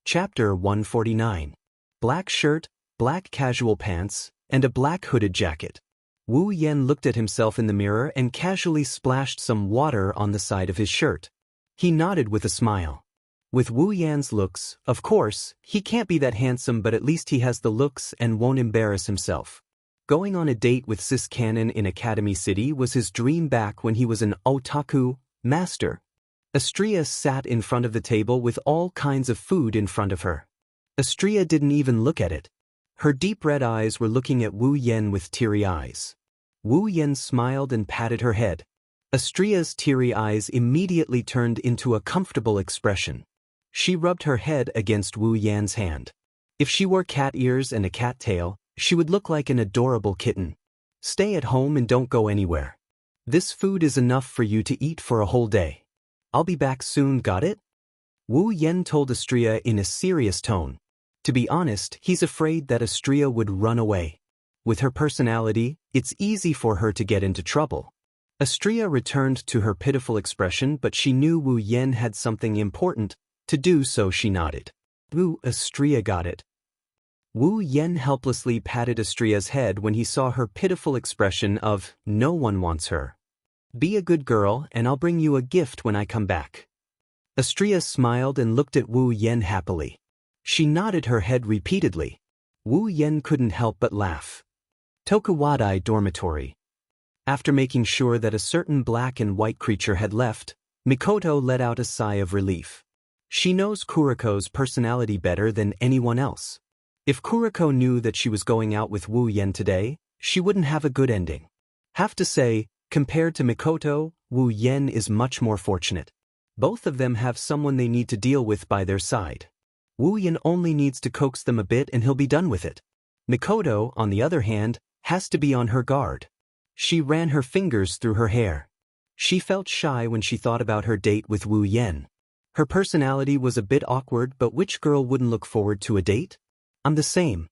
Chapter 149. Black shirt, black casual pants, and a black hooded jacket. Wu Yan looked at himself in the mirror and casually splashed some water on the side of his shirt. He nodded with a smile. With Wu Yan's looks, of course, he can't be that handsome, but at least he has the looks and won't embarrass himself. Going on a date with Sis Cannon in Academy City was his dream back when he was an otaku master. Xianxia sat in front of the table with all kinds of food in front of her. Xianxia didn't even look at it. Her deep red eyes were looking at Wu Yan with teary eyes. Wu Yan smiled and patted her head. Xianxia's teary eyes immediately turned into a comfortable expression. She rubbed her head against Wu Yan's hand. If she wore cat ears and a cat tail, she would look like an adorable kitten. Stay at home and don't go anywhere. This food is enough for you to eat for a whole day. I'll be back soon, got it? Wu Yan told Xianxia in a serious tone. To be honest, he's afraid that Xianxia would run away. With her personality, it's easy for her to get into trouble. Xianxia returned to her pitiful expression, but she knew Wu Yan had something important to do, so she nodded. Xianxia got it. Wu Yan helplessly patted Xianxia's head when he saw her pitiful expression of, no one wants her. Be a good girl and I'll bring you a gift when I come back. Xianxia smiled and looked at Wu Yan happily. She nodded her head repeatedly. Wu Yan couldn't help but laugh. Tokuwadai dormitory. After making sure that a certain black and white creature had left, Mikoto let out a sigh of relief. She knows Kuriko's personality better than anyone else. If Kuriko knew that she was going out with Wu Yan today, she wouldn't have a good ending. Have to say, compared to Mikoto, Wu Yan is much more fortunate. Both of them have someone they need to deal with by their side. Wu Yan only needs to coax them a bit and he'll be done with it. Mikoto, on the other hand, has to be on her guard. She ran her fingers through her hair. She felt shy when she thought about her date with Wu Yan. Her personality was a bit awkward, but which girl wouldn't look forward to a date? I'm the same.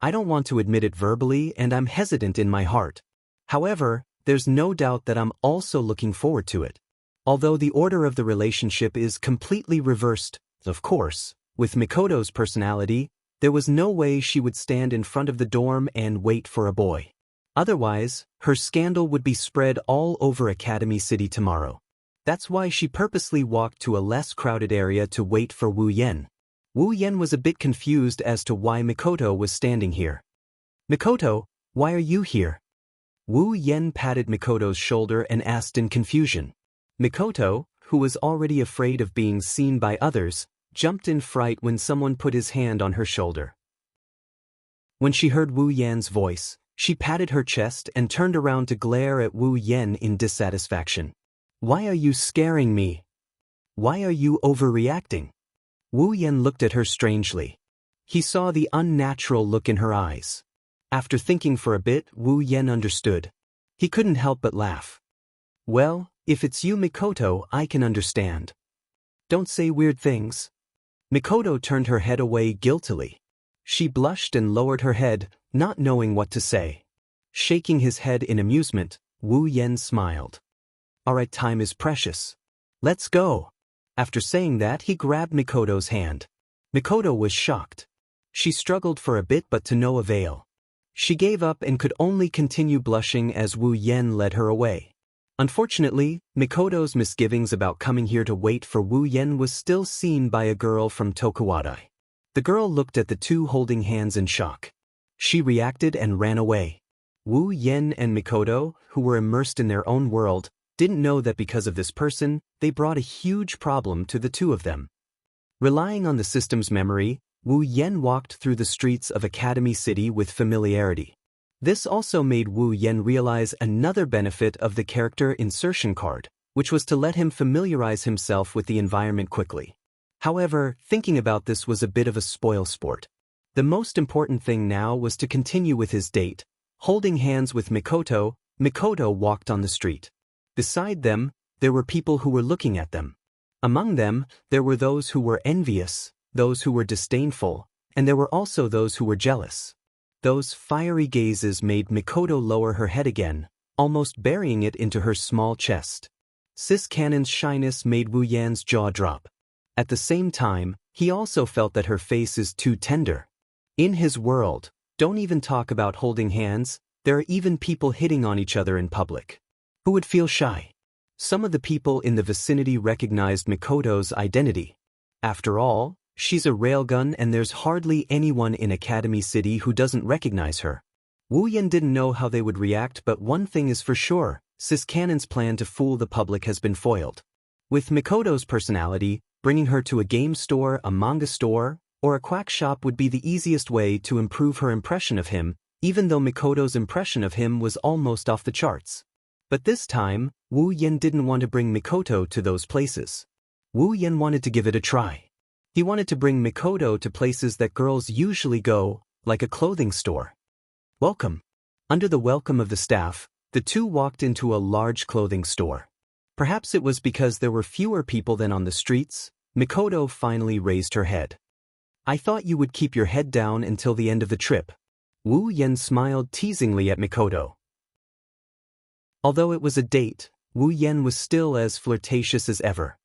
I don't want to admit it verbally and I'm hesitant in my heart. However, there's no doubt that I'm also looking forward to it. Although the order of the relationship is completely reversed, of course, with Mikoto's personality, there was no way she would stand in front of the dorm and wait for a boy. Otherwise, her scandal would be spread all over Academy City tomorrow. That's why she purposely walked to a less crowded area to wait for Wu Yan. Wu Yan was a bit confused as to why Mikoto was standing here. Mikoto, why are you here? Wu Yan patted Mikoto's shoulder and asked in confusion. Mikoto, who was already afraid of being seen by others, jumped in fright when someone put his hand on her shoulder. When she heard Wu Yan's voice, she patted her chest and turned around to glare at Wu Yan in dissatisfaction. Why are you scaring me? Why are you overreacting? Wu Yan looked at her strangely. He saw the unnatural look in her eyes. After thinking for a bit, Wu Yan understood. He couldn't help but laugh. Well, if it's you, Mikoto, I can understand. Don't say weird things. Mikoto turned her head away guiltily. She blushed and lowered her head, not knowing what to say. Shaking his head in amusement, Wu Yan smiled. Alright, time is precious. Let's go. After saying that, he grabbed Mikoto's hand. Mikoto was shocked. She struggled for a bit but to no avail. She gave up and could only continue blushing as Wu Yan led her away. Unfortunately, Mikoto's misgivings about coming here to wait for Wu Yan was still seen by a girl from Tokuwadai. The girl looked at the two holding hands in shock. She reacted and ran away. Wu Yan and Mikoto, who were immersed in their own world, didn't know that because of this person, they brought a huge problem to the two of them. Relying on the system's memory, Wu Yan walked through the streets of Academy City with familiarity. This also made Wu Yan realize another benefit of the character insertion card, which was to let him familiarize himself with the environment quickly. However, thinking about this was a bit of a spoil sport. The most important thing now was to continue with his date. Holding hands with Mikoto, Mikoto walked on the street. Beside them, there were people who were looking at them. Among them, there were those who were envious, those who were disdainful, and there were also those who were jealous. Those fiery gazes made Mikoto lower her head again, almost burying it into her small chest. Sis Cannon's shyness made Wu Yan's jaw drop. At the same time, He also felt that her face is too tender. In his world, don't even talk about holding hands, there are even people hitting on each other in public. Who would feel shy? Some of the people in the vicinity recognized Mikoto's identity. After all, she's a railgun and there's hardly anyone in Academy City who doesn't recognize her. Wu Yan didn't know how they would react, but one thing is for sure, Sis Cannon's plan to fool the public has been foiled. With Mikoto's personality, bringing her to a game store, a manga store, or a quack shop would be the easiest way to improve her impression of him, even though Mikoto's impression of him was almost off the charts. But this time, Wu Yan didn't want to bring Mikoto to those places. Wu Yan wanted to give it a try. He wanted to bring Mikoto to places that girls usually go, like a clothing store. Welcome. Under the welcome of the staff, the two walked into a large clothing store. Perhaps it was because there were fewer people than on the streets, Mikoto finally raised her head. I thought you would keep your head down until the end of the trip. Wu Yan smiled teasingly at Mikoto. Although it was a date, Wu Yan was still as flirtatious as ever.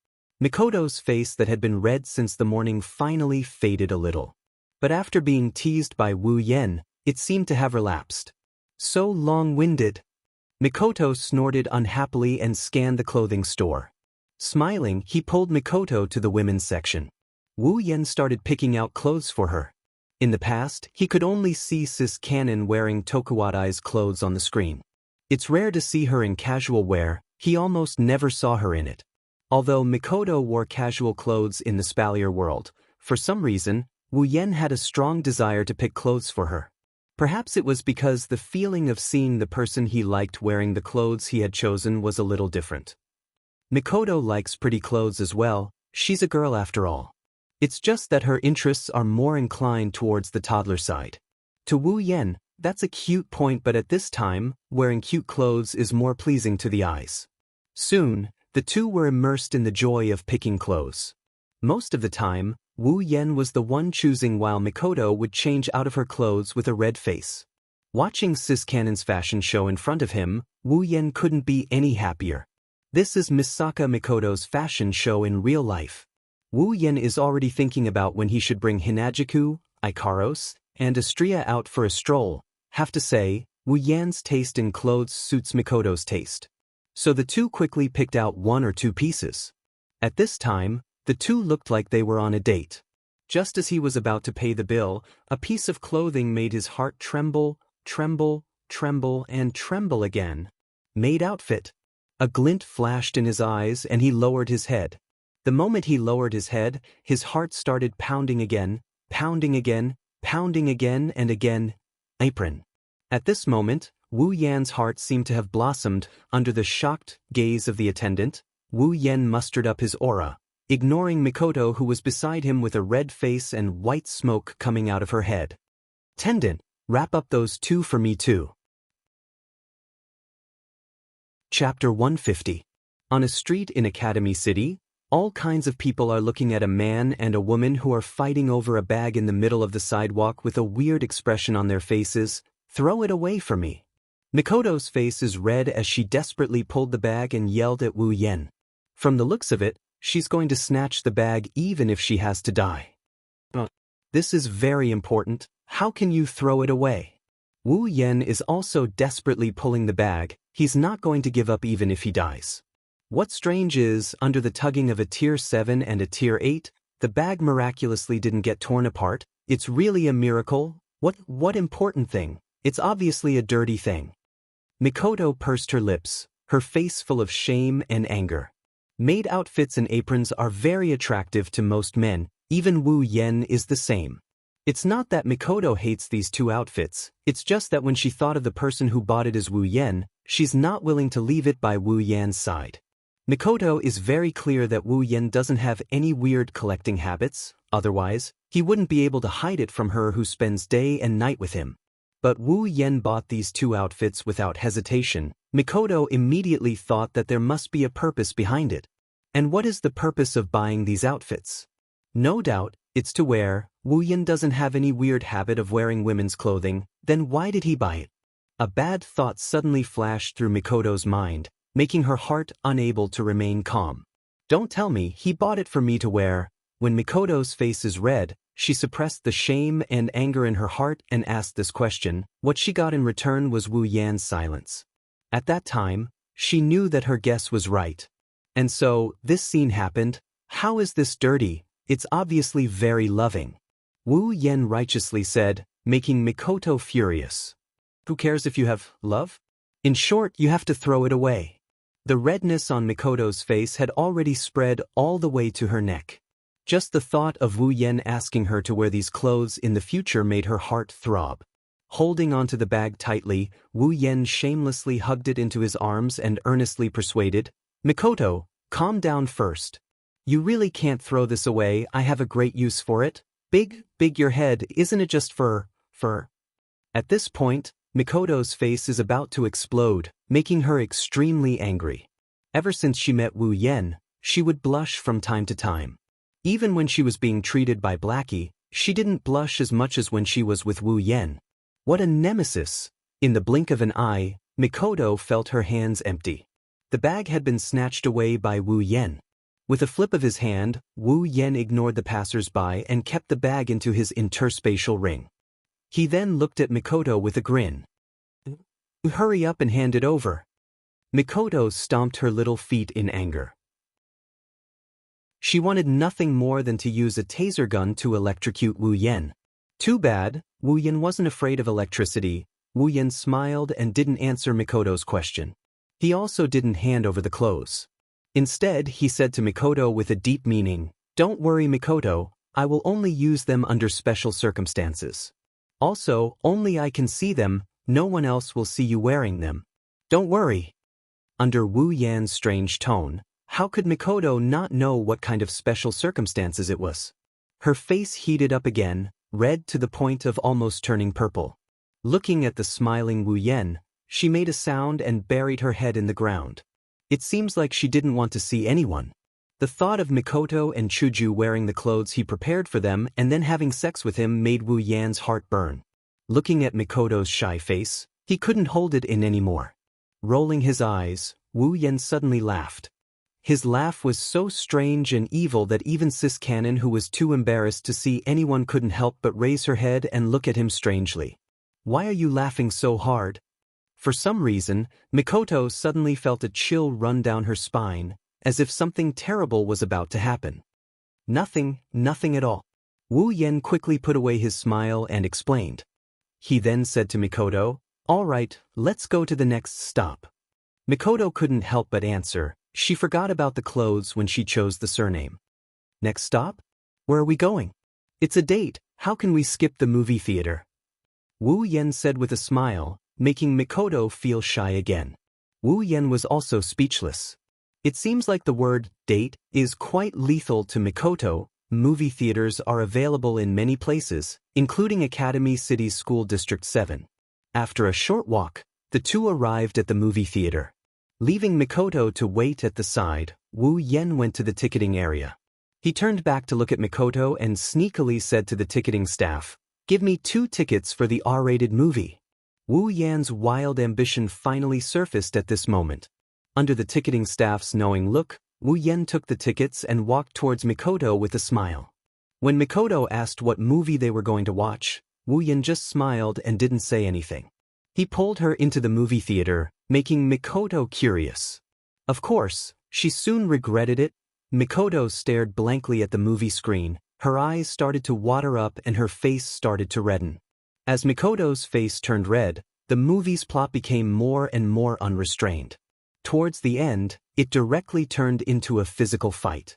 Mikoto's face that had been red since the morning finally faded a little. But after being teased by Wu Yan, it seemed to have relapsed. So long-winded. Mikoto snorted unhappily and scanned the clothing store. Smiling, he pulled Mikoto to the women's section. Wu Yan started picking out clothes for her. In the past, he could only see Sis Cannon wearing Tokuwadai's clothes on the screen. It's rare to see her in casual wear, he almost never saw her in it. Although Mikoto wore casual clothes in the Spalier world, for some reason, Wu Yan had a strong desire to pick clothes for her. Perhaps it was because the feeling of seeing the person he liked wearing the clothes he had chosen was a little different. Mikoto likes pretty clothes as well, she's a girl after all. It's just that her interests are more inclined towards the toddler side. To Wu Yan, that's a cute point, but at this time, wearing cute clothes is more pleasing to the eyes. Soon, the two were immersed in the joy of picking clothes. Most of the time, Wu Yan was the one choosing while Mikoto would change out of her clothes with a red face. Watching Sis Cannon's fashion show in front of him, Wu Yan couldn't be any happier. This is Misaka Mikoto's fashion show in real life. Wu Yan is already thinking about when he should bring Hinajuku, Ikaros, and Astria out for a stroll. Have to say, Wu Yan's taste in clothes suits Mikoto's taste. So the two quickly picked out one or two pieces. At this time, the two looked like they were on a date. Just as he was about to pay the bill, a piece of clothing made his heart tremble, tremble, tremble, and tremble again. Maid outfit. A glint flashed in his eyes and he lowered his head. The moment he lowered his head, his heart started pounding again, pounding again, pounding again and again. Apron. At this moment, Wu Yan's heart seemed to have blossomed under the shocked gaze of the attendant. Wu Yan mustered up his aura, ignoring Mikoto, who was beside him with a red face and white smoke coming out of her head. Attendant, wrap up those two for me too. Chapter 150. On a street in Academy City, all kinds of people are looking at a man and a woman who are fighting over a bag in the middle of the sidewalk with a weird expression on their faces. Throw it away for me. Mikoto's face is red as she desperately pulled the bag and yelled at Wu Yan. From the looks of it, she's going to snatch the bag even if she has to die. This is very important. How can you throw it away? Wu Yan is also desperately pulling the bag. He's not going to give up even if he dies. What's strange is, under the tugging of a tier 7 and a tier 8, the bag miraculously didn't get torn apart. It's really a miracle. What important thing? It's obviously a dirty thing. Mikoto pursed her lips, her face full of shame and anger. Maid outfits and aprons are very attractive to most men, even Wu Yan is the same. It's not that Mikoto hates these two outfits, it's just that when she thought of the person who bought it as Wu Yan, she's not willing to leave it by Wu Yan's side. Mikoto is very clear that Wu Yan doesn't have any weird collecting habits, otherwise, he wouldn't be able to hide it from her who spends day and night with him. But Wu Yan bought these two outfits without hesitation. Mikoto immediately thought that there must be a purpose behind it. And what is the purpose of buying these outfits? No doubt, it's to wear. Wu Yan doesn't have any weird habit of wearing women's clothing, then why did he buy it? A bad thought suddenly flashed through Mikoto's mind, making her heart unable to remain calm. Don't tell me he bought it for me to wear. When Mikoto's face is red, she suppressed the shame and anger in her heart and asked this question. What she got in return was Wu Yan's silence. At that time, she knew that her guess was right. And so, this scene happened. How is this dirty? It's obviously very loving. Wu Yan righteously said, making Mikoto furious. Who cares if you have love? In short, you have to throw it away. The redness on Mikoto's face had already spread all the way to her neck. Just the thought of Wu Yan asking her to wear these clothes in the future made her heart throb. Holding onto the bag tightly, Wu Yan shamelessly hugged it into his arms and earnestly persuaded, Mikoto, calm down first. You really can't throw this away. I have a great use for it. Big your head, isn't it just fur? At this point, Mikoto's face is about to explode, making her extremely angry. Ever since she met Wu Yan, she would blush from time to time. Even when she was being treated by Blackie, she didn't blush as much as when she was with Wu Yan. What a nemesis! In the blink of an eye, Mikoto felt her hands empty. The bag had been snatched away by Wu Yan. With a flip of his hand, Wu Yan ignored the passers-by and kept the bag into his interspatial ring. He then looked at Mikoto with a grin. Hurry up and hand it over. Mikoto stomped her little feet in anger. She wanted nothing more than to use a taser gun to electrocute Wu Yan. Too bad, Wu Yan wasn't afraid of electricity. Wu Yan smiled and didn't answer Mikoto's question. He also didn't hand over the clothes. Instead, he said to Mikoto with a deep meaning, Don't worry, Mikoto, I will only use them under special circumstances. Also, only I can see them, no one else will see you wearing them. Don't worry. Under Wu Yan's strange tone, how could Mikoto not know what kind of special circumstances it was? Her face heated up again, red to the point of almost turning purple. Looking at the smiling Wu Yan, she made a sound and buried her head in the ground. It seems like she didn't want to see anyone. The thought of Mikoto and Chuju wearing the clothes he prepared for them and then having sex with him made Wu Yan's heart burn. Looking at Mikoto's shy face, he couldn't hold it in anymore. Rolling his eyes, Wu Yan suddenly laughed. His laugh was so strange and evil that even Sis Cannon, who was too embarrassed to see anyone, couldn't help but raise her head and look at him strangely. Why are you laughing so hard? For some reason, Mikoto suddenly felt a chill run down her spine, as if something terrible was about to happen. Nothing at all. Wu Yan quickly put away his smile and explained. He then said to Mikoto, All right, let's go to the next stop. Mikoto couldn't help but answer. She forgot about the clothes when she chose the surname. Next stop? Where are we going? It's a date, how can we skip the movie theater? Wu Yan said with a smile, making Mikoto feel shy again. Wu Yan was also speechless. It seems like the word date is quite lethal to Mikoto. Movie theaters are available in many places, including Academy City's School District 7. After a short walk, the two arrived at the movie theater. Leaving Mikoto to wait at the side, Wu Yan went to the ticketing area. He turned back to look at Mikoto and sneakily said to the ticketing staff, Give me 2 tickets for the R-rated movie. Wu Yan's wild ambition finally surfaced at this moment. Under the ticketing staff's knowing look, Wu Yan took the tickets and walked towards Mikoto with a smile. When Mikoto asked what movie they were going to watch, Wu Yan just smiled and didn't say anything. He pulled her into the movie theater, making Mikoto curious. Of course, she soon regretted it. Mikoto stared blankly at the movie screen, her eyes started to water up and her face started to redden. As Mikoto's face turned red, the movie's plot became more and more unrestrained. Towards the end, it directly turned into a physical fight.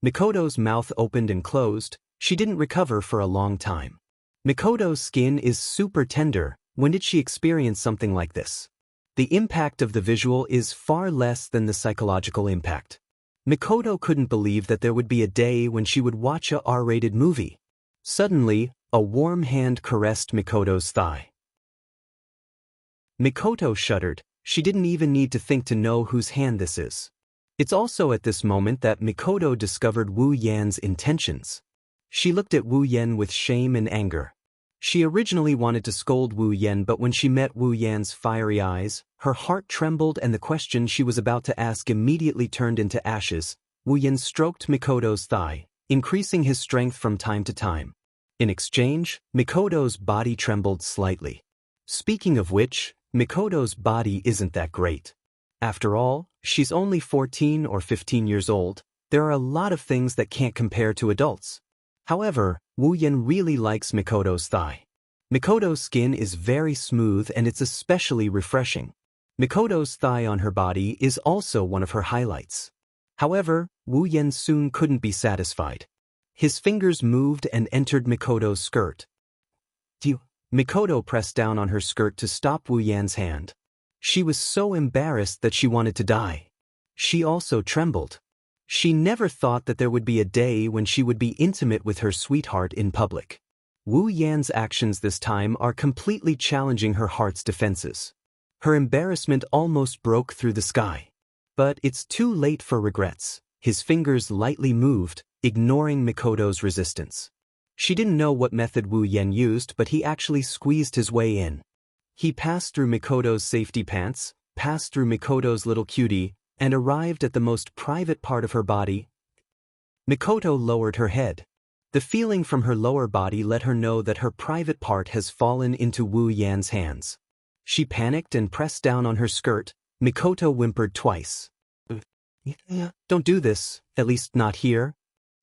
Mikoto's mouth opened and closed. She didn't recover for a long time. Mikoto's skin is super tender. When did she experience something like this? The impact of the visual is far less than the psychological impact. Mikoto couldn't believe that there would be a day when she would watch a R-rated movie. Suddenly, a warm hand caressed Mikoto's thigh. Mikoto shuddered. She didn't even need to think to know whose hand this is. It's also at this moment that Mikoto discovered Wu Yan's intentions. She looked at Wu Yan with shame and anger. She originally wanted to scold Wu Yan, but when she met Wu Yan's fiery eyes, her heart trembled and the question she was about to ask immediately turned into ashes. Wu Yan stroked Mikoto's thigh, increasing his strength from time to time. In exchange, Mikoto's body trembled slightly. Speaking of which, Mikoto's body isn't that great. After all, she's only 14 or 15 years old. There are a lot of things that can't compare to adults. However, Wu Yan really likes Mikoto's thigh. Mikoto's skin is very smooth and it's especially refreshing. Mikoto's thigh on her body is also one of her highlights. However, Wu Yan soon couldn't be satisfied. His fingers moved and entered Mikoto's skirt. Mikoto pressed down on her skirt to stop Wu Yan's hand. She was so embarrassed that she wanted to die. She also trembled. She never thought that there would be a day when she would be intimate with her sweetheart in public. Wu Yan's actions this time are completely challenging her heart's defenses. Her embarrassment almost broke through the sky. But it's too late for regrets. His fingers lightly moved, ignoring Mikoto's resistance. She didn't know what method Wu Yan used, but he actually squeezed his way in. He passed through Mikoto's safety pants, passed through Mikoto's little cutie, and arrived at the most private part of her body. Mikoto lowered her head. The feeling from her lower body let her know that her private part has fallen into Wu Yan's hands. She panicked and pressed down on her skirt. Mikoto whimpered twice. Don't do this, at least not here.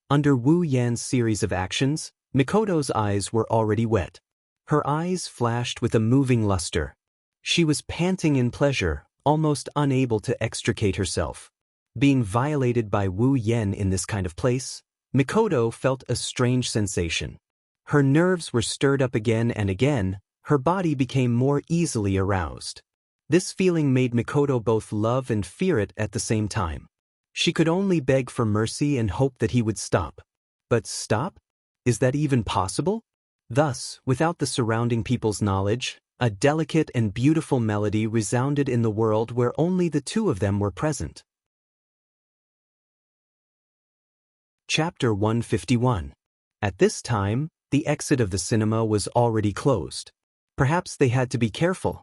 Under Wu Yan's series of actions, Mikoto's eyes were already wet. Her eyes flashed with a moving luster. She was panting in pleasure, almost unable to extricate herself. Being violated by Wu Yan in this kind of place, Mikoto felt a strange sensation. Her nerves were stirred up again and again, her body became more easily aroused. This feeling made Mikoto both love and fear it at the same time. She could only beg for mercy and hope that he would stop. But stop? Is that even possible? Thus, without the surrounding people's knowledge, a delicate and beautiful melody resounded in the world where only the two of them were present. Chapter 151. At this time, the exit of the cinema was already closed. Perhaps they had to be careful.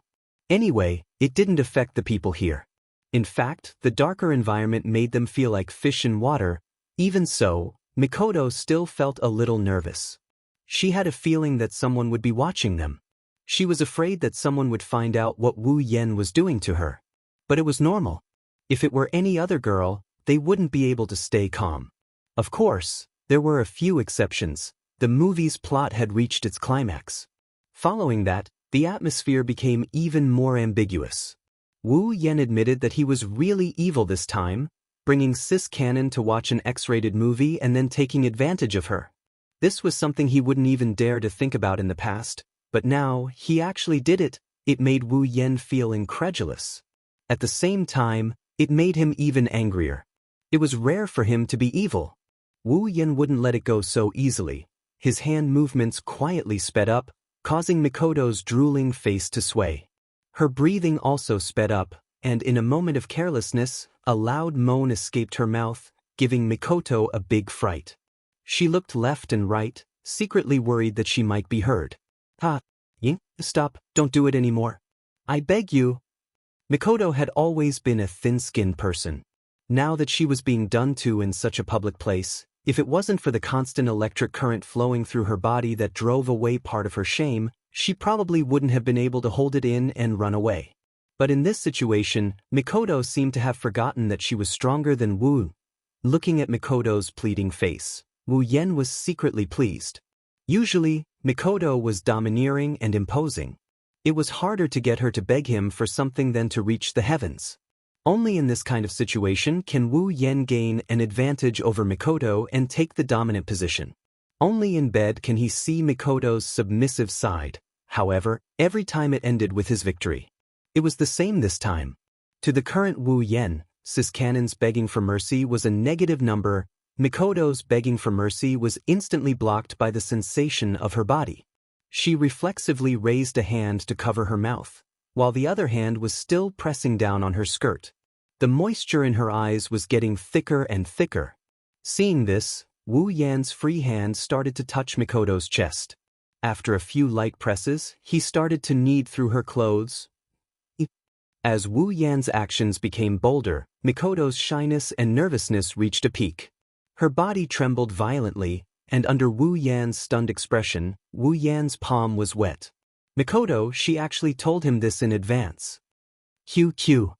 Anyway, it didn't affect the people here. In fact, the darker environment made them feel like fish in water. Even so, Mikoto still felt a little nervous. She had a feeling that someone would be watching them. She was afraid that someone would find out what Wu Yan was doing to her. But it was normal. If it were any other girl, they wouldn't be able to stay calm. Of course, there were a few exceptions. The movie's plot had reached its climax. Following that, the atmosphere became even more ambiguous. Wu Yan admitted that he was really evil this time, bringing Sis Cannon to watch an X-rated movie and then taking advantage of her. This was something he wouldn't even dare to think about in the past, but now he actually did it. It made Wu Yan feel incredulous. At the same time, it made him even angrier. It was rare for him to be evil. Wu Yan wouldn't let it go so easily. His hand movements quietly sped up, causing Mikoto's drooling face to sway. Her breathing also sped up, and in a moment of carelessness, a loud moan escaped her mouth, giving Mikoto a big fright. She looked left and right, secretly worried that she might be heard. Stop, don't do it anymore. I beg you. Mikoto had always been a thin-skinned person. Now that she was being done to in such a public place, if it wasn't for the constant electric current flowing through her body that drove away part of her shame, she probably wouldn't have been able to hold it in and run away. But in this situation, Mikoto seemed to have forgotten that she was stronger than Wu. Looking at Mikoto's pleading face, Wu Yan was secretly pleased. Usually, Mikoto was domineering and imposing. It was harder to get her to beg him for something than to reach the heavens. Only in this kind of situation can Wu Yan gain an advantage over Mikoto and take the dominant position. Only in bed can he see Mikoto's submissive side. However, every time it ended with his victory. It was the same this time. To the current Wu Yan, Sis Cannon's begging for mercy was a negative number. Mikoto's begging for mercy was instantly blocked by the sensation of her body. She reflexively raised a hand to cover her mouth, while the other hand was still pressing down on her skirt. The moisture in her eyes was getting thicker and thicker. Seeing this, Wu Yan's free hand started to touch Mikoto's chest. After a few light presses, he started to knead through her clothes. As Wu Yan's actions became bolder, Mikoto's shyness and nervousness reached a peak. Her body trembled violently, and under Wu Yan's stunned expression, Wu Yan's palm was wet. Mikoto, she actually told him this in advance. QQ.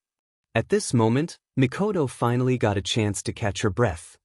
At this moment, Mikoto finally got a chance to catch her breath.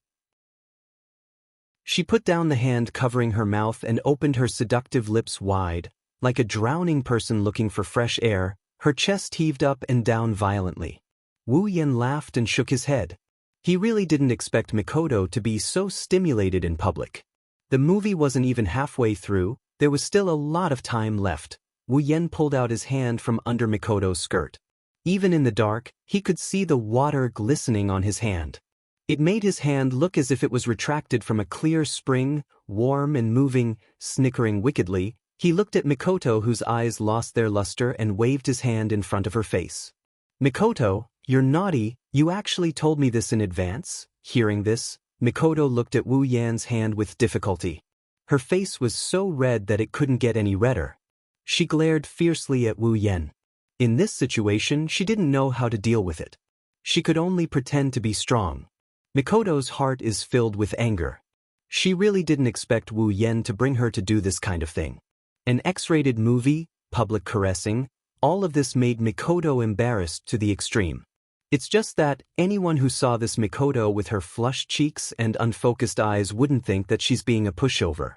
She put down the hand covering her mouth and opened her seductive lips wide. Like a drowning person looking for fresh air, her chest heaved up and down violently. Wu Yan laughed and shook his head. He really didn't expect Mikoto to be so stimulated in public. The movie wasn't even halfway through, there was still a lot of time left. Wu Yan pulled out his hand from under Mikoto's skirt. Even in the dark, he could see the water glistening on his hand. It made his hand look as if it was retracted from a clear spring, warm and moving. Snickering wickedly, he looked at Mikoto, whose eyes lost their luster, and waved his hand in front of her face. Mikoto, you're naughty, you actually told me this in advance? Hearing this, Mikoto looked at Wu Yan's hand with difficulty. Her face was so red that it couldn't get any redder. She glared fiercely at Wu Yan. In this situation, she didn't know how to deal with it. She could only pretend to be strong. Mikoto's heart is filled with anger. She really didn't expect Wu Yan to bring her to do this kind of thing. An X-rated movie, public caressing, all of this made Mikoto embarrassed to the extreme. It's just that anyone who saw this Mikoto with her flushed cheeks and unfocused eyes wouldn't think that she's being a pushover.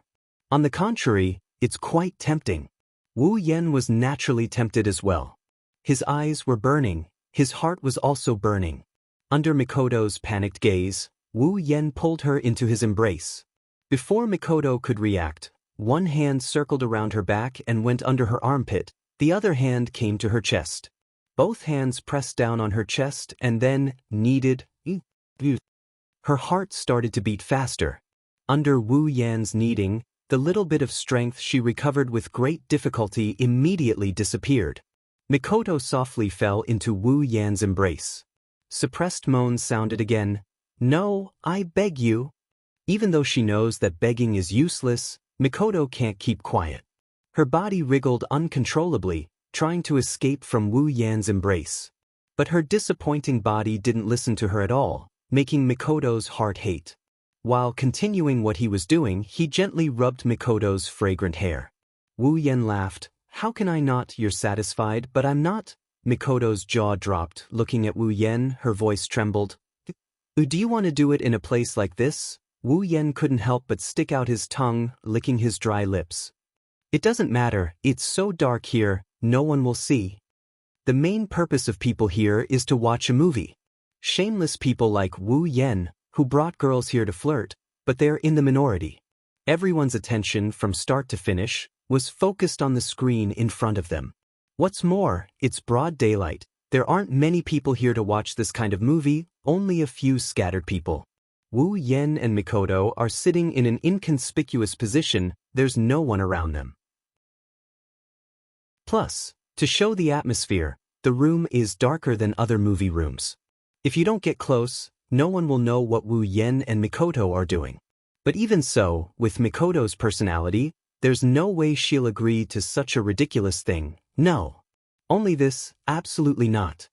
On the contrary, it's quite tempting. Wu Yan was naturally tempted as well. His eyes were burning, his heart was also burning. Under Mikoto's panicked gaze, Wu Yan pulled her into his embrace. Before Mikoto could react, one hand circled around her back and went under her armpit, the other hand came to her chest. Both hands pressed down on her chest and then kneaded. Her heart started to beat faster. Under Wu Yan's kneading, the little bit of strength she recovered with great difficulty immediately disappeared. Mikoto softly fell into Wu Yan's embrace. Suppressed moans sounded again. No, I beg you. Even though she knows that begging is useless, Mikoto can't keep quiet. Her body wriggled uncontrollably, trying to escape from Wu Yan's embrace. But her disappointing body didn't listen to her at all, making Mikoto's heart hate. While continuing what he was doing, he gently rubbed Mikoto's fragrant hair. Wu Yan laughed. How can I not? You're satisfied, but I'm not. Mikoto's jaw dropped, looking at Wu Yan, her voice trembled. Do you want to do it in a place like this? Wu Yan couldn't help but stick out his tongue, licking his dry lips. It doesn't matter, it's so dark here, no one will see. The main purpose of people here is to watch a movie. Shameless people like Wu Yan, who brought girls here to flirt, but they're in the minority. Everyone's attention from start to finish was focused on the screen in front of them. What's more, it's broad daylight. There aren't many people here to watch this kind of movie, only a few scattered people. Wu Yan and Mikoto are sitting in an inconspicuous position, there's no one around them. Plus, to show the atmosphere, the room is darker than other movie rooms. If you don't get close, no one will know what Wu Yan and Mikoto are doing. But even so, with Mikoto's personality, there's no way she'll agree to such a ridiculous thing. No. Only this, absolutely not.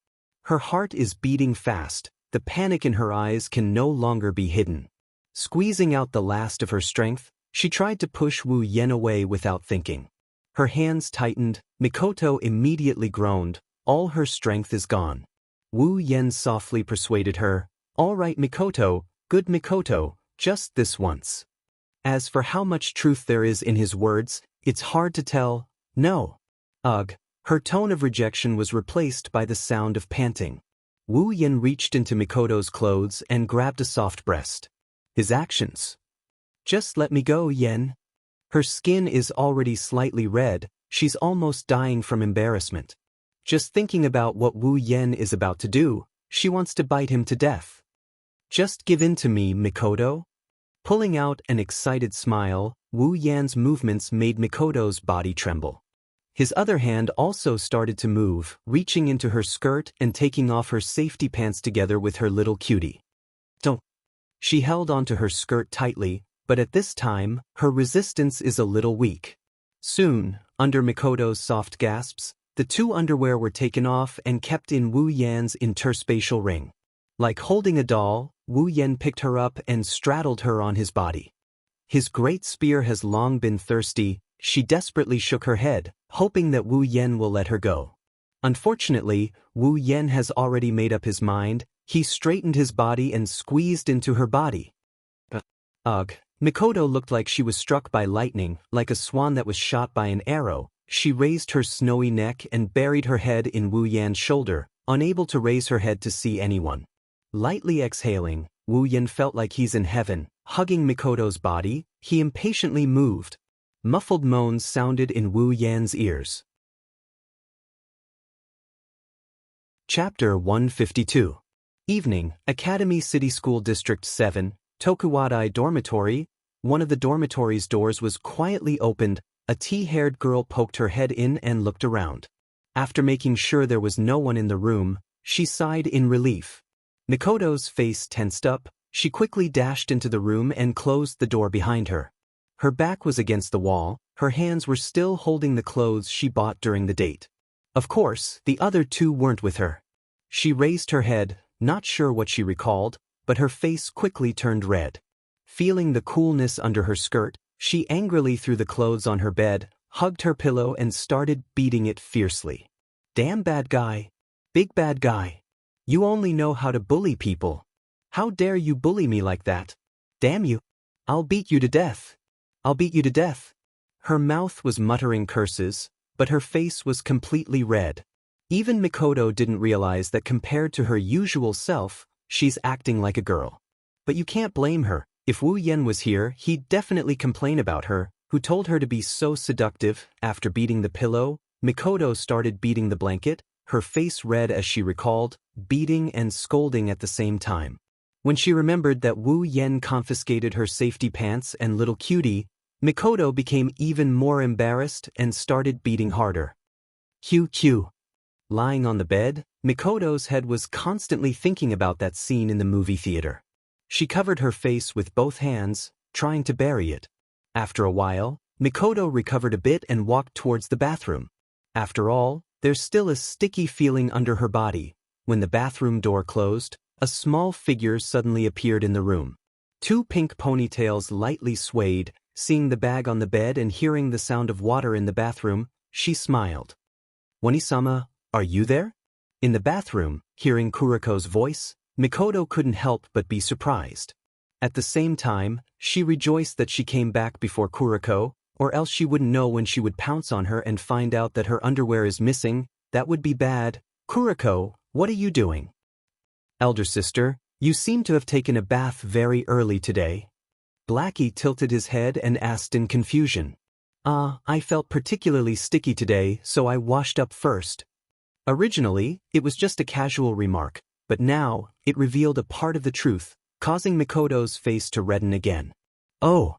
Her heart is beating fast, the panic in her eyes can no longer be hidden. Squeezing out the last of her strength, she tried to push Wu Yan away without thinking. Her hands tightened, Mikoto immediately groaned, all her strength is gone. Wu Yan softly persuaded her, all right Mikoto, good Mikoto, just this once. As for how much truth there is in his words, it's hard to tell. No. Ugh. Her tone of rejection was replaced by the sound of panting. Wu Yan reached into Mikoto's clothes and grabbed a soft breast. His actions. Just let me go, Yan. Her skin is already slightly red, she's almost dying from embarrassment. Just thinking about what Wu Yan is about to do, she wants to bite him to death. Just give in to me, Mikoto. Pulling out an excited smile, Wu Yan's movements made Mikoto's body tremble. His other hand also started to move, reaching into her skirt and taking off her safety pants together with her little cutie. Don't. She held onto her skirt tightly, but at this time, her resistance is a little weak. Soon, under Mikoto's soft gasps, The two underwear were taken off and kept in Wu Yan's interspatial ring. Like holding a doll, Wu Yan picked her up and straddled her on his body. His great spear has long been thirsty. She desperately shook her head, hoping that Wu Yan will let her go. Unfortunately, Wu Yan has already made up his mind. He straightened his body and squeezed into her body. Ugh. Mikoto looked like she was struck by lightning, like a swan that was shot by an arrow. She raised her snowy neck and buried her head in Wu Yan's shoulder, unable to raise her head to see anyone. Lightly exhaling, Wu Yan felt like he's in heaven. Hugging Mikoto's body, he impatiently moved. Muffled moans sounded in Wu Yan's ears. Chapter 152. Evening, Academy City School District 7, Tokuwadai Dormitory. One of the dormitory's doors was quietly opened. A tea-haired girl poked her head in and looked around. After making sure there was no one in the room, she sighed in relief. Mikoto's face tensed up. She quickly dashed into the room and closed the door behind her. Her back was against the wall. Her hands were still holding the clothes she bought during the date. Of course, the other two weren't with her. She raised her head, not sure what she recalled, but her face quickly turned red. Feeling the coolness under her skirt, she angrily threw the clothes on her bed, hugged her pillow and started beating it fiercely. Damn bad guy. Big bad guy. You only know how to bully people. How dare you bully me like that? Damn you. I'll beat you to death. I'll beat you to death. Her mouth was muttering curses, but her face was completely red. Even Mikoto didn't realize that compared to her usual self, she's acting like a girl. But you can't blame her. If Wu Yan was here, he'd definitely complain about her, who told her to be so seductive. After beating the pillow, Mikoto started beating the blanket, her face red as she recalled, beating and scolding at the same time. When she remembered that Wu Yan confiscated her safety pants and little cutie, Mikoto became even more embarrassed and started beating harder. QQ. Lying on the bed, Mikoto's head was constantly thinking about that scene in the movie theater. She covered her face with both hands, trying to bury it. After a while, Mikoto recovered a bit and walked towards the bathroom. After all, there's still a sticky feeling under her body. When the bathroom door closed, a small figure suddenly appeared in the room. Two pink ponytails lightly swayed. Seeing the bag on the bed and hearing the sound of water in the bathroom, she smiled. Wani-sama, are you there? In the bathroom, hearing Kuriko's voice, Mikoto couldn't help but be surprised. At the same time, she rejoiced that she came back before Kuriko, or else she wouldn't know when she would pounce on her and find out that her underwear is missing. That would be bad. Kuriko, what are you doing? Elder sister, you seem to have taken a bath very early today. Blackie tilted his head and asked in confusion. I felt particularly sticky today, so I washed up first. Originally, it was just a casual remark, but now, it revealed a part of the truth, causing Mikoto's face to redden again. Oh.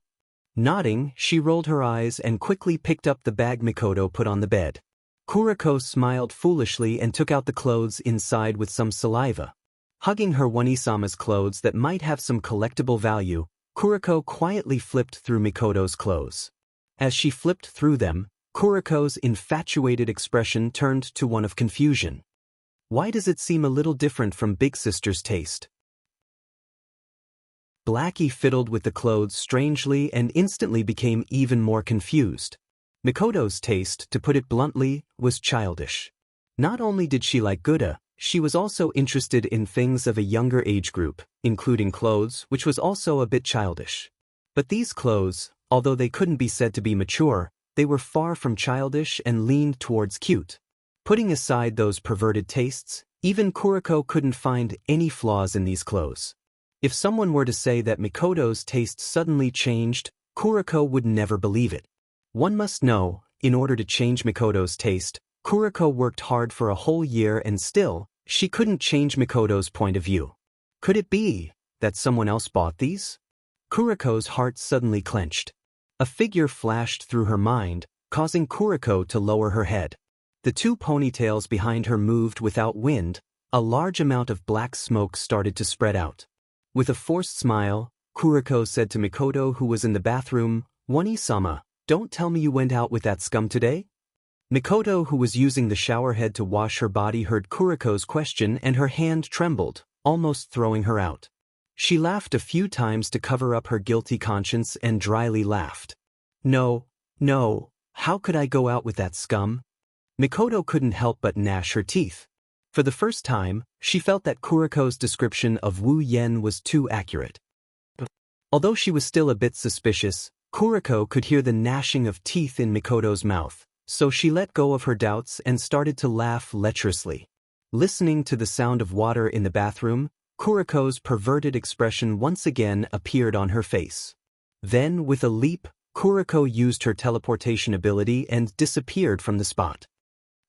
Nodding, she rolled her eyes and quickly picked up the bag Mikoto put on the bed. Kuriko smiled foolishly and took out the clothes inside with some saliva. Hugging her Wani-sama's clothes that might have some collectible value, Kuriko quietly flipped through Mikoto's clothes. As she flipped through them, Kuriko's infatuated expression turned to one of confusion. Why does it seem a little different from Big Sister's taste? Blackie fiddled with the clothes strangely and instantly became even more confused. Mikoto's taste, to put it bluntly, was childish. Not only did she like Gouda, she was also interested in things of a younger age group, including clothes, which was also a bit childish. But these clothes, although they couldn't be said to be mature, they were far from childish and leaned towards cute. Putting aside those perverted tastes, even Kuriko couldn't find any flaws in these clothes. If someone were to say that Mikoto's taste suddenly changed, Kuriko would never believe it. One must know, in order to change Mikoto's taste, Kuriko worked hard for a whole year and still, she couldn't change Mikoto's point of view. Could it be that someone else bought these? Kuriko's heart suddenly clenched. A figure flashed through her mind, causing Kuriko to lower her head. The two ponytails behind her moved without wind. A large amount of black smoke started to spread out. With a forced smile, Kuriko said to Mikoto, who was in the bathroom, "Wani-sama, don't tell me you went out with that scum today?" Mikoto, who was using the showerhead to wash her body, heard Kuriko's question and her hand trembled, almost throwing her out. She laughed a few times to cover up her guilty conscience and dryly laughed. No, how could I go out with that scum? Mikoto couldn't help but gnash her teeth. For the first time, she felt that Kuriko's description of Wu Yen was too accurate. Although she was still a bit suspicious, Kuriko could hear the gnashing of teeth in Mikoto's mouth, so she let go of her doubts and started to laugh lecherously. Listening to the sound of water in the bathroom, Kuriko's perverted expression once again appeared on her face. Then, with a leap, Kuriko used her teleportation ability and disappeared from the spot.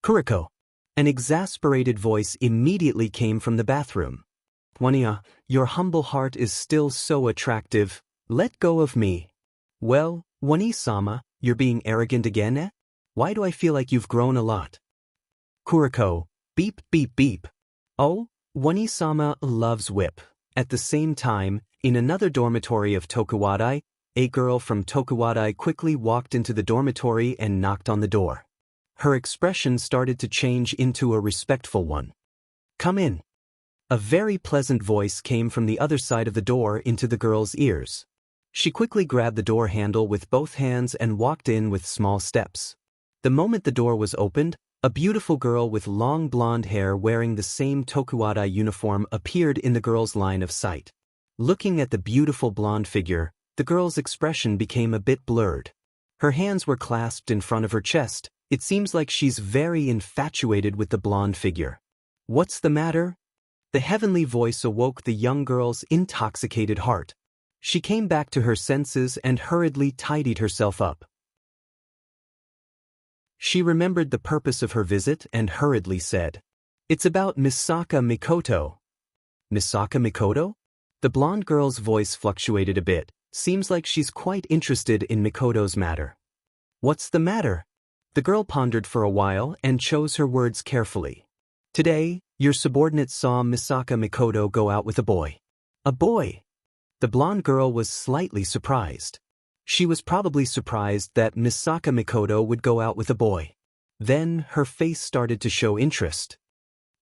Kuriko! An exasperated voice immediately came from the bathroom. Wunia, your humble heart is still so attractive. Let go of me. Well, Wani-sama, you're being arrogant again, eh? Why do I feel like you've grown a lot? Kuriko, beep beep beep. Oh, Wani-sama loves whip. At the same time, in another dormitory of Tokuwadai, a girl from Tokuwadai quickly walked into the dormitory and knocked on the door. Her expression started to change into a respectful one. Come in. A very pleasant voice came from the other side of the door into the girl's ears. She quickly grabbed the door handle with both hands and walked in with small steps. The moment the door was opened, a beautiful girl with long blonde hair wearing the same Tokuwadai uniform appeared in the girl's line of sight. Looking at the beautiful blonde figure, the girl's expression became a bit blurred. Her hands were clasped in front of her chest. It seems like she's very infatuated with the blonde figure. What's the matter? The heavenly voice awoke the young girl's intoxicated heart. She came back to her senses and hurriedly tidied herself up. She remembered the purpose of her visit and hurriedly said, "It's about Misaka Mikoto." Misaka Mikoto? The blonde girl's voice fluctuated a bit. Seems like she's quite interested in Mikoto's matter. What's the matter? The girl pondered for a while and chose her words carefully. Today, your subordinate saw Misaka Mikoto go out with a boy. A boy? The blonde girl was slightly surprised. She was probably surprised that Misaka Mikoto would go out with a boy. Then, her face started to show interest.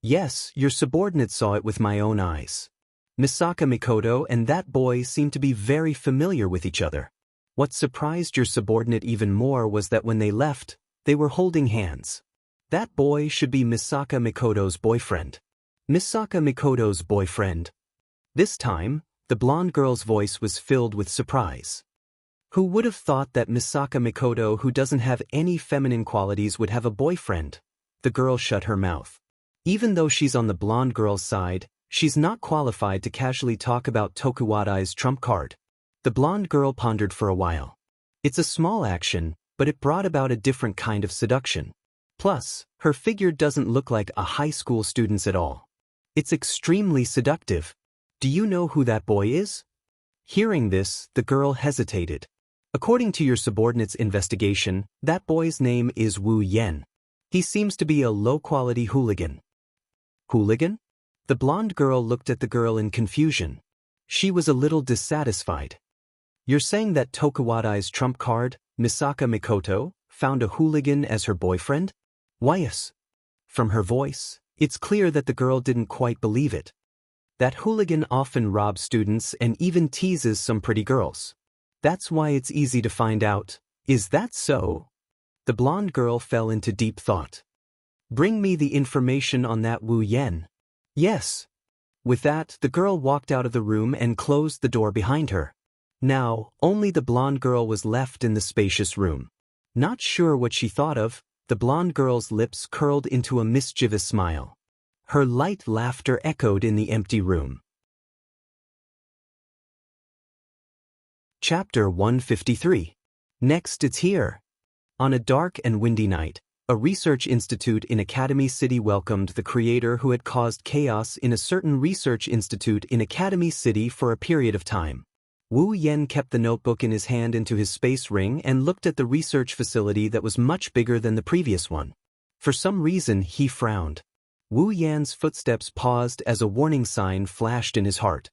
Yes, your subordinate saw it with my own eyes. Misaka Mikoto and that boy seemed to be very familiar with each other. What surprised your subordinate even more was that when they left, they were holding hands. That boy should be Misaka Mikoto's boyfriend. Misaka Mikoto's boyfriend. This time, the blonde girl's voice was filled with surprise. Who would have thought that Misaka Mikoto, who doesn't have any feminine qualities, would have a boyfriend? The girl shut her mouth. Even though she's on the blonde girl's side, she's not qualified to casually talk about Tokuwadai's trump card. The blonde girl pondered for a while. It's a small action, but it brought about a different kind of seduction. Plus, her figure doesn't look like a high school student's at all. It's extremely seductive. Do you know who that boy is? Hearing this, the girl hesitated. According to your subordinate's investigation, that boy's name is Wu Yen. He seems to be a low-quality hooligan. Hooligan? The blonde girl looked at the girl in confusion. She was a little dissatisfied. You're saying that Tokuwadai's trump card, Misaka Mikoto, found a hooligan as her boyfriend? Why yes. From her voice, it's clear that the girl didn't quite believe it. That hooligan often robs students and even teases some pretty girls. That's why it's easy to find out. Is that so? The blonde girl fell into deep thought. Bring me the information on that Wu Yen. Yes. With that, the girl walked out of the room and closed the door behind her. Now, only the blonde girl was left in the spacious room. Not sure what she thought of, the blonde girl's lips curled into a mischievous smile. Her light laughter echoed in the empty room. Chapter 153. Next it's here. On a dark and windy night, a research institute in Academy City welcomed the creator who had caused chaos in a certain research institute in Academy City for a period of time. Wu Yen kept the notebook in his hand into his space ring and looked at the research facility that was much bigger than the previous one. For some reason, he frowned. Wu Yan's footsteps paused as a warning sign flashed in his heart.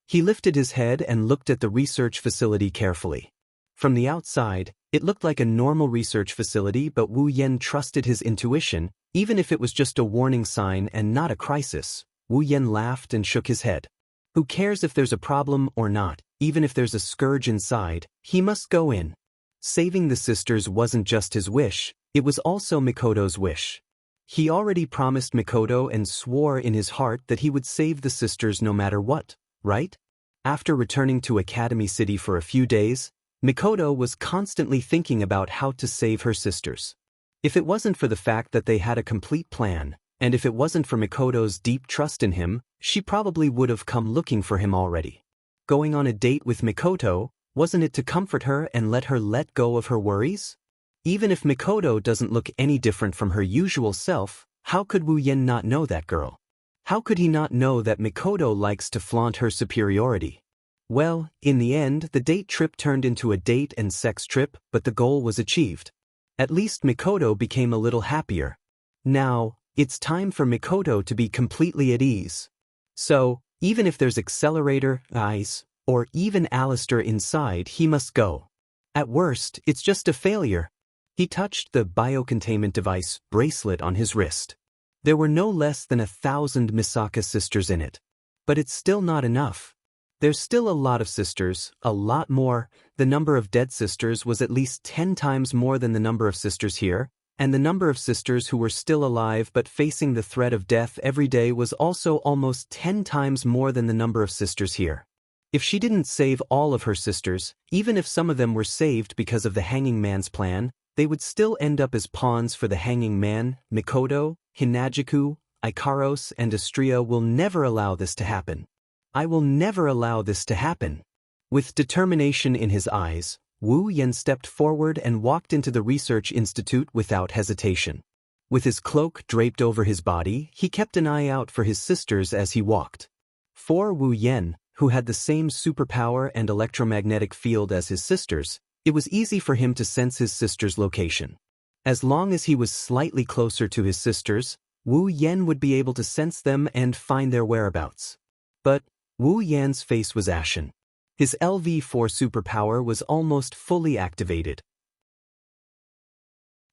He lifted his head and looked at the research facility carefully. From the outside, It looked like a normal research facility, but Wu Yan trusted his intuition, even if it was just a warning sign and not a crisis. Wu Yan laughed and shook his head. Who cares if there's a problem or not? Even if there's a scourge inside, he must go in. Saving the sisters wasn't just his wish, it was also Mikoto's wish. He already promised Mikoto and swore in his heart that he would save the sisters no matter what, right? After returning to Academy City for a few days, Mikoto was constantly thinking about how to save her sisters. If it wasn't for the fact that they had a complete plan, and if it wasn't for Mikoto's deep trust in him, she probably would have come looking for him already. Going on a date with Mikoto, wasn't it to comfort her and let her let go of her worries? Even if Mikoto doesn't look any different from her usual self, how could Wu Yan not know that girl? How could he not know that Mikoto likes to flaunt her superiority? Well, in the end, the date trip turned into a date and sex trip, but the goal was achieved. At least Mikoto became a little happier. Now, it's time for Mikoto to be completely at ease. So, even if there's accelerator, ice, or even Alistair inside, he must go. At worst, it's just a failure. He touched the biocontainment device bracelet on his wrist. There were no less than 1,000 Misaka sisters in it. But it's still not enough. There's still a lot of sisters, a lot more. The number of dead sisters was at least 10 times more than the number of sisters here, and the number of sisters who were still alive but facing the threat of death every day was also almost 10 times more than the number of sisters here. If she didn't save all of her sisters, even if some of them were saved because of the Hanging Man's plan, they would still end up as pawns for the Hanging Man. Mikoto, Hinajiku, Ikaros, and Astria will never allow this to happen. I will never allow this to happen. With determination in his eyes, Wu Yan stepped forward and walked into the research institute without hesitation. With his cloak draped over his body, he kept an eye out for his sisters as he walked. For Wu Yan, who had the same superpower and electromagnetic field as his sisters, it was easy for him to sense his sisters' location. As long as he was slightly closer to his sisters, Wu Yan would be able to sense them and find their whereabouts. But Wu Yan's face was ashen. His LV4 superpower was almost fully activated.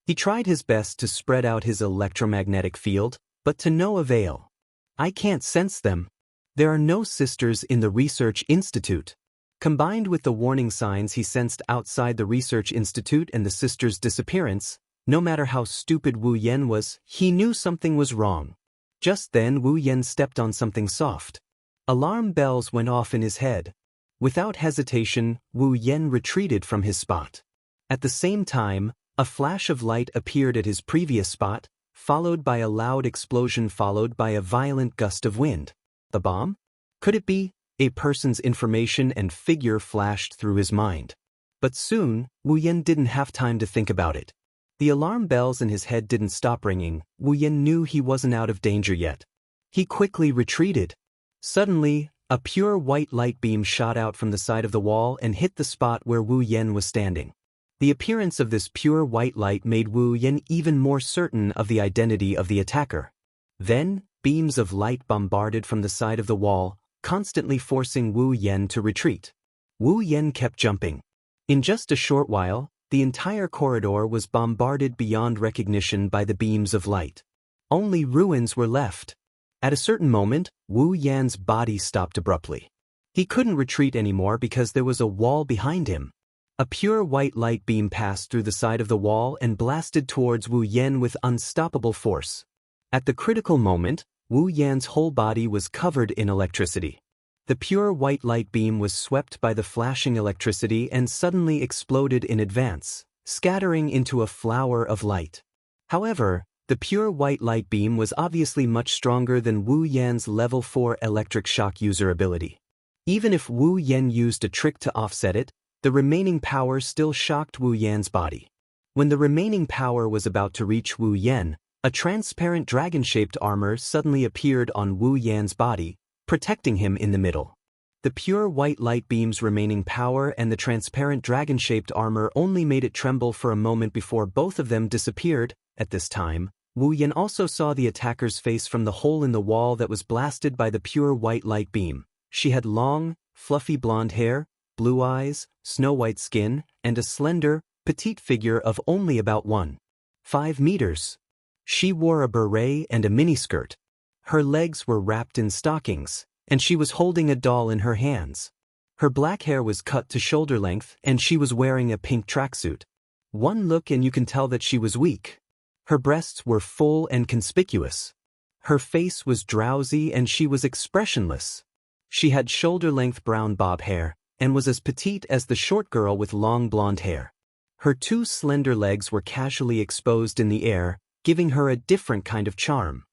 He tried his best to spread out his electromagnetic field, but to no avail. I can't sense them. There are no sisters in the research institute. Combined with the warning signs he sensed outside the research institute and the sisters' disappearance, no matter how stupid Wu Yan was, he knew something was wrong. Just then Wu Yan stepped on something soft. Alarm bells went off in his head. Without hesitation, Wu Yan retreated from his spot. At the same time, a flash of light appeared at his previous spot, followed by a loud explosion followed by a violent gust of wind. The bomb? Could it be? A person's information and figure flashed through his mind. But soon, Wu Yan didn't have time to think about it. The alarm bells in his head didn't stop ringing. Wu Yan knew he wasn't out of danger yet. He quickly retreated. Suddenly, a pure white light beam shot out from the side of the wall and hit the spot where Wu Yan was standing. The appearance of this pure white light made Wu Yan even more certain of the identity of the attacker. Then, beams of light bombarded from the side of the wall, constantly forcing Wu Yan to retreat. Wu Yan kept jumping. In just a short while, the entire corridor was bombarded beyond recognition by the beams of light. Only ruins were left. At a certain moment, Wu Yan's body stopped abruptly. He couldn't retreat anymore because there was a wall behind him. A pure white light beam passed through the side of the wall and blasted towards Wu Yan with unstoppable force. At the critical moment, Wu Yan's whole body was covered in electricity. The pure white light beam was swept by the flashing electricity and suddenly exploded in advance, scattering into a flower of light. However, the pure white light beam was obviously much stronger than Wu Yan's level 4 electric shock user ability. Even if Wu Yan used a trick to offset it, the remaining power still shocked Wu Yan's body. When the remaining power was about to reach Wu Yan, a transparent dragon-shaped armor suddenly appeared on Wu Yan's body, protecting him in the middle. The pure white light beam's remaining power and the transparent dragon-shaped armor only made it tremble for a moment before both of them disappeared. At this time, Wu Yan also saw the attacker's face from the hole in the wall that was blasted by the pure white light beam. She had long, fluffy blonde hair, blue eyes, snow-white skin, and a slender, petite figure of only about 1.5 meters. She wore a beret and a miniskirt. Her legs were wrapped in stockings, and she was holding a doll in her hands. Her black hair was cut to shoulder length and she was wearing a pink tracksuit. One look and you can tell that she was weak. Her breasts were full and conspicuous. Her face was drowsy and she was expressionless. She had shoulder-length brown bob hair and was as petite as the short girl with long blonde hair. Her two slender legs were casually exposed in the air, giving her a different kind of charm.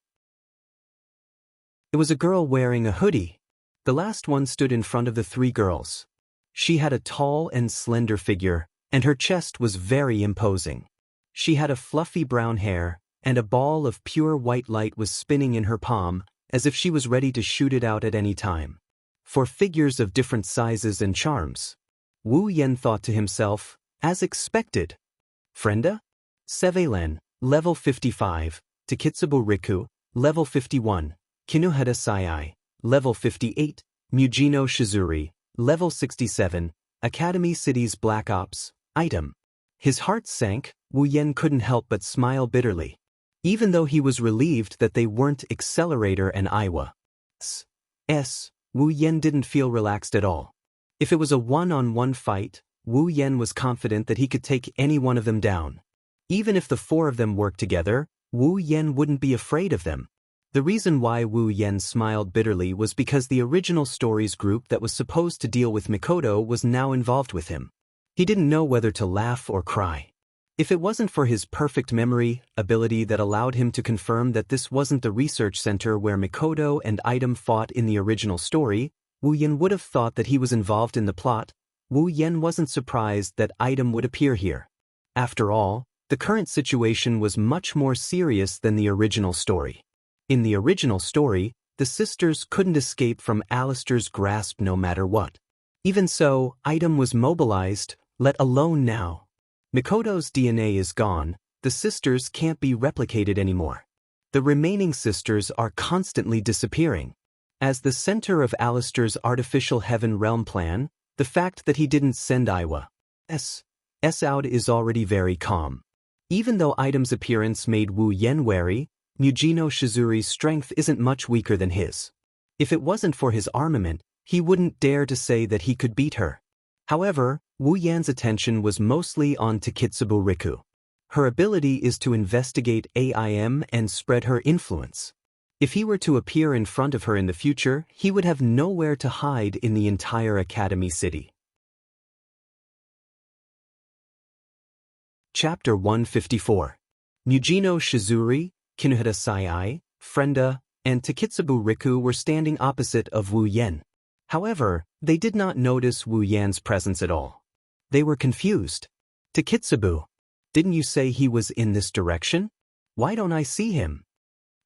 It was a girl wearing a hoodie. The last one stood in front of the three girls. She had a tall and slender figure, and her chest was very imposing. She had a fluffy brown hair, and a ball of pure white light was spinning in her palm, as if she was ready to shoot it out at any time. For figures of different sizes and charms, Wu Yan thought to himself, as expected. Frenda? Sevelen, level 55, Takitsubo Riku, level 51, Kinuhata Sai, level 58, Mujino Shizuri, level 67, Academy City's Black Ops, item. His heart sank. Wu Yan couldn't help but smile bitterly. Even though he was relieved that they weren't Accelerator and Iowa. Wu Yan didn't feel relaxed at all. If it was a one-on-one fight, Wu Yan was confident that he could take any one of them down. Even if the four of them worked together, Wu Yan wouldn't be afraid of them. The reason why Wu Yan smiled bitterly was because the original stories group that was supposed to deal with Mikoto was now involved with him. He didn't know whether to laugh or cry. If it wasn't for his perfect memory ability that allowed him to confirm that this wasn't the research center where Mikoto and Item fought in the original story, Wu Yan would have thought that he was involved in the plot. Wu Yan wasn't surprised that Item would appear here. After all, the current situation was much more serious than the original story. In the original story, the sisters couldn't escape from Alistair's grasp no matter what. Even so, Item was mobilized, let alone now. Mikoto's DNA is gone, the sisters can't be replicated anymore. The remaining sisters are constantly disappearing. As the center of Alistair's artificial heaven realm plan, the fact that he didn't send Iwa's out is already very calm. Even though Item's appearance made Wu Yan wary, Mujino Shizuri's strength isn't much weaker than his. If it wasn't for his armament, he wouldn't dare to say that he could beat her. However, Wu Yan's attention was mostly on Takitsubo Riku. Her ability is to investigate AIM and spread her influence. If he were to appear in front of her in the future, he would have nowhere to hide in the entire Academy City. Chapter 154. Mujino Shizuri, Kinuhata Sai, Frenda, and Takitsubo Riku were standing opposite of Wu Yan. However, they did not notice Wu Yan's presence at all. They were confused. Takitsubo, didn't you say he was in this direction? Why don't I see him?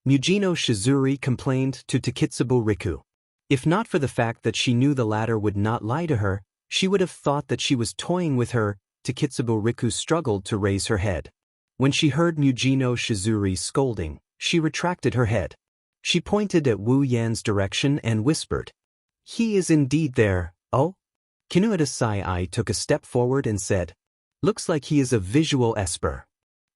Mujino Shizuri complained to Takitsubo Riku. If not for the fact that she knew the latter would not lie to her, she would have thought that she was toying with her. Takitsubo Riku struggled to raise her head. When she heard Mujino Shizuri scolding, she retracted her head. She pointed at Wu Yan's direction and whispered, "He is indeed there, oh?" Kinuhata Sai took a step forward and said, "Looks like he is a visual esper.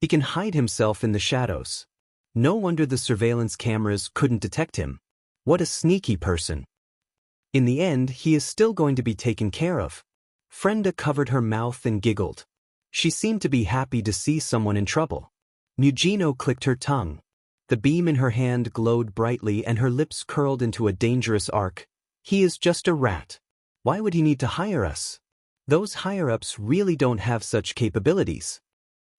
He can hide himself in the shadows. No wonder the surveillance cameras couldn't detect him. What a sneaky person. In the end, he is still going to be taken care of." Frenda covered her mouth and giggled. She seemed to be happy to see someone in trouble. Mujino clicked her tongue. The beam in her hand glowed brightly and her lips curled into a dangerous arc. "He is just a rat. Why would he need to hire us? Those higher-ups really don't have such capabilities."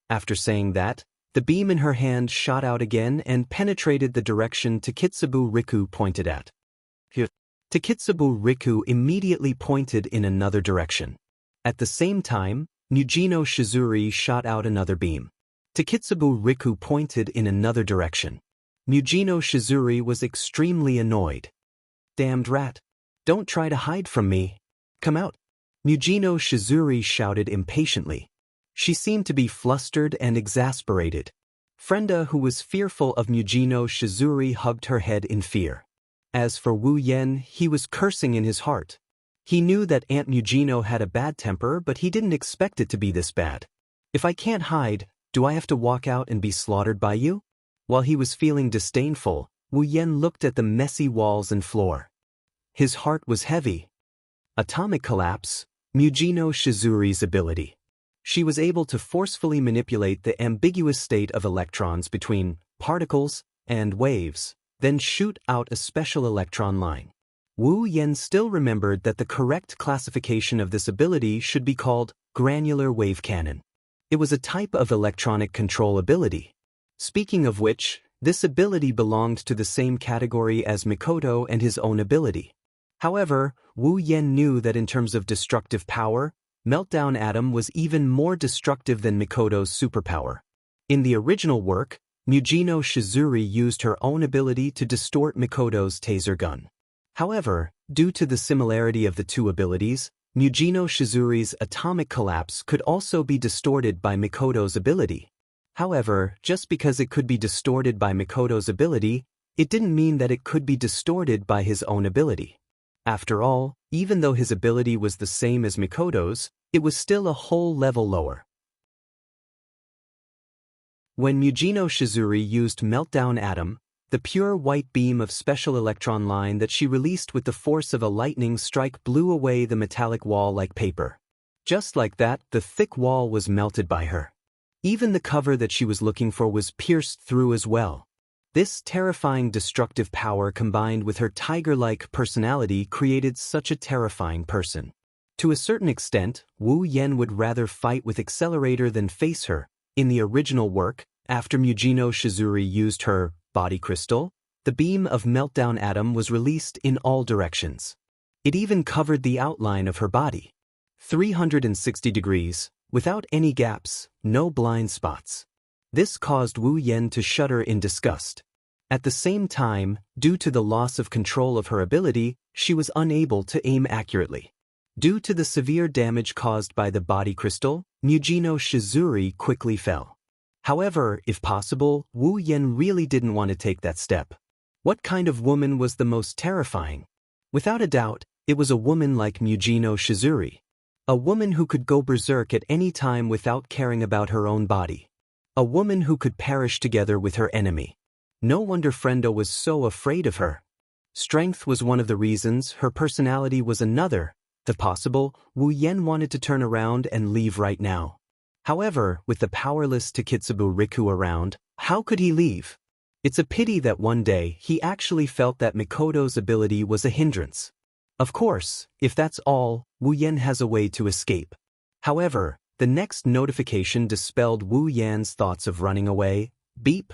After saying that, the beam in her hand shot out again and penetrated the direction Takitsubo Riku pointed at. Takitsubo Riku immediately pointed in another direction. At the same time, Mujino Shizuri shot out another beam. Takitsubo Riku pointed in another direction. Mujino Shizuri was extremely annoyed. "Damned rat. Don't try to hide from me. Come out." Mujino Shizuri shouted impatiently. She seemed to be flustered and exasperated. Frenda, who was fearful of Mujino Shizuri, hugged her head in fear. As for Wu Yan, he was cursing in his heart. He knew that Aunt Mujino had a bad temper, but he didn't expect it to be this bad. If I can't hide, do I have to walk out and be slaughtered by you? While he was feeling disdainful, Wu Yan looked at the messy walls and floor. His heart was heavy. Atomic collapse, Mujino Shizuri's ability. She was able to forcefully manipulate the ambiguous state of electrons between particles and waves, then shoot out a special electron line. Wu Yan still remembered that the correct classification of this ability should be called granular wave cannon. It was a type of electronic control ability. Speaking of which, this ability belonged to the same category as Mikoto and his own ability. However, Wu Yan knew that in terms of destructive power, Meltdown Atom was even more destructive than Mikoto's superpower. In the original work, Mujino Shizuri used her own ability to distort Mikoto's taser gun. However, due to the similarity of the two abilities, Mujino Shizuri's atomic collapse could also be distorted by Mikoto's ability. However, just because it could be distorted by Mikoto's ability, it didn't mean that it could be distorted by his own ability. After all, even though his ability was the same as Mikoto's, it was still a whole level lower. When Mujino Shizuri used Meltdown Atom, the pure white beam of special electron line that she released with the force of a lightning strike blew away the metallic wall like paper. Just like that, the thick wall was melted by her. Even the cover that she was looking for was pierced through as well. This terrifying destructive power combined with her tiger-like personality created such a terrifying person. To a certain extent, Wu Yan would rather fight with Accelerator than face her. In the original work, after Mujino Shizuri used her body crystal, the beam of Meltdown Atom was released in all directions. It even covered the outline of her body. 360 degrees, without any gaps, no blind spots. This caused Wu Yan to shudder in disgust. At the same time, due to the loss of control of her ability, she was unable to aim accurately. Due to the severe damage caused by the body crystal, Mujino Shizuri quickly fell. However, if possible, Wu Yan really didn't want to take that step. What kind of woman was the most terrifying? Without a doubt, it was a woman like Mujino Shizuri. A woman who could go berserk at any time without caring about her own body. A woman who could perish together with her enemy. No wonder Frendo was so afraid of her. Strength was one of the reasons, her personality was another. If possible, Wu Yan wanted to turn around and leave right now. However, with the powerless Takitsubo Riku around, how could he leave? It's a pity that one day he actually felt that Mikoto's ability was a hindrance. Of course, if that's all, Wu Yan has a way to escape. However, the next notification dispelled Wu Yan's thoughts of running away. Beep.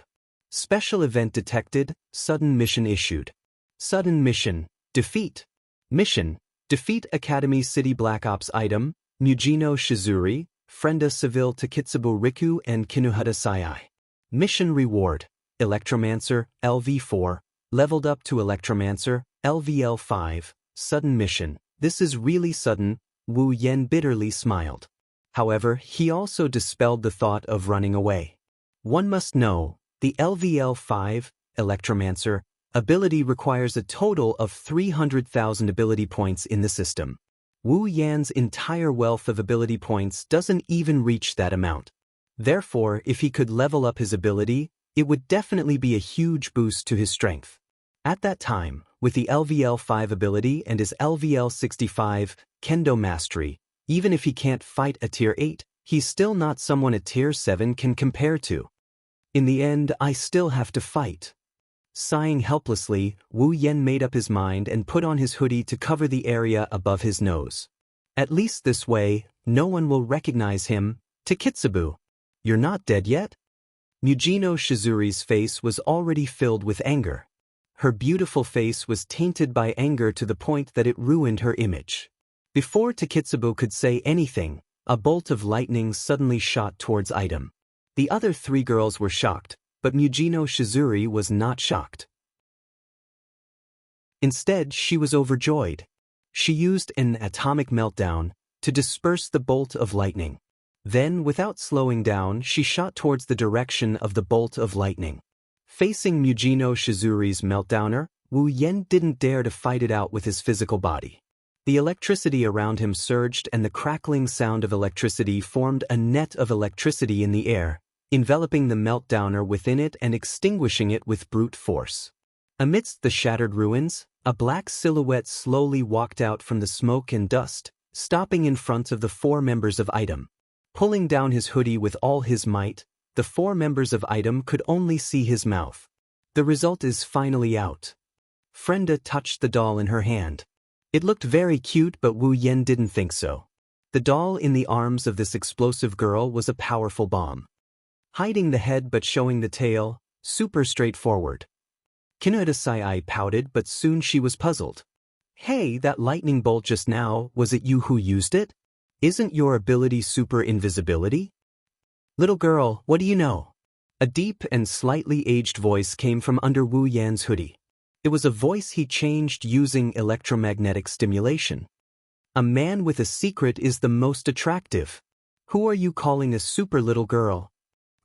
Special event detected, sudden mission issued. Sudden mission, defeat. Mission, defeat Academy City Black Ops item, Mujino Shizuri, Frenda Seville Takitsubo Riku and Kinuhata Sayai. Mission reward, Electromancer, LV4, leveled up to Electromancer, LVL5, sudden mission. This is really sudden, Wu Yan bitterly smiled. However, he also dispelled the thought of running away. One must know, the LVL5, Electromancer, ability requires a total of 300,000 ability points in the system. Wu Yan's entire wealth of ability points doesn't even reach that amount. Therefore, if he could level up his ability, it would definitely be a huge boost to his strength. At that time, with the LVL5 ability and his LVL65 Kendo Mastery, even if he can't fight a Tier 8, he's still not someone a Tier 7 can compare to. In the end, I still have to fight. Sighing helplessly, Wu Yan made up his mind and put on his hoodie to cover the area above his nose. At least this way, no one will recognize him. Takitsubo, you're not dead yet? Mujino Shizuri's face was already filled with anger. Her beautiful face was tainted by anger to the point that it ruined her image. Before Takitsubo could say anything, a bolt of lightning suddenly shot towards item. The other three girls were shocked, but Mujino Shizuri was not shocked. Instead, she was overjoyed. She used an atomic meltdown to disperse the bolt of lightning. Then, without slowing down, she shot towards the direction of the bolt of lightning. Facing Mujino Shizuri's meltdowner, Wu Yan didn't dare to fight it out with his physical body. The electricity around him surged and the crackling sound of electricity formed a net of electricity in the air, enveloping the meltdowner within it and extinguishing it with brute force. Amidst the shattered ruins, a black silhouette slowly walked out from the smoke and dust, stopping in front of the 4 members of Item. Pulling down his hoodie with all his might, the 4 members of Item could only see his mouth. The result is finally out. Frenda touched the doll in her hand. It looked very cute, but Wu Yan didn't think so. The doll in the arms of this explosive girl was a powerful bomb. Hiding the head but showing the tail, super straightforward. Kinuhita Sai pouted, but soon she was puzzled. Hey, that lightning bolt just now, was it you who used it? Isn't your ability super invisibility? Little girl, what do you know? A deep and slightly aged voice came from under Wu Yan's hoodie. It was a voice he changed using electromagnetic stimulation. A man with a secret is the most attractive. Who are you calling a super little girl?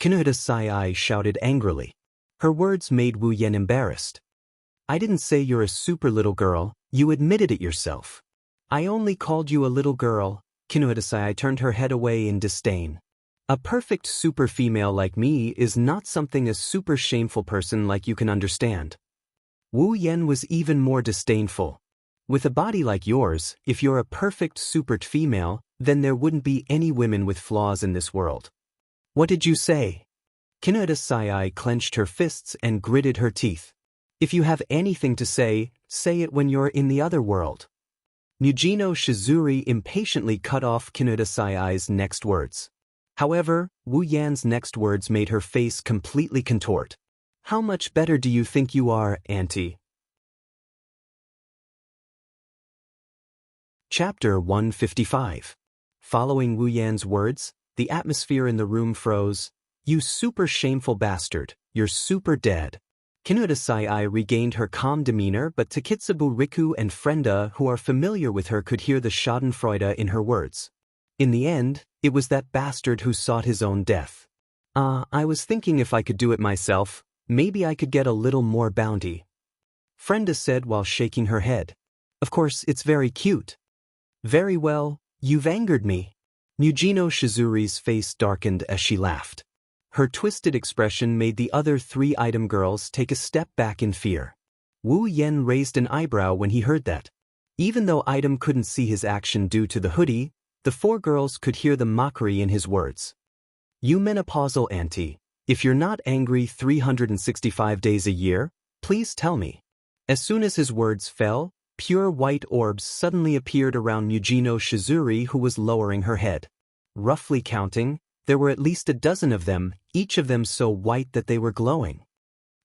Kinuhita Sai shouted angrily. Her words made Wu Yan embarrassed. I didn't say you're a super little girl, you admitted it yourself. I only called you a little girl. Kinuhita Sai turned her head away in disdain. A perfect super female like me is not something a super shameful person like you can understand. Wu Yan was even more disdainful. With a body like yours, if you're a perfect super female, then there wouldn't be any women with flaws in this world. What did you say? Kinuhita Sai clenched her fists and gritted her teeth. If you have anything to say it when you're in the other world. Mujino Shizuri impatiently cut off Kinuhita Sai's next words. However, Wu Yan's next words made her face completely contort. How much better do you think you are, Auntie? Chapter 155. Following Wu Yan's words, the atmosphere in the room froze. You super shameful bastard, you're super dead. Kinuhita Sai regained her calm demeanor, but Takitsubu Riku and Frenda, who are familiar with her, could hear the schadenfreude in her words. In the end, it was that bastard who sought his own death. I was thinking if I could do it myself, maybe I could get a little more bounty. Frenda said while shaking her head. Of course, it's very cute. Very well, you've angered me. Mujino Shizuri's face darkened as she laughed. Her twisted expression made the other 3 Item girls take a step back in fear. Wu Yan raised an eyebrow when he heard that. Even though Item couldn't see his action due to the hoodie, the 4 girls could hear the mockery in his words. You menopausal auntie, if you're not angry 365 days a year, please tell me. As soon as his words fell, pure white orbs suddenly appeared around Mujino Shizuri, who was lowering her head. Roughly counting, there were at least a dozen of them, each of them so white that they were glowing.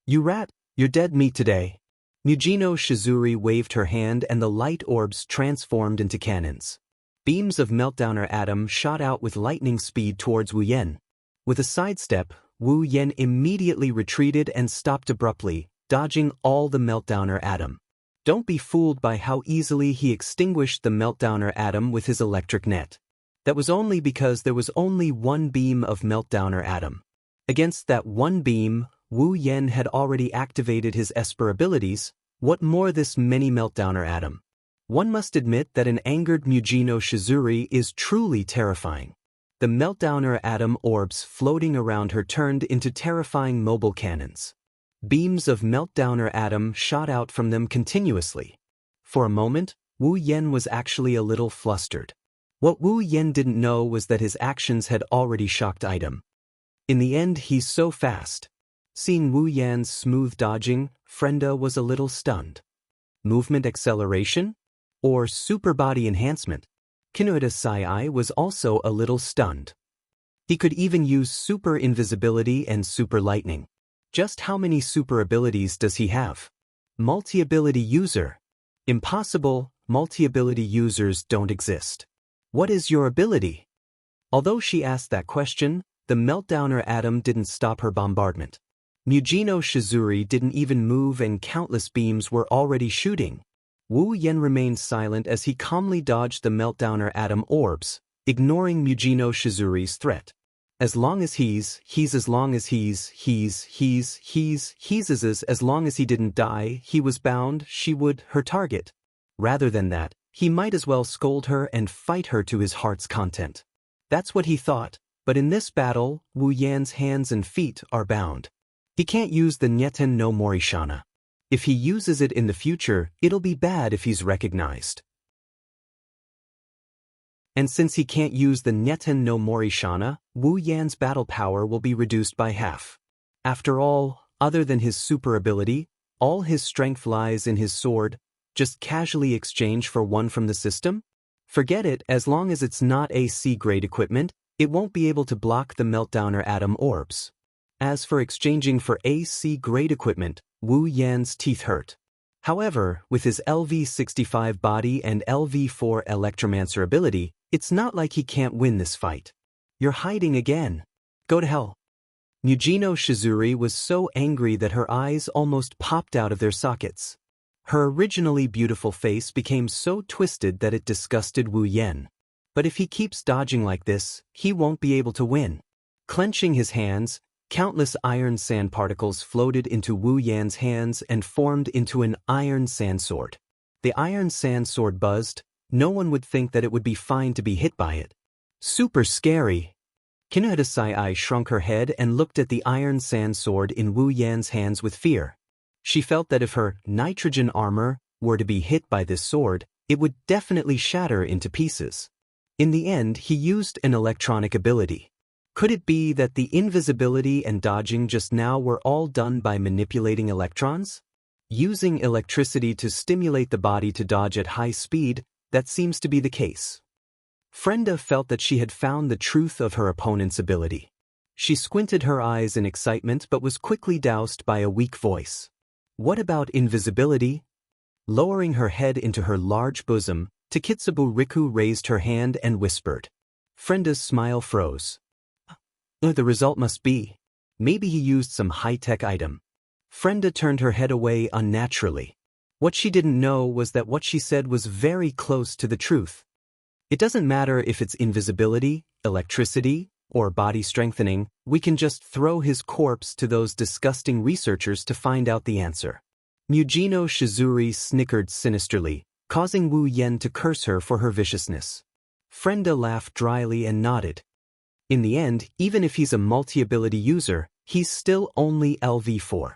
You rat, you're dead meat today. Mujino Shizuri waved her hand and the light orbs transformed into cannons. Beams of Meltdowner Atom shot out with lightning speed towards Wu Yan. With a sidestep, Wu Yan immediately retreated and stopped abruptly, dodging all the Meltdowner Atom. Don't be fooled by how easily he extinguished the Meltdowner Atom with his electric net. That was only because there was only one beam of Meltdowner Atom. Against that one beam, Wu Yan had already activated his Esper abilities. What more this many Meltdowner Atom? One must admit that an angered Mujino Shizuri is truly terrifying. The Meltdowner Atom orbs floating around her turned into terrifying mobile cannons. Beams of Meltdowner Atom shot out from them continuously. For a moment, Wu Yan was actually a little flustered. What Wu Yan didn't know was that his actions had already shocked Item. In the end, he's so fast. Seeing Wu Yan's smooth dodging, Frenda was a little stunned. Movement acceleration? Or super body enhancement? Kinuhita Sai was also a little stunned. He could even use super invisibility and super lightning. Just how many super abilities does he have? Multi-ability user. Impossible, multi-ability users don't exist. What is your ability? Although she asked that question, the Meltdowner Atom didn't stop her bombardment. Mujino Shizuri didn't even move and countless beams were already shooting. Wu Yan remained silent as he calmly dodged the Meltdowner Atom orbs, ignoring Mujino Shizuri's threat. As long as he's as long as as long as he didn't die, he was bound, she would, her target. Rather than that, He might as well scold her and fight her to his heart's content. That's what he thought, but in this battle, Wu Yan's hands and feet are bound. He can't use the Nyeten no Morishana. If he uses it in the future, it'll be bad if he's recognized. And since he can't use the Nyeten no Morishana, Wu Yan's battle power will be reduced by half. After all, other than his super ability, all his strength lies in his sword. Just casually exchange for one from the system? Forget it, as long as it's not AC-grade equipment, it won't be able to block the Meltdowner atom orbs. As for exchanging for AC-grade equipment, Wu Yan's teeth hurt. However, with his LV-65 body and LV-4 Electromancer ability, it's not like he can't win this fight. You're hiding again. Go to hell. Mujino Shizuri was so angry that her eyes almost popped out of their sockets. Her originally beautiful face became so twisted that it disgusted Wu Yan. But if he keeps dodging like this, he won't be able to win. Clenching his hands, countless iron sand particles floated into Wu Yan's hands and formed into an iron sand sword. The iron sand sword buzzed. No one would think that it would be fine to be hit by it. Super scary. Kinuhata Sai shrunk her head and looked at the iron sand sword in Wu Yan's hands with fear. She felt that if her nitrogen armor were to be hit by this sword, it would definitely shatter into pieces. In the end, he used an electronic ability. Could it be that the invisibility and dodging just now were all done by manipulating electrons? Using electricity to stimulate the body to dodge at high speed, that seems to be the case. Frenda felt that she had found the truth of her opponent's ability. She squinted her eyes in excitement but was quickly doused by a weak voice. What about invisibility? Lowering her head into her large bosom, Takitsubu Riku raised her hand and whispered. Frenda's smile froze. The result must be. Maybe he used some high-tech item. Frenda turned her head away unnaturally. What she didn't know was that what she said was very close to the truth. It doesn't matter if it's invisibility, electricity, or body strengthening, we can just throw his corpse to those disgusting researchers to find out the answer. Mujino Shizuri snickered sinisterly, causing Wu Yan to curse her for her viciousness. Frenda laughed dryly and nodded. In the end, even if he's a multi-ability user, he's still only LV4.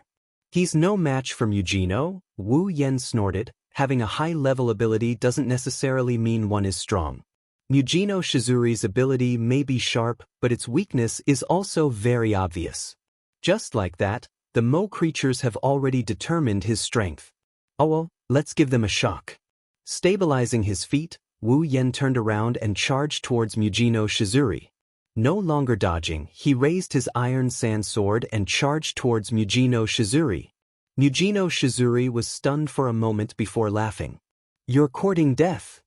He's no match for Mujino, Wu Yan snorted. Having a high-level ability doesn't necessarily mean one is strong. Mujino Shizuri's ability may be sharp, but its weakness is also very obvious. Just like that, the Mo creatures have already determined his strength. Oh well, let's give them a shock. Stabilizing his feet, Wu Yan turned around and charged towards Mujino Shizuri. No longer dodging, he raised his iron sand sword and charged towards Mujino Shizuri. Mujino Shizuri was stunned for a moment before laughing. You're courting death.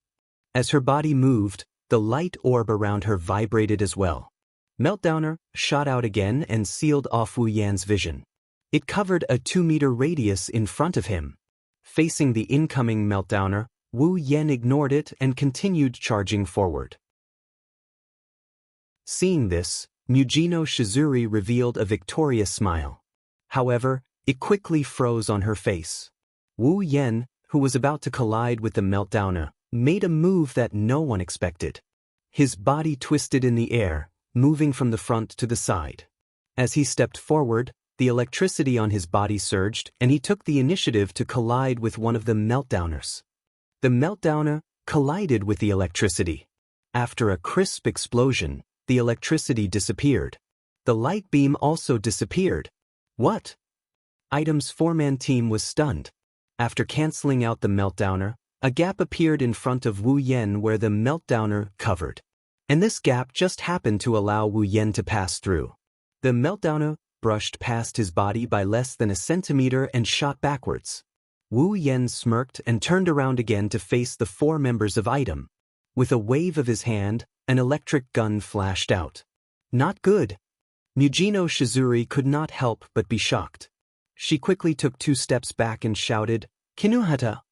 As her body moved, the light orb around her vibrated as well. Meltdowner shot out again and sealed off Wu Yan's vision. It covered a 2-meter radius in front of him. Facing the incoming Meltdowner, Wu Yan ignored it and continued charging forward. Seeing this, Mujino Shizuri revealed a victorious smile. However, it quickly froze on her face. Wu Yan, who was about to collide with the Meltdowner, made a move that no one expected. His body twisted in the air, moving from the front to the side. As he stepped forward, the electricity on his body surged and he took the initiative to collide with one of the Meltdowners. The Meltdowner collided with the electricity. After a crisp explosion, the electricity disappeared. The light beam also disappeared. What? Item's 4-man team was stunned. After canceling out the Meltdowner, a gap appeared in front of Wu Yan where the Meltdowner covered. And this gap just happened to allow Wu Yan to pass through. The Meltdowner brushed past his body by less than a centimeter and shot backwards. Wu Yan smirked and turned around again to face the 4 members of Item. With a wave of his hand, an electric gun flashed out. Not good. Mujino Shizuri could not help but be shocked. She quickly took 2 steps back and shouted, Kinuhata!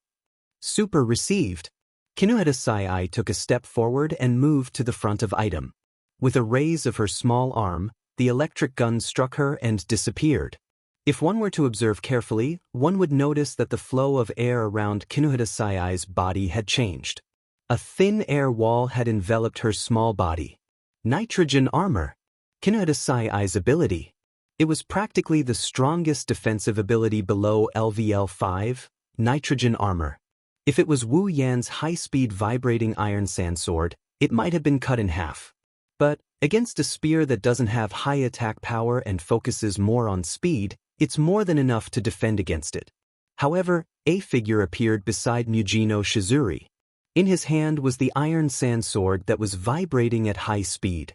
Super received. Kinuhata Sai took a step forward and moved to the front of Item. With a raise of her small arm, the electric gun struck her and disappeared. If one were to observe carefully, one would notice that the flow of air around Kinuhata Sai's body had changed. A thin air wall had enveloped her small body. Nitrogen armor. Kinuhata Sai-I's ability. It was practically the strongest defensive ability below LVL 5, nitrogen armor. If it was Wu Yan's high-speed vibrating iron sand sword, it might have been cut in half. But, against a spear that doesn't have high attack power and focuses more on speed, it's more than enough to defend against it. However, a figure appeared beside Mujino Shizuri. In his hand was the iron sand sword that was vibrating at high speed.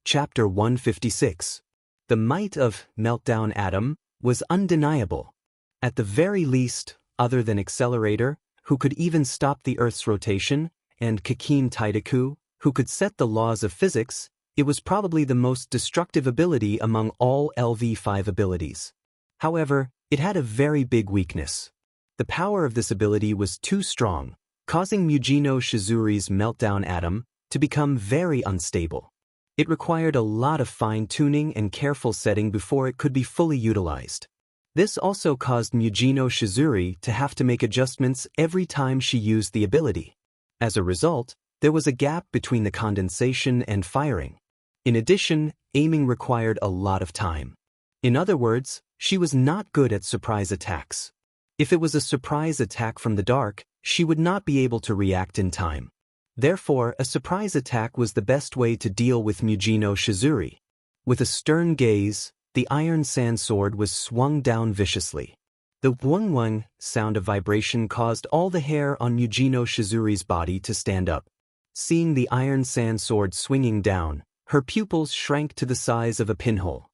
Chapter 156. The might of Meltdown Atom was undeniable. At the very least, other than Accelerator, who could even stop the Earth's rotation, and Kakin Taidaku, who could set the laws of physics, it was probably the most destructive ability among all LV5 abilities. However, it had a very big weakness. The power of this ability was too strong, causing Mujino Shizuri's Meltdown Atom to become very unstable. It required a lot of fine-tuning and careful setting before it could be fully utilized. This also caused Mujino Shizuri to have to make adjustments every time she used the ability. As a result, there was a gap between the condensation and firing. In addition, aiming required a lot of time. In other words, she was not good at surprise attacks. If it was a surprise attack from the dark, she would not be able to react in time. Therefore, a surprise attack was the best way to deal with Mujino Shizuri. With a stern gaze, the iron sand sword was swung down viciously. The wung-wung sound of vibration caused all the hair on Mujino Shizuri's body to stand up. Seeing the iron sand sword swinging down, her pupils shrank to the size of a pinhole.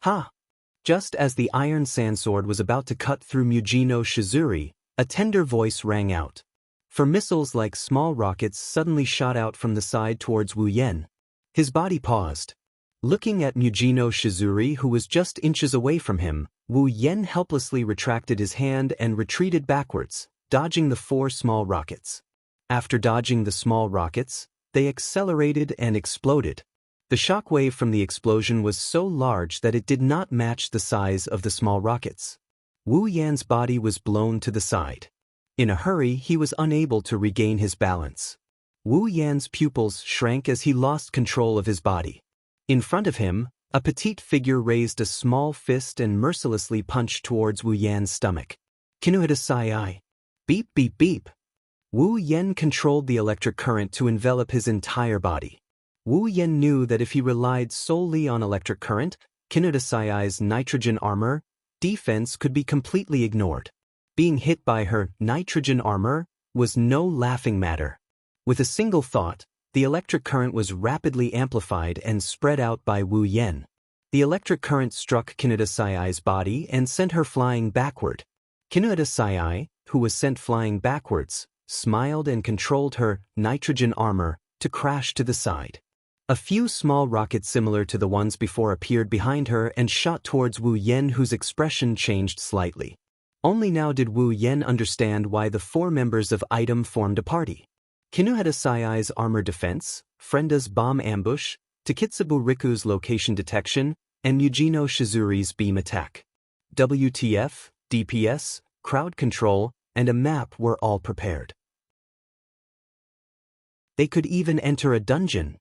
Ha! Just as the iron sand sword was about to cut through Mujino Shizuri, a tender voice rang out. For missiles like small rockets suddenly shot out from the side towards Wu Yan. His body paused. Looking at Mujino Shizuri, who was just inches away from him, Wu Yan helplessly retracted his hand and retreated backwards, dodging the 4 small rockets. After dodging the small rockets, they accelerated and exploded. The shock wave from the explosion was so large that it did not match the size of the small rockets. Wu Yan's body was blown to the side. In a hurry, he was unable to regain his balance. Wu Yan's pupils shrank as he lost control of his body. In front of him, a petite figure raised a small fist and mercilessly punched towards Wu Yan's stomach. Kinuhata Sai-I. Beep beep beep. Wu Yan controlled the electric current to envelop his entire body. Wu Yan knew that if he relied solely on electric current, Kinuhata Sai-I's nitrogen armor defense could be completely ignored. Being hit by her nitrogen armor was no laughing matter. With a single thought, the electric current was rapidly amplified and spread out by Wu Yan. The electric current struck Kinuhata Sai-I's body and sent her flying backward. Kinuhata Sai-I, who was sent flying backwards, smiled and controlled her nitrogen armor to crash to the side. A few small rockets similar to the ones before appeared behind her and shot towards Wu Yan, whose expression changed slightly. Only now did Wu Yan understand why the 4 members of Item formed a party. Kinuhata Sai-I's armor defense, Frenda's bomb ambush, Takitsubu Riku's location detection, and Mujino Shizuri's beam attack. WTF, DPS, crowd control, and a map were all prepared. They could even enter a dungeon.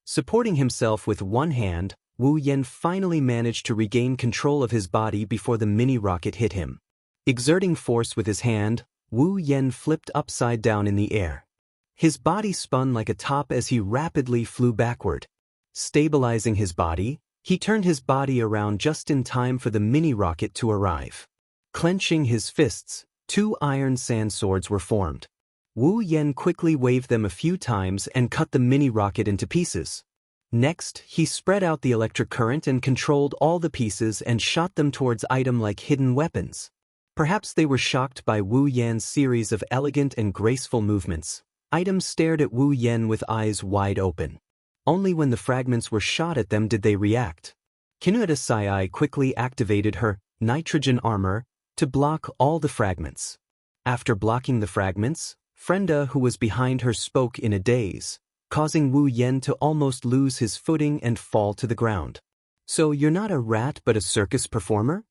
Supporting himself with one hand, Wu Yan finally managed to regain control of his body before the mini-rocket hit him. Exerting force with his hand, Wu Yan flipped upside down in the air. His body spun like a top as he rapidly flew backward. Stabilizing his body, he turned his body around just in time for the mini-rocket to arrive. Clenching his fists, 2 iron sand swords were formed. Wu Yan quickly waved them a few times and cut the mini-rocket into pieces. Next, he spread out the electric current and controlled all the pieces and shot them towards Item like hidden weapons. Perhaps they were shocked by Wu Yan's series of elegant and graceful movements. Item stared at Wu Yan with eyes wide open. Only when the fragments were shot at them did they react. Kinuhata Sai-I quickly activated her nitrogen armor to block all the fragments. After blocking the fragments, Frenda, who was behind her, spoke in a daze, causing Wu Yan to almost lose his footing and fall to the ground. So you're not a rat but a circus performer?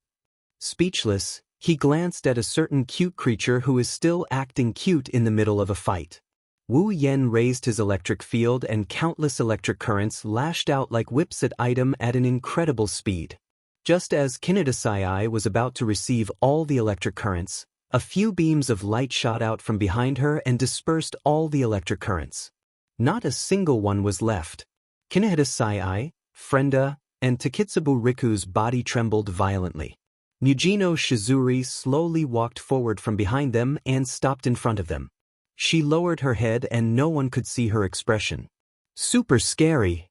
Speechless, He glanced at a certain cute creature who is still acting cute in the middle of a fight. Wu Yan raised his electric field and countless electric currents lashed out like whips at item at an incredible speed. Just as Kinodasai was about to receive all the electric currents, a few beams of light shot out from behind her and dispersed all the electric currents. Not a single one was left. Kinodasai, Frenda, and Takitsubu Riku's body trembled violently. Mujino Shizuri slowly walked forward from behind them and stopped in front of them. She lowered her head and no one could see her expression. Super scary.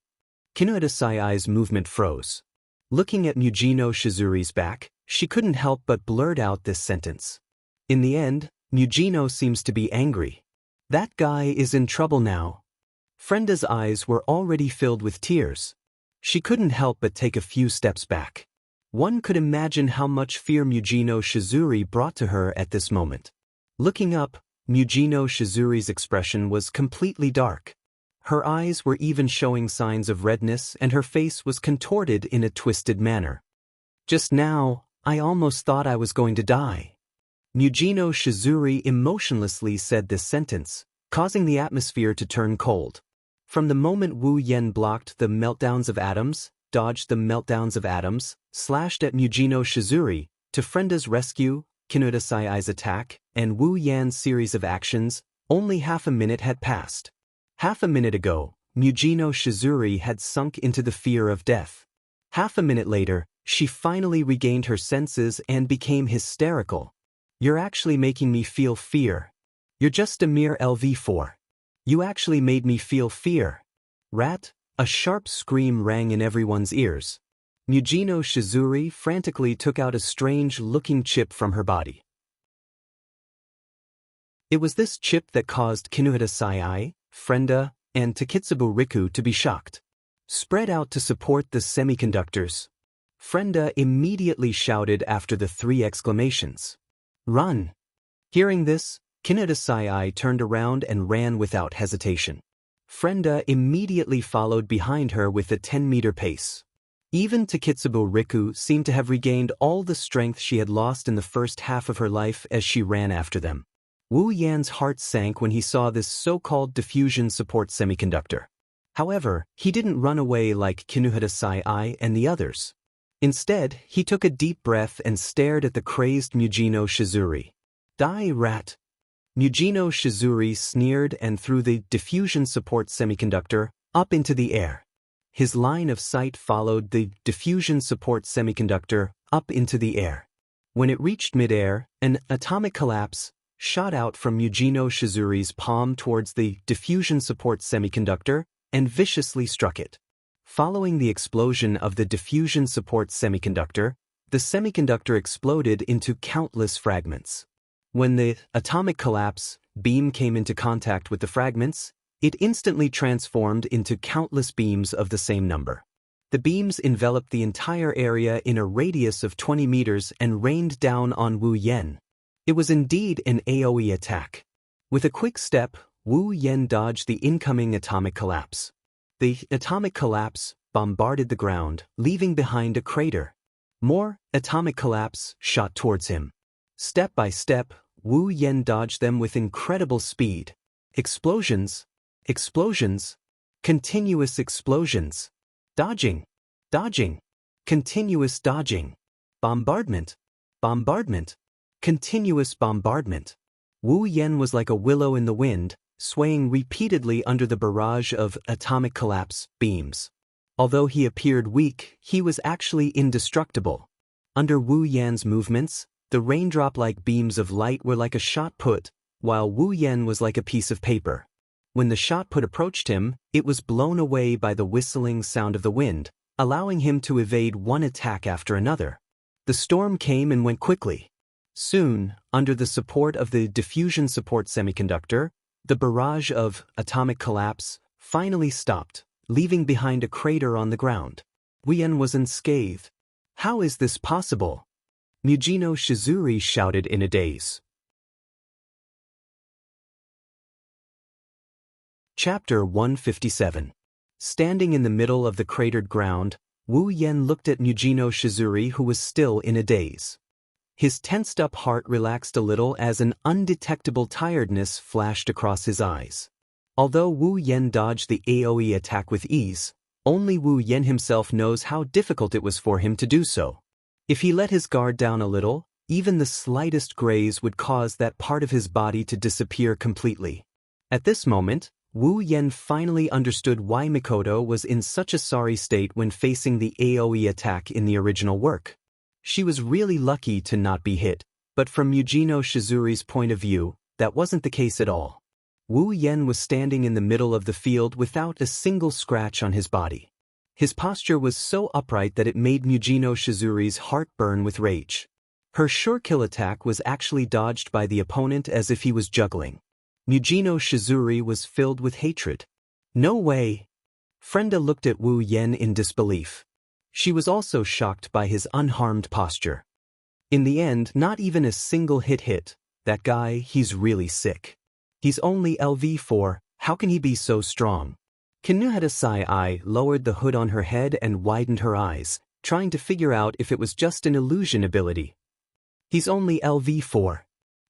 Kinodasai's movement froze. Looking at Mujino Shizuri's back, she couldn't help but blurt out this sentence. In the end, Mujino seems to be angry. That guy is in trouble now. Frenda's eyes were already filled with tears. She couldn't help but take a few steps back. One could imagine how much fear Mujino Shizuri brought to her at this moment. Looking up, Mujino Shizuri's expression was completely dark. Her eyes were even showing signs of redness and her face was contorted in a twisted manner. Just now, I almost thought I was going to die. Mujino Shizuri emotionlessly said this sentence, causing the atmosphere to turn cold. From the moment Wu Yan blocked the meltdowns of atoms, dodged the meltdowns of atoms, slashed at Mujino Shizuri, to Frenda's rescue, Kinodasai's attack, and Wu Yan's series of actions, only half a minute had passed. Half a minute ago, Mujino Shizuri had sunk into the fear of death. Half a minute later, she finally regained her senses and became hysterical. You're actually making me feel fear. You're just a mere LV4. You actually made me feel fear. Rat, a sharp scream rang in everyone's ears. Mujino Shizuri frantically took out a strange-looking chip from her body. It was this chip that caused Kinodasai, Frenda, and Takitsubu Riku to be shocked. Spread out to support the semiconductors. Frenda immediately shouted after the three exclamations. Run! Hearing this, Kinodasai turned around and ran without hesitation. Frenda immediately followed behind her with a 10-meter pace. Even Takitsubu Riku seemed to have regained all the strength she had lost in the first half of her life as she ran after them. Wu Yan's heart sank when he saw this so-called diffusion support semiconductor. However, he didn't run away like Kinodasai and the others. Instead, he took a deep breath and stared at the crazed Mujino Shizuri. Die, rat! Mujino Shizuri sneered and threw the diffusion support semiconductor up into the air. His line of sight followed the diffusion support semiconductor up into the air. When it reached midair, an atomic collapse shot out from Mujino Shizuri's palm towards the diffusion support semiconductor and viciously struck it. Following the explosion of the diffusion support semiconductor, the semiconductor exploded into countless fragments. When the atomic collapse beam came into contact with the fragments, it instantly transformed into countless beams of the same number. The beams enveloped the entire area in a radius of 20 meters and rained down on Wu Yan. It was indeed an AoE attack. With a quick step, Wu Yan dodged the incoming atomic collapse. The atomic collapse bombarded the ground, leaving behind a crater. More atomic collapse shot towards him. Step by step, Wu Yan dodged them with incredible speed. Explosions. Explosions. Continuous explosions. Dodging. Dodging. Continuous dodging. Bombardment. Bombardment. Continuous bombardment. Wu Yan was like a willow in the wind, swaying repeatedly under the barrage of atomic collapse beams. Although he appeared weak, he was actually indestructible. Under Wu Yan's movements, the raindrop-like beams of light were like a shot put, while Wu Yan was like a piece of paper. When the shot put approached him, it was blown away by the whistling sound of the wind, allowing him to evade one attack after another. The storm came and went quickly. Soon, under the support of the diffusion support semiconductor, the barrage of atomic collapse finally stopped, leaving behind a crater on the ground. Wu Yan was unscathed. How is this possible? Mujino Shizuri shouted in a daze. Chapter 157. Standing in the middle of the cratered ground, Wu Yan looked at Mujino Shizuri, who was still in a daze. His tensed-up heart relaxed a little as an undetectable tiredness flashed across his eyes. Although Wu Yan dodged the AoE attack with ease, only Wu Yan himself knows how difficult it was for him to do so. If he let his guard down a little, even the slightest graze would cause that part of his body to disappear completely. At this moment, Wu Yan finally understood why Mikoto was in such a sorry state when facing the AoE attack in the original work. She was really lucky to not be hit, but from Yujino Shizuri's point of view, that wasn't the case at all. Wu Yan was standing in the middle of the field without a single scratch on his body. His posture was so upright that it made Yujino Shizuri's heart burn with rage. Her sure kill attack was actually dodged by the opponent as if he was juggling. Yujino Shizuri was filled with hatred. No way! Frenda looked at Wu Yan in disbelief. She was also shocked by his unharmed posture. In the end, not even a single hit. That guy, he's really sick. He's only LV4, how can he be so strong? Kinuhata Sai lowered the hood on her head and widened her eyes, trying to figure out if it was just an illusion ability. He's only LV4.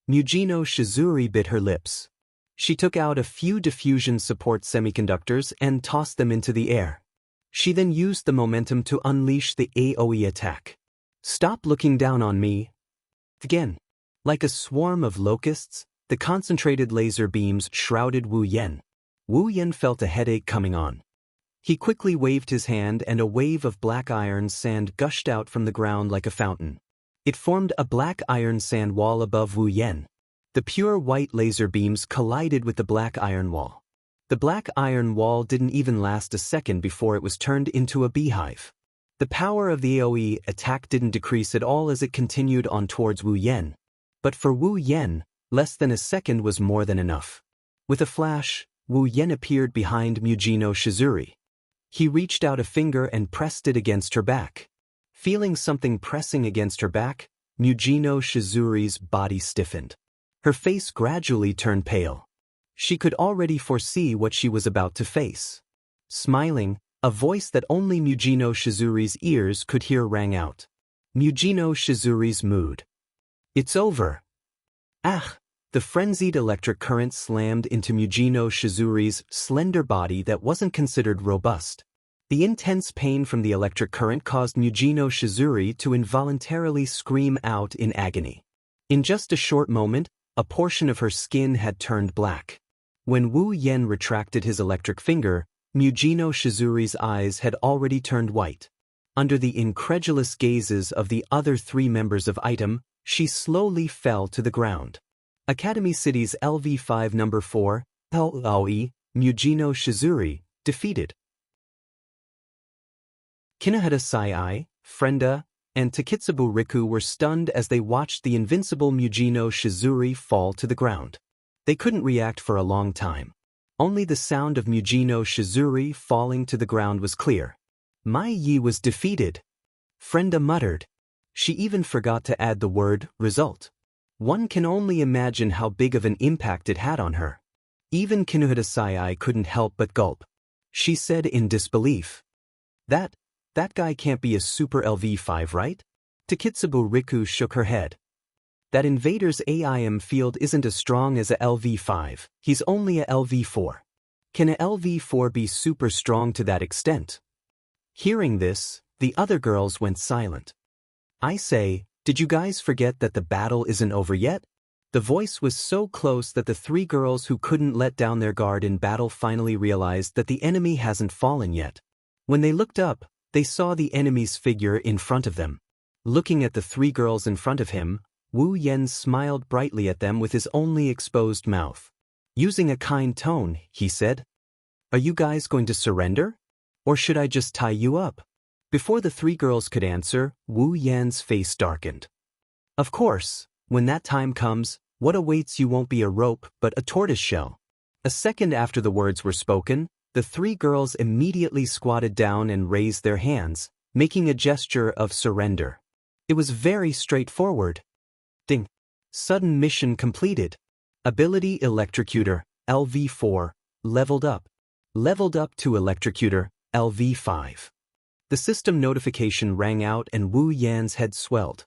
Yujino Shizuri bit her lips. She took out a few diffusion support semiconductors and tossed them into the air. She then used the momentum to unleash the AoE attack. Stop looking down on me. Again. Like a swarm of locusts, the concentrated laser beams shrouded Wu Yan. Wu Yan felt a headache coming on. He quickly waved his hand and a wave of black iron sand gushed out from the ground like a fountain. It formed a black iron sand wall above Wu Yan. The pure white laser beams collided with the black iron wall. The black iron wall didn't even last a second before it was turned into a beehive. The power of the AoE attack didn't decrease at all as it continued on towards Wu Yan. But for Wu Yan, less than a second was more than enough. With a flash, Wu Yan appeared behind Yujino Shizuri. He reached out a finger and pressed it against her back. Feeling something pressing against her back, Yujino Shizuri's body stiffened. Her face gradually turned pale. She could already foresee what she was about to face. Smiling, a voice that only Yujino Shizuri's ears could hear rang out. Yujino Shizuri's mood. It's over. Ah! The frenzied electric current slammed into Yujino Shizuri's slender body that wasn't considered robust. The intense pain from the electric current caused Yujino Shizuri to involuntarily scream out in agony. In just a short moment, a portion of her skin had turned black. When Wu Yan retracted his electric finger, Yujino Shizuri's eyes had already turned white. Under the incredulous gazes of the other three members of Item, she slowly fell to the ground. Academy City's LV5 number 4, Aoi, Yujino Shizuri, defeated. Kinuhata Sai, Frenda, and Takitsubu Riku were stunned as they watched the invincible Yujino Shizuri fall to the ground. They couldn't react for a long time. Only the sound of Yujino Shizuri falling to the ground was clear. Mai Yi was defeated. Frenda muttered. She even forgot to add the word, result. One can only imagine how big of an impact it had on her. Even Kinuhata Sai couldn't help but gulp. She said in disbelief. That guy can't be a super LV5, right? Takitsubu Riku shook her head. That invader's AIM field isn't as strong as a LV5, he's only a LV4. Can a LV4 be super strong to that extent? Hearing this, the other girls went silent. I say, did you guys forget that the battle isn't over yet? The voice was so close that the three girls who couldn't let down their guard in battle finally realized that the enemy hasn't fallen yet. When they looked up, they saw the enemy's figure in front of them. Looking at the three girls in front of him, Wu Yan smiled brightly at them with his only exposed mouth. Using a kind tone, he said, "Are you guys going to surrender? Or should I just tie you up?" Before the three girls could answer, Wu Yan's face darkened. Of course, when that time comes, what awaits you won't be a rope but a tortoiseshell. A second after the words were spoken, the three girls immediately squatted down and raised their hands, making a gesture of surrender. It was very straightforward. Ding. Sudden mission completed. Ability Electrocutor, LV4, leveled up. Leveled up to Electrocutor, LV5. The system notification rang out and Wu Yan's head swelled.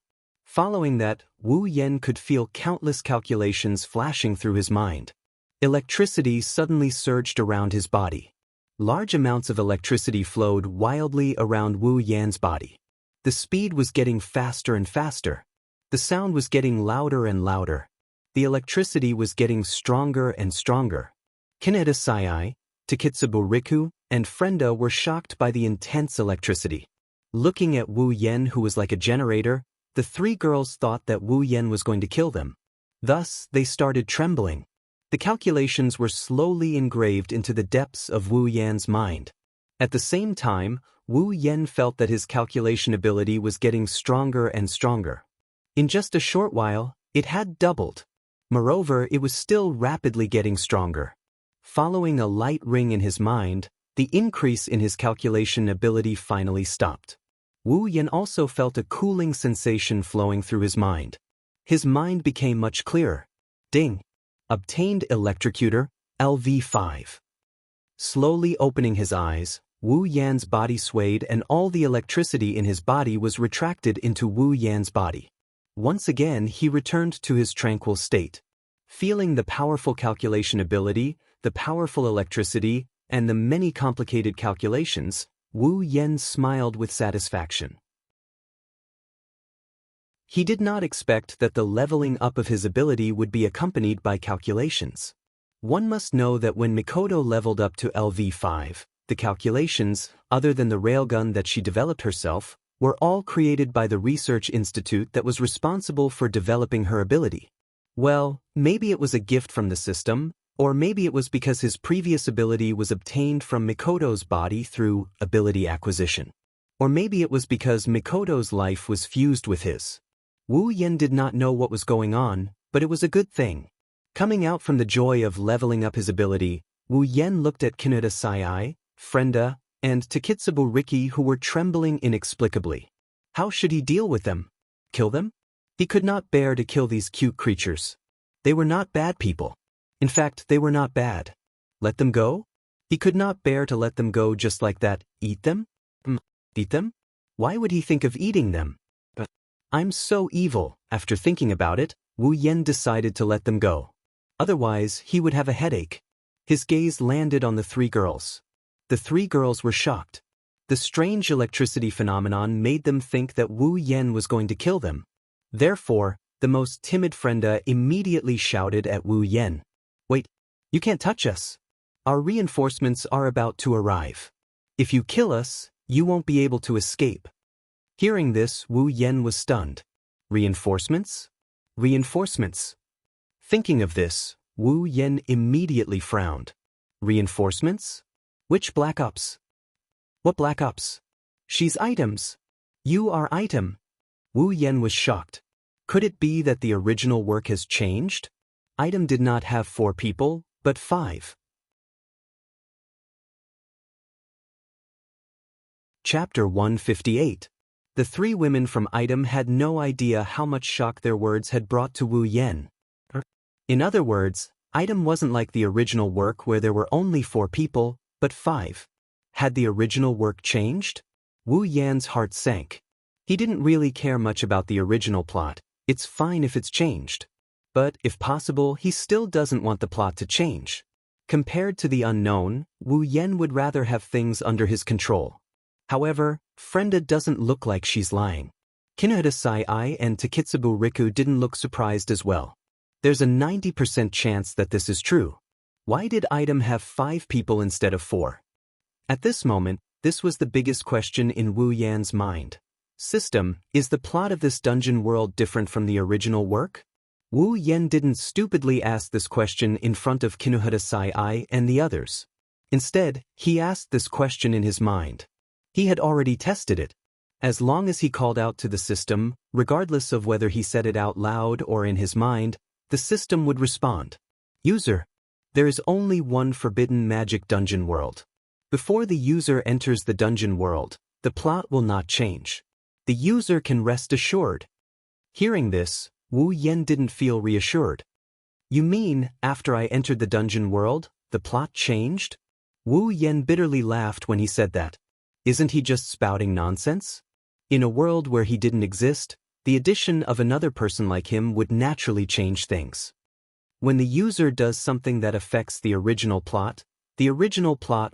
Following that, Wu Yan could feel countless calculations flashing through his mind. Electricity suddenly surged around his body. Large amounts of electricity flowed wildly around Wu Yan's body. The speed was getting faster and faster. The sound was getting louder and louder. The electricity was getting stronger and stronger. Kaneda Sai, Takitsubo Riku, and Frenda were shocked by the intense electricity. Looking at Wu Yan, who was like a generator, the three girls thought that Wu Yan was going to kill them. Thus, they started trembling. The calculations were slowly engraved into the depths of Wu Yan's mind. At the same time, Wu Yan felt that his calculation ability was getting stronger and stronger. In just a short while, it had doubled. Moreover, it was still rapidly getting stronger. Following a light ring in his mind, the increase in his calculation ability finally stopped. Wu Yan also felt a cooling sensation flowing through his mind. His mind became much clearer. Ding! Obtained Electrocutor, LV5. Slowly opening his eyes, Wu Yan's body swayed and all the electricity in his body was retracted into Wu Yan's body. Once again, he returned to his tranquil state. Feeling the powerful calculation ability, the powerful electricity, and the many complicated calculations, Wu Yan smiled with satisfaction. He did not expect that the leveling up of his ability would be accompanied by calculations. One must know that when Mikoto leveled up to LV5, the calculations, other than the railgun that she developed herself, were all created by the research institute that was responsible for developing her ability. Well, maybe it was a gift from the system, or maybe it was because his previous ability was obtained from Mikoto's body through ability acquisition. Or maybe it was because Mikoto's life was fused with his. Wu Yan did not know what was going on, but it was a good thing. Coming out from the joy of leveling up his ability, Wu Yan looked at Kaneda Sai, Frenda, and Takitsubo Riki, who were trembling inexplicably. How should he deal with them? Kill them? He could not bear to kill these cute creatures. They were not bad people. In fact, they were not bad. Let them go? He could not bear to let them go just like that. Eat them? Eat them? Why would he think of eating them? I'm so evil. After thinking about it, Wu Yan decided to let them go. Otherwise, he would have a headache. His gaze landed on the three girls. The three girls were shocked. The strange electricity phenomenon made them think that Wu Yan was going to kill them. Therefore, the most timid Frenda immediately shouted at Wu Yan. Wait, you can't touch us. Our reinforcements are about to arrive. If you kill us, you won't be able to escape. Hearing this, Wu Yan was stunned. Reinforcements? Reinforcements. Thinking of this, Wu Yan immediately frowned. Reinforcements? Which Black Ops? What Black Ops? She's items. You are item. Wu Yan was shocked. Could it be that the original work has changed? Item did not have 4 people, but 5. Chapter 158. The 3 women from Item had no idea how much shock their words had brought to Wu Yan. In other words, Item wasn't like the original work where there were only 4 people, but 5. Had the original work changed? Wu Yan's heart sank. He didn't really care much about the original plot. It's fine if it's changed. But, if possible, he still doesn't want the plot to change. Compared to the unknown, Wu Yan would rather have things under his control. However, Frenda doesn't look like she's lying. Kaneda Sai and Takitsubo Riku didn't look surprised as well. There's a 90% chance that this is true. Why did Item have 5 people instead of 4? At this moment, this was the biggest question in Wu Yan's mind. System, is the plot of this dungeon world different from the original work? Wu Yan didn't stupidly ask this question in front of Kaneda Sai and the others. Instead, he asked this question in his mind. He had already tested it. As long as he called out to the system, regardless of whether he said it out loud or in his mind, the system would respond. User, there is only one forbidden magic dungeon world. Before the user enters the dungeon world, the plot will not change. The user can rest assured. Hearing this, Wu Yan didn't feel reassured. You mean, after I entered the dungeon world, the plot changed? Wu Yan bitterly laughed when he said that. Isn't he just spouting nonsense? In a world where he didn't exist, The addition of another person like him would naturally change things. When the user does something that affects the original plot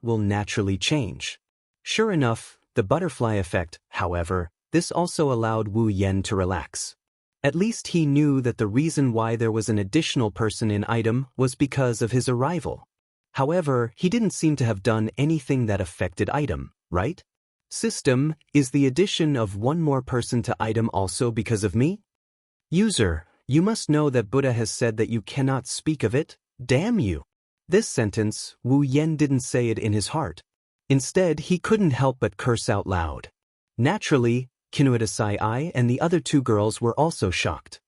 will naturally change. Sure enough, the butterfly effect, however, this also allowed Wu Yan to relax. At least he knew that the reason why there was an additional person in item was because of his arrival. However, he didn't seem to have done anything that affected item, right? System, is the addition of one more person to item also because of me? User, you must know that Buddha has said that you cannot speak of it, damn you. This sentence, Wu Yan didn't say it in his heart. Instead, he couldn't help but curse out loud. Naturally, Kinuata and the other two girls were also shocked.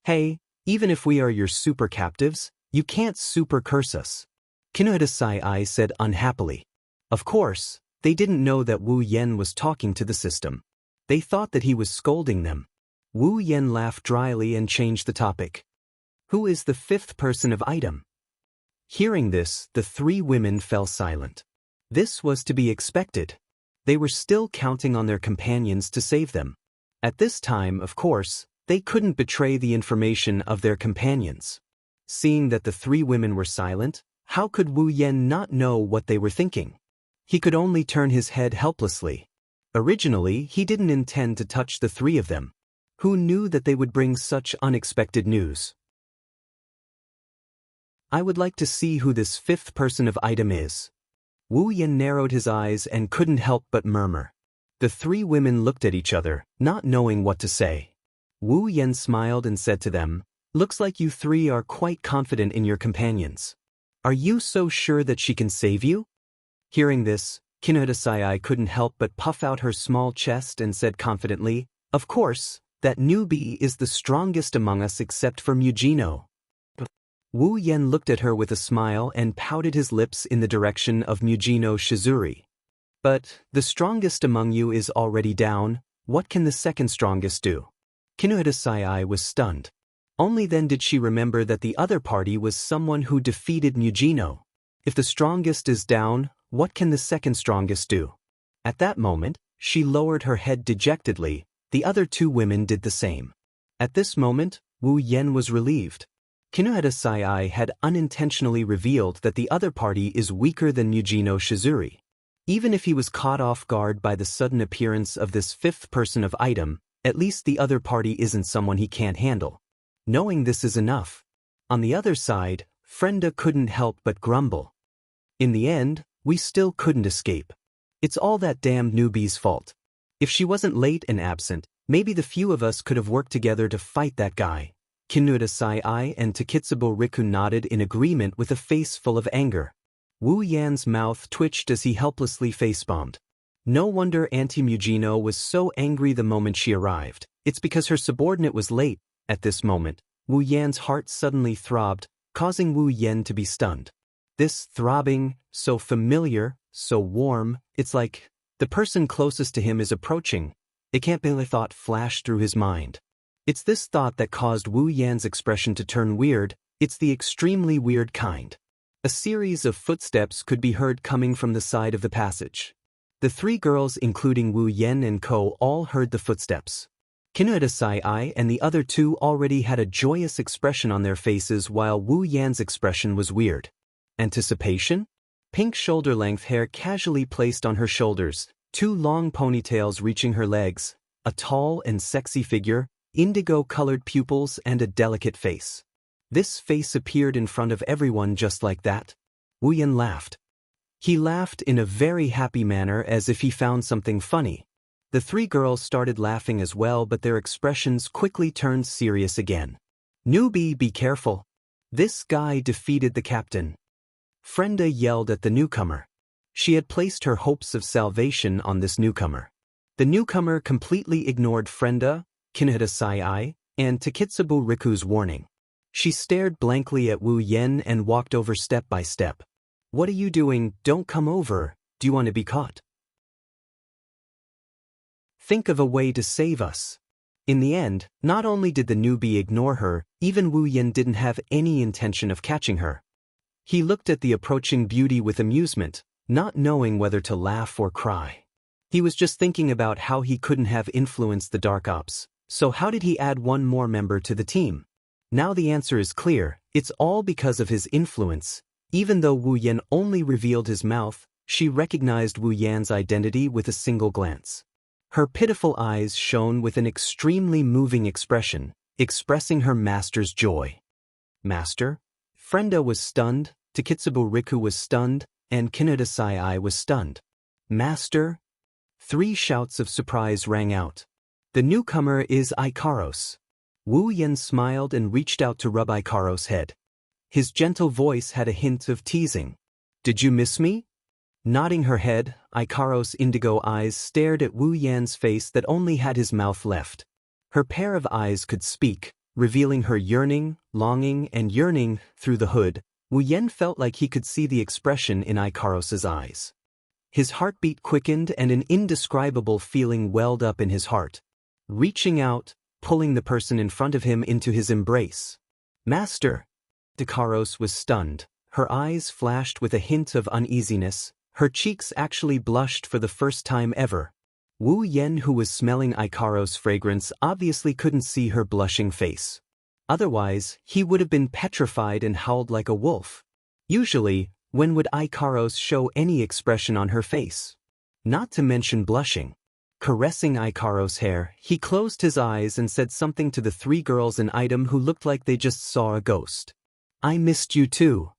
Hey, even if we are your super captives, you can't super curse us. Kinuata said unhappily. Of course, they didn't know that Wu Yan was talking to the system. They thought that he was scolding them. Wu Yan laughed dryly and changed the topic. Who is the fifth person of item? Hearing this, the three women fell silent. This was to be expected. They were still counting on their companions to save them. At this time, of course, they couldn't betray the information of their companions. Seeing that the three women were silent, how could Wu Yan not know what they were thinking? He could only turn his head helplessly. Originally, he didn't intend to touch the three of them. Who knew that they would bring such unexpected news? I would like to see who this fifth person of item is. Wu Yan narrowed his eyes and couldn't help but murmur. The three women looked at each other, not knowing what to say. Wu Yan smiled and said to them, "Looks like you three are quite confident in your companions. Are you so sure that she can save you?" Hearing this, Kinuata couldn't help but puff out her small chest and said confidently, "Of course, that newbie is the strongest among us except for Mujino." Wu Yan looked at her with a smile and pouted his lips in the direction of Mujino Shizuri. "But the strongest among you is already down. What can the second strongest do?" Kinuata was stunned. Only then did she remember that the other party was someone who defeated Mujino. If the strongest is down, what can the second strongest do? At that moment, she lowered her head dejectedly. The other two women did the same. At this moment, Wu Yan was relieved. Kinuata had unintentionally revealed that the other party is weaker than Mujino Shizuri. Even if he was caught off guard by the sudden appearance of this fifth person of item, at least the other party isn't someone he can't handle. Knowing this is enough. On the other side, Frenda couldn't help but grumble. In the end, we still couldn't escape. It's all that damned newbie's fault. If she wasn't late and absent, maybe the few of us could have worked together to fight that guy. Kinuata and Takitsubo Riku nodded in agreement with a face full of anger. Wu Yan's mouth twitched as he helplessly facepalmed. No wonder Auntie Mujino was so angry the moment she arrived. It's because her subordinate was late. At this moment, Wu Yan's heart suddenly throbbed, causing Wu Yan to be stunned. This throbbing, so familiar, so warm, it's like the person closest to him is approaching. It can't be a thought flashed through his mind. It's this thought that caused Wu Yan's expression to turn weird. It's the extremely weird kind. A series of footsteps could be heard coming from the side of the passage. The three girls, including Wu Yan and Ko, all heard the footsteps. Kinuata and the other two already had a joyous expression on their faces while Wu Yan's expression was weird. Anticipation? Pink shoulder-length hair casually placed on her shoulders, two long ponytails reaching her legs, a tall and sexy figure, indigo-colored pupils and a delicate face. This face appeared in front of everyone just like that. Wu Yan laughed. He laughed in a very happy manner as if he found something funny. The three girls started laughing as well, but their expressions quickly turned serious again. "Newbie, be careful. This guy defeated the captain." Frenda yelled at the newcomer. She had placed her hopes of salvation on this newcomer. The newcomer completely ignored Frenda, Kinuata, and Takitsubo Riku's warning. She stared blankly at Wu Yan and walked over step by step. "What are you doing? Don't come over. Do you want to be caught? Think of a way to save us." In the end, not only did the newbie ignore her, even Wu Yan didn't have any intention of catching her. He looked at the approaching beauty with amusement, not knowing whether to laugh or cry. He was just thinking about how he couldn't have influenced the Dark Ops. So how did he add one more member to the team? Now the answer is clear, it's all because of his influence. Even though Wu Yan only revealed his mouth, she recognized Wu Yan's identity with a single glance. Her pitiful eyes shone with an extremely moving expression, expressing her master's joy. Master? Frenda was stunned, Takitsubo Riku was stunned, and Kinoda Sai was stunned. Master? 3 shouts of surprise rang out. The newcomer is Ikaros. Wu Yan smiled and reached out to rub Ikaros' head. His gentle voice had a hint of teasing. Did you miss me? Nodding her head, Ikaros' indigo eyes stared at Wu Yan's face that only had his mouth left. Her pair of eyes could speak, revealing her yearning, longing, and yearning through the hood. Wu Yan felt like he could see the expression in Ikaros' eyes. His heartbeat quickened and an indescribable feeling welled up in his heart. Reaching out, pulling the person in front of him into his embrace. Master! Ikaros was stunned. Her eyes flashed with a hint of uneasiness. Her cheeks actually blushed for the first time ever. Wu Yan, who was smelling Ikaros' fragrance, obviously couldn't see her blushing face. Otherwise, he would have been petrified and howled like a wolf. Usually, when would Ikaros show any expression on her face? Not to mention blushing. Caressing Ikaros' hair, he closed his eyes and said something to the 3 girls in item who looked like they just saw a ghost. I missed you too.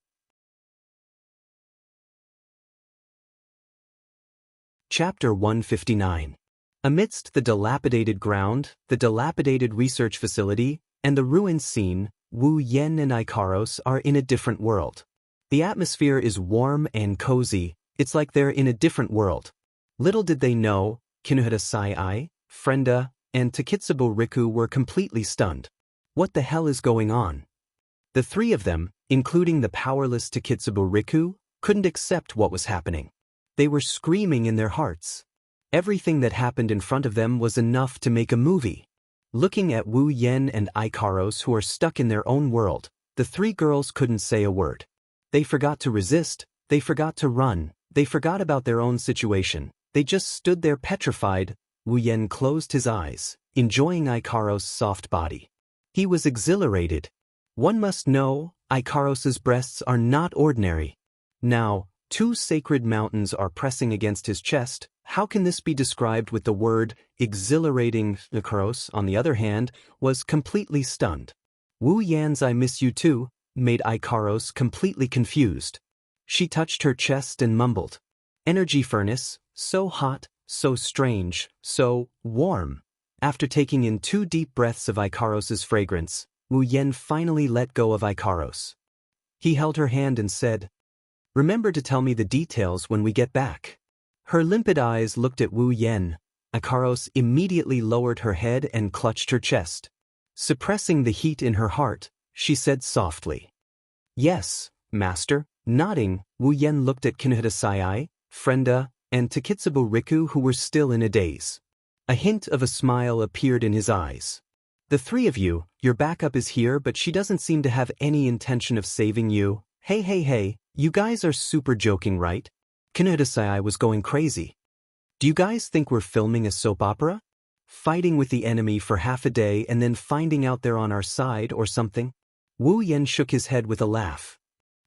Chapter 159. Amidst the dilapidated ground, the dilapidated research facility, and the ruined scene, Wu Yan and Ikaros are in a different world. The atmosphere is warm and cozy, it's like they're in a different world. Little did they know, Kinoda Sai, Frenda, and Takitsubo Riku were completely stunned. What the hell is going on? The 3 of them, including the powerless Takitsubo Riku, couldn't accept what was happening. They were screaming in their hearts. Everything that happened in front of them was enough to make a movie. Looking at Wu Yan and Ikaros, who are stuck in their own world, the 3 girls couldn't say a word. They forgot to resist, they forgot to run, they forgot about their own situation. They just stood there petrified. Wu Yan closed his eyes, enjoying Ikaros' soft body. He was exhilarated. One must know, Ikaros' breasts are not ordinary. Now, 2 sacred mountains are pressing against his chest. How can this be described with the word exhilarating? Ikaros, on the other hand, was completely stunned. Wu Yan's I miss you too made Ikaros completely confused. She touched her chest and mumbled. Energy furnace, so hot, so strange, so warm. After taking in 2 deep breaths of Ikaros' fragrance, Wu Yan finally let go of Ikaros. He held her hand and said, Remember to tell me the details when we get back. Her limpid eyes looked at Wu Yan. Ikaros immediately lowered her head and clutched her chest. Suppressing the heat in her heart, she said softly, Yes, master. Nodding, Wu Yan looked at Kinoda Sai, Frenda, and Takitsubo Riku, who were still in a daze. A hint of a smile appeared in his eyes. The 3 of you, your backup is here, but she doesn't seem to have any intention of saving you. Hey, you guys are super joking, right? Kinoda Sai was going crazy. Do you guys think we're filming a soap opera? Fighting with the enemy for half a day and then finding out they're on our side or something? Wu Yan shook his head with a laugh.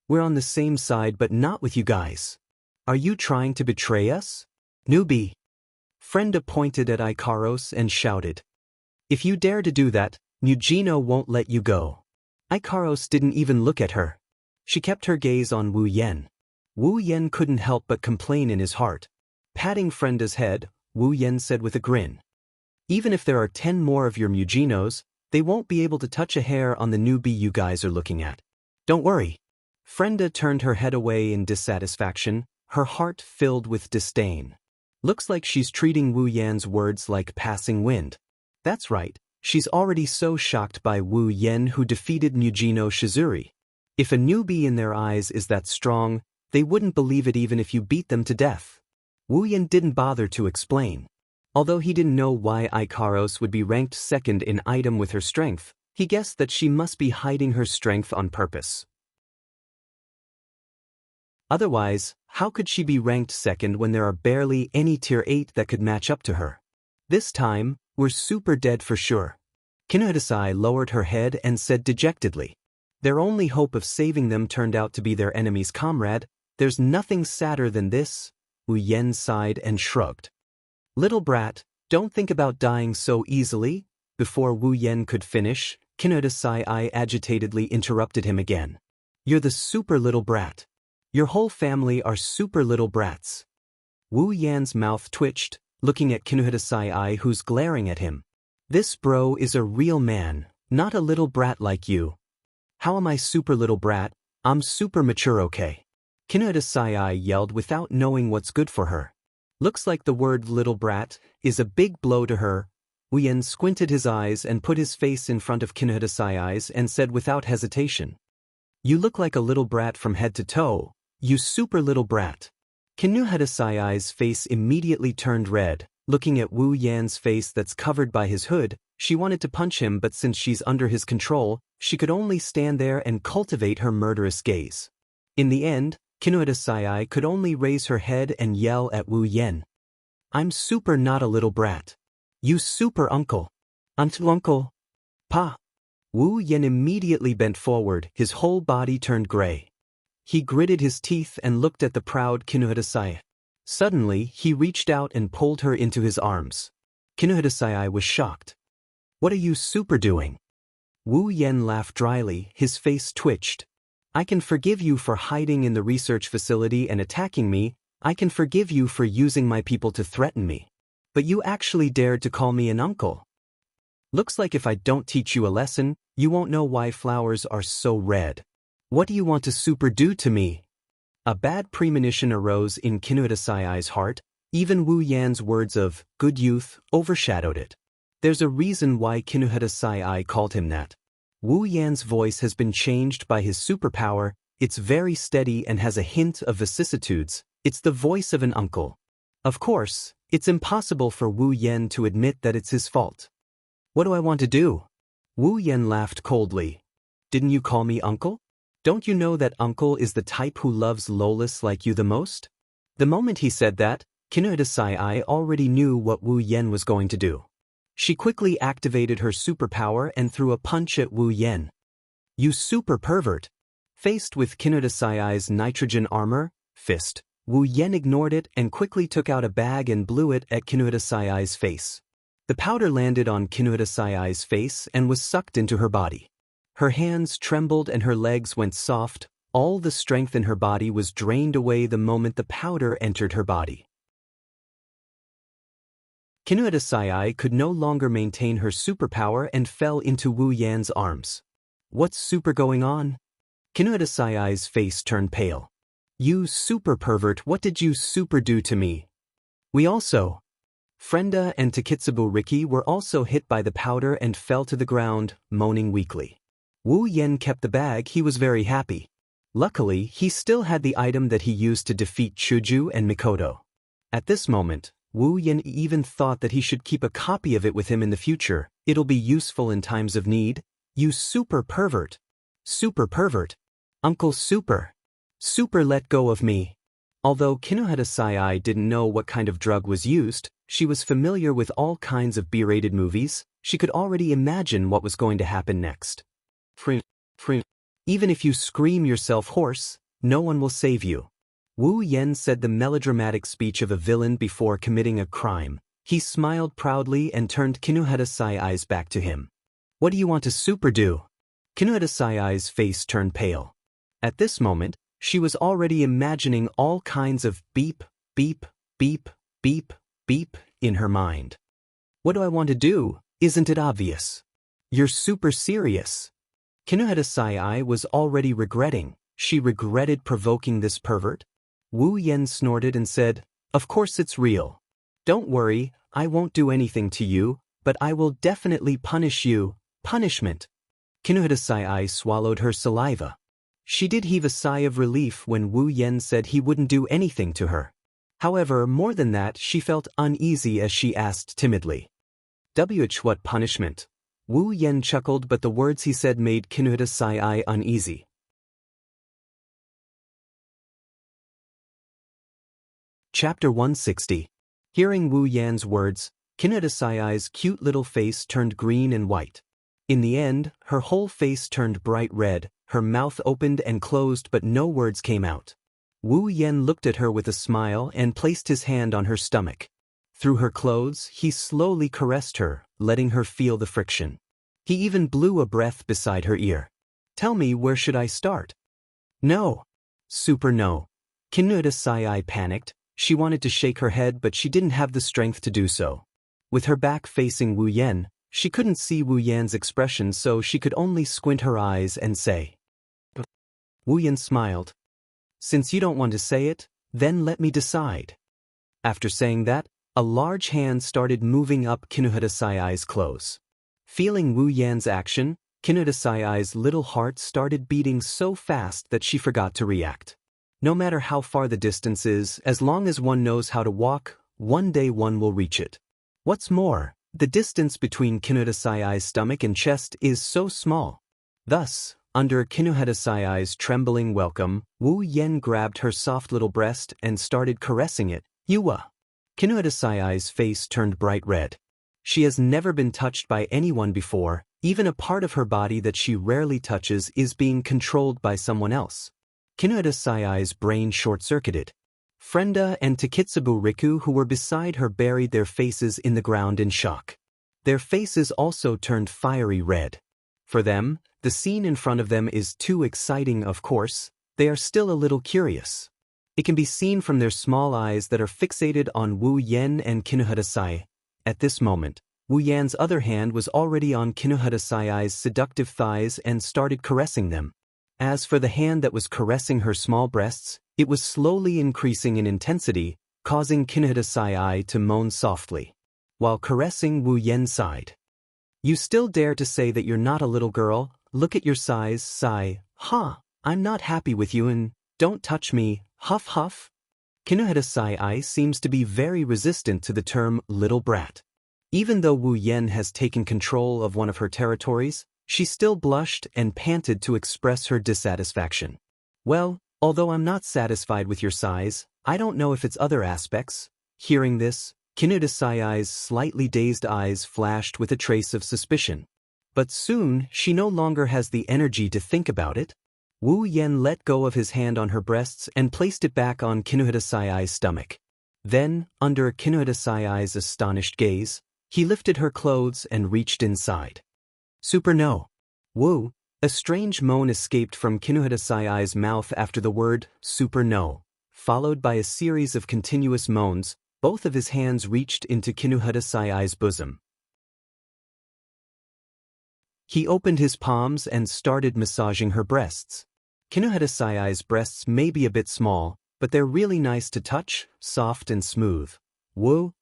We're on the same side but not with you guys. Are you trying to betray us? Newbie. Frenda pointed at Ikaros and shouted. If you dare to do that, Mugino won't let you go. Ikaros didn't even look at her. She kept her gaze on Wu Yan. Wu Yan couldn't help but complain in his heart. Patting Frenda's head, Wu Yan said with a grin. Even if there are 10 more of your Muginos, they won't be able to touch a hair on the newbie you guys are looking at. Don't worry. Frenda turned her head away in dissatisfaction, her heart filled with disdain. Looks like she's treating Wu Yan's words like passing wind. That's right, she's already so shocked by Wu Yan, who defeated Mugino Shizuri. If a newbie in their eyes is that strong, they wouldn't believe it even if you beat them to death. Wu Yan didn't bother to explain. Although he didn't know why Ikaros would be ranked 2nd in item with her strength, he guessed that she must be hiding her strength on purpose. Otherwise, how could she be ranked 2nd when there are barely any tier 8 that could match up to her? This time, we're super dead for sure. Kinohidasai lowered her head and said dejectedly. Their only hope of saving them turned out to be their enemy's comrade. There's nothing sadder than this. Wu Yen sighed and shrugged. Little brat, don't think about dying so easily. Before Wu Yen could finish, Kinohidasai agitatedly interrupted him again. You're the super little brat. Your whole family are super little brats. Wu Yan's mouth twitched, looking at Kinohidasai who's glaring at him. This bro is a real man, not a little brat like you. How am I super little brat? I'm super mature, okay? Kinohidasai yelled without knowing what's good for her. Looks like the word little brat is a big blow to her. Wu Yen squinted his eyes and put his face in front of Kinohidasai's and said without hesitation. You look like a little brat from head to toe, you super little brat. Kinohidasai's face immediately turned red. Looking at Wu Yan's face that's covered by his hood, she wanted to punch him, but since she's under his control, she could only stand there and cultivate her murderous gaze. In the end, Kinohidasai could only raise her head and yell at Wu Yen. I'm super not a little brat. You super uncle. Uncle. Pa. Wu Yen immediately bent forward, his whole body turned gray. He gritted his teeth and looked at the proud Kinohidasai. Suddenly, he reached out and pulled her into his arms. Kinohidasai was shocked. What are you super doing? Wu Yen laughed dryly, his face twitched. I can forgive you for hiding in the research facility and attacking me. I can forgive you for using my people to threaten me. But you actually dared to call me an uncle. Looks like if I don't teach you a lesson, you won't know why flowers are so red. What do you want to super do to me? A bad premonition arose in Kinohidasai's heart. Even Wu Yan's words of good youth overshadowed it. There's a reason why Kinohidasai called him that. Wu Yan's voice has been changed by his superpower. It's very steady and has a hint of vicissitudes. It's the voice of an uncle. Of course, it's impossible for Wu Yan to admit that it's his fault. What do I want to do? Wu Yan laughed coldly. Didn't you call me uncle? Don't you know that uncle is the type who loves lolis like you the most? The moment he said that, Kinohidasai already knew what Wu Yan was going to do. She quickly activated her superpower and threw a punch at Wu Yan. You super pervert! Faced with Kinohidasai's nitrogen armor, fist, Wu Yan ignored it and quickly took out a bag and blew it at Kinohidasai's face. The powder landed on Kinohidasai's face and was sucked into her body. Her hands trembled and her legs went soft. All the strength in her body was drained away the moment the powder entered her body. Kinohidasai could no longer maintain her superpower and fell into Wu Yan's arms. What's super going on? Kinohidasai's face turned pale. You super pervert, what did you super do to me? We also. Frenda and Takitsubo Riki were also hit by the powder and fell to the ground, moaning weakly. Wu Yen kept the bag. He was very happy. Luckily, he still had the item that he used to defeat Chuju and Mikoto. At this moment, Wu Yen even thought that he should keep a copy of it with him in the future. It'll be useful in times of need. You super pervert. Super pervert. Uncle Super. Super let go of me. Although Kinohidasai didn't know what kind of drug was used, she was familiar with all kinds of B-rated movies. She could already imagine what was going to happen next. Even if you scream yourself hoarse, no one will save you. Wu Yen said the melodramatic speech of a villain before committing a crime. He smiled proudly and turned Kinohidasai's back to him. What do you want to super do? Kinohidasai's face turned pale. At this moment, she was already imagining all kinds of beep, beep, beep, beep, beep in her mind. What do I want to do? Isn't it obvious? You're super serious. Kinohidasai was already regretting. She regretted provoking this pervert. Wu Yen snorted and said, Of course it's real. Don't worry, I won't do anything to you, but I will definitely punish you. Punishment. Kinohidasai swallowed her saliva. She did heave a sigh of relief when Wu Yen said he wouldn't do anything to her. However, more than that, she felt uneasy as she asked timidly. What punishment? Wu Yen chuckled, but the words he said made Kinohidasai uneasy. Chapter 160. Hearing Wu Yan's words, Kinuhata-Sai's cute little face turned green and white. In the end, her whole face turned bright red, her mouth opened and closed but no words came out. Wu Yan looked at her with a smile and placed his hand on her stomach. Through her clothes, he slowly caressed her, letting her feel the friction. He even blew a breath beside her ear. "Tell me, where should I start?" "No. Super no." Kinuhata-Sai panicked. She wanted to shake her head but she didn't have the strength to do so. With her back facing Wu Yan, she couldn't see Wu Yan's expression so she could only squint her eyes and say. Wu Yan smiled. "Since you don't want to say it, then let me decide." After saying that, a large hand started moving up Kinuhata-Sai's clothes. Feeling Wu Yan's action, Kinuhata-Sai's little heart started beating so fast that she forgot to react. No matter how far the distance is, as long as one knows how to walk, one day one will reach it. What's more, the distance between Kinuhata-Sai's stomach and chest is so small. Thus, under Kinuhata-Sai's trembling welcome, Wu Yan grabbed her soft little breast and started caressing it. "Yuwa." Kinuhata-Sai's face turned bright red. She has never been touched by anyone before, even a part of her body that she rarely touches is being controlled by someone else. Kinuhata-Sai's brain short-circuited. Frenda and Takitsubu Riku who were beside her buried their faces in the ground in shock. Their faces also turned fiery red. For them, the scene in front of them is too exciting, of course. They are still a little curious. It can be seen from their small eyes that are fixated on Wu Yan and Kinuhata-Sai. At this moment, Wu Yan's other hand was already on Kinuhata-Sai's seductive thighs and started caressing them. As for the hand that was caressing her small breasts, it was slowly increasing in intensity, causing Kinuhata-Sai to moan softly. While caressing, Wu Yan sighed. "You still dare to say that you're not a little girl? Look at your size, Sai. I'm not happy with you and don't touch me, huff huff." Kinuhata-Sai seems to be very resistant to the term little brat. Even though Wu Yan has taken control of one of her territories, she still blushed and panted to express her dissatisfaction. "Well, although I'm not satisfied with your size, I don't know if it's other aspects." Hearing this, Kinuhata-Sai's slightly dazed eyes flashed with a trace of suspicion. But soon, she no longer has the energy to think about it. Wu Yan let go of his hand on her breasts and placed it back on Kinuhata-Sai's stomach. Then, under Kinuhata-Sai's astonished gaze, he lifted her clothes and reached inside. "Super no." "Wu." A strange moan escaped from Kinuhata-Sai's mouth after the word "super no," followed by a series of continuous moans. Both of his hands reached into Kinuhata-Sai's bosom. He opened his palms and started massaging her breasts. Kinuhata-Sai's breasts may be a bit small, but they're really nice to touch, soft and smooth. "Wu,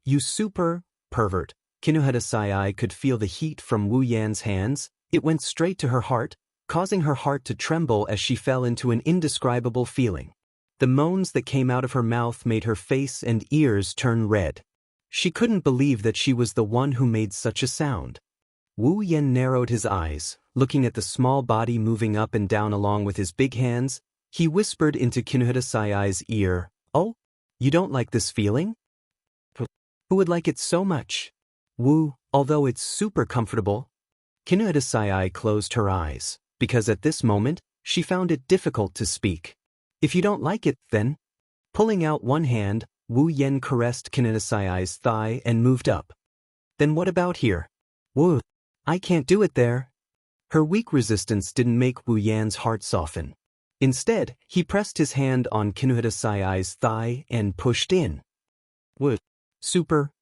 you super pervert." Kinuhata-Sai could feel the heat from Wu Yan's hands. It went straight to her heart, causing her heart to tremble as she fell into an indescribable feeling. The moans that came out of her mouth made her face and ears turn red. She couldn't believe that she was the one who made such a sound. Wu Yan narrowed his eyes, looking at the small body moving up and down along with his big hands. He whispered into Kinuhata-Sai's ear, "Oh, you don't like this feeling? Who would like it so much?" "Wu, although it's super comfortable." Kinuhata-Sai closed her eyes, because at this moment, she found it difficult to speak. "If you don't like it, then..." Pulling out one hand, Wu Yan caressed Kinuhata-Sai's thigh and moved up. "Then what about here?" "Wu, I can't do it there." Her weak resistance didn't make Wu Yan's heart soften. Instead, he pressed his hand on Kinuhata-Sai's thigh and pushed in. "Wu, super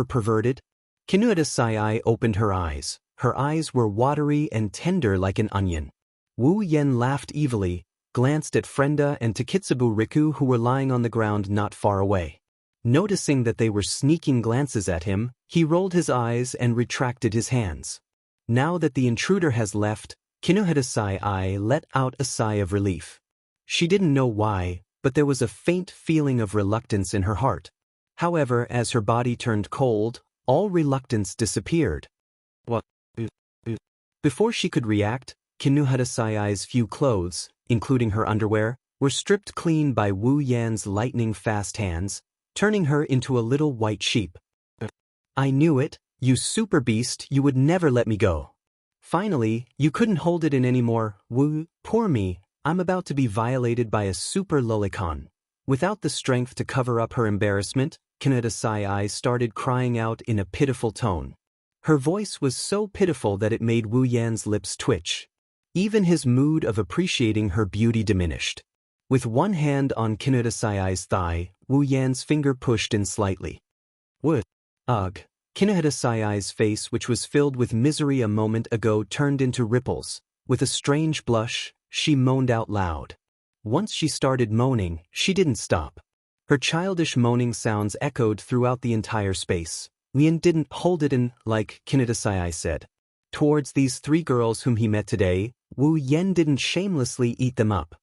perverted." Kinuhata-Sai opened her eyes. Her eyes were watery and tender like an onion. Wu Yan laughed evilly, glanced at Frenda and Takitsubu Riku who were lying on the ground not far away. Noticing that they were sneaking glances at him, he rolled his eyes and retracted his hands. Now that the intruder has left, Kinuhata-Sai let out a sigh of relief. She didn't know why, but there was a faint feeling of reluctance in her heart. However, as her body turned cold, all reluctance disappeared. "What?" Before she could react, Kinuhata-Sai's few clothes, including her underwear, were stripped clean by Wu Yan's lightning-fast hands, turning her into a little white sheep. I knew it, you super beast, you would never let me go. Finally, you couldn't hold it in anymore. Wu, poor me, I'm about to be violated by a super lolicon. Without the strength to cover up her embarrassment, Kaneda Sai started crying out in a pitiful tone. Her voice was so pitiful that it made Wu Yan's lips twitch. Even his mood of appreciating her beauty diminished. With one hand on Kaneda Sai's thigh, Wu Yan's finger pushed in slightly. What? Ugh. Kaneda Sai's face, which was filled with misery a moment ago, turned into ripples. With a strange blush, she moaned out loud. Once she started moaning, she didn't stop. Her childish moaning sounds echoed throughout the entire space. Lian didn't hold it in, like Kaneda Sai said. Towards these 3 girls whom he met today, Wu Yan didn't shamelessly eat them up.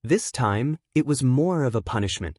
This time, it was more of a punishment.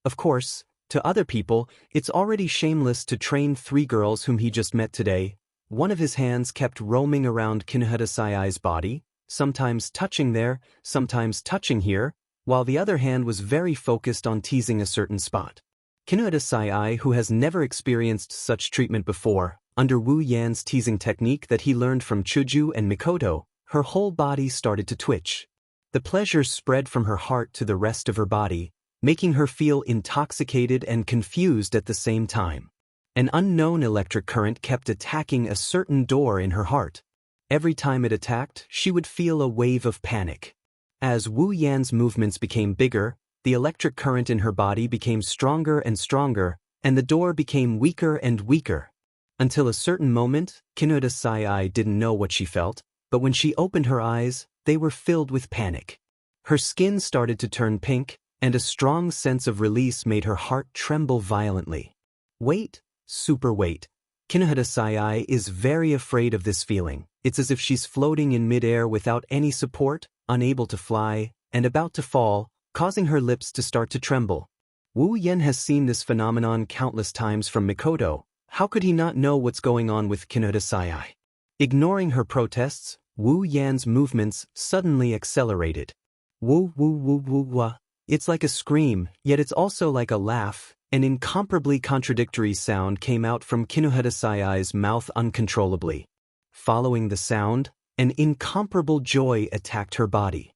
Of course, to other people, it's already shameless to train 3 girls whom he just met today. One of his hands kept roaming around Kaneda Sai's body, sometimes touching there, sometimes touching here, while the other hand was very focused on teasing a certain spot. Kaneda Sai, who has never experienced such treatment before, under Wu Yan's teasing technique that he learned from Chuju and Mikoto, her whole body started to twitch. The pleasure spread from her heart to the rest of her body, making her feel intoxicated and confused at the same time. An unknown electric current kept attacking a certain door in her heart. Every time it attacked, she would feel a wave of panic. As Wu Yan's movements became bigger, the electric current in her body became stronger and stronger, and the door became weaker and weaker. Until a certain moment, Kaneda Sai didn't know what she felt, but when she opened her eyes, they were filled with panic. Her skin started to turn pink, and a strong sense of release made her heart tremble violently. Wait, super wait. Kaneda Sai is very afraid of this feeling. It's as if she's floating in midair without any support, unable to fly, and about to fall, causing her lips to start to tremble. Wu Yan has seen this phenomenon countless times from Mikoto. How could he not know what's going on with Kaneda Sai? Ignoring her protests, Wu Yan's movements suddenly accelerated. Woo woo woo woo wah. It's like a scream, yet it's also like a laugh. An incomparably contradictory sound came out from Kaneda Sai's mouth uncontrollably. Following the sound, an incomparable joy attacked her body.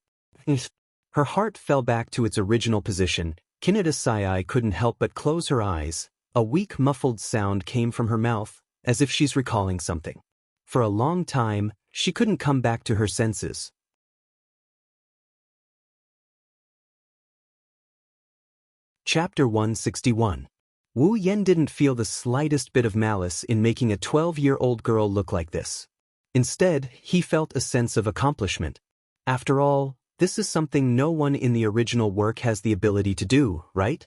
Her heart fell back to its original position. Kaneda Sai couldn't help but close her eyes. A weak muffled sound came from her mouth, as if she's recalling something. For a long time, she couldn't come back to her senses. Chapter 161. Wu Yan didn't feel the slightest bit of malice in making a 12-year-old girl look like this. Instead, he felt a sense of accomplishment. After all, this is something no one in the original work has the ability to do, right?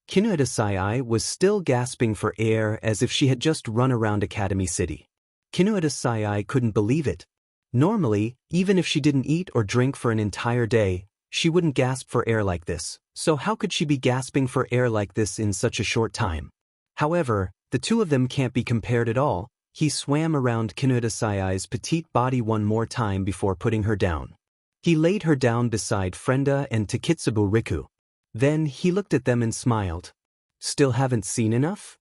Kaneda Sai was still gasping for air as if she had just run around Academy City. Kaneda Sai couldn't believe it. Normally, even if she didn't eat or drink for an entire day, she wouldn't gasp for air like this. So how could she be gasping for air like this in such a short time? However, the two of them can't be compared at all. He swam around Kaneda Sai's petite body one more time before putting her down. He laid her down beside Frenda and Takitsubo Riku. Then he looked at them and smiled. Still haven't seen enough?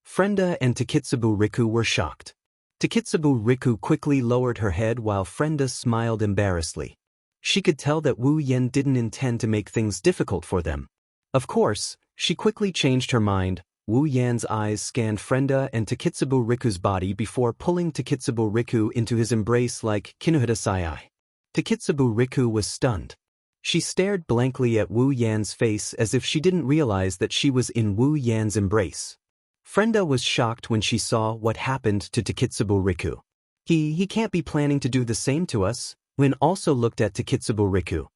Frenda and Takitsubo Riku were shocked. Takitsubo Riku quickly lowered her head while Frenda smiled embarrassedly. She could tell that Wu Yan didn't intend to make things difficult for them. Of course, she quickly changed her mind. Wu Yan's eyes scanned Frenda and Takitsubo Riku's body before pulling Takitsubo Riku into his embrace like Kaneda Sai. Takitsubo Riku was stunned. She stared blankly at Wu Yan's face as if she didn't realize that she was in Wu Yan's embrace. Frenda was shocked when she saw what happened to Takitsubo Riku. He can't be planning to do the same to us. Lin also looked at Takitsubo Riku.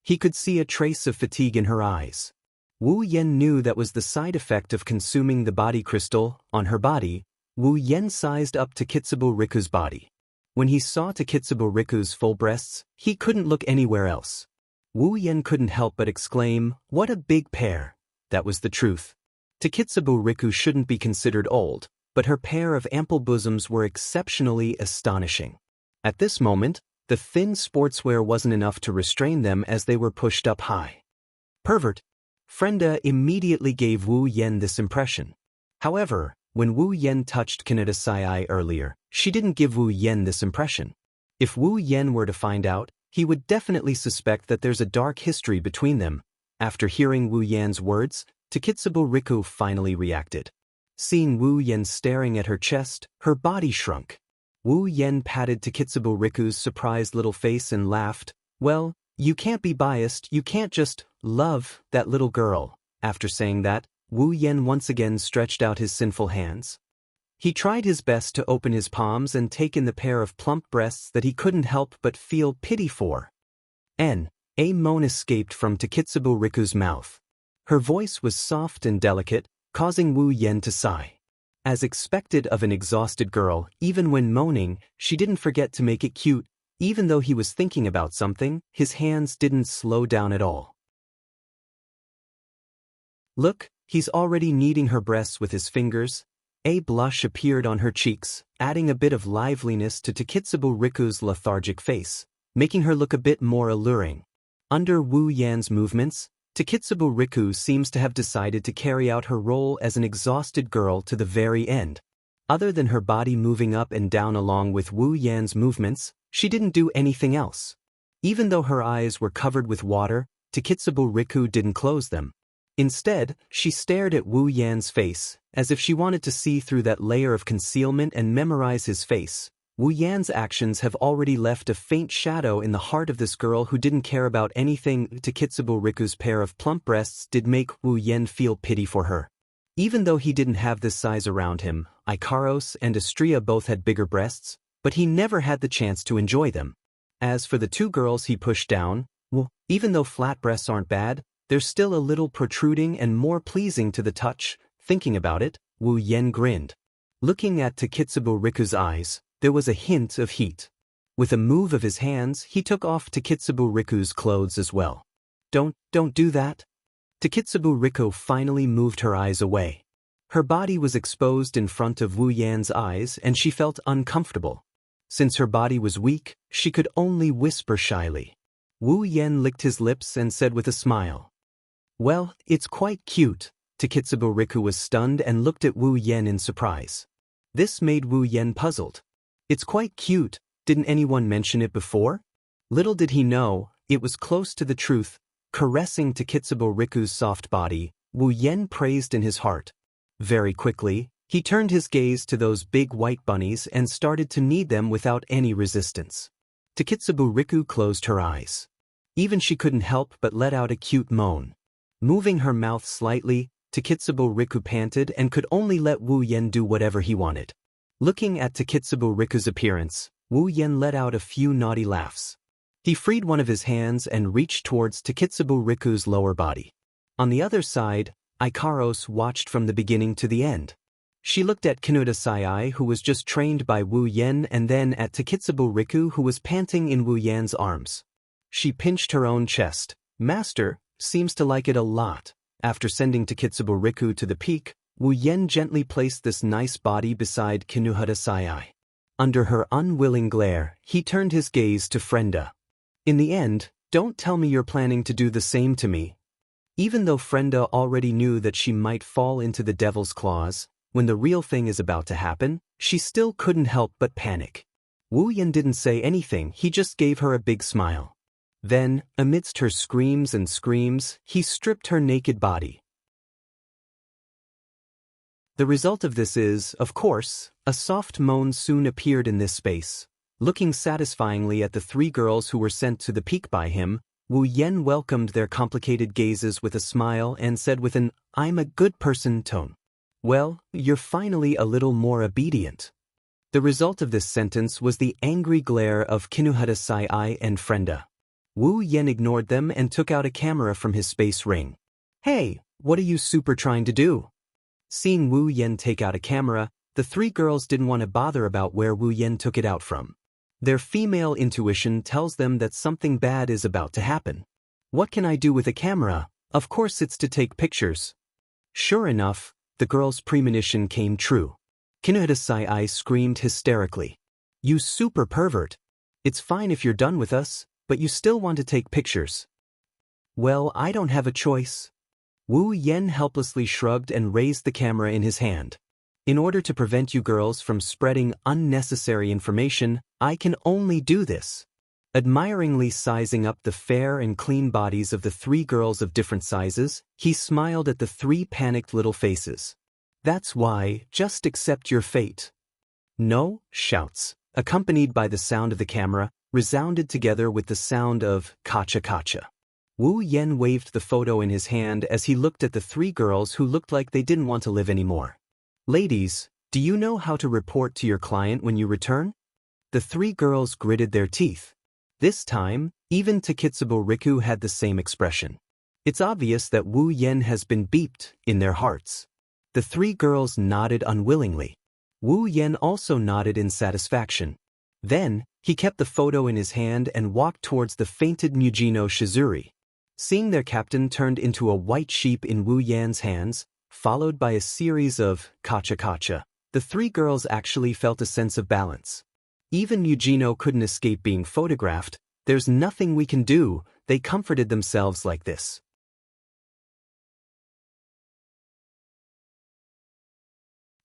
He could see a trace of fatigue in her eyes. Wu Yan knew that was the side effect of consuming the body crystal on her body. Wu Yan sized up Takitsubo Riku's body. When he saw Takitsubo Riku's full breasts, he couldn't look anywhere else. Wu Yan couldn't help but exclaim, "What a big pair!" That was the truth. Takitsubo Riku shouldn't be considered old, but her pair of ample bosoms were exceptionally astonishing. At this moment, the thin sportswear wasn't enough to restrain them as they were pushed up high. Pervert! Frenda immediately gave Wu Yan this impression. However, when Wu Yan touched Kaneda Sai earlier, she didn't give Wu Yan this impression. If Wu Yan were to find out, he would definitely suspect that there's a dark history between them. After hearing Wu Yan's words, Takitsubo Riku finally reacted. Seeing Wu Yan staring at her chest, her body shrunk. Wu Yan patted Takitsubo Riku's surprised little face and laughed. Well, you can't be biased, you can't just love that little girl. After saying that, Wu Yan once again stretched out his sinful hands. He tried his best to open his palms and take in the pair of plump breasts that he couldn't help but feel pity for. A moan escaped from Takitsubo Riku's mouth. Her voice was soft and delicate, causing Wu Yan to sigh. As expected of an exhausted girl, even when moaning, she didn't forget to make it cute. Even though he was thinking about something, his hands didn't slow down at all. Look, he's already kneading her breasts with his fingers. A blush appeared on her cheeks, adding a bit of liveliness to Takitsubo Riku's lethargic face, making her look a bit more alluring. Under Wu Yan's movements, Takitsubo Riku seems to have decided to carry out her role as an exhausted girl to the very end. Other than her body moving up and down along with Wu Yan's movements, she didn't do anything else. Even though her eyes were covered with water, Takitsubo Riku didn't close them. Instead, she stared at Wu Yan's face, as if she wanted to see through that layer of concealment and memorize his face. Wu Yan's actions have already left a faint shadow in the heart of this girl who didn't care about anything. Takitsubo Riku's pair of plump breasts did make Wu Yan feel pity for her. Even though he didn't have this size around him, Ikaros and Astria both had bigger breasts, but he never had the chance to enjoy them. As for the two girls he pushed down, well, even though flat breasts aren't bad, they're still a little protruding and more pleasing to the touch. Thinking about it, Wu Yan grinned. Looking at Takitsubo Riku's eyes, there was a hint of heat. With a move of his hands, he took off Takitsubo Riku's clothes as well. Don't do that. Takitsubo Riku finally moved her eyes away. Her body was exposed in front of Wu Yan's eyes and she felt uncomfortable. Since her body was weak, she could only whisper shyly. Wu Yan licked his lips and said with a smile. Well, it's quite cute. Takitsubo Riku was stunned and looked at Wu Yan in surprise. This made Wu Yan puzzled. It's quite cute, didn't anyone mention it before? Little did he know, it was close to the truth. Caressing Takitsubo Riku's soft body, Wu Yan praised in his heart. Very quickly, he turned his gaze to those big white bunnies and started to knead them without any resistance. Takitsubo Riku closed her eyes. Even she couldn't help but let out a cute moan. Moving her mouth slightly, Takitsubo Riku panted and could only let Wu Yan do whatever he wanted. Looking at Takitsubo Riku's appearance, Wu Yan let out a few naughty laughs. He freed one of his hands and reached towards Takitsubo Riku's lower body. On the other side, Ikaros watched from the beginning to the end. She looked at Kaneda Sai, who was just trained by Wu Yan, and then at Takitsubo Riku, who was panting in Wu Yan's arms. She pinched her own chest. Master seems to like it a lot. After sending Takitsubo Riku to the peak, Wu Yan gently placed this nice body beside Kaneda Sai. Under her unwilling glare, he turned his gaze to Frenda. In the end, don't tell me you're planning to do the same to me. Even though Frenda already knew that she might fall into the devil's claws, when the real thing is about to happen, she still couldn't help but panic. Wu Yan didn't say anything, he just gave her a big smile. Then, amidst her screams and screams, he stripped her naked body. The result of this is, of course, a soft moan soon appeared in this space. Looking satisfyingly at the three girls who were sent to the peak by him, Wu Yan welcomed their complicated gazes with a smile and said with an "I'm a good person" tone. Well, you're finally a little more obedient. The result of this sentence was the angry glare of Kaneda Sai and Frenda. Wu Yan ignored them and took out a camera from his space ring. Hey, what are you super trying to do? Seeing Wu Yan take out a camera, the three girls didn't want to bother about where Wu Yan took it out from. Their female intuition tells them that something bad is about to happen. What can I do with a camera? Of course it's to take pictures. Sure enough, the girls' premonition came true. Kaneda Sai screamed hysterically. You super pervert. It's fine if you're done with us, but you still want to take pictures. Well, I don't have a choice. Wu Yen helplessly shrugged and raised the camera in his hand. In order to prevent you girls from spreading unnecessary information, I can only do this. Admiringly sizing up the fair and clean bodies of the 3 girls of different sizes, he smiled at the 3 panicked little faces. That's why, just accept your fate. No, shouts, accompanied by the sound of the camera, resounded together with the sound of kacha kacha. Wu Yen waved the photo in his hand as he looked at the 3 girls who looked like they didn't want to live anymore. Ladies, do you know how to report to your client when you return? The 3 girls gritted their teeth. This time, even Takitsubo Riku had the same expression. It's obvious that Wu Yen has been beeped in their hearts. The 3 girls nodded unwillingly. Wu Yen also nodded in satisfaction. Then, he kept the photo in his hand and walked towards the fainted Mujino Shizuri. Seeing their captain turned into a white sheep in Wu Yan's hands, followed by a series of kacha kacha, the 3 girls actually felt a sense of balance. Even Mujino couldn't escape being photographed. There's nothing we can do, they comforted themselves like this.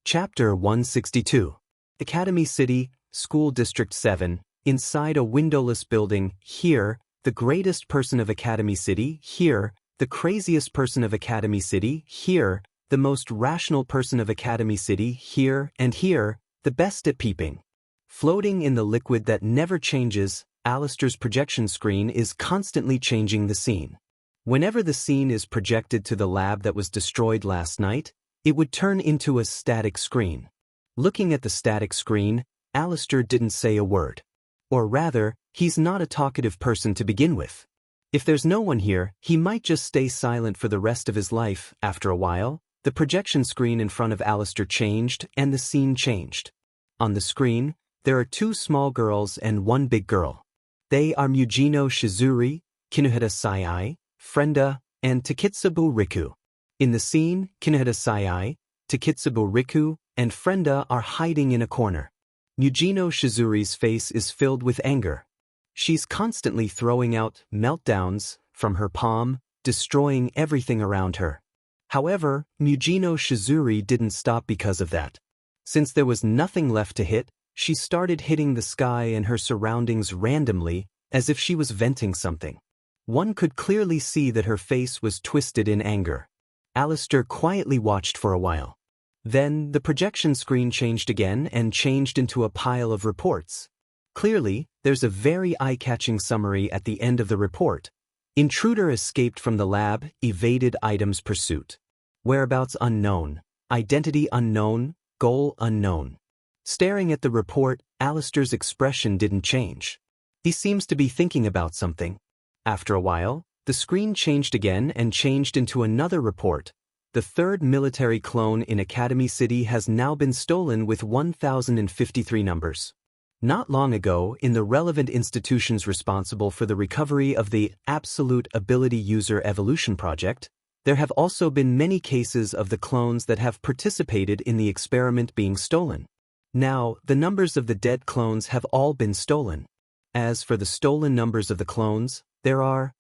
Chapter 162. Academy City, School District 7, inside a windowless building, here, the greatest person of Academy City, here, the craziest person of Academy City, here, the most rational person of Academy City, here, and here, the best at peeping. Floating in the liquid that never changes, Alistair's projection screen is constantly changing the scene. Whenever the scene is projected to the lab that was destroyed last night, it would turn into a static screen. Looking at the static screen, Alistair didn't say a word. Or rather, he's not a talkative person to begin with. If there's no one here, he might just stay silent for the rest of his life. After a while, the projection screen in front of Alistair changed and the scene changed. On the screen, there are 2 small girls and 1 big girl. They are Mujino Shizuri, Kinohita Sai, Frenda, and Takitsubo Riku. In the scene, Kinohita Sai, Takitsubo Riku, and Frenda are hiding in a corner. Mujino Shizuri's face is filled with anger. She's constantly throwing out meltdowns from her palm, destroying everything around her. However, Mujino Shizuri didn't stop because of that. Since there was nothing left to hit, she started hitting the sky and her surroundings randomly, as if she was venting something. One could clearly see that her face was twisted in anger. Alistair quietly watched for a while. Then, the projection screen changed again and changed into a pile of reports. Clearly, there's a very eye-catching summary at the end of the report. Intruder escaped from the lab, evaded items pursuit. Whereabouts unknown, identity unknown, goal unknown. Staring at the report, Alistair's expression didn't change. He seems to be thinking about something. After a while, the screen changed again and changed into another report. The 3rd military clone in Academy City has now been stolen with 1,053 numbers. Not long ago, in the relevant institutions responsible for the recovery of the Absolute Ability User Evolution Project, there have also been many cases of the clones that have participated in the experiment being stolen. Now, the numbers of the dead clones have all been stolen. As for the stolen numbers of the clones, there are...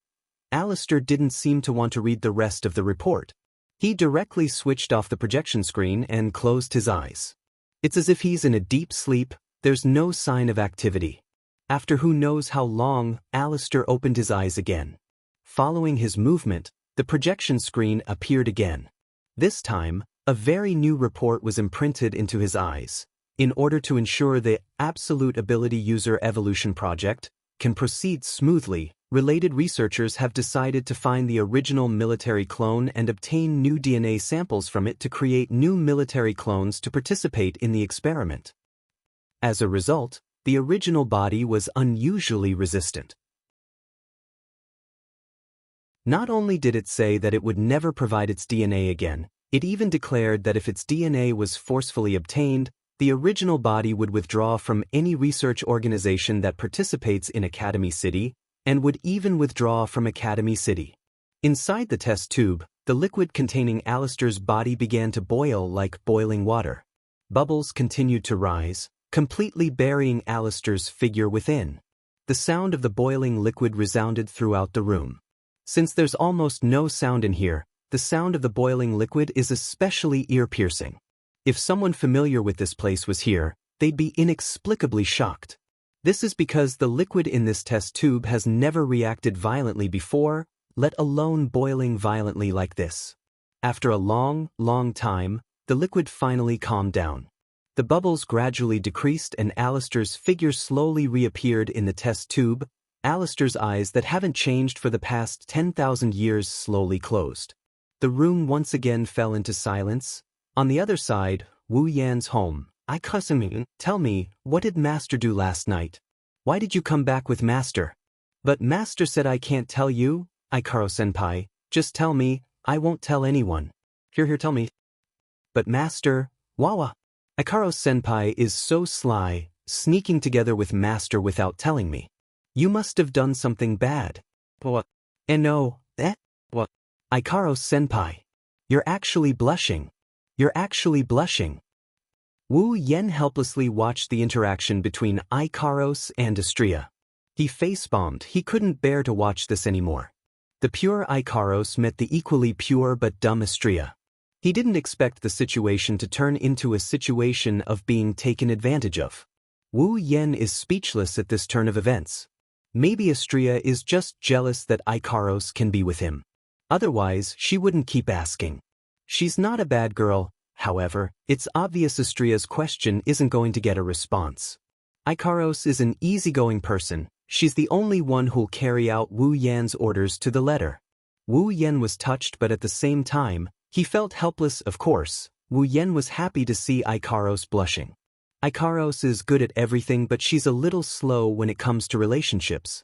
Alistair didn't seem to want to read the rest of the report. He directly switched off the projection screen and closed his eyes. It's as if he's in a deep sleep, there's no sign of activity. After who knows how long, Alistair opened his eyes again. Following his movement, the projection screen appeared again. This time, a very new report was imprinted into his eyes. In order to ensure the Absolute Ability User Evolution Project can proceed smoothly, related researchers have decided to find the original military clone and obtain new DNA samples from it to create new military clones to participate in the experiment. As a result, the original body was unusually resistant. Not only did it say that it would never provide its DNA again, it even declared that if its DNA was forcefully obtained, the original body would withdraw from any research organization that participates in Academy City, and would even withdraw from Academy City. Inside the test tube, the liquid containing Alistair's body began to boil like boiling water. Bubbles continued to rise, completely burying Alistair's figure within. The sound of the boiling liquid resounded throughout the room. Since there's almost no sound in here, The sound of the boiling liquid is especially ear-piercing. If someone familiar with this place was here, they'd be inexplicably shocked. This is because the liquid in this test tube has never reacted violently before, let alone boiling violently like this. After a long, long time, the liquid finally calmed down. The bubbles gradually decreased and Alistair's figure slowly reappeared in the test tube. Alistair's eyes that haven't changed for the past 10,000 years slowly closed. The room once again fell into silence. On the other side, Wu Yan's home. Tell me, what did Master do last night? Why did you come back with Master? But Master said I can't tell you, Ikaro-senpai. Just tell me, I won't tell anyone. Here, tell me. But Master, Wawa. Ikaro-senpai is so sly, sneaking together with Master without telling me. You must have done something bad. What? No, what? Ikaro-senpai. You're actually blushing. You're actually blushing. Wu Yan helplessly watched the interaction between Ikaros and Astria. He face-bombed. He couldn't bear to watch this anymore. The pure Ikaros met the equally pure but dumb Astria. He didn't expect the situation to turn into a situation of being taken advantage of. Wu Yan is speechless at this turn of events. Maybe Astria is just jealous that Ikaros can be with him. Otherwise, she wouldn't keep asking. She's not a bad girl, however, it's obvious Astria's question isn't going to get a response. Ikaros is an easygoing person. She's the only one who'll carry out Wu Yan's orders to the letter. Wu Yan was touched, but at the same time, he felt helpless. Of course, Wu Yan was happy to see Ikaros blushing. Ikaros is good at everything, but she's a little slow when it comes to relationships.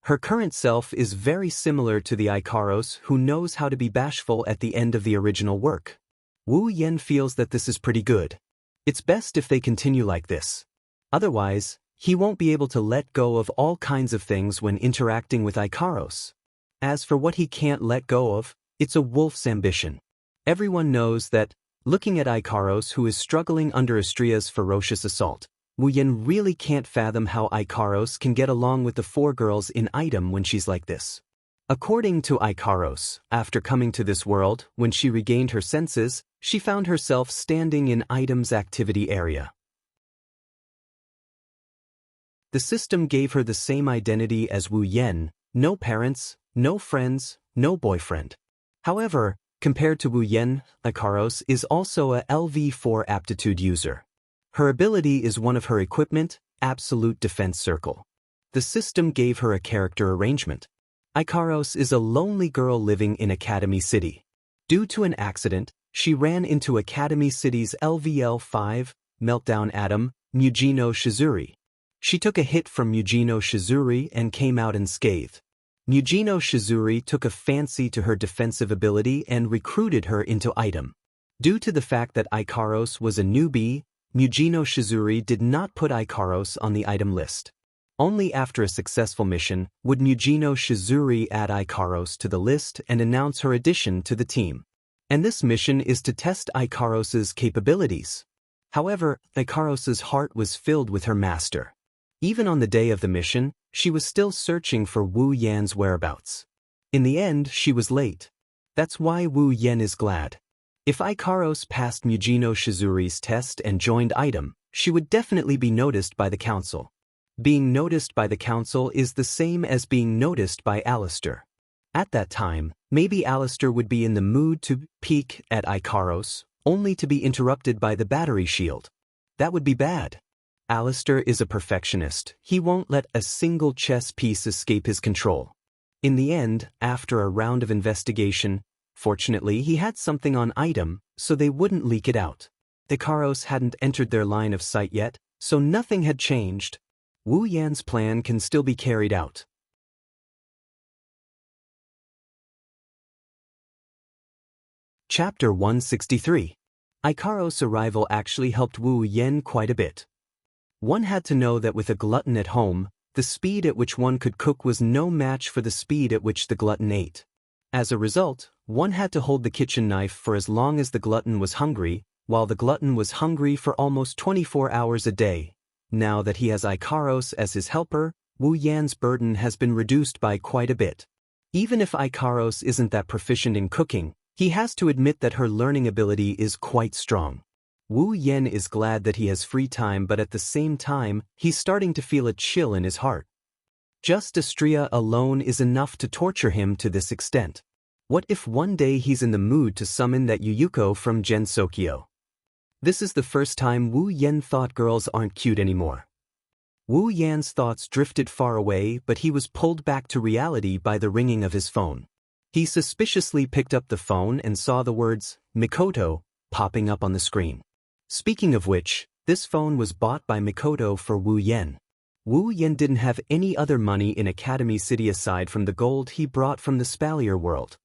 Her current self is very similar to the Ikaros who knows how to be bashful at the end of the original work. Wu Yan feels that this is pretty good. It's best if they continue like this. Otherwise, he won't be able to let go of all kinds of things when interacting with Ikaros. As for what he can't let go of, it's a wolf's ambition. Everyone knows that, looking at Ikaros who is struggling under Astria's ferocious assault, Wu Yan really can't fathom how Ikaros can get along with the four girls in item when she's like this. According to Ikaros, after coming to this world, when she regained her senses, she found herself standing in item's activity area. The system gave her the same identity as Wu Yan, no parents, no friends, no boyfriend. However, compared to Wu Yan, Ikaros is also a LV4 aptitude user. Her ability is one of her equipment, Absolute Defense Circle. The system gave her a character arrangement. Ikaros is a lonely girl living in Academy City. Due to an accident, she ran into Academy City's LVL5, Meltdown Atom, Mujino Shizuri. She took a hit from Mujino Shizuri and came out unscathed. Mujino Shizuri took a fancy to her defensive ability and recruited her into item. Due to the fact that Ikaros was a newbie, Mujino Shizuri did not put Ikaros on the item list. Only after a successful mission would Mujino Shizuri add Ikaros to the list and announce her addition to the team. And this mission is to test Ikaros's capabilities. However, Ikaros's heart was filled with her master. Even on the day of the mission, she was still searching for Wu Yan's whereabouts. In the end, she was late. That's why Wu Yan is glad. If Ikaros passed Mujino Shizuri's test and joined item, she would definitely be noticed by the council. Being noticed by the council is the same as being noticed by Alistair. At that time, maybe Alistair would be in the mood to peek at Ikaros, only to be interrupted by the battery shield. That would be bad. Alistair is a perfectionist. He won't let a single chess piece escape his control. In the end, after a round of investigation, fortunately he had something on item, so they wouldn't leak it out. Ikaros hadn't entered their line of sight yet, so nothing had changed. Wu Yan's plan can still be carried out. Chapter 163. Ikaros' arrival actually helped Wu Yan quite a bit. One had to know that with a glutton at home, the speed at which one could cook was no match for the speed at which the glutton ate. As a result, one had to hold the kitchen knife for as long as the glutton was hungry, while the glutton was hungry for almost 24 hours a day. Now that he has Ikaros as his helper, Wu Yan's burden has been reduced by quite a bit. Even if Ikaros isn't that proficient in cooking, He has to admit that her learning ability is quite strong. Wu Yan is glad that he has free time, but at the same time, he's starting to feel a chill in his heart. Just Astria alone is enough to torture him to this extent. What if one day he's in the mood to summon that Yuyuko from Gensokyo? This is the first time Wu Yan thought girls aren't cute anymore. Wu Yan's thoughts drifted far away, but he was pulled back to reality by the ringing of his phone. He suspiciously picked up the phone and saw the words, Mikoto, popping up on the screen. Speaking of which, this phone was bought by Mikoto for Wu Yan. Wu Yan didn't have any other money in Academy City aside from the gold he brought from the Spalier world.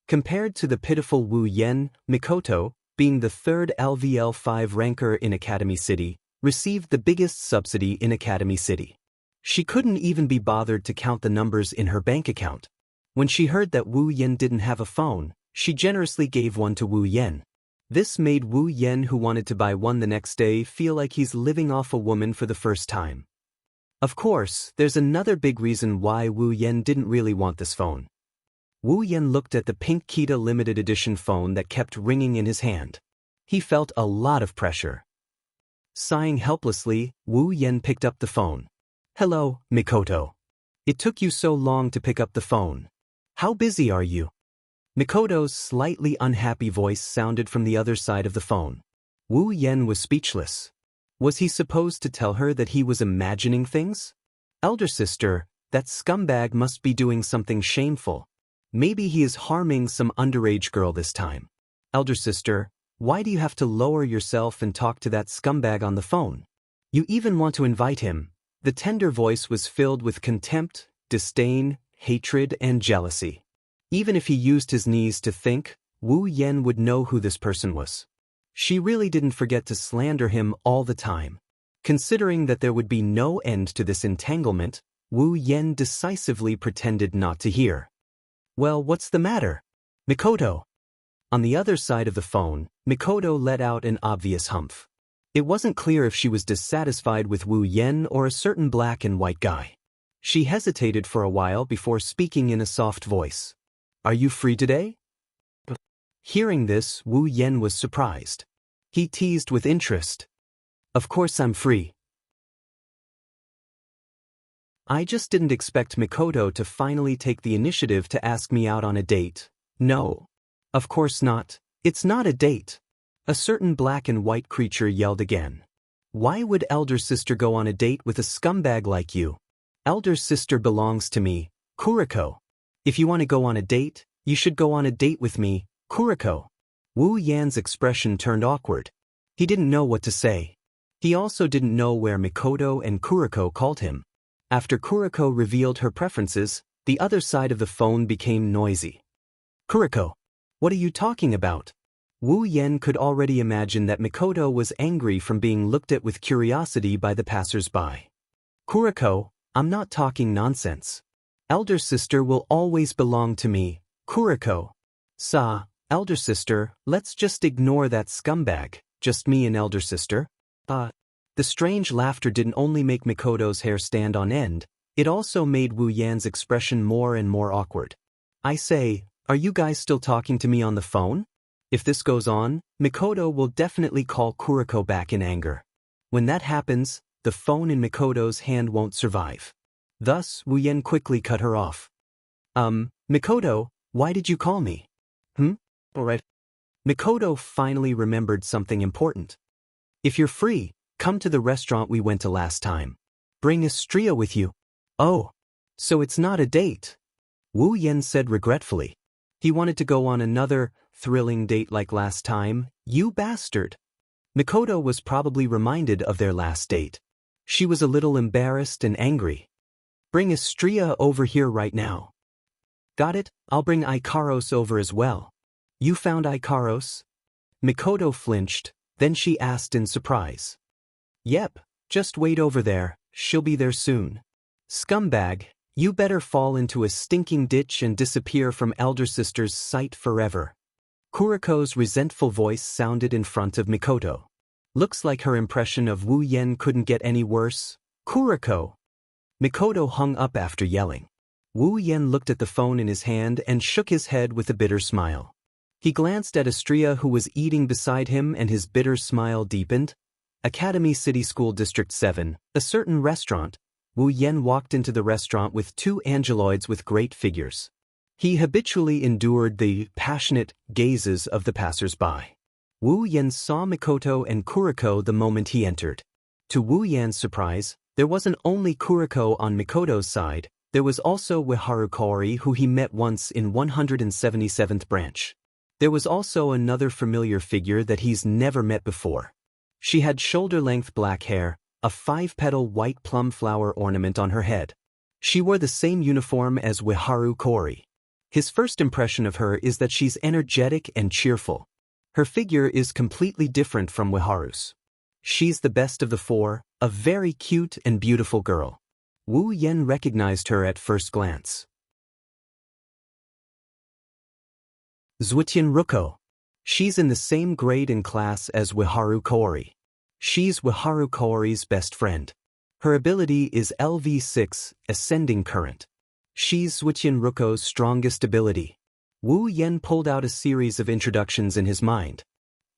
Compared to the pitiful Wu Yan, Mikoto, being the third LVL 5 ranker in Academy City, received the biggest subsidy in Academy City. She couldn't even be bothered to count the numbers in her bank account. When she heard that Wu Yan didn't have a phone, she generously gave one to Wu Yan. This made Wu Yan, who wanted to buy one the next day, feel like he's living off a woman for the first time. Of course, there's another big reason why Wu Yan didn't really want this phone. Wu Yan looked at the pink Kita limited edition phone that kept ringing in his hand. He felt a lot of pressure. Sighing helplessly, Wu Yan picked up the phone. Hello, Mikoto. It took you so long to pick up the phone. How busy are you? Mikoto's slightly unhappy voice sounded from the other side of the phone. Wu Yan was speechless. Was he supposed to tell her that he was imagining things? Elder sister, that scumbag must be doing something shameful. Maybe he is harming some underage girl this time. Elder sister, why do you have to lower yourself and talk to that scumbag on the phone? You even want to invite him. The tender voice was filled with contempt, disdain, hatred, and jealousy. Even if he used his knees to think, Wu Yan would know who this person was. She really didn't forget to slander him all the time. Considering that there would be no end to this entanglement, Wu Yan decisively pretended not to hear. Well, what's the matter? Mikoto. On the other side of the phone, Mikoto let out an obvious humph. It wasn't clear if she was dissatisfied with Wu Yan or a certain black and white guy. She hesitated for a while before speaking in a soft voice. Are you free today? Hearing this, Wu Yan was surprised. He teased with interest. Of course I'm free. I just didn't expect Mikoto to finally take the initiative to ask me out on a date. No. Of course not. It's not a date. A certain black and white creature yelled again. Why would elder sister go on a date with a scumbag like you? Elder sister belongs to me, Kuriko. If you want to go on a date, you should go on a date with me, Kuriko. Wu Yan's expression turned awkward. He didn't know what to say. He also didn't know where Mikoto and Kuriko called him. After Kuriko revealed her preferences, the other side of the phone became noisy. Kuriko. What are you talking about? Wu Yan could already imagine that Mikoto was angry from being looked at with curiosity by the passers-by. Kuriko, I'm not talking nonsense. Elder sister will always belong to me, Kuriko. Elder sister, let's just ignore that scumbag, just me and elder sister. The strange laughter didn't only make Mikoto's hair stand on end, it also made Wu Yan's expression more and more awkward. I say, are you guys still talking to me on the phone? If this goes on, Mikoto will definitely call Kuriko back in anger. When that happens, the phone in Mikoto's hand won't survive. Thus, Wu Yan quickly cut her off. Mikoto, why did you call me? Alright. Mikoto finally remembered something important. If you're free, come to the restaurant we went to last time. Bring Astria with you. Oh, so it's not a date. Wu Yan said regretfully. He wanted to go on another thrilling date like last time, you bastard. Mikoto was probably reminded of their last date. She was a little embarrassed and angry. Bring Astria over here right now. Got it, I'll bring Ikaros over as well. You found Ikaros? Mikoto flinched, then she asked in surprise. Yep, just wait over there, she'll be there soon. Scumbag, you better fall into a stinking ditch and disappear from elder sister's sight forever. Kuriko's resentful voice sounded in front of Mikoto. Looks like her impression of Wu Yan couldn't get any worse. Kuriko. Mikoto hung up after yelling. Wu Yan looked at the phone in his hand and shook his head with a bitter smile. He glanced at Astria, who was eating beside him, and his bitter smile deepened. Academy City School District 7, a certain restaurant. Wu Yan walked into the restaurant with two angeloids with great figures. He habitually endured the passionate gazes of the passers-by. Wu Yan saw Mikoto and Kuriko the moment he entered. To Wu Yan's surprise, there wasn't only Kuriko on Mikoto's side, there was also Wiharu Kaori, who he met once in 177th branch. There was also another familiar figure that he's never met before. She had shoulder-length black hair, a 5-petal white plum flower ornament on her head. She wore the same uniform as Wiharu Kaori. His first impression of her is that she's energetic and cheerful. Her figure is completely different from Wiharu's. She's the best of the four, a very cute and beautiful girl. Wu Yan recognized her at first glance. Zhuqian Ruko. She's in the same grade and class as Wiharu Kaori. She's Wiharu Kaori's best friend. Her ability is LV6, Ascending Current. She's Zhuqian Ruko's strongest ability. Wu Yan pulled out a series of introductions in his mind.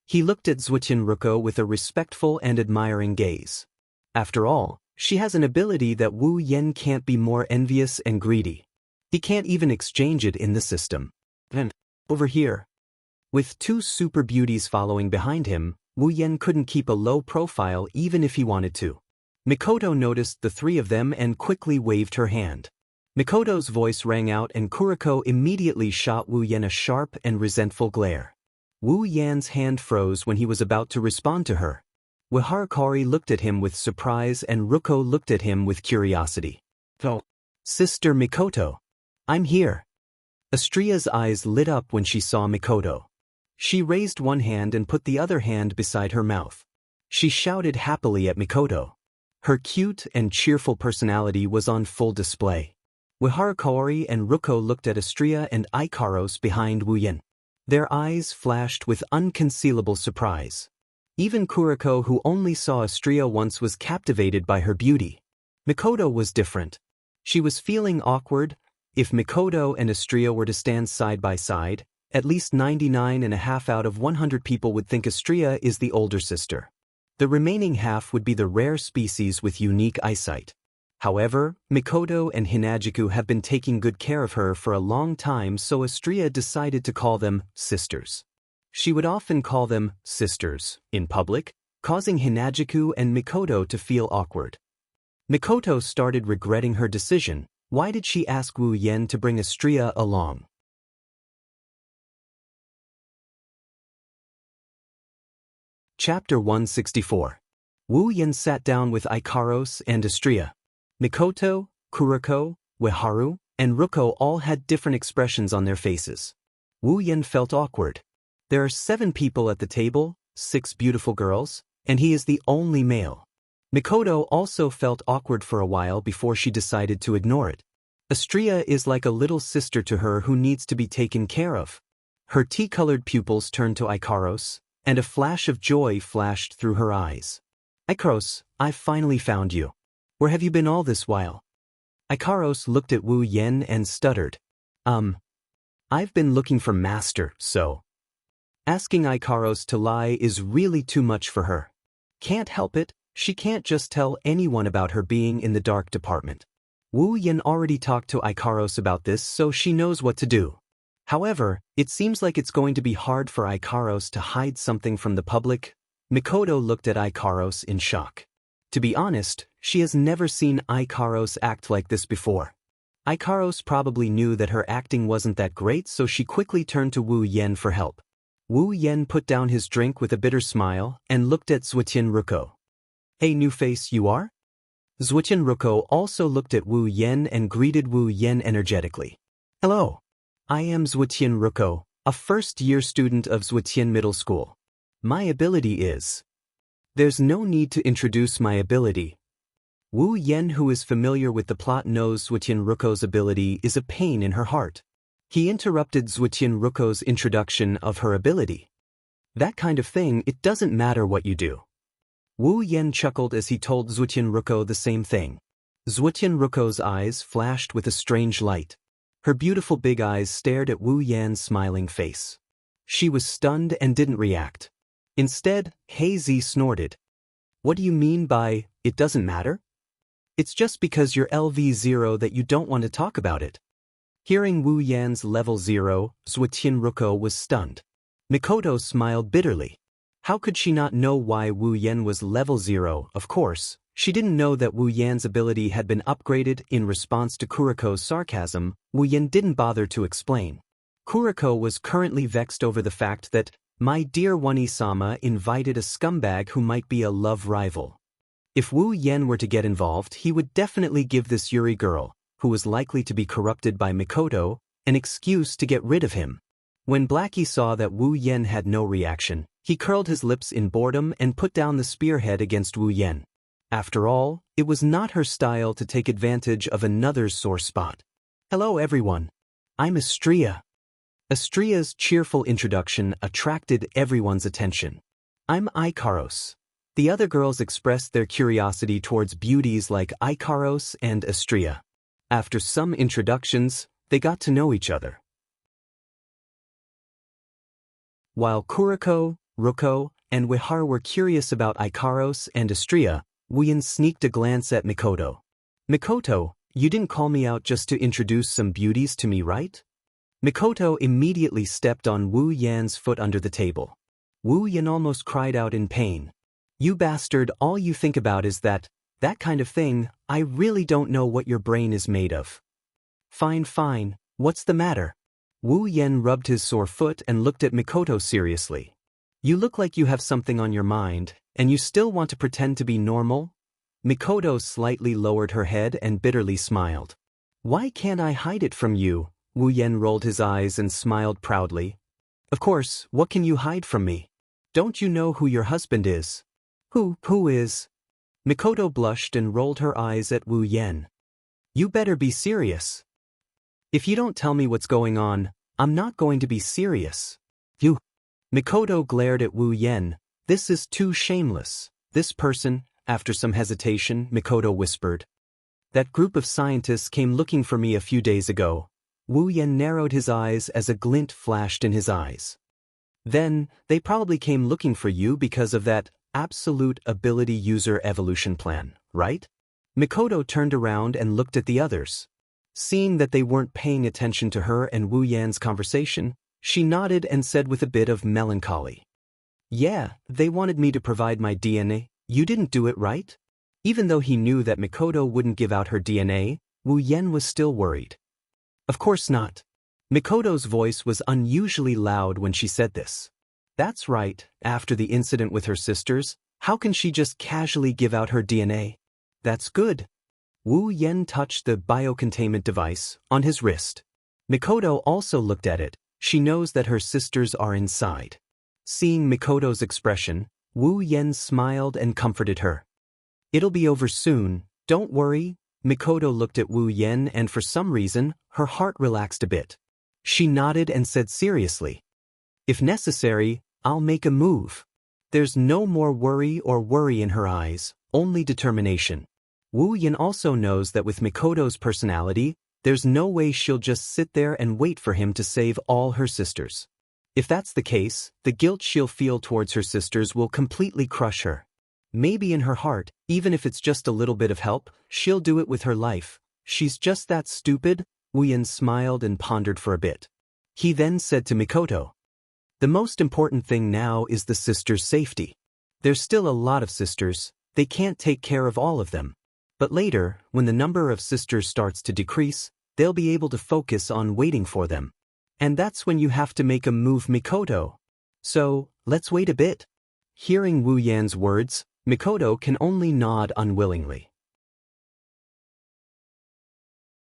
He looked at Zhuqian Ruko with a respectful and admiring gaze. After all, she has an ability that Wu Yan can't be more envious and greedy. He can't even exchange it in the system. And over here, with two super beauties following behind him, Wu Yan couldn't keep a low profile even if he wanted to. Mikoto noticed the three of them and quickly waved her hand. Mikoto's voice rang out and Kuriko immediately shot Wu Yan a sharp and resentful glare. Wu Yan's hand froze when he was about to respond to her. Wiharu Kaori looked at him with surprise and Ruko looked at him with curiosity. "Oh, Sister Mikoto. I'm here." Astria's eyes lit up when she saw Mikoto. She raised one hand and put the other hand beside her mouth. She shouted happily at Mikoto. Her cute and cheerful personality was on full display. Wiharu Kaori and Ruko looked at Astria and Ikaros behind Wu Yan. Their eyes flashed with unconcealable surprise. Even Kuriko, who only saw Astria once, was captivated by her beauty. Mikoto was different. She was feeling awkward. If Mikoto and Astria were to stand side by side, at least 99.5 out of 100 people would think Astria is the older sister. The remaining half would be the rare species with unique eyesight. However, Mikoto and Hinajiku have been taking good care of her for a long time, so Astria decided to call them sisters. She would often call them sisters in public, causing Hinajiku and Mikoto to feel awkward. Mikoto started regretting her decision. Why did she ask Wu Yan to bring Astria along? Chapter 164. Wu Yan sat down with Ikaros and Astria. Mikoto, Kuriko, Wiharu, and Ruko all had different expressions on their faces. Wu Yan felt awkward. There are 7 people at the table, 6 beautiful girls, and he is the only male. Mikoto also felt awkward for a while before she decided to ignore it. Astria is like a little sister to her who needs to be taken care of. Her tea-colored pupils turned to Ikaros, and a flash of joy flashed through her eyes. "Ikaros, I've finally found you. Where have you been all this while?" Ikaros looked at Wu Yan and stuttered. I've been looking for Master, so." Asking Ikaros to lie is really too much for her. Can't help it, she can't just tell anyone about her being in the dark department. Wu Yan already talked to Ikaros about this, so she knows what to do. However, it seems like it's going to be hard for Ikaros to hide something from the public. Mikoto looked at Ikaros in shock. To be honest, she has never seen Ikaros act like this before. Ikaros probably knew that her acting wasn't that great, so she quickly turned to Wu Yan for help. Wu Yan put down his drink with a bitter smile and looked at Zhuqian Ruko. "Hey, new face, you are?" Zhuqian Ruko also looked at Wu Yan and greeted Wu Yan energetically. "Hello. I am Zhuqian Ruko, a first-year student of Zhuqian Middle School. My ability is..." There's no need to introduce my ability. Wu Yan, who is familiar with the plot, knows Zhuqian Ruko's ability is a pain in her heart. He interrupted Zhuqian Ruko's introduction of her ability. "That kind of thing, it doesn't matter what you do." Wu Yan chuckled as he told Zhuqian Ruko the same thing. Zhuqian Ruko's eyes flashed with a strange light. Her beautiful big eyes stared at Wu Yan's smiling face. She was stunned and didn't react. Instead, Hazy snorted. What do you mean by, it doesn't matter? It's just because you're LV0 that you don't want to talk about it. Hearing Wu Yan's level 0, Zhuotian Ruko was stunned. Mikoto smiled bitterly. How could she not know why Wu Yan was level 0? Of course, she didn't know that Wu Yan's ability had been upgraded in response to Kuriko's sarcasm. Wu Yan didn't bother to explain. Kuriko was currently vexed over the fact that my dear Wani-sama invited a scumbag who might be a love rival. If Wu Yan were to get involved, he would definitely give this Yuri girl, who was likely to be corrupted by Mikoto, an excuse to get rid of him. When Blackie saw that Wu Yan had no reaction, he curled his lips in boredom and put down the spearhead against Wu Yan. After all, it was not her style to take advantage of another's sore spot. Hello everyone. I'm Astria. Astria's cheerful introduction attracted everyone's attention. I'm Ikaros. The other girls expressed their curiosity towards beauties like Ikaros and Astria. After some introductions, they got to know each other. While Kuriko, Ruko, and Wihar were curious about Ikaros and Astria, Wu Yan sneaked a glance at Mikoto. Mikoto, you didn't call me out just to introduce some beauties to me, right? Mikoto immediately stepped on Wu Yan's foot under the table. Wu Yan almost cried out in pain. You bastard, all you think about is that kind of thing. I really don't know what your brain is made of. Fine, what's the matter? Wu Yan rubbed his sore foot and looked at Mikoto seriously. You look like you have something on your mind, and you still want to pretend to be normal? Mikoto slightly lowered her head and bitterly smiled. Why can't I hide it from you? Wu Yan rolled his eyes and smiled proudly. Of course, what can you hide from me? Don't you know who your husband is? Who is? Mikoto blushed and rolled her eyes at Wu Yan. You better be serious. If you don't tell me what's going on, I'm not going to be serious. You. Mikoto glared at Wu Yan. This is too shameless. This person, after some hesitation, Mikoto whispered. That group of scientists came looking for me a few days ago. Wu Yan narrowed his eyes as a glint flashed in his eyes. Then, they probably came looking for you because of that absolute ability user evolution plan, right? Mikoto turned around and looked at the others. Seeing that they weren't paying attention to her and Wu Yan's conversation, she nodded and said with a bit of melancholy. Yeah, they wanted me to provide my DNA. You didn't do it, right? Even though he knew that Mikoto wouldn't give out her DNA, Wu Yan was still worried. Of course not. Mikoto's voice was unusually loud when she said this. That's right, after the incident with her sisters, how can she just casually give out her DNA? That's good. Wu Yan touched the biocontainment device on his wrist. Mikoto also looked at it. She knows that her sisters are inside. Seeing Mikoto's expression, Wu Yan smiled and comforted her. It'll be over soon, don't worry. Mikoto looked at Wu Yan and for some reason, her heart relaxed a bit. She nodded and said seriously. If necessary, I'll make a move. There's no more worry in her eyes, only determination. Wu Yan also knows that with Mikoto's personality, there's no way she'll just sit there and wait for him to save all her sisters. If that's the case, the guilt she'll feel towards her sisters will completely crush her. Maybe in her heart, even if it's just a little bit of help, she'll do it with her life. She's just that stupid. Wu Yan smiled and pondered for a bit. He then said to Mikoto, the most important thing now is the sisters' safety. There's still a lot of sisters, they can't take care of all of them. But later, when the number of sisters starts to decrease, they'll be able to focus on waiting for them. And that's when you have to make a move, Mikoto. So, let's wait a bit. Hearing Wu Yan's words, Mikoto can only nod unwillingly.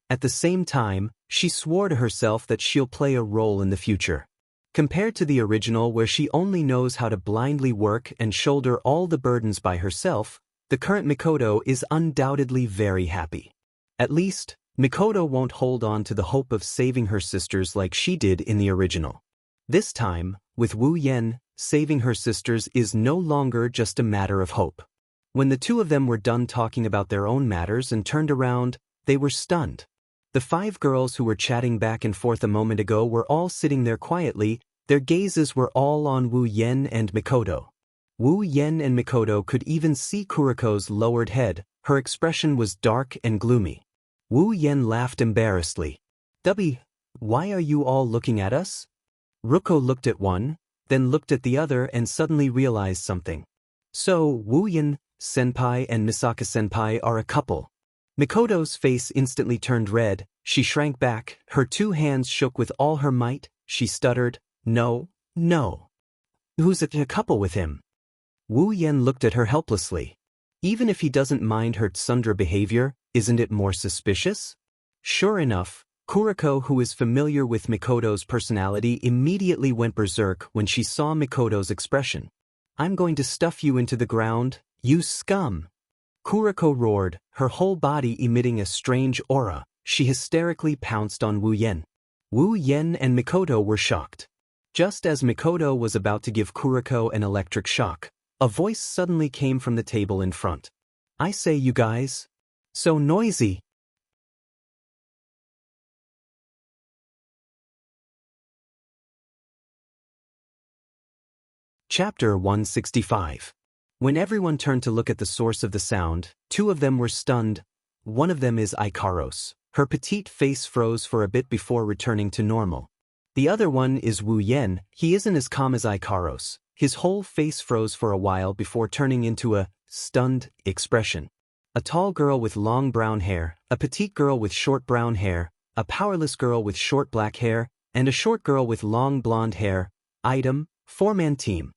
At the same time, she swore to herself that she'll play a role in the future. Compared to the original where she only knows how to blindly work and shoulder all the burdens by herself, the current Mikoto is undoubtedly very happy. At least, Mikoto won't hold on to the hope of saving her sisters like she did in the original. This time, with Wu Yan, saving her sisters is no longer just a matter of hope. When the two of them were done talking about their own matters and turned around, they were stunned. The 5 girls who were chatting back and forth a moment ago were all sitting there quietly, Their gazes were all on Wu Yen and Mikoto. Wu Yen and Mikoto could even see Kuriko's lowered head. Her expression was dark and gloomy. Wu Yen laughed embarrassedly. Why are you all looking at us? Ruko looked at one, then looked at the other and suddenly realized something. So, Wu Yen senpai and Misaka senpai are a couple. Mikoto's face instantly turned red. She shrank back, her two hands shook with all her might. She stuttered, No. Who's a couple with him? Wu Yen looked at her helplessly. Even if he doesn't mind her tsundere behavior, isn't it more suspicious? Sure enough, Kuriko, who is familiar with Mikoto's personality, immediately went berserk when she saw Mikoto's expression. I'm going to stuff you into the ground, you scum! Kuriko roared, her whole body emitting a strange aura. She hysterically pounced on Wu Yen. Wu Yen and Mikoto were shocked. Just as Mikoto was about to give Kuriko an electric shock, a voice suddenly came from the table in front. I say, you guys. So noisy. Chapter 165. When everyone turned to look at the source of the sound, two of them were stunned. One of them is Ikaros. Her petite face froze for a bit before returning to normal. The other one is Wu Yen. He isn't as calm as Ikaros. His whole face froze for a while before turning into a stunned expression. A tall girl with long brown hair, a petite girl with short brown hair, a powerless girl with short black hair, and a short girl with long blonde hair. Item, 4-man team.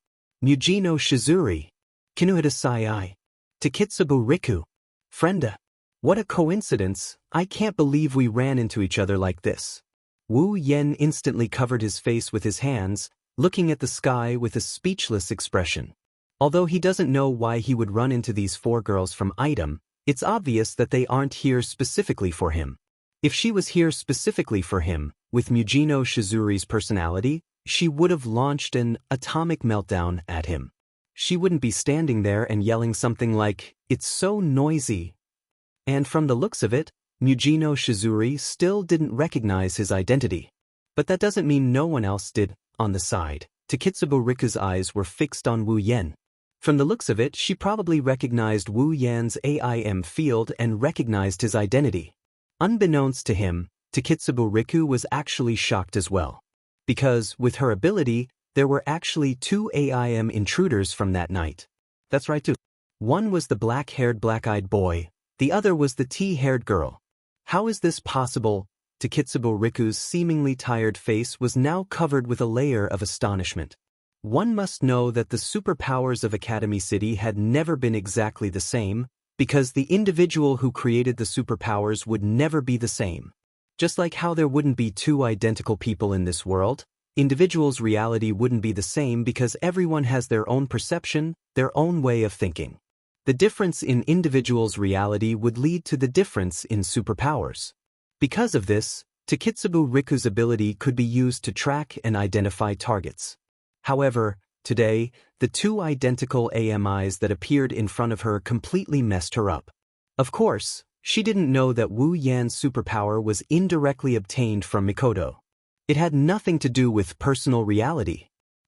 Mujino Shizuri. Kinuhita Sai. Takitsubo Riku. Frenda. What a coincidence, I can't believe we ran into each other like this. Wu Yen instantly covered his face with his hands, looking at the sky with a speechless expression. Although he doesn't know why he would run into these four girls from Item, it's obvious that they aren't here specifically for him. If she was here specifically for him, with Mujino Shizuri's personality, she would have launched an atomic meltdown at him. She wouldn't be standing there and yelling something like, "It's so noisy." And from the looks of it, Mujino Shizuri still didn't recognize his identity. But that doesn't mean no one else did. On the side, Takitsubo Riku's eyes were fixed on Wu Yen. From the looks of it, she probably recognized Wu Yan's AIM field and recognized his identity. Unbeknownst to him, Takitsubo Riku was actually shocked as well. Because, with her ability, there were actually two AIM intruders from that night. That's right too. One was the black-haired black-eyed boy, the other was the tea-haired girl. How is this possible? Takitsubo Riku's seemingly tired face was now covered with a layer of astonishment. One must know that the superpowers of Academy City had never been exactly the same, because the individual who created the superpowers would never be the same. Just like how there wouldn't be two identical people in this world, individuals' reality wouldn't be the same because everyone has their own perception, their own way of thinking. The difference in individuals' reality would lead to the difference in superpowers. Because of this, Takitsubo Riku's ability could be used to track and identify targets. However, today, the two identical AMIs that appeared in front of her completely messed her up. Of course, she didn't know that Wu Yan's superpower was indirectly obtained from Mikoto. It had nothing to do with personal reality.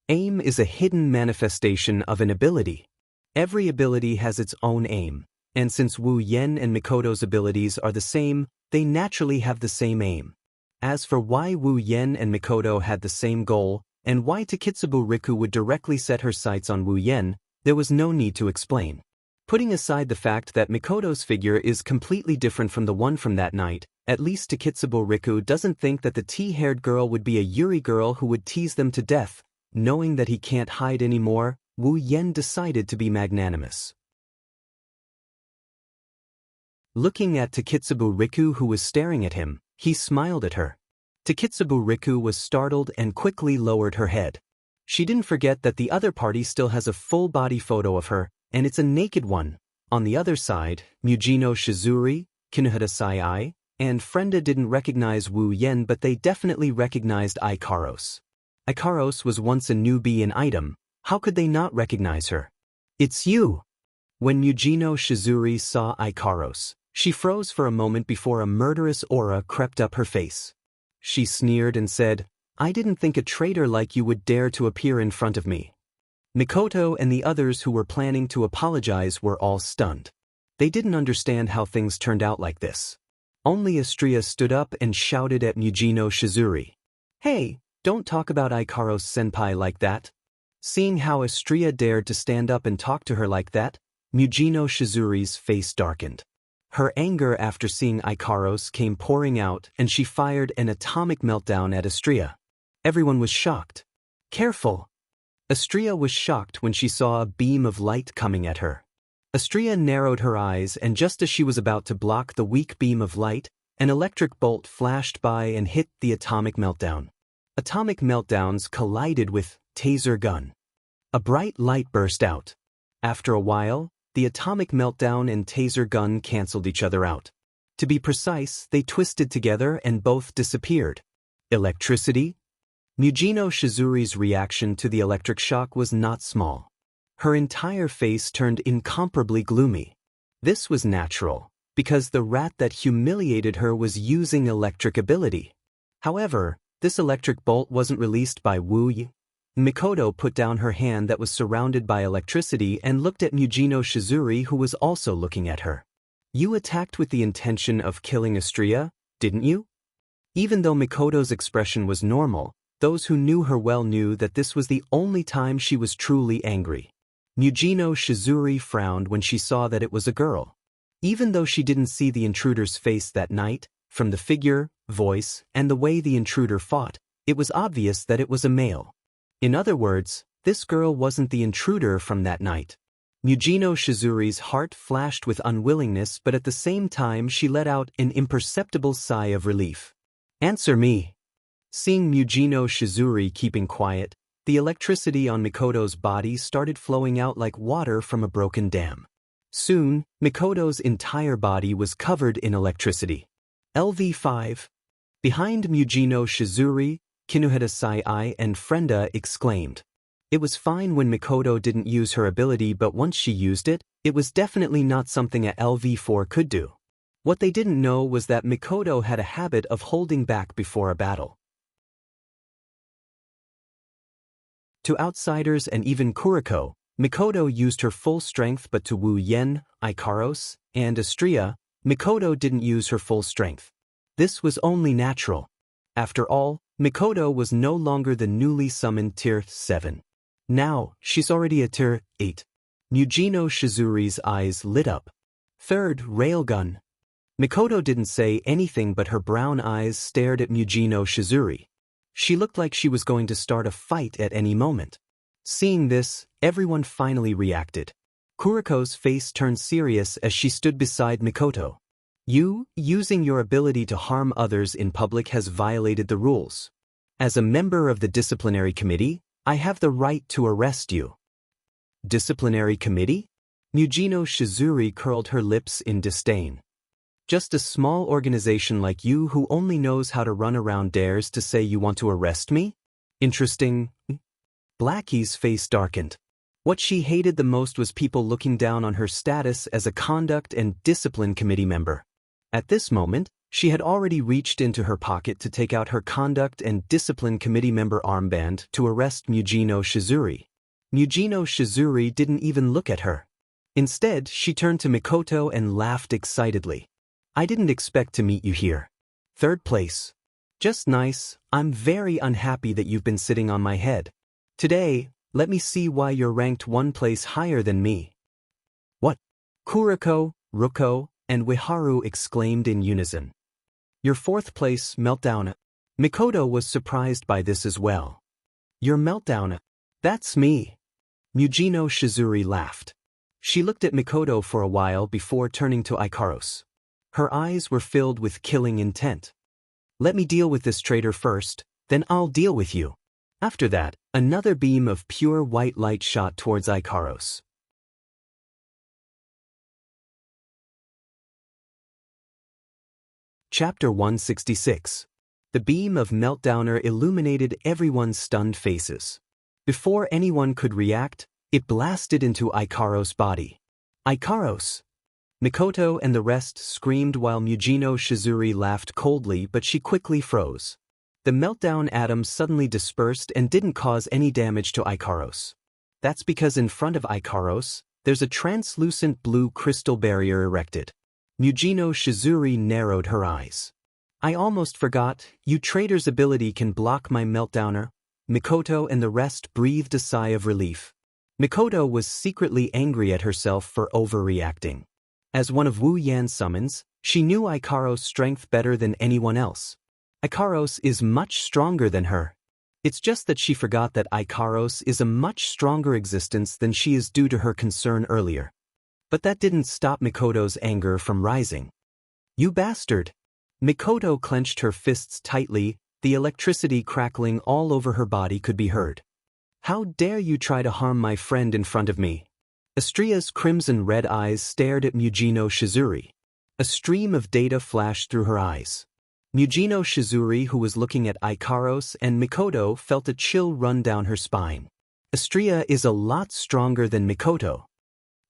AIM is a hidden manifestation of an ability. Every ability has its own aim, and since Wu Yen and Mikoto's abilities are the same, they naturally have the same aim. As for why Wu Yen and Mikoto had the same goal, and why Takitsubo Riku would directly set her sights on Wu Yen, there was no need to explain. Putting aside the fact that Mikoto's figure is completely different from the one from that night, at least Takitsubo Riku doesn't think that the tea-haired girl would be a Yuri girl who would tease them to death. Knowing that he can't hide anymore, Wu Yen decided to be magnanimous. Looking at Takitsubo Riku, who was staring at him, he smiled at her. Takitsubo Riku was startled and quickly lowered her head. She didn't forget that the other party still has a full-body photo of her, and it's a naked one. On the other side, Mujino Shizuri, Kinuhita Sai, and Frenda didn't recognize Wu Yen, but they definitely recognized Ikaros. Ikaros was once a newbie in Item. How could they not recognize her? It's you! When Mujino Shizuri saw Ikaros, she froze for a moment before a murderous aura crept up her face. She sneered and said, I didn't think a traitor like you would dare to appear in front of me. Mikoto and the others who were planning to apologize were all stunned. They didn't understand how things turned out like this. Only Xianxia stood up and shouted at Mujino Shizuri. Hey, don't talk about Ikaros-senpai like that. Seeing how Xianxia dared to stand up and talk to her like that, Mujino Shizuri's face darkened. Her anger after seeing Ikaros came pouring out and she fired an atomic meltdown at Xianxia. Everyone was shocked. Careful! Xianxia was shocked when she saw a beam of light coming at her. Xianxia narrowed her eyes, and just as she was about to block the weak beam of light, an electric bolt flashed by and hit the atomic meltdown. Atomic meltdowns collided with taser gun. A bright light burst out. After a while, the atomic meltdown and taser gun canceled each other out. To be precise, they twisted together and both disappeared. Electricity? Mujino Shizuri's reaction to the electric shock was not small. Her entire face turned incomparably gloomy. This was natural, because the rat that humiliated her was using electric ability. However, this electric bolt wasn't released by Wuxia. Mikoto put down her hand that was surrounded by electricity and looked at Mujino Shizuri, who was also looking at her. You attacked with the intention of killing Xianxia, didn't you? Even though Mikoto's expression was normal, those who knew her well knew that this was the only time she was truly angry. Mujino Shizuri frowned when she saw that it was a girl. Even though she didn't see the intruder's face that night, from the figure, voice, and the way the intruder fought, it was obvious that it was a male. In other words, this girl wasn't the intruder from that night. Mujino Shizuri's heart flashed with unwillingness, but at the same time she let out an imperceptible sigh of relief. Answer me. Seeing Mujino Shizuri keeping quiet, the electricity on Mikoto's body started flowing out like water from a broken dam. Soon, Mikoto's entire body was covered in electricity. LV5. Behind Mujino Shizuri, Kinuheta Sai and Frenda exclaimed. It was fine when Mikoto didn't use her ability, but once she used it, it was definitely not something a LV4 could do. What they didn't know was that Mikoto had a habit of holding back before a battle. To outsiders and even Kuriko, Mikoto used her full strength, but to Wu Yen, Ikaros, and Xianxia, Mikoto didn't use her full strength. This was only natural. After all, Mikoto was no longer the newly summoned Tier 7. Now, she's already a Tier 8. Mujino Shizuri's eyes lit up. Third railgun. Mikoto didn't say anything, but her brown eyes stared at Mujino Shizuri. She looked like she was going to start a fight at any moment. Seeing this, everyone finally reacted. Kuriko's face turned serious as she stood beside Mikoto. You, using your ability to harm others in public, has violated the rules. As a member of the disciplinary committee, I have the right to arrest you. Disciplinary committee? Mujino Shizuri curled her lips in disdain. Just a small organization like you who only knows how to run around dares to say you want to arrest me? Interesting. Blackie's face darkened. What she hated the most was people looking down on her status as a conduct and discipline committee member. At this moment, she had already reached into her pocket to take out her conduct and discipline committee member armband to arrest Mujino Shizuri. Mujino Shizuri didn't even look at her. Instead, she turned to Mikoto and laughed excitedly. I didn't expect to meet you here. Third place. Just nice. I'm very unhappy that you've been sitting on my head. Today, let me see why you're ranked one place higher than me. What? Kuriko, Ruko, and Wiharu exclaimed in unison. Your fourth place, Meltdown. Mikoto was surprised by this as well. Your Meltdown. That's me. Mujino Shizuri laughed. She looked at Mikoto for a while before turning to Ikaros. Her eyes were filled with killing intent. Let me deal with this traitor first, then I'll deal with you. After that, another beam of pure white light shot towards Ikaros. Chapter 166. The beam of Meltdowner illuminated everyone's stunned faces. Before anyone could react, it blasted into Ikaros' body. Ikaros! Mikoto and the rest screamed while Mujino Shizuri laughed coldly, but she quickly froze. The meltdown atoms suddenly dispersed and didn't cause any damage to Ikaros. That's because in front of Ikaros, there's a translucent blue crystal barrier erected. Mujino Shizuri narrowed her eyes. I almost forgot, you traitor's ability can block my meltdowner. Mikoto and the rest breathed a sigh of relief. Mikoto was secretly angry at herself for overreacting. As one of Wu Yan's summons, she knew Ikaros' strength better than anyone else. Ikaros is much stronger than her. It's just that she forgot that Ikaros is a much stronger existence than she is due to her concern earlier. But that didn't stop Mikoto's anger from rising. You bastard! Mikoto clenched her fists tightly, the electricity crackling all over her body could be heard. How dare you try to harm my friend in front of me? Astria's crimson-red eyes stared at Mujino Shizuri. A stream of data flashed through her eyes. Mujino Shizuri, who was looking at Ikaros and Mikoto, felt a chill run down her spine. Astria is a lot stronger than Mikoto.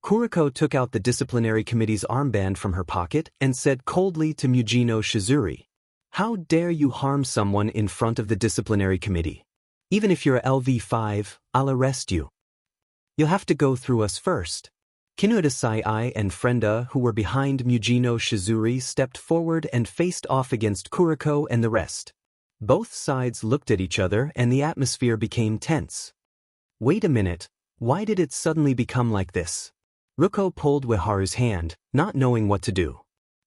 Kuriko took out the disciplinary committee's armband from her pocket and said coldly to Mujino Shizuri, "How dare you harm someone in front of the disciplinary committee? Even if you're LV5, I'll arrest you. You'll have to go through us first." Kinuda Sai and Frenda, who were behind Mujino Shizuri, stepped forward and faced off against Kuriko and the rest. Both sides looked at each other and the atmosphere became tense. Wait a minute, why did it suddenly become like this? Ruko pulled Ueharu's hand, not knowing what to do.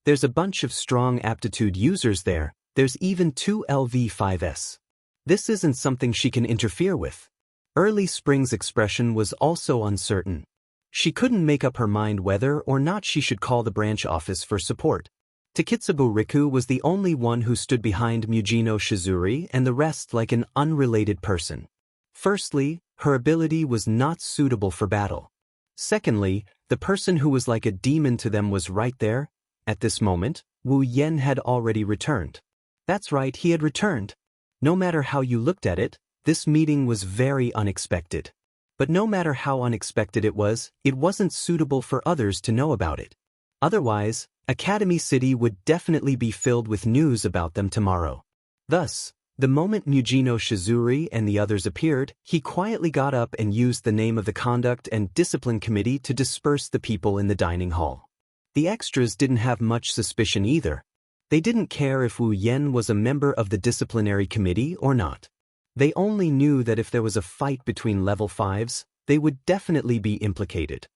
There's a bunch of strong aptitude users there, there's even 2 LV5s. This isn't something she can interfere with. Early Spring's expression was also uncertain. She couldn't make up her mind whether or not she should call the branch office for support. Takitsubo Riku was the only one who stood behind Mujino Shizuri and the rest like an unrelated person. Firstly, her ability was not suitable for battle. Secondly, the person who was like a demon to them was right there. At this moment, Wu Yen had already returned. That's right, he had returned. No matter how you looked at it, this meeting was very unexpected. But no matter how unexpected it wasn't suitable for others to know about it. Otherwise, Academy City would definitely be filled with news about them tomorrow. Thus, the moment Mujino Shizuri and the others appeared, he quietly got up and used the name of the Conduct and Discipline Committee to disperse the people in the dining hall. The extras didn't have much suspicion either. They didn't care if Wu Yen was a member of the disciplinary committee or not. They only knew that if there was a fight between level 5s, they would definitely be implicated.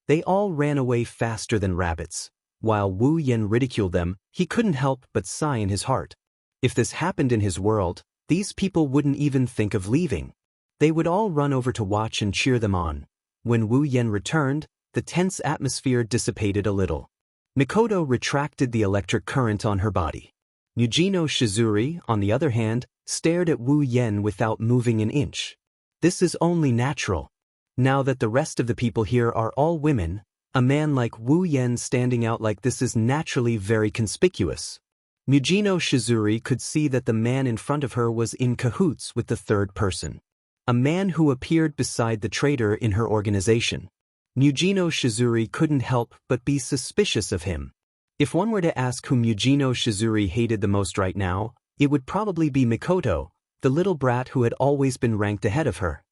They all ran away faster than rabbits. While Wu Yen ridiculed them, he couldn't help but sigh in his heart. If this happened in his world, these people wouldn't even think of leaving. They would all run over to watch and cheer them on. When Wu Yen returned, the tense atmosphere dissipated a little. Mikoto retracted the electric current on her body. Mujino Shizuri, on the other hand, stared at Wu Yen without moving an inch. This is only natural. Now that the rest of the people here are all women, a man like Wu Yen standing out like this is naturally very conspicuous. Mujino Shizuri could see that the man in front of her was in cahoots with the third person. A man who appeared beside the traitor in her organization. Mujino Shizuri couldn't help but be suspicious of him. If one were to ask whom Mujino Shizuri hated the most right now, it would probably be Mikoto, the little brat who had always been ranked ahead of her.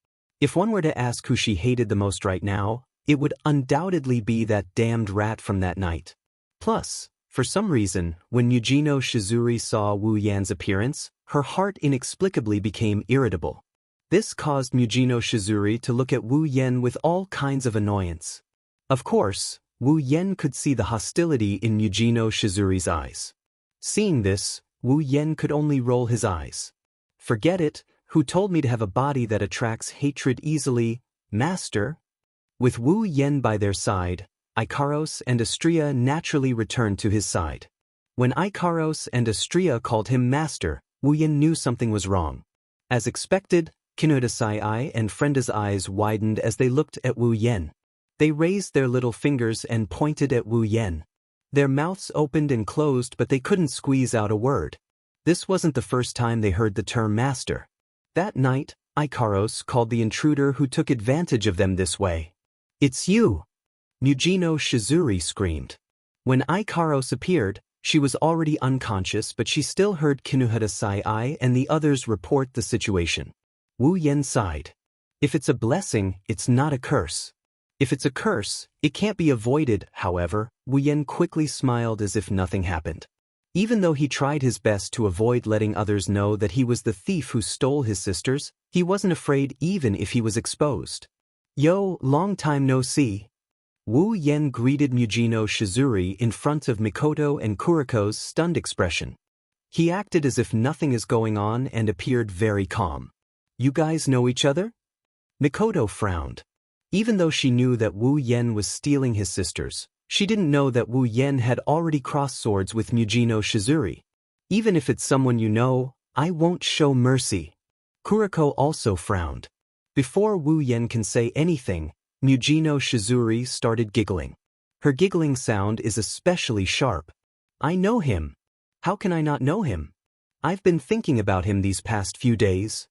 If one were to ask who she hated the most right now, it would undoubtedly be that damned rat from that night. Plus, for some reason, when Mujino Shizuri saw Wu Yan's appearance, her heart inexplicably became irritable. This caused Mujino Shizuri to look at Wu Yen with all kinds of annoyance. Of course, Wu Yen could see the hostility in Mujino Shizuri's eyes. Seeing this, Wu Yen could only roll his eyes. Forget it, who told me to have a body that attracts hatred easily, master? With Wu Yen by their side, Ikaros and Astria naturally returned to his side. When Ikaros and Astria called him master, Wu Yen knew something was wrong. As expected, Kinuda Sai and Frenda's eyes widened as they looked at Wu Yen. They raised their little fingers and pointed at Wu Yen. Their mouths opened and closed, but they couldn't squeeze out a word. This wasn't the first time they heard the term master. That night, Ikaros called the intruder who took advantage of them this way. "It's you!" Mujino Shizuri screamed. When Ikaros appeared, She was already unconscious, but she still heard Kinuhata Sai and the others report the situation. Wu Yen sighed. If it's a blessing, it's not a curse. If it's a curse, it can't be avoided. However, Wu Yen quickly smiled as if nothing happened. Even though he tried his best to avoid letting others know that he was the thief who stole his sisters, he wasn't afraid even if he was exposed. Yo, long time no see. Wu Yen greeted Mujino Shizuri in front of Mikoto and Kuriko's stunned expression. He acted as if nothing is going on and appeared very calm. You guys know each other? Mikoto frowned. Even though she knew that Wu Yen was stealing his sisters, she didn't know that Wu Yen had already crossed swords with Mujino Shizuri. Even if it's someone you know, I won't show mercy. Kuriko also frowned. Before Wu Yen can say anything, Mujino Shizuri started giggling. Her giggling sound is especially sharp. I know him. How can I not know him? I've been thinking about him these past few days.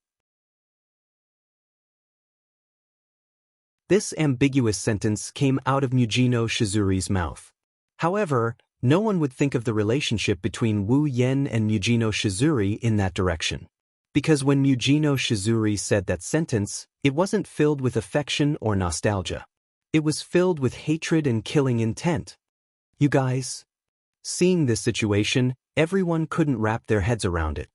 This ambiguous sentence came out of Mujino Shizuri's mouth. However, no one would think of the relationship between Wu Yen and Mujino Shizuri in that direction. Because when Mujino Shizuri said that sentence, it wasn't filled with affection or nostalgia. It was filled with hatred and killing intent. You guys? Seeing this situation, everyone couldn't wrap their heads around it.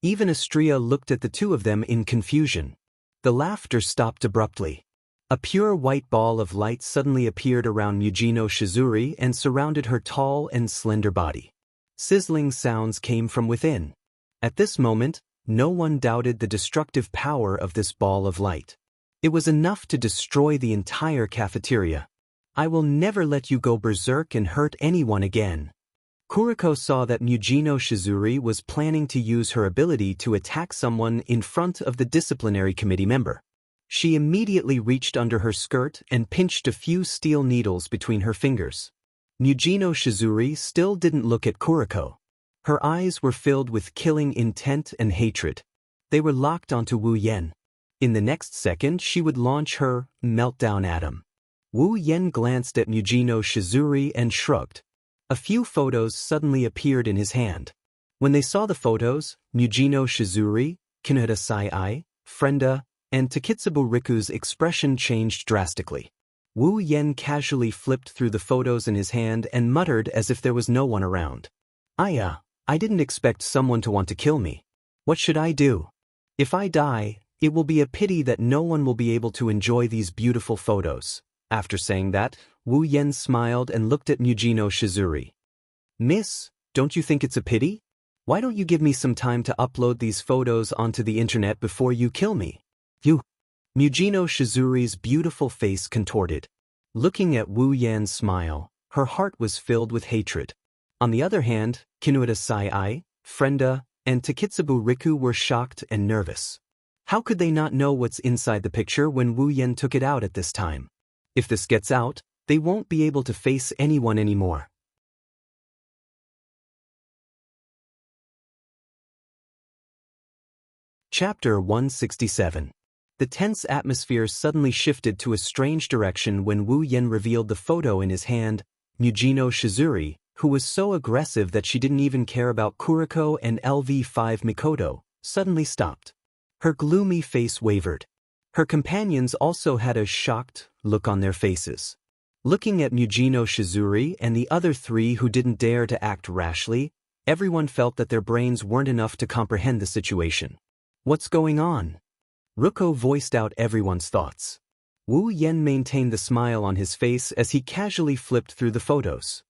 Even Astria looked at the two of them in confusion. The laughter stopped abruptly. A pure white ball of light suddenly appeared around Mujino Shizuri and surrounded her tall and slender body. Sizzling sounds came from within. At this moment, no one doubted the destructive power of this ball of light. It was enough to destroy the entire cafeteria. I will never let you go berserk and hurt anyone again. Kuriko saw that Mujino Shizuri was planning to use her ability to attack someone in front of the disciplinary committee member. She immediately reached under her skirt and pinched a few steel needles between her fingers. Mujino Shizuri still didn't look at Kuriko. Her eyes were filled with killing intent and hatred. They were locked onto Wu Yen. In the next second, she would launch her meltdown at him. Wu Yen glanced at Mujino Shizuri and shrugged. A few photos suddenly appeared in his hand. When they saw the photos, Mujino Shizuri, Kinuhata Sai, Frenda, and Takitsubo Riku's expression changed drastically. Wu Yen casually flipped through the photos in his hand and muttered as if there was no one around. I didn't expect someone to want to kill me. What should I do? If I die, it will be a pity that no one will be able to enjoy these beautiful photos. After saying that, Wu Yen smiled and looked at Mujino Shizuri. Miss, don't you think it's a pity? Why don't you give me some time to upload these photos onto the internet before you kill me? Mujino Shizuri's beautiful face contorted. Looking at Wu Yen's smile, her heart was filled with hatred. On the other hand, Kinuhata Sai, Frenda, and Takitsubo Riku were shocked and nervous. How could they not know what's inside the picture when Wu Yen took it out at this time? If this gets out, they won't be able to face anyone anymore. Chapter 167. The tense atmosphere suddenly shifted to a strange direction when Wu Yen revealed the photo in his hand. Mujino Shizuri, who was so aggressive that she didn't even care about Kuriko and LV5 Mikoto, suddenly stopped. Her gloomy face wavered. Her companions also had a shocked look on their faces. Looking at Mujino Shizuri and the other three who didn't dare to act rashly, everyone felt that their brains weren't enough to comprehend the situation. What's going on? Ruko voiced out everyone's thoughts. Wu Yen maintained the smile on his face as he casually flipped through the photos.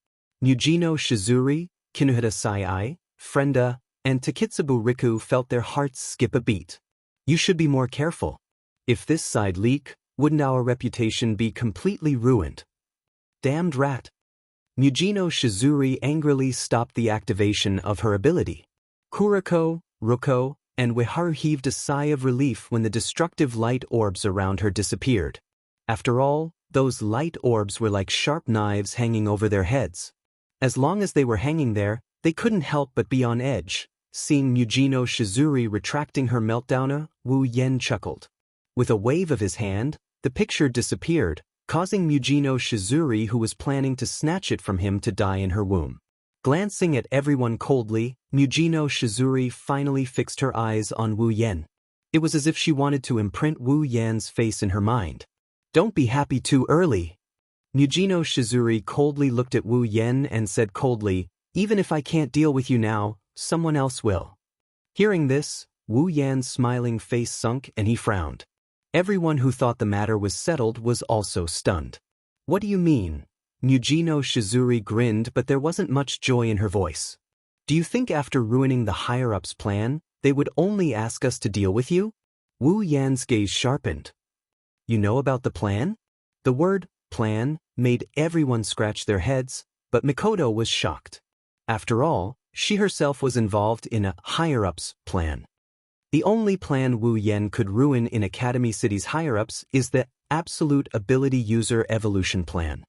Mujino Shizuri, Kinuhata Sai, Frenda, and Takitsubo Riku felt their hearts skip a beat. You should be more careful. If this side leak, wouldn't our reputation be completely ruined? Damned rat. Mujino Shizuri angrily stopped the activation of her ability. Kuriko, Ruko, and Ueharu heaved a sigh of relief when the destructive light orbs around her disappeared. After all, those light orbs were like sharp knives hanging over their heads. As long as they were hanging there, they couldn't help but be on edge. Seeing Mujino Shizuri retracting her meltdown, Wu Yen chuckled. With a wave of his hand, the picture disappeared, causing Mujino Shizuri, who was planning to snatch it from him, to die in her womb. Glancing at everyone coldly, Mujino Shizuri finally fixed her eyes on Wu Yan. It was as if she wanted to imprint Wu Yan's face in her mind. Don't be happy too early. Mujino Shizuri coldly looked at Wu Yan and said coldly, even if I can't deal with you now, someone else will. Hearing this, Wu Yan's smiling face sunk and he frowned. Everyone who thought the matter was settled was also stunned. What do you mean? Mujino Shizuri grinned, but there wasn't much joy in her voice. Do you think after ruining the higher-ups' plan, they would only ask us to deal with you? Wu Yan's gaze sharpened. You know about the plan? The word plan made everyone scratch their heads, but Mikoto was shocked. After all, she herself was involved in a higher-ups plan. The only plan Wu Yan could ruin in Academy City's higher-ups is the Absolute Ability User Evolution Plan.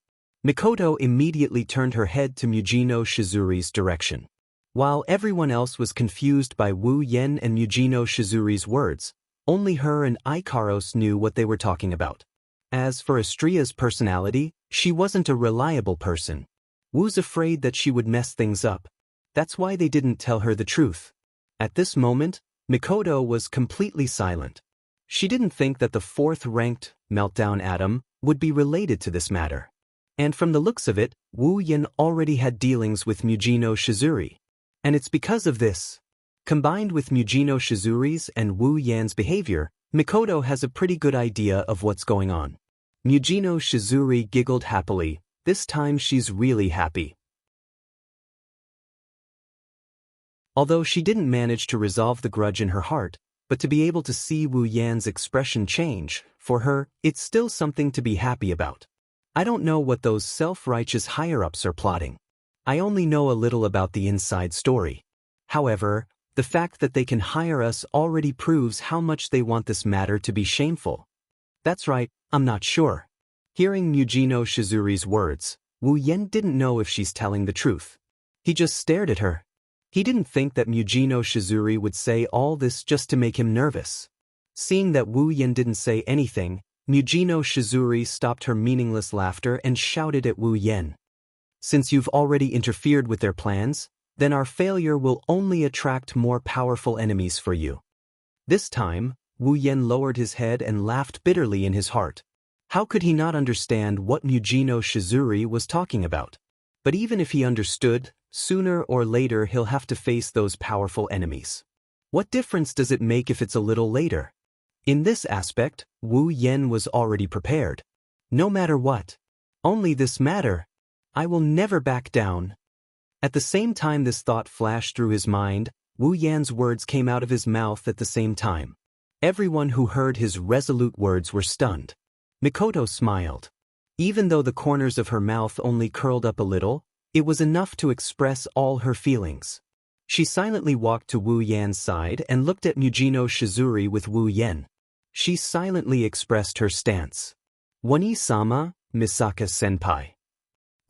Mikoto immediately turned her head to Mujino Shizuri's direction. While everyone else was confused by Wu Yan and Mujino Shizuri's words, only her and Ikaros knew what they were talking about. As for Astria's personality, she wasn't a reliable person. Wu's afraid that she would mess things up. That's why they didn't tell her the truth. At this moment, Mikoto was completely silent. She didn't think that the fourth-ranked Meltdown Atom would be related to this matter. And from the looks of it, Wu Yan already had dealings with Mujino Shizuri. And it's because of this. Combined with Mujino Shizuri's and Wu Yan's behavior, Mikoto has a pretty good idea of what's going on. Mujino Shizuri giggled happily. This time she's really happy. Although she didn't manage to resolve the grudge in her heart, but to be able to see Wu Yan's expression change, for her, it's still something to be happy about. I don't know what those self-righteous higher-ups are plotting. I only know a little about the inside story. However, the fact that they can hire us already proves how much they want this matter to be shameful. That's right, I'm not sure. Hearing Mujino Shizuri's words, Wu Yan didn't know if she's telling the truth. He just stared at her. He didn't think that Mujino Shizuri would say all this just to make him nervous. Seeing that Wu Yan didn't say anything, Mujino Shizuri stopped her meaningless laughter and shouted at Wu Yan. Since you've already interfered with their plans, then our failure will only attract more powerful enemies for you. This time, Wu Yan lowered his head and laughed bitterly in his heart. How could he not understand what Mujino Shizuri was talking about? But even if he understood, sooner or later he'll have to face those powerful enemies. What difference does it make if it's a little later? In this aspect, Wu Yan was already prepared. No matter what. Only this matter. I will never back down. At the same time this thought flashed through his mind, Wu Yan's words came out of his mouth at the same time. Everyone who heard his resolute words were stunned. Mikoto smiled. Even though the corners of her mouth only curled up a little, it was enough to express all her feelings. She silently walked to Wu Yan's side and looked at Mujino Shizuri with Wu Yan. She silently expressed her stance. Wani-sama, Misaka-senpai.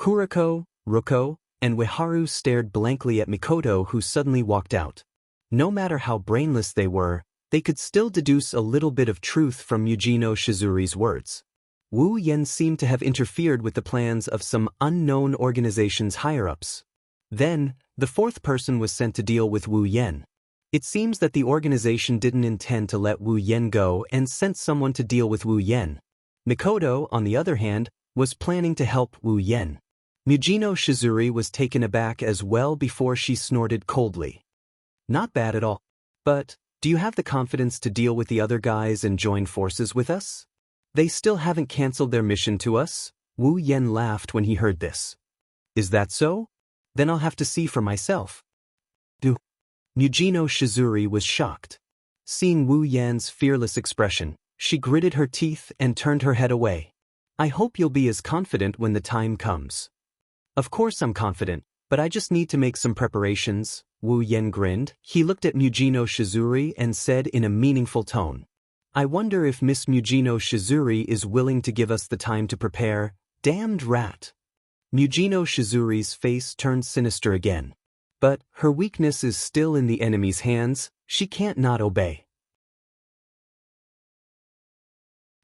Kuriko, Ruko, and Ueharu stared blankly at Mikoto, who suddenly walked out. No matter how brainless they were, they could still deduce a little bit of truth from Mujino Shizuri's words. Wu Yan seemed to have interfered with the plans of some unknown organization's higher-ups. Then, the fourth person was sent to deal with Wu Yan. It seems that the organization didn't intend to let Wu Yan go and sent someone to deal with Wu Yan. Mikoto, on the other hand, was planning to help Wu Yan. Mujino Shizuri was taken aback as well before she snorted coldly. Not bad at all. But, do you have the confidence to deal with the other guys and join forces with us? They still haven't canceled their mission to us? Wu Yan laughed when he heard this. Is that so? Then I'll have to see for myself. Mujino Shizuri was shocked. Seeing Wu Yan's fearless expression, she gritted her teeth and turned her head away. I hope you'll be as confident when the time comes. Of course I'm confident, but I just need to make some preparations. Wu Yan grinned. He looked at Mujino Shizuri and said in a meaningful tone. I wonder if Miss Mujino Shizuri is willing to give us the time to prepare. Damned rat. Mujino Shizuri's face turned sinister again. But her weakness is still in the enemy's hands, she can't not obey.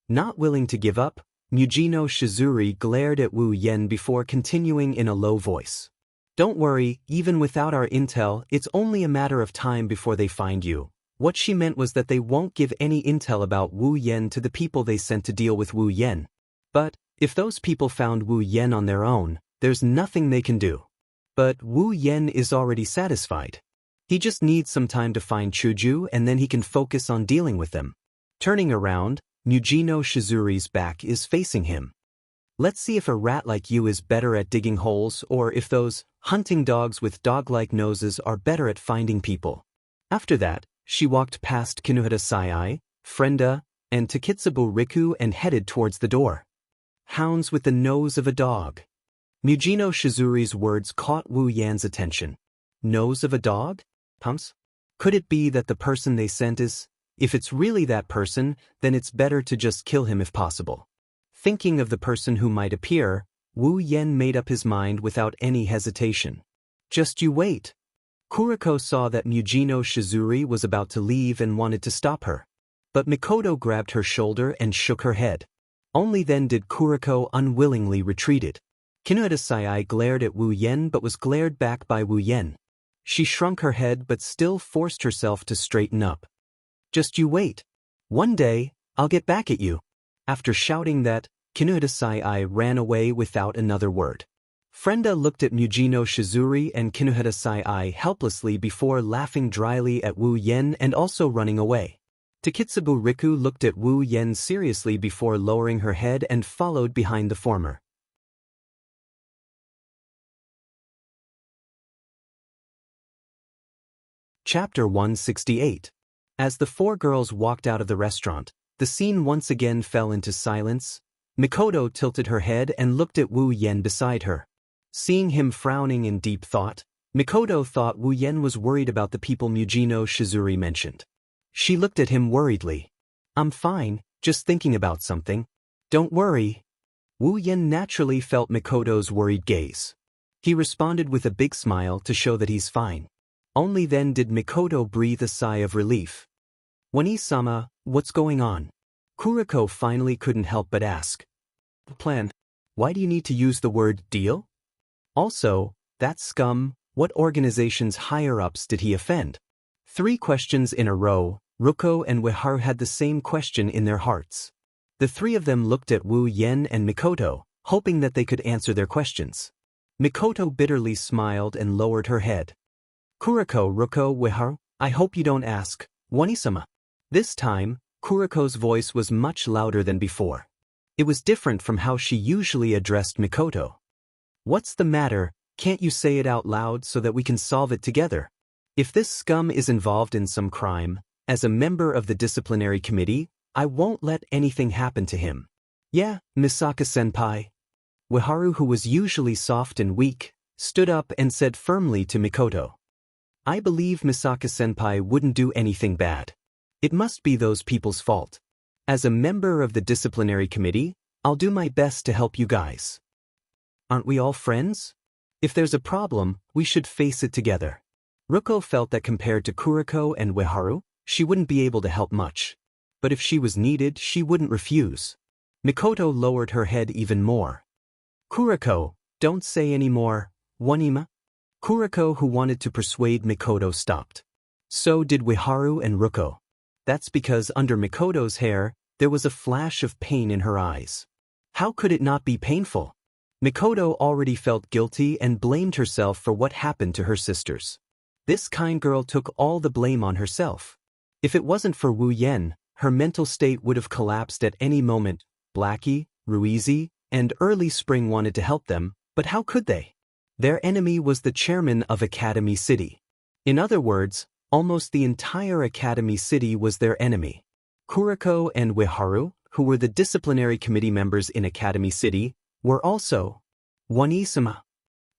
Not willing to give up, Mujino Shizuri glared at Wu Yan before continuing in a low voice. Don't worry, even without our intel, it's only a matter of time before they find you. What she meant was that they won't give any intel about Wu Yan to the people they sent to deal with Wu Yan. But, if those people found Wu Yan on their own, there's nothing they can do. But Wu Yan is already satisfied. He just needs some time to find Chuju and then he can focus on dealing with them. Turning around, Mujino Shizuri's back is facing him. Let's see if a rat like you is better at digging holes or if those hunting dogs with dog-like noses are better at finding people. After that, she walked past Kinuhata Sai, Frenda, and Takitsubo Riku and headed towards the door. Hounds with the nose of a dog. Mujino Shizuri's words caught Wu Yan's attention. Nose of a dog? Pumps? Could it be that the person they sent is? If it's really that person, then it's better to just kill him if possible. Thinking of the person who might appear, Wu Yan made up his mind without any hesitation. Just you wait. Kuriko saw that Mujino Shizuri was about to leave and wanted to stop her. But Mikoto grabbed her shoulder and shook her head. Only then did Kuriko unwillingly retreated. Kinuhata Sai glared at Wu Yan but was glared back by Wu Yan. She shrunk her head but still forced herself to straighten up. Just you wait. One day, I'll get back at you. After shouting that, Kinuhata Sai ran away without another word. Frenda looked at Mujino Shizuri and Kinuhata Sai helplessly before laughing dryly at Wu Yan and also running away. Takitsubo Riku looked at Wu Yan seriously before lowering her head and followed behind the former. Chapter 168. As the four girls walked out of the restaurant, the scene once again fell into silence. Mikoto tilted her head and looked at Wu Yan beside her. Seeing him frowning in deep thought, Mikoto thought Wu Yan was worried about the people Mujino Shizuri mentioned. She looked at him worriedly. I'm fine, just thinking about something. Don't worry. Wu Yan naturally felt Mikoto's worried gaze. He responded with a big smile to show that he's fine. Only then did Mikoto breathe a sigh of relief. Wani-sama, what's going on? Kuriko finally couldn't help but ask. Plan. Why do you need to use the word deal? Also, that scum, what organization's higher-ups did he offend? 3 questions in a row, Ruko and Ueharu had the same question in their hearts. The 3 of them looked at Wu Yan and Mikoto, hoping that they could answer their questions. Mikoto bitterly smiled and lowered her head. Kuriko, Ruko, Ueharu, I hope you don't ask, Wani-sama. This time, Kuriko's voice was much louder than before. It was different from how she usually addressed Mikoto. What's the matter? Can't you say it out loud so that we can solve it together? If this scum is involved in some crime, as a member of the disciplinary committee, I won't let anything happen to him. Yeah, Misaka-senpai. Ueharu, who was usually soft and weak, stood up and said firmly to Mikoto. I believe Misaka-senpai wouldn't do anything bad. It must be those people's fault. As a member of the disciplinary committee, I'll do my best to help you guys. Aren't we all friends? If there's a problem, we should face it together. Ruko felt that compared to Kuriko and Ueharu, she wouldn't be able to help much. But if she was needed, she wouldn't refuse. Mikoto lowered her head even more. Kuriko, don't say any more, Wanima. Kuriko, who wanted to persuade Mikoto, stopped. So did Ueharu and Ruko. That's because under Mikoto's hair, there was a flash of pain in her eyes. How could it not be painful? Mikoto already felt guilty and blamed herself for what happened to her sisters. This kind girl took all the blame on herself. If it wasn't for Wu Yan, her mental state would have collapsed at any moment. Blackie, Ruizi, and Early Spring wanted to help them, but how could they? Their enemy was the chairman of Academy City. In other words, almost the entire Academy City was their enemy. Kuriko and Ueharu, who were the disciplinary committee members in Academy City, were also. Wani-sama.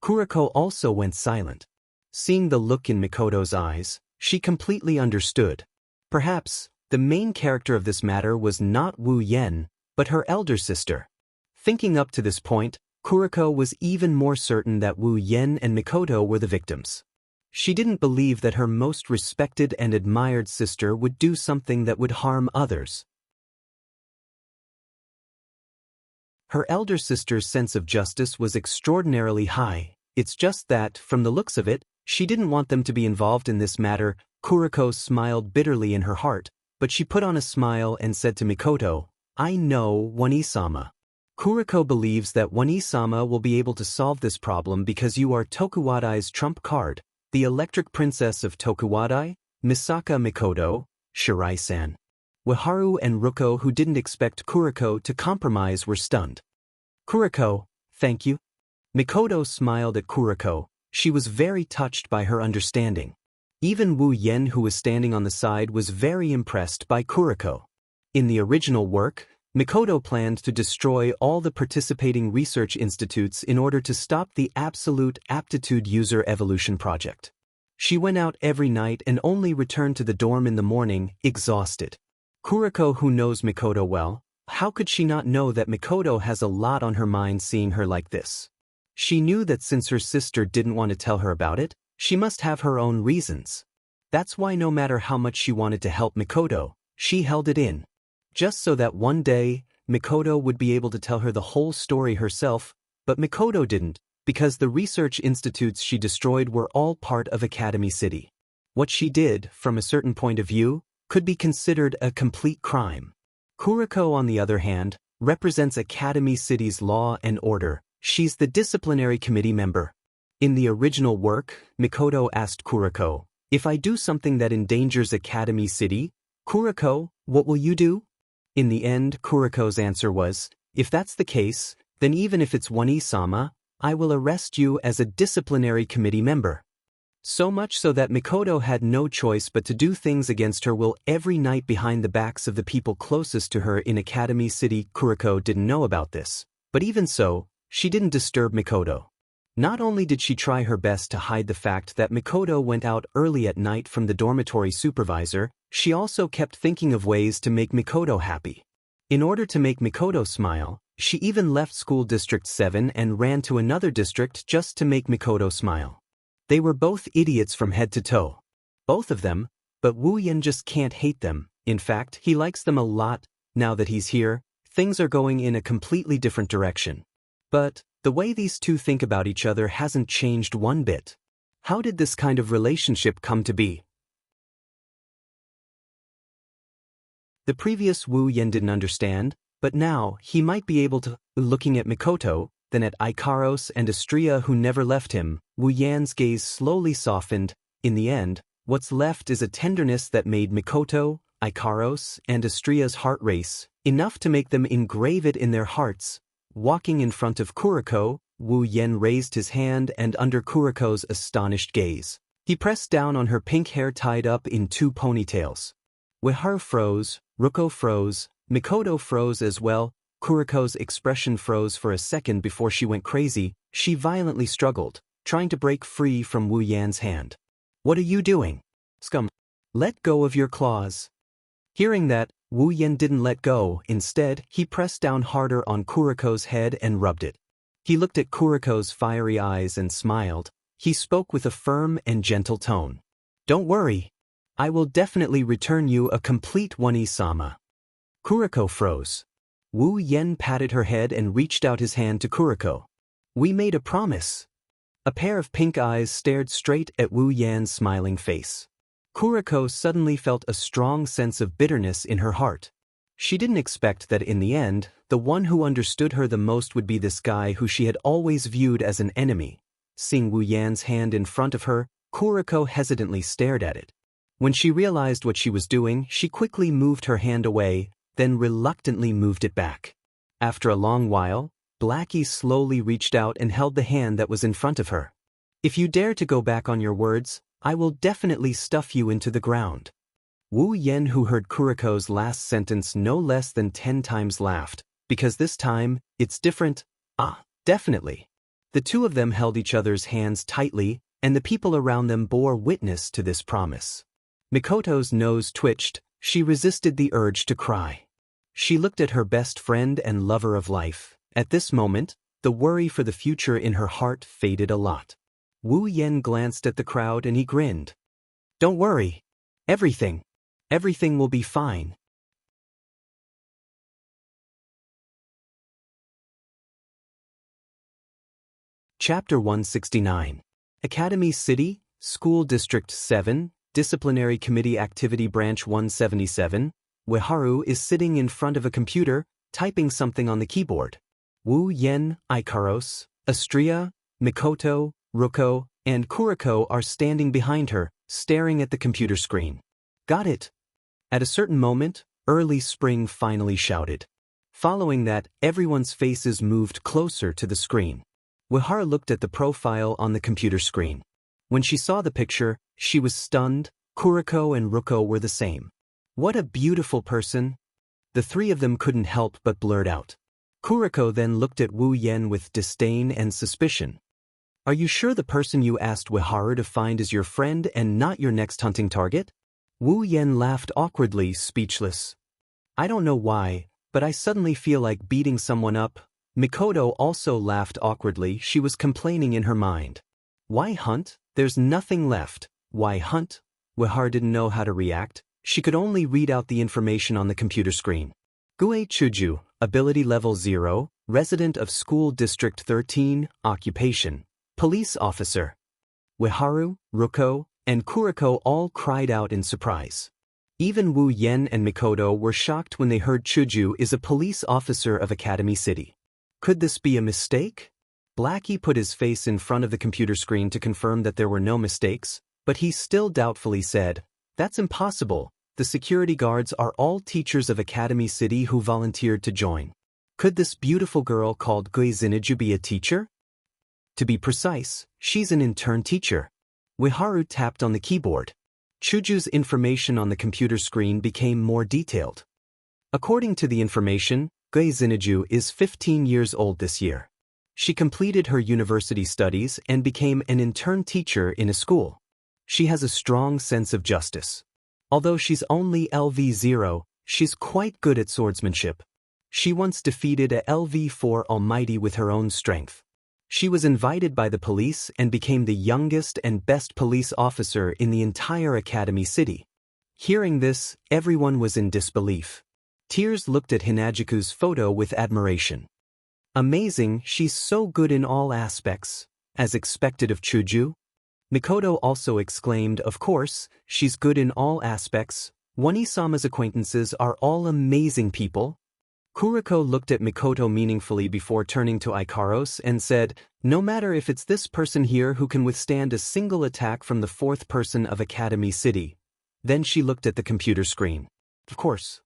Kuriko also went silent. Seeing the look in Mikoto's eyes, she completely understood. Perhaps, the main character of this matter was not Wu Yan, but her elder sister. Thinking up to this point, Kuriko was even more certain that Wu Yan and Mikoto were the victims. She didn't believe that her most respected and admired sister would do something that would harm others. Her elder sister's sense of justice was extraordinarily high. It's just that, from the looks of it, she didn't want them to be involved in this matter. Kuriko smiled bitterly in her heart, but she put on a smile and said to Mikoto, I know, One-sama. Kuriko believes that One-sama will be able to solve this problem because you are Tokuwadai's trump card, the electric princess of Tokuwadai, Misaka Mikoto, Shirai-san. Waharu and Ruko, who didn't expect Kuriko to compromise, were stunned. Kuriko, thank you. Mikoto smiled at Kuriko. She was very touched by her understanding. Even Wu Yen, who was standing on the side, was very impressed by Kuriko. In the original work, Mikoto planned to destroy all the participating research institutes in order to stop the Absolute Aptitude User Evolution Project. She went out every night and only returned to the dorm in the morning, exhausted. Kuriko, who knows Mikoto well, how could she not know that Mikoto has a lot on her mind seeing her like this? She knew that since her sister didn't want to tell her about it, she must have her own reasons. That's why no matter how much she wanted to help Mikoto, she held it in. Just so that one day, Mikoto would be able to tell her the whole story herself, but Mikoto didn't, because the research institutes she destroyed were all part of Academy City. What she did, from a certain point of view, could be considered a complete crime. Kuriko, on the other hand, represents Academy City's law and order. She's the disciplinary committee member. In the original work, Mikoto asked Kuriko, if I do something that endangers Academy City, Kuriko, what will you do? In the end, Kuriko's answer was, if that's the case, then even if it's One-sama, I will arrest you as a disciplinary committee member. So much so that Mikoto had no choice but to do things against her will every night behind the backs of the people closest to her in Academy City. Kuriko didn't know about this, but even so, she didn't disturb Mikoto. Not only did she try her best to hide the fact that Mikoto went out early at night from the dormitory supervisor, she also kept thinking of ways to make Mikoto happy. In order to make Mikoto smile, she even left School District 7 and ran to another district just to make Mikoto smile. They were both idiots from head to toe. Both of them, but Wu Yen just can't hate them. In fact, he likes them a lot. Now that he's here, things are going in a completely different direction. But the way these two think about each other hasn't changed one bit. How did this kind of relationship come to be? The previous Wu Yen didn't understand, but now he might be able to. Looking at Mikoto, then at Ikaros and Astria, who never left him, Wu Yan's gaze slowly softened. In the end, what's left is a tenderness that made Mikoto, Ikaros, and Astria's heart race, enough to make them engrave it in their hearts. Walking in front of Kuriko, Wu Yen raised his hand and under Kuriko's astonished gaze, he pressed down on her pink hair tied up in two ponytails. Waharu froze, Ruko froze, Mikoto froze as well. Kuriko's expression froze for a second before she went crazy. She violently struggled, trying to break free from Wu Yan's hand. What are you doing? Scum. Let go of your claws. Hearing that, Wu Yen didn't let go. Instead, he pressed down harder on Kuriko's head and rubbed it. He looked at Kuriko's fiery eyes and smiled. He spoke with a firm and gentle tone. Don't worry. I will definitely return you a complete One-sama. Kuriko froze. Wu Yen patted her head and reached out his hand to Kuriko. We made a promise. A pair of pink eyes stared straight at Wu Yan's smiling face. Kuriko suddenly felt a strong sense of bitterness in her heart. She didn't expect that in the end, the one who understood her the most would be this guy who she had always viewed as an enemy. Seeing Wu Yan's hand in front of her, Kuriko hesitantly stared at it. When she realized what she was doing, she quickly moved her hand away, then reluctantly moved it back. After a long while, Blackie slowly reached out and held the hand that was in front of her. If you dare to go back on your words, I will definitely stuff you into the ground. Wu Yen, who heard Kuriko's last sentence no less than 10 times, laughed, because this time, it's different. Definitely. The two of them held each other's hands tightly, and the people around them bore witness to this promise. Mikoto's nose twitched. She resisted the urge to cry. She looked at her best friend and lover of life. At this moment, the worry for the future in her heart faded a lot. Wu Yen glanced at the crowd and he grinned. Don't worry. Everything will be fine. Chapter 169. Academy City, School District 7, Disciplinary Committee Activity Branch 177. Ueharu is sitting in front of a computer, typing something on the keyboard. Wu Yen, Ikaros, Astria, Mikoto, Ruko, and Kuriko are standing behind her, staring at the computer screen. Got it. At a certain moment, Early Spring finally shouted. Following that, everyone's faces moved closer to the screen. Ueharu looked at the profile on the computer screen. When she saw the picture, she was stunned. Kuriko and Ruko were the same. What a beautiful person. The three of them couldn't help but blurt out. Kuriko then looked at Wu Yen with disdain and suspicion. Are you sure the person you asked Ueharu to find is your friend and not your next hunting target? Wu Yen laughed awkwardly, speechless. I don't know why, but I suddenly feel like beating someone up. Mikoto also laughed awkwardly. She was complaining in her mind. Why hunt? There's nothing left. Why hunt? Ueharu didn't know how to react. She could only read out the information on the computer screen. Gue Chuju, ability level 0, resident of School District 13, occupation, police officer. Ueharu, Ruko, and Kuriko all cried out in surprise. Even Wu Yen and Mikoto were shocked when they heard Chuju is a police officer of Academy City. Could this be a mistake? Blackie put his face in front of the computer screen to confirm that there were no mistakes, but he still doubtfully said, That's impossible. The security guards are all teachers of Academy City who volunteered to join. Could this beautiful girl called Gue Ziniju be a teacher? To be precise, she's an intern teacher. Ueharu tapped on the keyboard. Chuju's information on the computer screen became more detailed. According to the information, Gue Ziniju is 15 years old this year. She completed her university studies and became an intern teacher in a school. She has a strong sense of justice. Although she's only LV0, she's quite good at swordsmanship. She once defeated a LV4 Almighty with her own strength. She was invited by the police and became the youngest and best police officer in the entire Academy City. Hearing this, everyone was in disbelief. Tears looked at Hinajiku's photo with admiration. Amazing, she's so good in all aspects, as expected of Chuju. Mikoto also exclaimed, Of course, she's good in all aspects. Wani-sama's acquaintances are all amazing people. Kuriko looked at Mikoto meaningfully before turning to Ikaros and said, No matter if it's this person here who can withstand a single attack from the fourth person of Academy City. Then she looked at the computer screen. Of course.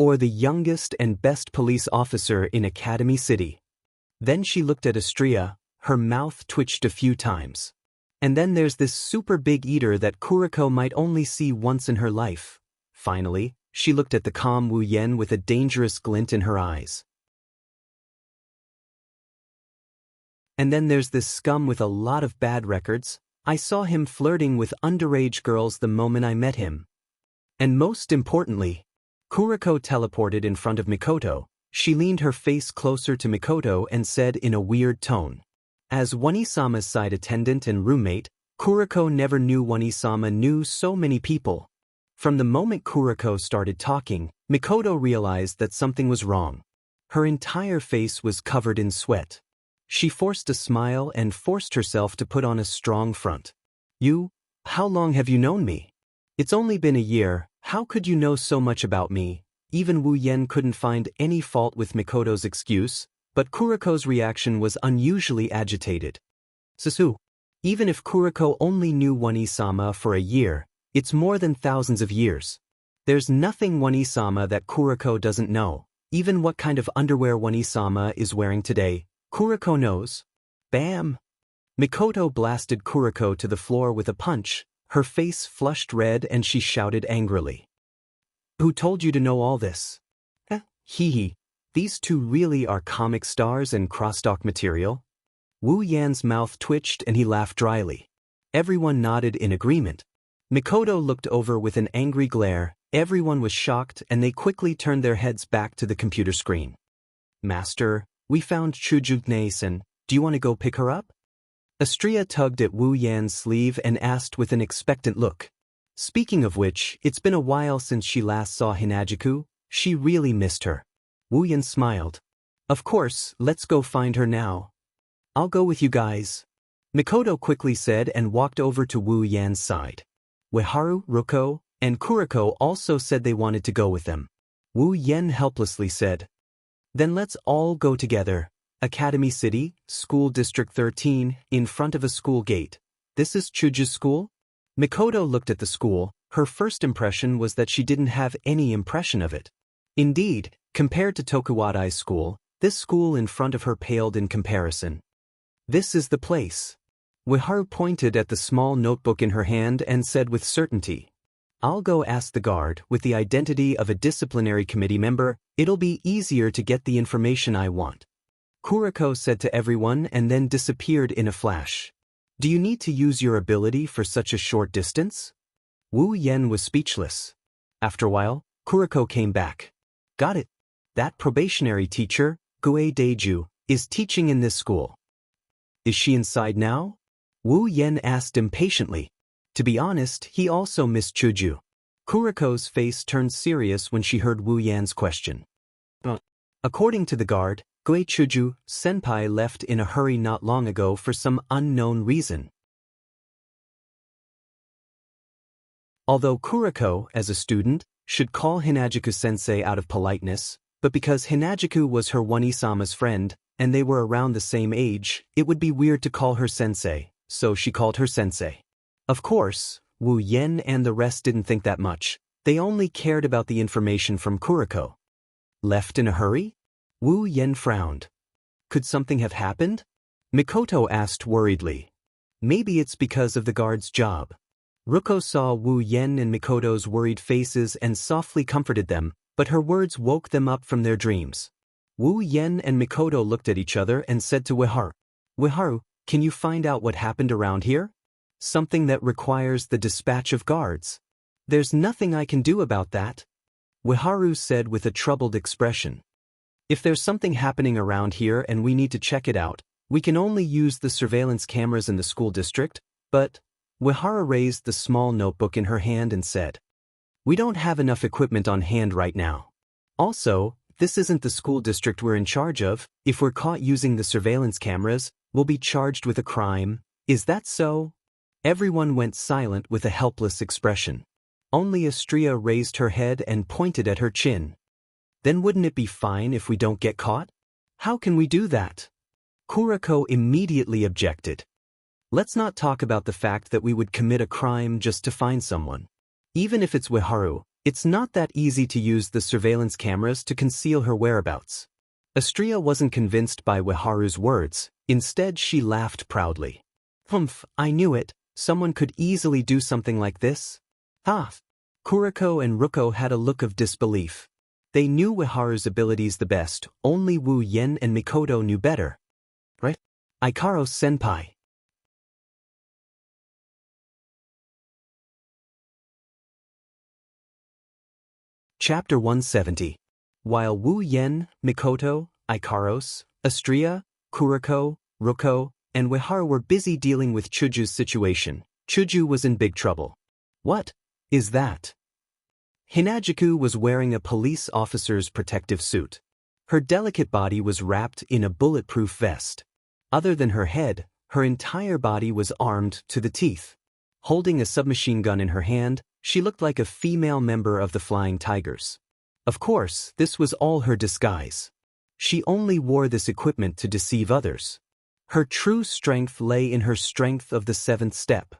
Or the youngest and best police officer in Academy City. Then she looked at Astria, her mouth twitched a few times. And then there's this super big eater that Kuriko might only see once in her life. Finally, she looked at the calm Wu Yen with a dangerous glint in her eyes. And then there's this scum with a lot of bad records. I saw him flirting with underage girls the moment I met him. And most importantly, Kuriko teleported in front of Mikoto. She leaned her face closer to Mikoto and said in a weird tone. As Wani-sama's side attendant and roommate, Kuriko never knew Wani-sama knew so many people. From the moment Kuriko started talking, Mikoto realized that something was wrong. Her entire face was covered in sweat. She forced a smile and forced herself to put on a strong front. How long have you known me? It's only been a year, how could you know so much about me? Even Wu Yen couldn't find any fault with Mikoto's excuse, but Kuriko's reaction was unusually agitated. Susu. Even if Kuriko only knew Wani-sama for a year, it's more than thousands of years. There's nothing Wani-sama that Kuriko doesn't know. Even what kind of underwear Wani-sama is wearing today, Kuriko knows. Bam! Mikoto blasted Kuriko to the floor with a punch. Her face flushed red and she shouted angrily. Who told you to know all this? Hee. These two really are comic stars and crosstalk material? Wu Yan's mouth twitched and he laughed dryly. Everyone nodded in agreement. Mikoto looked over with an angry glare. Everyone was shocked and they quickly turned their heads back to the computer screen. Master, we found Chujugnason. Do you want to go pick her up? Astria tugged at Wu Yan's sleeve and asked with an expectant look. Speaking of which, it's been a while since she last saw Hinajiku. She really missed her. Wu Yan smiled. Of course, let's go find her now. I'll go with you guys, Mikoto quickly said and walked over to Wu Yan's side. Ueharu, Ruko, and Kuriko also said they wanted to go with them. Wu Yan helplessly said, "Then let's all go together. Academy City, School District 13, in front of a school gate. This is Chuju's school?" Mikoto looked at the school. Her first impression was that she didn't have any impression of it. Indeed, compared to Tokuwadai's school, this school in front of her paled in comparison. "This is the place." Ueharu pointed at the small notebook in her hand and said with certainty, "I'll go ask the guard. With the identity of a disciplinary committee member, it'll be easier to get the information I want." Kuriko said to everyone and then disappeared in a flash. "Do you need to use your ability for such a short distance?" Wu Yan was speechless. After a while, Kuriko came back. "Got it. That probationary teacher, Gue Daiju, is teaching in this school." "Is she inside now?" Wu Yan asked impatiently. To be honest, he also missed Chuju. Kuriko's face turned serious when she heard Wu Yan's question. According to the guard, Gue Chuju, senpai left in a hurry not long ago for some unknown reason. Although Kuriko, as a student, should call Hinajiku-sensei out of politeness, but because Hinajiku was her One-isama's friend, and they were around the same age, it would be weird to call her sensei, so she called her sensei. Of course, Wu Yan and the rest didn't think that much. They only cared about the information from Kuriko. Left in a hurry? Wu Yan frowned. Could something have happened? Mikoto asked worriedly. Maybe it's because of the guard's job. Ruko saw Wu Yan and Mikoto's worried faces and softly comforted them, but her words woke them up from their dreams. Wu Yan and Mikoto looked at each other and said to Ueharu, "Ueharu, can you find out what happened around here? Something that requires the dispatch of guards." "There's nothing I can do about that," Ueharu said with a troubled expression. "If there's something happening around here and we need to check it out, we can only use the surveillance cameras in the school district, but..." Ueharu raised the small notebook in her hand and said, "We don't have enough equipment on hand right now. Also, this isn't the school district we're in charge of. If we're caught using the surveillance cameras, we'll be charged with a crime. Is that so?" Everyone went silent with a helpless expression. Only Astria raised her head and pointed at her chin. "Then wouldn't it be fine if we don't get caught? How can we do that?" Kuriko immediately objected. "Let's not talk about the fact that we would commit a crime just to find someone. Even if it's Ueharu, it's not that easy to use the surveillance cameras to conceal her whereabouts." Astria wasn't convinced by Ueharu's words. Instead, she laughed proudly. "Humph, I knew it. Someone could easily do something like this." "Ha!" Kuriko and Ruko had a look of disbelief. They knew Ueharu's abilities the best, only Wu Yan and Mikoto knew better. "Right? Ikaro-senpai." Chapter 170. While Wu Yan, Mikoto, Ikaros, Astria, Kuriko, Ruko, and Ueharu were busy dealing with Chuju's situation, Chuju was in big trouble. "What is that?" Hinajiku was wearing a police officer's protective suit. Her delicate body was wrapped in a bulletproof vest. Other than her head, her entire body was armed to the teeth. Holding a submachine gun in her hand, she looked like a female member of the Flying Tigers. Of course, this was all her disguise. She only wore this equipment to deceive others. Her true strength lay in her strength of the seventh step.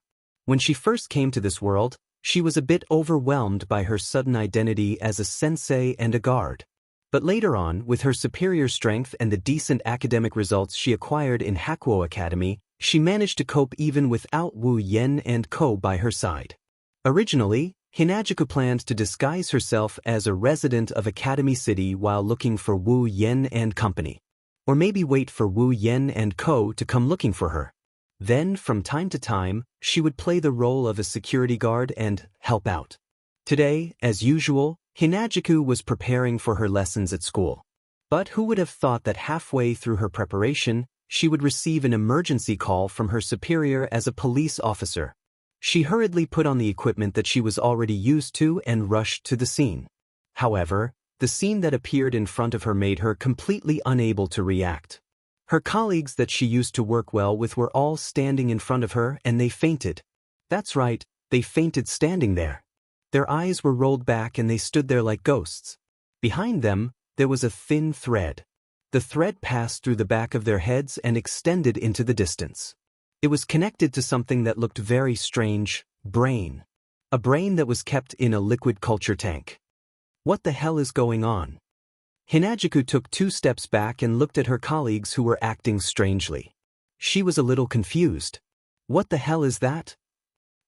When she first came to this world, she was a bit overwhelmed by her sudden identity as a sensei and a guard. But later on, with her superior strength and the decent academic results she acquired in Hakuo Academy, she managed to cope even without Wu Yan and Ko by her side. Originally, Hinajiku planned to disguise herself as a resident of Academy City while looking for Wu Yan and company. Or maybe wait for Wu Yan and Ko to come looking for her. Then, from time to time, she would play the role of a security guard and help out. Today, as usual, Hinajiku was preparing for her lessons at school. But who would have thought that halfway through her preparation, she would receive an emergency call from her superior as a police officer. She hurriedly put on the equipment that she was already used to and rushed to the scene. However, the scene that appeared in front of her made her completely unable to react. Her colleagues that she used to work well with were all standing in front of her and they fainted. That's right, they fainted standing there. Their eyes were rolled back and they stood there like ghosts. Behind them, there was a thin thread. The thread passed through the back of their heads and extended into the distance. It was connected to something that looked very strange, brain. A brain that was kept in a liquid culture tank. What the hell is going on? Hinagiku took 2 steps back and looked at her colleagues who were acting strangely. She was a little confused. What the hell is that?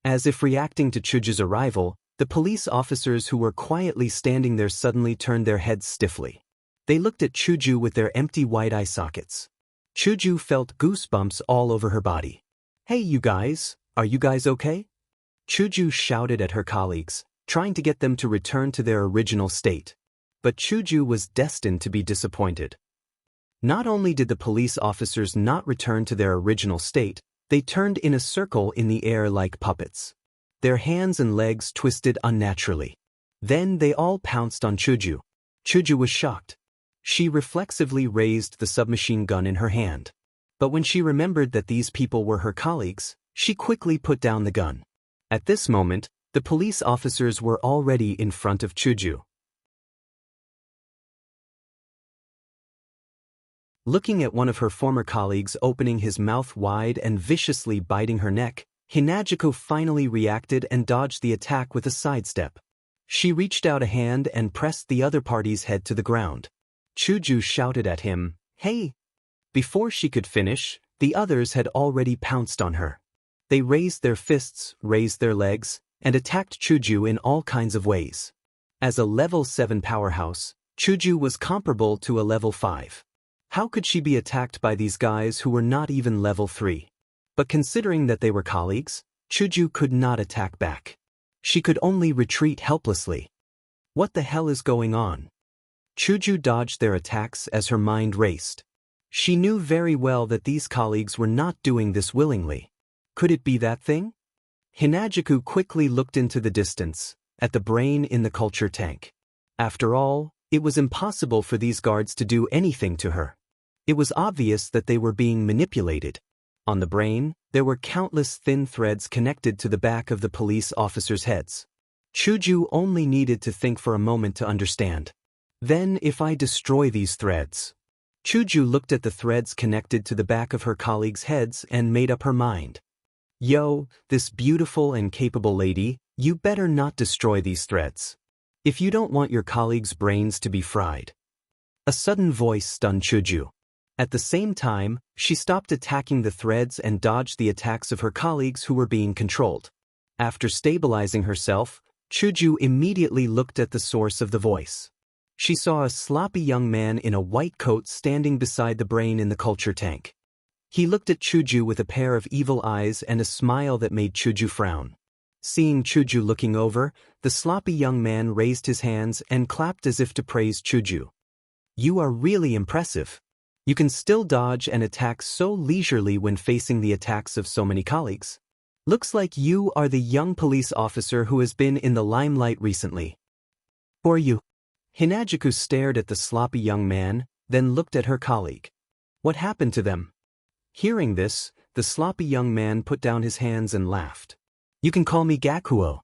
As if reacting to Chuju's arrival, the police officers who were quietly standing there suddenly turned their heads stiffly. They looked at Chuju with their empty white eye sockets. Chuju felt goosebumps all over her body. Hey you guys, are you guys okay? Chuju shouted at her colleagues, trying to get them to return to their original state. But Chuju was destined to be disappointed. Not only did the police officers not return to their original state, they turned in a circle in the air like puppets. Their hands and legs twisted unnaturally. Then they all pounced on Chuju. Chuju was shocked. She reflexively raised the submachine gun in her hand. But when she remembered that these people were her colleagues, she quickly put down the gun. At this moment, the police officers were already in front of Chuju. Looking at one of her former colleagues opening his mouth wide and viciously biting her neck, Hinagiku finally reacted and dodged the attack with a sidestep. She reached out a hand and pressed the other party's head to the ground. Chuju shouted at him, "Hey!" Before she could finish, the others had already pounced on her. They raised their fists, raised their legs, and attacked Chuju in all kinds of ways. As a level 7 powerhouse, Chuju was comparable to a level 5. How could she be attacked by these guys who were not even level 3? But considering that they were colleagues, Chuju could not attack back. She could only retreat helplessly. What the hell is going on? Chuju dodged their attacks as her mind raced. She knew very well that these colleagues were not doing this willingly. Could it be that thing? Hinagiku quickly looked into the distance, at the brain in the culture tank. After all, it was impossible for these guards to do anything to her. It was obvious that they were being manipulated. On the brain, there were countless thin threads connected to the back of the police officers' heads. Chuju only needed to think for a moment to understand. Then if I destroy these threads. Chuju looked at the threads connected to the back of her colleagues' heads and made up her mind. Yo, this beautiful and capable lady, you better not destroy these threads. If you don't want your colleagues' brains to be fried. A sudden voice stunned Chuju. At the same time, she stopped attacking the threads and dodged the attacks of her colleagues who were being controlled. After stabilizing herself, Chuju immediately looked at the source of the voice. She saw a sloppy young man in a white coat standing beside the brain in the culture tank. He looked at Chuju with a pair of evil eyes and a smile that made Chuju frown. Seeing Chuju looking over, the sloppy young man raised his hands and clapped as if to praise Chuju. You are really impressive. You can still dodge and attack so leisurely when facing the attacks of so many colleagues. Looks like you are the young police officer who has been in the limelight recently. Who are you? Hinagiku stared at the sloppy young man, then looked at her colleague. What happened to them? Hearing this, the sloppy young man put down his hands and laughed. You can call me Gakuo.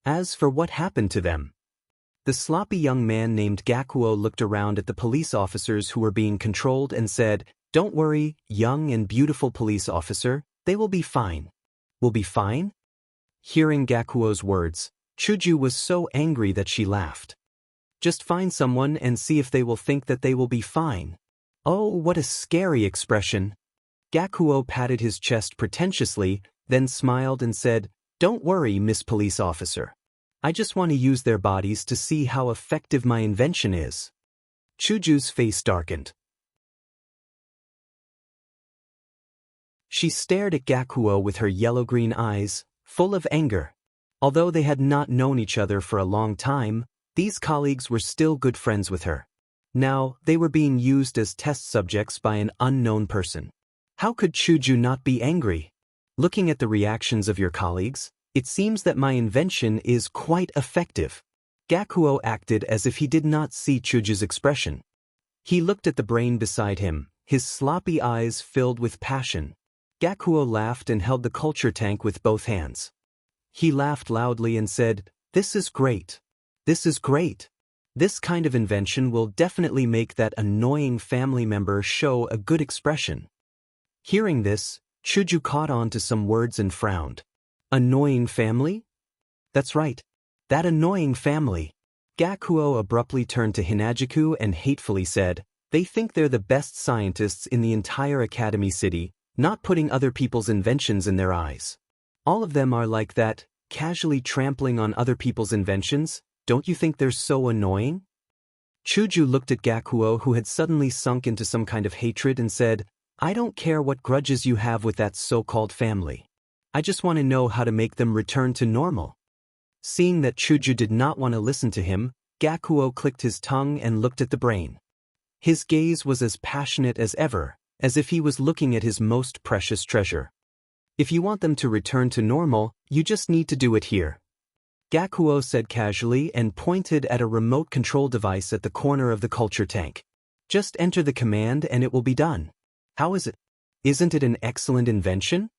As for what happened to them. The sloppy young man named Gakuo looked around at the police officers who were being controlled and said, Don't worry, young and beautiful police officer, they will be fine. Will be fine? Hearing Gakuo's words, Chuju was so angry that she laughed. Just find someone and see if they will think that they will be fine. Oh, what a scary expression. Gakuo patted his chest pretentiously, then smiled and said, Don't worry, Miss Police Officer. I just want to use their bodies to see how effective my invention is. Chuju's face darkened. She stared at Gakuo with her yellow-green eyes, full of anger. Although they had not known each other for a long time, these colleagues were still good friends with her. Now, they were being used as test subjects by an unknown person. How could Chuju not be angry? Looking at the reactions of your colleagues, it seems that my invention is quite effective. Gakuo acted as if he did not see Chuju's expression. He looked at the brain beside him, his sloppy eyes filled with passion. Gakuo laughed and held the culture tank with both hands. He laughed loudly and said, "This is great. This is great. This kind of invention will definitely make that annoying family member show a good expression." Hearing this, Chuju caught on to some words and frowned. Annoying family? That's right. That annoying family. Gakuo abruptly turned to Hinajiku and hatefully said, "They think they're the best scientists in the entire Academy City, not putting other people's inventions in their eyes. All of them are like that, casually trampling on other people's inventions. Don't you think they're so annoying?" Chuju looked at Gakuo, who had suddenly sunk into some kind of hatred, and said, "I don't care what grudges you have with that so-called family. I just want to know how to make them return to normal." Seeing that Chuju did not want to listen to him, Gakuo clicked his tongue and looked at the brain. His gaze was as passionate as ever, as if he was looking at his most precious treasure. "If you want them to return to normal, you just need to do it here," Gakuo said casually and pointed at a remote control device at the corner of the culture tank. "Just enter the command and it will be done. How is it? Isn't it an excellent invention?"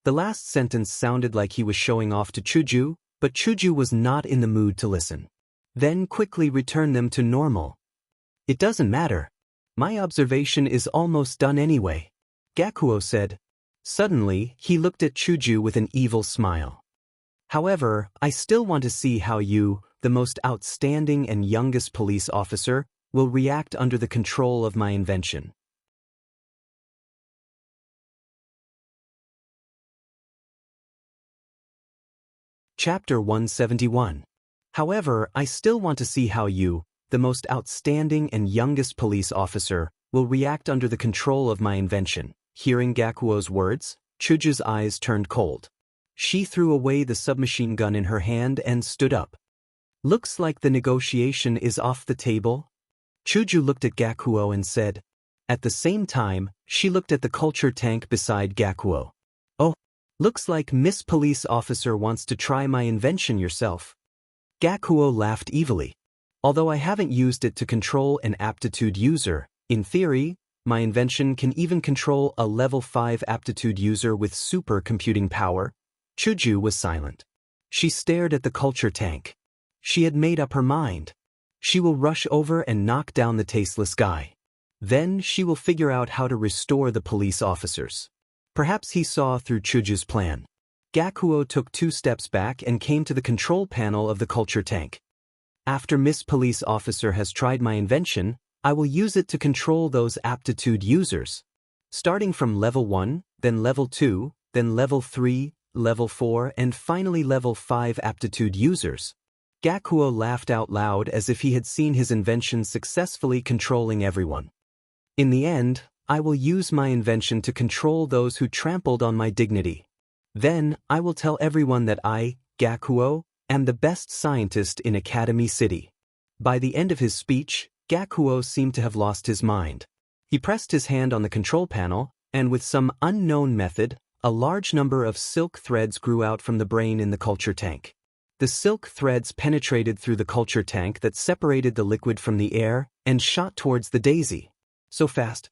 The last sentence sounded like he was showing off to Chuju, but Chuju was not in the mood to listen. "Then quickly return them to normal." "It doesn't matter. My observation is almost done anyway," Gakuo said. Suddenly, he looked at Chuju with an evil smile. "However, I still want to see how you, the most outstanding and youngest police officer, will react under the control of my invention." Chapter 171. However, I still want to see how you, the most outstanding and youngest police officer, will react under the control of my invention. Hearing Gakuo's words, Chuju's eyes turned cold. She threw away the submachine gun in her hand and stood up. "Looks like the negotiation is off the table." Chuju looked at Gakuo and said. At the same time, she looked at the culture tank beside Gakuo. "Oh, looks like Miss Police Officer wants to try my invention yourself." Gakuo laughed evilly. "Although I haven't used it to control an aptitude user, in theory, my invention can even control a level 5 aptitude user with super computing power." Chuju was silent. She stared at the culture tank. She had made up her mind. She will rush over and knock down the tasteless guy. Then she will figure out how to restore the police officers. Perhaps he saw through Chuju's plan. Gakuo took 2 steps back and came to the control panel of the culture tank. "After Miss Police Officer has tried my invention, I will use it to control those aptitude users. Starting from level 1, then level 2, then level 3, level 4, and finally level 5 aptitude users." Gakuo laughed out loud as if he had seen his invention successfully controlling everyone. "In the end, I will use my invention to control those who trampled on my dignity. Then, I will tell everyone that I, Gakuo, am the best scientist in Academy City." By the end of his speech, Gakuo seemed to have lost his mind. He pressed his hand on the control panel, and with some unknown method, a large number of silk threads grew out from the brain in the culture tank. The silk threads penetrated through the culture tank that separated the liquid from the air and shot towards the daisy. So fast.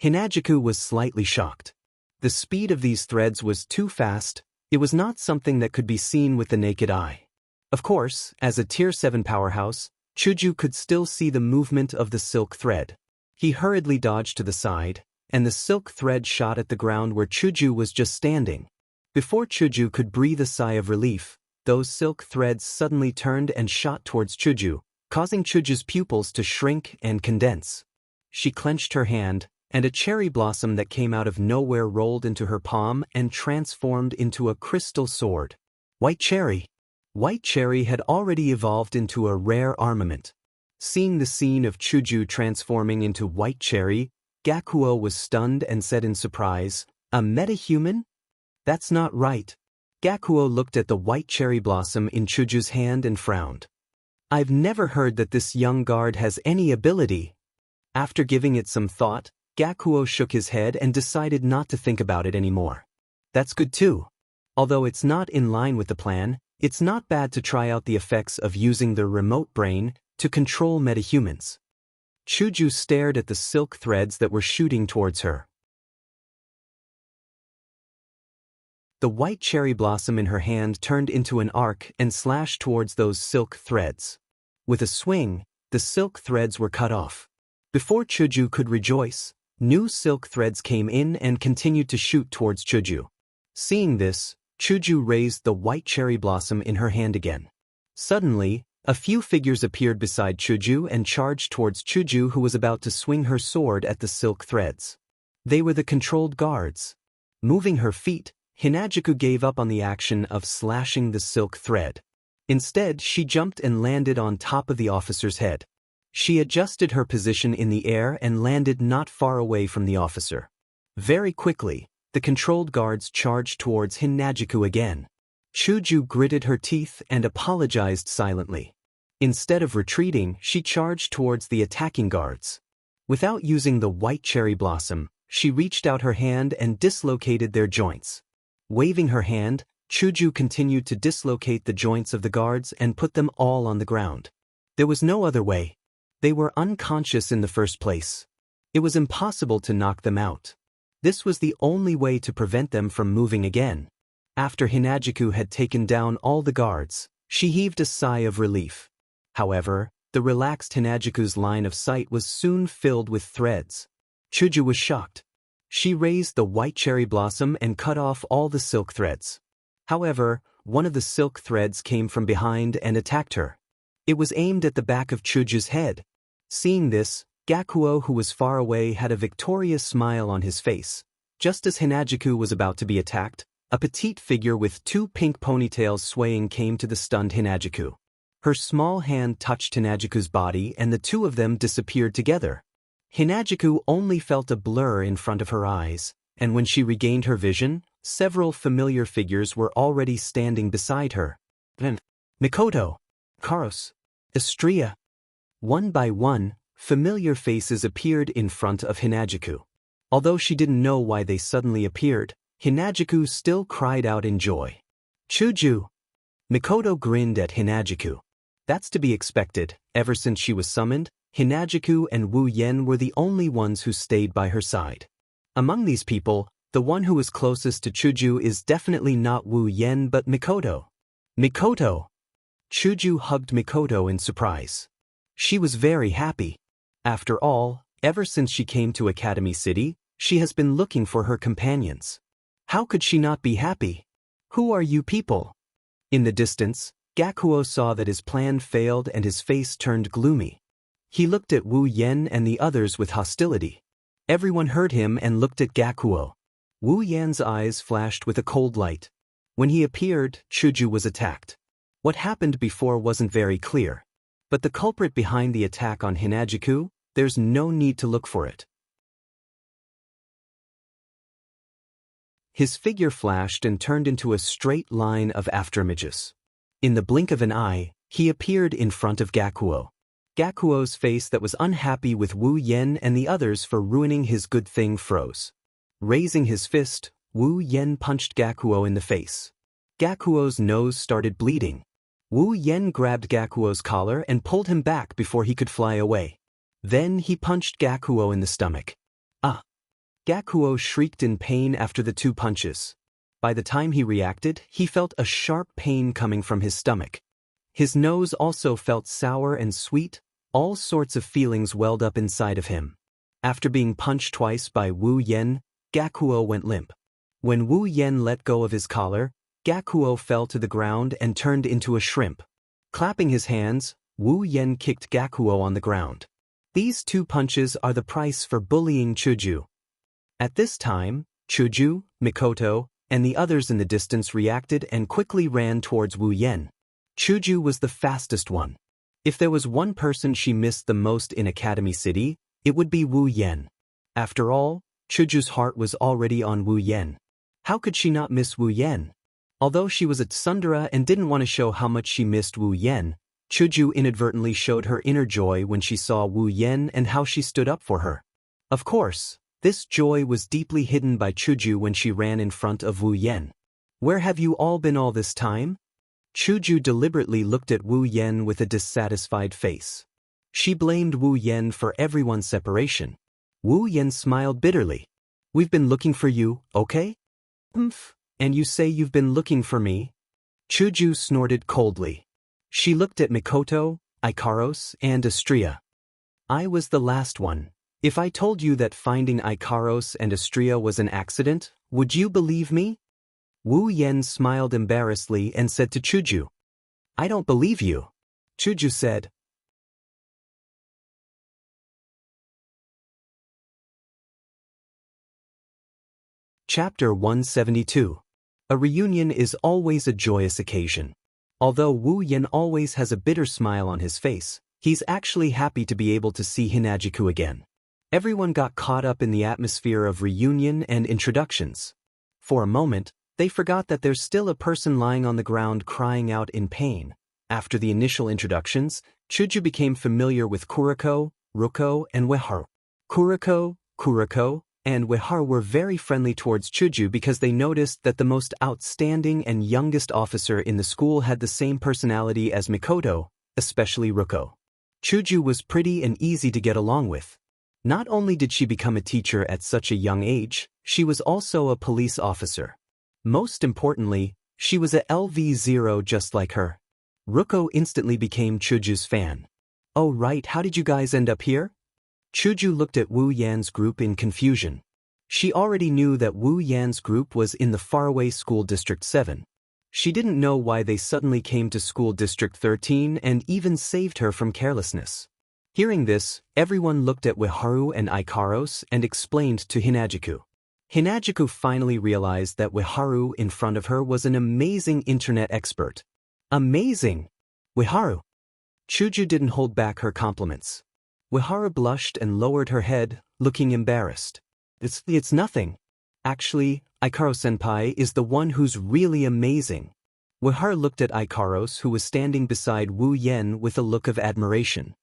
Hinajiku was slightly shocked. The speed of these threads was too fast. It was not something that could be seen with the naked eye. Of course, as a Tier 7 powerhouse, Chuju could still see the movement of the silk thread. He hurriedly dodged to the side, and the silk thread shot at the ground where Chuju was just standing. Before Chuju could breathe a sigh of relief, those silk threads suddenly turned and shot towards Chuju, causing Chuju's pupils to shrink and condense. She clenched her hand, and a cherry blossom that came out of nowhere rolled into her palm and transformed into a crystal sword. White cherry. White cherry had already evolved into a rare armament. Seeing the scene of Chuju transforming into white cherry, Gakuo was stunned and said in surprise, "A metahuman? That's not right." Gakuo looked at the white cherry blossom in Chuju's hand and frowned. "I've never heard that this young guard has any ability." After giving it some thought, Gakuo shook his head and decided not to think about it anymore. That's good too. Although it's not in line with the plan, it's not bad to try out the effects of using the remote brain to control metahumans. Chuju stared at the silk threads that were shooting towards her. The white cherry blossom in her hand turned into an arc and slashed towards those silk threads. With a swing, the silk threads were cut off. Before Chuju could rejoice, new silk threads came in and continued to shoot towards Chuju. Seeing this, Chuju raised the white cherry blossom in her hand again. Suddenly, a few figures appeared beside Chuju and charged towards Chuju, who was about to swing her sword at the silk threads. They were the controlled guards. Moving her feet, Hinajuku gave up on the action of slashing the silk thread. Instead, she jumped and landed on top of the officer's head. She adjusted her position in the air and landed not far away from the officer. Very quickly, the controlled guards charged towards Hinajuku again. Chuju gritted her teeth and apologized silently. Instead of retreating, she charged towards the attacking guards. Without using the white cherry blossom, she reached out her hand and dislocated their joints. Waving her hand, Chuju continued to dislocate the joints of the guards and put them all on the ground. There was no other way. They were unconscious in the first place. It was impossible to knock them out. This was the only way to prevent them from moving again. After Hinajuku had taken down all the guards, she heaved a sigh of relief. However, the relaxed Hinajuku's line of sight was soon filled with threads. Chuju was shocked. She raised the white cherry blossom and cut off all the silk threads. However, one of the silk threads came from behind and attacked her. It was aimed at the back of Chuju's head. Seeing this, Gakuo, who was far away, had a victorious smile on his face. Just as Hinajuku was about to be attacked, a petite figure with two pink ponytails swaying came to the stunned Hinajuku. Her small hand touched Hinajuku's body and the two of them disappeared together. Hinajuku only felt a blur in front of her eyes, and when she regained her vision, several familiar figures were already standing beside her. Mikoto, Karos, Estrella. One by one, familiar faces appeared in front of Hinajuku. Although she didn't know why they suddenly appeared, Hinajuku still cried out in joy. Chuju! Mikoto grinned at Hinajuku. That's to be expected. Ever since she was summoned, Hinajuku and Wu Yen were the only ones who stayed by her side. Among these people, the one who was closest to Chuju is definitely not Wu Yen but Mikoto. Mikoto! Chuju hugged Mikoto in surprise. She was very happy. After all, ever since she came to Academy City, she has been looking for her companions. How could she not be happy? Who are you people? In the distance, Gakuo saw that his plan failed and his face turned gloomy. He looked at Wu Yen and the others with hostility. Everyone heard him and looked at Gakuo. Wu Yen's eyes flashed with a cold light. When he appeared, Chuju was attacked. What happened before wasn't very clear. But the culprit behind the attack on Hinajuku, there's no need to look for it. His figure flashed and turned into a straight line of afterimages. In the blink of an eye, he appeared in front of Gakuo. Gakuo's face that was unhappy with Wu Yen and the others for ruining his good thing froze. Raising his fist, Wu Yen punched Gakuo in the face. Gakuo's nose started bleeding. Wu Yen grabbed Gakuo's collar and pulled him back before he could fly away. Then he punched Gakuo in the stomach. Ah! Gakuo shrieked in pain after the two punches. By the time he reacted, he felt a sharp pain coming from his stomach. His nose also felt sour and sweet, all sorts of feelings welled up inside of him. After being punched twice by Wu Yen, Gakuo went limp. When Wu Yen let go of his collar, Gakuo fell to the ground and turned into a shrimp. Clapping his hands, Wu Yen kicked Gakuo on the ground. These two punches are the price for bullying Chuju. At this time, Chuju, Mikoto, and the others in the distance reacted and quickly ran towards Wu Yen. Chuju was the fastest one. If there was one person she missed the most in Academy City, it would be Wu Yen. After all, Chuju's heart was already on Wu Yen. How could she not miss Wu Yen? Although she was a tsundere and didn't want to show how much she missed Wu Yen, Chuju inadvertently showed her inner joy when she saw Wu Yen and how she stood up for her. Of course, this joy was deeply hidden by Chuju when she ran in front of Wu Yen. Where have you all been all this time? Chuju deliberately looked at Wu Yen with a dissatisfied face. She blamed Wu Yan for everyone's separation. Wu Yan smiled bitterly. We've been looking for you, okay? And you say you've been looking for me? Chuju snorted coldly. She looked at Mikoto, Ikaros, and Astria. I was the last one. If I told you that finding Ikaros and Astria was an accident, would you believe me? Wu Yan smiled embarrassedly and said to Chuju, I don't believe you. Chuju said. Chapter 172. A reunion is always a joyous occasion. Although Wu Yan always has a bitter smile on his face, he's actually happy to be able to see Hinajiku again. Everyone got caught up in the atmosphere of reunion and introductions. For a moment, they forgot that there's still a person lying on the ground crying out in pain. After the initial introductions, Chuju became familiar with Kuriko, Ruko, and Ueharu. Kuriko, and Ueharu were very friendly towards Chuju because they noticed that the most outstanding and youngest officer in the school had the same personality as Mikoto, especially Ruko. Chuju was pretty and easy to get along with. Not only did she become a teacher at such a young age, she was also a police officer. Most importantly, she was a LV0 just like her. Ruko instantly became Chuju's fan. Oh right, how did you guys end up here? Chuju looked at Wu Yan's group in confusion. She already knew that Wu Yan's group was in the faraway School District 7. She didn't know why they suddenly came to School District 13 and even saved her from carelessness. Hearing this, everyone looked at Ueharu and Ikaros and explained to Hinajiku. Hinajiku finally realized that Ueharu in front of her was an amazing internet expert. Amazing! Ueharu! Chuju didn't hold back her compliments. Ueharu blushed and lowered her head, looking embarrassed. It's nothing. Actually, Ikaro-senpai is the one who's really amazing. Ueharu looked at Ikaros, who was standing beside Wu Yan, with a look of admiration.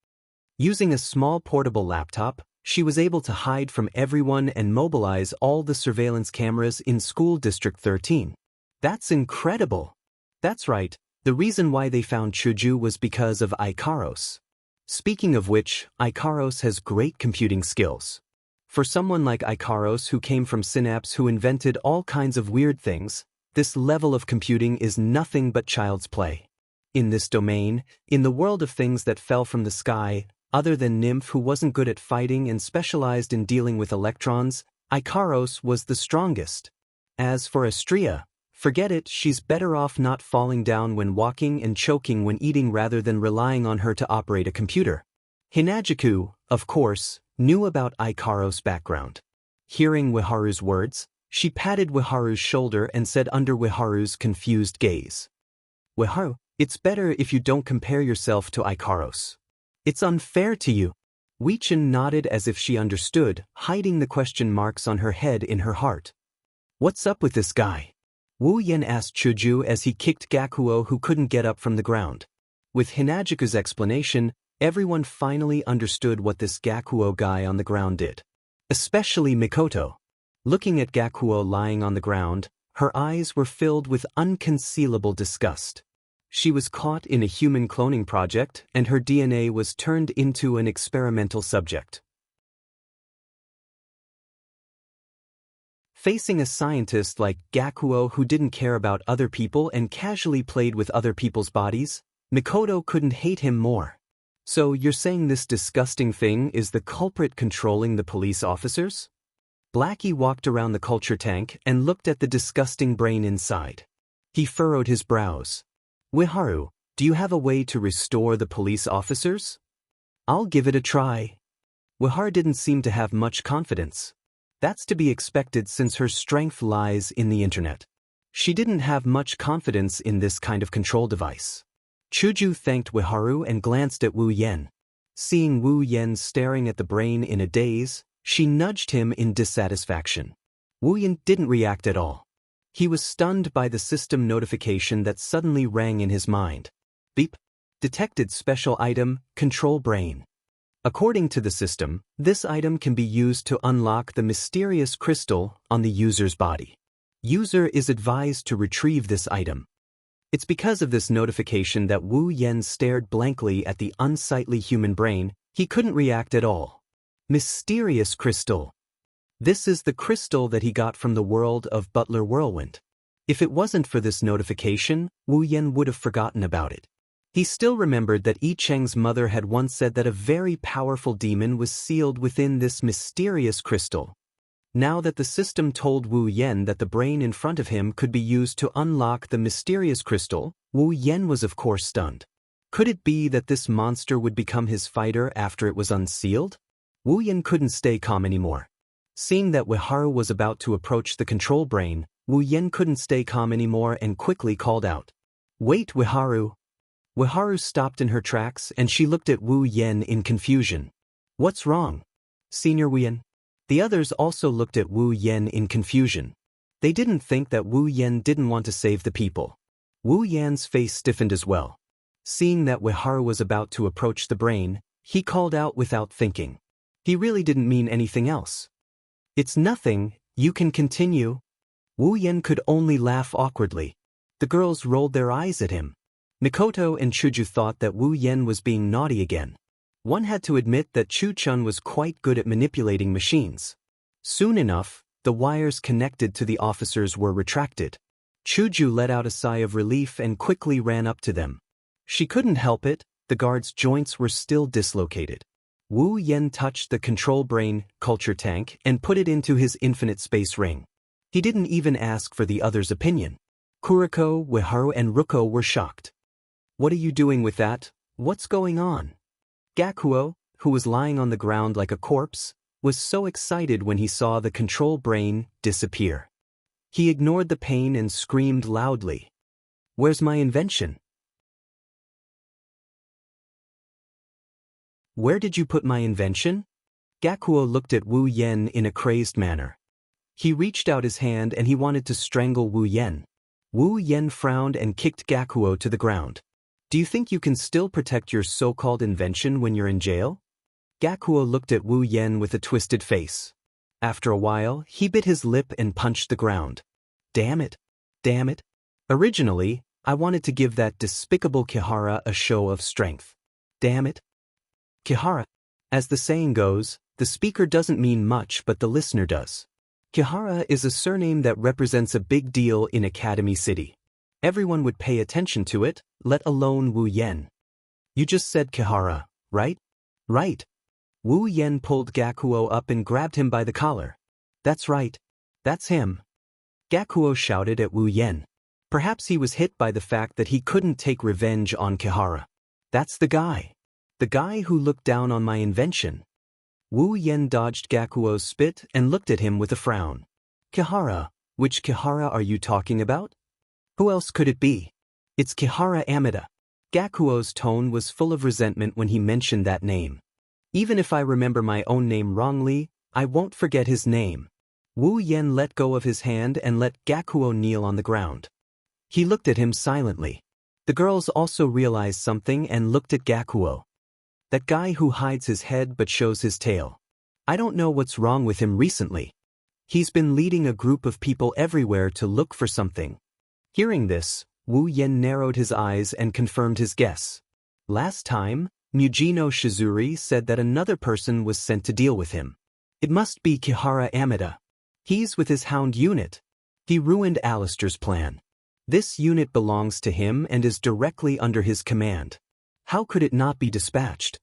Using a small portable laptop, she was able to hide from everyone and mobilize all the surveillance cameras in School District 13. That's incredible. That's right, the reason why they found Chuju was because of Ikaros. Speaking of which, Ikaros has great computing skills. For someone like Ikaros who came from Synapse who invented all kinds of weird things, this level of computing is nothing but child's play. In this domain, in the world of things that fell from the sky, other than Nymph who wasn't good at fighting and specialized in dealing with electrons, Ikaros was the strongest. As for Astria, forget it, she's better off not falling down when walking and choking when eating rather than relying on her to operate a computer. Hinajiku, of course, knew about Ikaros' background. Hearing Ueharu's words, she patted Ueharu's shoulder and said under Ueharu's confused gaze. Ueharu, it's better if you don't compare yourself to Ikaros. It's unfair to you. Weichin nodded as if she understood, hiding the question marks on her head in her heart. What's up with this guy? Wu Yan asked Chuju as he kicked Gakuo who couldn't get up from the ground. With Hinajiku's explanation, everyone finally understood what this Gakuo guy on the ground did. Especially Mikoto. Looking at Gakuo lying on the ground, her eyes were filled with unconcealable disgust. She was caught in a human cloning project and her DNA was turned into an experimental subject. Facing a scientist like Gakuo who didn't care about other people and casually played with other people's bodies, Mikoto couldn't hate him more. So you're saying this disgusting thing is the culprit controlling the police officers? Blackie walked around the culture tank and looked at the disgusting brain inside. He furrowed his brows. Ueharu, do you have a way to restore the police officers? I'll give it a try. Ueharu didn't seem to have much confidence. That's to be expected since her strength lies in the internet. She didn't have much confidence in this kind of control device. Chuju thanked Ueharu and glanced at Wu Yan. Seeing Wu Yan staring at the brain in a daze, she nudged him in dissatisfaction. Wu Yan didn't react at all. He was stunned by the system notification that suddenly rang in his mind. Beep. Detected special item, control brain. According to the system, this item can be used to unlock the mysterious crystal on the user's body. User is advised to retrieve this item. It's because of this notification that Wu Yan stared blankly at the unsightly human brain, He couldn't react at all. Mysterious crystal. This is the crystal that he got from the world of Butler Whirlwind. If it wasn't for this notification, Wu Yan would have forgotten about it. He still remembered that Yi Cheng's mother had once said that a very powerful demon was sealed within this mysterious crystal. Now that the system told Wu Yan that the brain in front of him could be used to unlock the mysterious crystal, Wu Yan was of course stunned. Could it be that this monster would become his fighter after it was unsealed? Wu Yan couldn't stay calm anymore. Seeing that Weharu was about to approach the control brain, Wu Yan couldn't stay calm anymore and quickly called out, "Wait, Weharu!" Weharu stopped in her tracks and she looked at Wu Yan in confusion. "What's wrong, Senior Wu Yan?" The others also looked at Wu Yan in confusion. They didn't think that Wu Yan didn't want to save the people. Wu Yan's face stiffened as well. Seeing that Weharu was about to approach the brain, he called out without thinking. He really didn't mean anything else. "It's nothing, you can continue." Wu Yan could only laugh awkwardly. The girls rolled their eyes at him. Mikoto and Chuju thought that Wu Yan was being naughty again. One had to admit that Chu-chun was quite good at manipulating machines. Soon enough, the wires connected to the officers were retracted. Chuju let out a sigh of relief and quickly ran up to them. She couldn't help it, the guard's joints were still dislocated. Wu Yan touched the control brain culture tank and put it into his infinite space ring. He didn't even ask for the others' opinion. Kuriko, Weharu and Ruko were shocked. "What are you doing with that? What's going on?" Gakuo, who was lying on the ground like a corpse, was so excited when he saw the control brain disappear. He ignored the pain and screamed loudly, "Where's my invention? Where did you put my invention?" Gakuo looked at Wu Yan in a crazed manner. He reached out his hand and he wanted to strangle Wu Yan. Wu Yan frowned and kicked Gakuo to the ground. "Do you think you can still protect your so-called invention when you're in jail?" Gakuo looked at Wu Yan with a twisted face. After a while, he bit his lip and punched the ground. Damn it. Damn it. Originally, I wanted to give that despicable Kihara a show of strength. Damn it. Kihara. As the saying goes, the speaker doesn't mean much but the listener does. Kihara is a surname that represents a big deal in Academy City. Everyone would pay attention to it, let alone Wu Yan. "You just said Kihara, right?" "Right." Wu Yan pulled Gakuo up and grabbed him by the collar. "That's right. That's him." Gakuo shouted at Wu Yan. Perhaps he was hit by the fact that he couldn't take revenge on Kihara. "That's the guy. The guy who looked down on my invention." Wu Yan dodged Gakuo's spit and looked at him with a frown. "Kihara, which Kihara are you talking about? Who else could it be?" "It's Kihara Amida." Gakuo's tone was full of resentment when he mentioned that name. "Even if I remember my own name wrongly, I won't forget his name." Wu Yan let go of his hand and let Gakuo kneel on the ground. He looked at him silently. The girls also realized something and looked at Gakuo. "That guy who hides his head but shows his tail. I don't know what's wrong with him recently. He's been leading a group of people everywhere to look for something." Hearing this, Wu Yan narrowed his eyes and confirmed his guess. Last time, Mujino Shizuri said that another person was sent to deal with him. It must be Kihara Amida. He's with his Hound unit. He ruined Alistair's plan. This unit belongs to him and is directly under his command. How could it not be dispatched?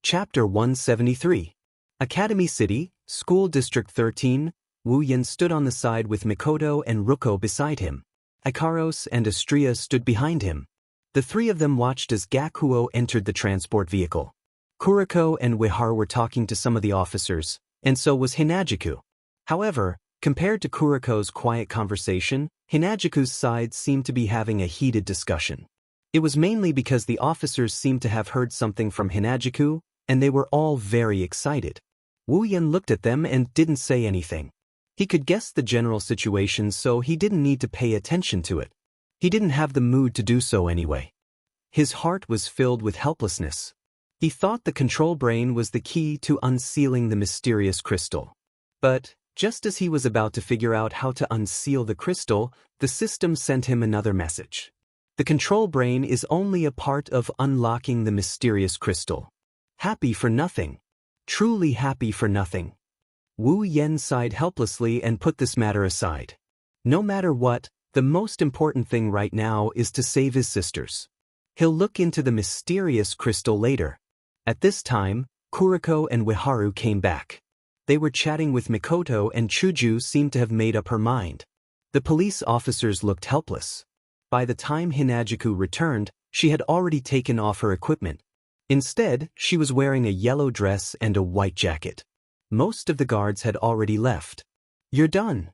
Chapter 173. Academy City, School District 13, Wu Yan stood on the side with Mikoto and Ruko beside him. Ikaros and Astria stood behind him. The three of them watched as Gakuo entered the transport vehicle. Kuriko and Weharu were talking to some of the officers, and so was Hinajiku. However, compared to Kuriko's quiet conversation, Hinajiku's side seemed to be having a heated discussion. It was mainly because the officers seemed to have heard something from Hinajiku, and they were all very excited. Wu Yan looked at them and didn't say anything. He could guess the general situation, so he didn't need to pay attention to it. He didn't have the mood to do so anyway. His heart was filled with helplessness. He thought the control brain was the key to unsealing the mysterious crystal. But Just as he was about to figure out how to unseal the crystal, the system sent him another message. The control brain is only a part of unlocking the mysterious crystal. Happy for nothing. Truly happy for nothing. Wu Yan sighed helplessly and put this matter aside. No matter what, the most important thing right now is to save his sisters. He'll look into the mysterious crystal later. At this time, Kuriko and Ueharu came back. They were chatting with Mikoto and Chuju seemed to have made up her mind. The police officers looked helpless. By the time Hinajuku returned, she had already taken off her equipment. Instead, she was wearing a yellow dress and a white jacket. Most of the guards had already left. "You're done."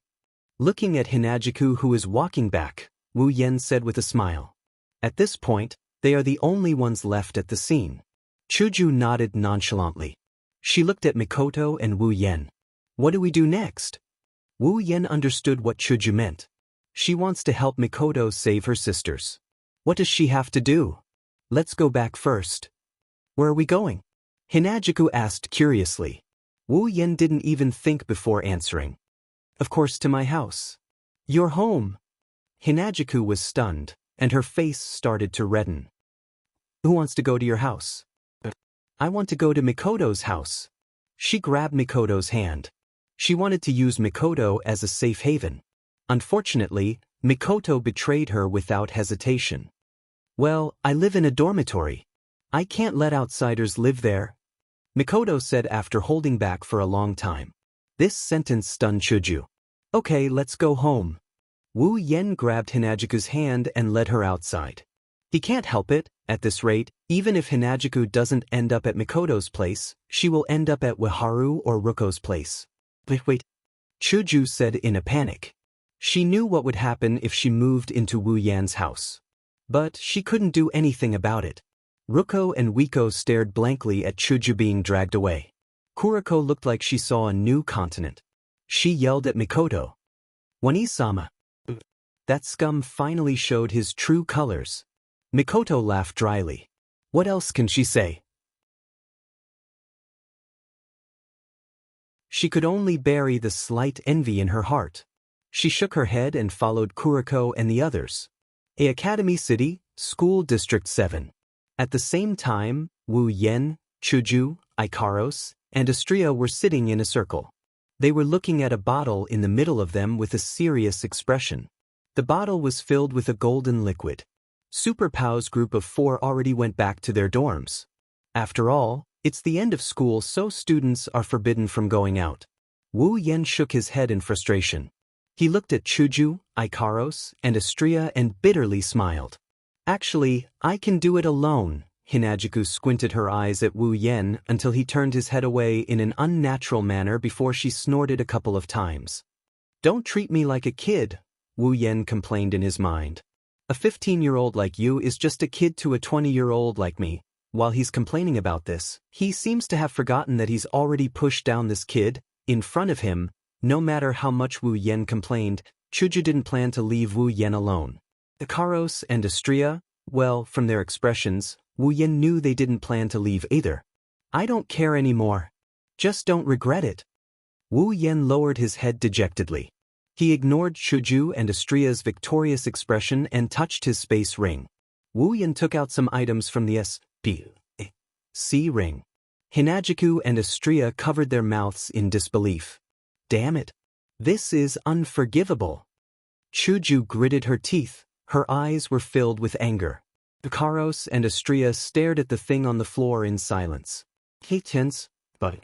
Looking at Hinajuku who was walking back, Wu Yan said with a smile. At this point, they are the only ones left at the scene. Chuju nodded nonchalantly. She looked at Mikoto and Wu Yan. "What do we do next?" Wu Yan understood what Chuju meant. She wants to help Mikoto save her sisters. What does she have to do? "Let's go back first." "Where are we going?" Hinajuku asked curiously. Wu Yan didn't even think before answering. "Of course to my house." "Your home." Hinajuku was stunned, and her face started to redden. "Who wants to go to your house?" "I want to go to Mikoto's house." She grabbed Mikoto's hand. She wanted to use Mikoto as a safe haven. Unfortunately, Mikoto betrayed her without hesitation. "Well, I live in a dormitory. I can't let outsiders live there," Mikoto said after holding back for a long time. This sentence stunned Chuju. "Okay, let's go home." Wu Yan grabbed Hinajuku's hand and led her outside. He can't help it, at this rate, even if Hinajuku doesn't end up at Mikoto's place, she will end up at Ueharu or Ruko's place. Wait, Chuju said in a panic. She knew what would happen if she moved into Wu Yan's house. But she couldn't do anything about it. Ruko and Wiko stared blankly at Chuju being dragged away. Kuriko looked like she saw a new continent. She yelled at Mikoto. "Wani-sama." That scum finally showed his true colors. Mikoto laughed dryly. What else can she say? She could only bury the slight envy in her heart. She shook her head and followed Kuriko and the others. A Academy City, School District 7. At the same time, Wu Yan, Chuju, Ikaros, and Astria were sitting in a circle. They were looking at a bottle in the middle of them with a serious expression. The bottle was filled with a golden liquid. Super Pow's group of 4 already went back to their dorms. After all, it's the end of school, so students are forbidden from going out. Wu Yan shook his head in frustration. He looked at Chuju, Ikaros, and Astria and bitterly smiled. "Actually, I can do it alone." Hinajuku squinted her eyes at Wu Yan until he turned his head away in an unnatural manner before she snorted a couple of times. "Don't treat me like a kid," Wu Yan complained in his mind. "A 15-year-old like you is just a kid to a 20-year-old like me." While he's complaining about this, he seems to have forgotten that he's already pushed down this kid in front of him. No matter how much Wu Yan complained, Chuju didn't plan to leave Wu Yan alone. Ikaros and Astria, well, from their expressions, Wu Yan knew they didn't plan to leave either. "I don't care anymore. Just don't regret it." Wu Yan lowered his head dejectedly. He ignored Chuju and Astria's victorious expression and touched his space ring. Wu Yan took out some items from the SPC ring. Hinajuku and Astria covered their mouths in disbelief. "Damn it. This is unforgivable." Chuju gritted her teeth. Her eyes were filled with anger. Ikaros and Astria stared at the thing on the floor in silence. Tense, but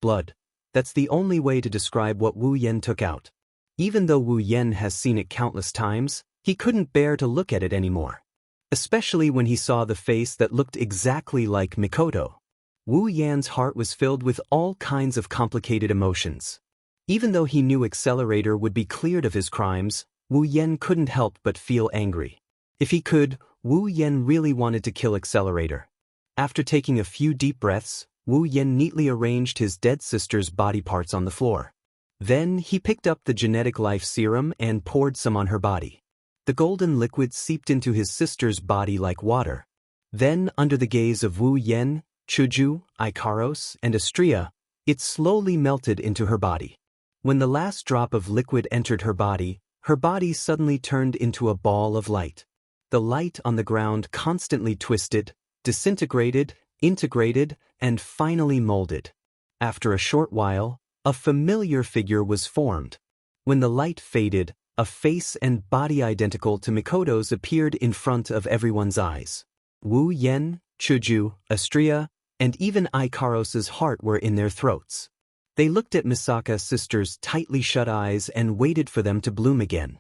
blood. That's the only way to describe what Wu Yan took out. Even though Wu Yan has seen it countless times, he couldn't bear to look at it anymore. Especially when he saw the face that looked exactly like Mikoto. Wu Yan's heart was filled with all kinds of complicated emotions. Even though he knew Accelerator would be cleared of his crimes, Wu Yan couldn't help but feel angry. If he could, Wu Yan really wanted to kill Accelerator. After taking a few deep breaths, Wu Yan neatly arranged his dead sister's body parts on the floor. Then he picked up the genetic life serum and poured some on her body. The golden liquid seeped into his sister's body like water. Then, under the gaze of Wu Yan, Chuju, Ikaros, and Astria, It slowly melted into her body. When the last drop of liquid entered her body suddenly turned into a ball of light. The light on the ground constantly twisted, disintegrated, integrated, and finally molded. After a short while, a familiar figure was formed. When the light faded, a face and body identical to Mikoto's appeared in front of everyone's eyes. Wu Yen, Chuju, Astria, and even Ikaros's heart were in their throats. They looked at Misaka's sister's tightly shut eyes and waited for them to bloom again.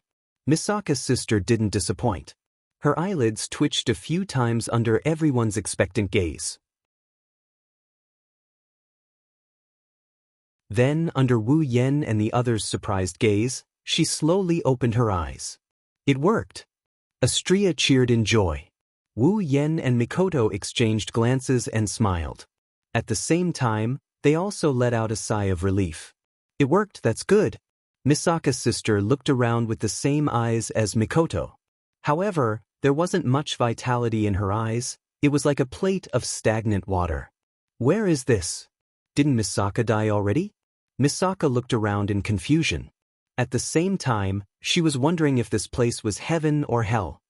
Misaka's sister didn't disappoint. Her eyelids twitched a few times under everyone's expectant gaze. Then, under Wu Yen and the others' surprised gaze, she slowly opened her eyes. It worked. Astria cheered in joy. Wu Yen and Mikoto exchanged glances and smiled. At the same time, they also let out a sigh of relief. It worked, that's good. Misaka's sister looked around with the same eyes as Mikoto. However, there wasn't much vitality in her eyes. It was like a plate of stagnant water. Where is this? Didn't Misaka die already? Misaka looked around in confusion. At the same time, she was wondering if this place was heaven or hell.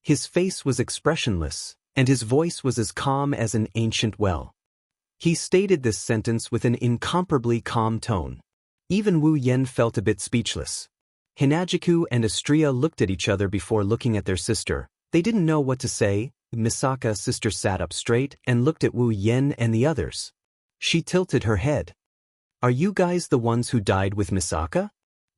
His face was expressionless, and his voice was as calm as an ancient well. He stated this sentence with an incomparably calm tone. Even Wu Yen felt a bit speechless. Hinajiku and Astria looked at each other before looking at their sister. They didn't know what to say. Misaka's sister sat up straight and looked at Wu Yen and the others. She tilted her head. Are you guys the ones who died with Misaka?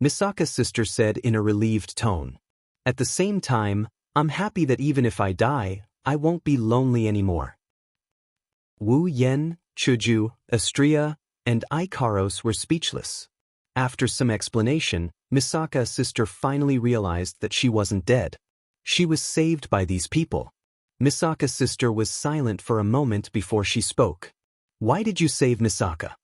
Misaka's sister said in a relieved tone. At the same time, I'm happy that even if I die, I won't be lonely anymore. Wu Yen, Chuju, Astria, and Ikaros were speechless. After some explanation, Misaka's sister finally realized that she wasn't dead. She was saved by these people. Misaka's sister was silent for a moment before she spoke. Why did you save Misaka?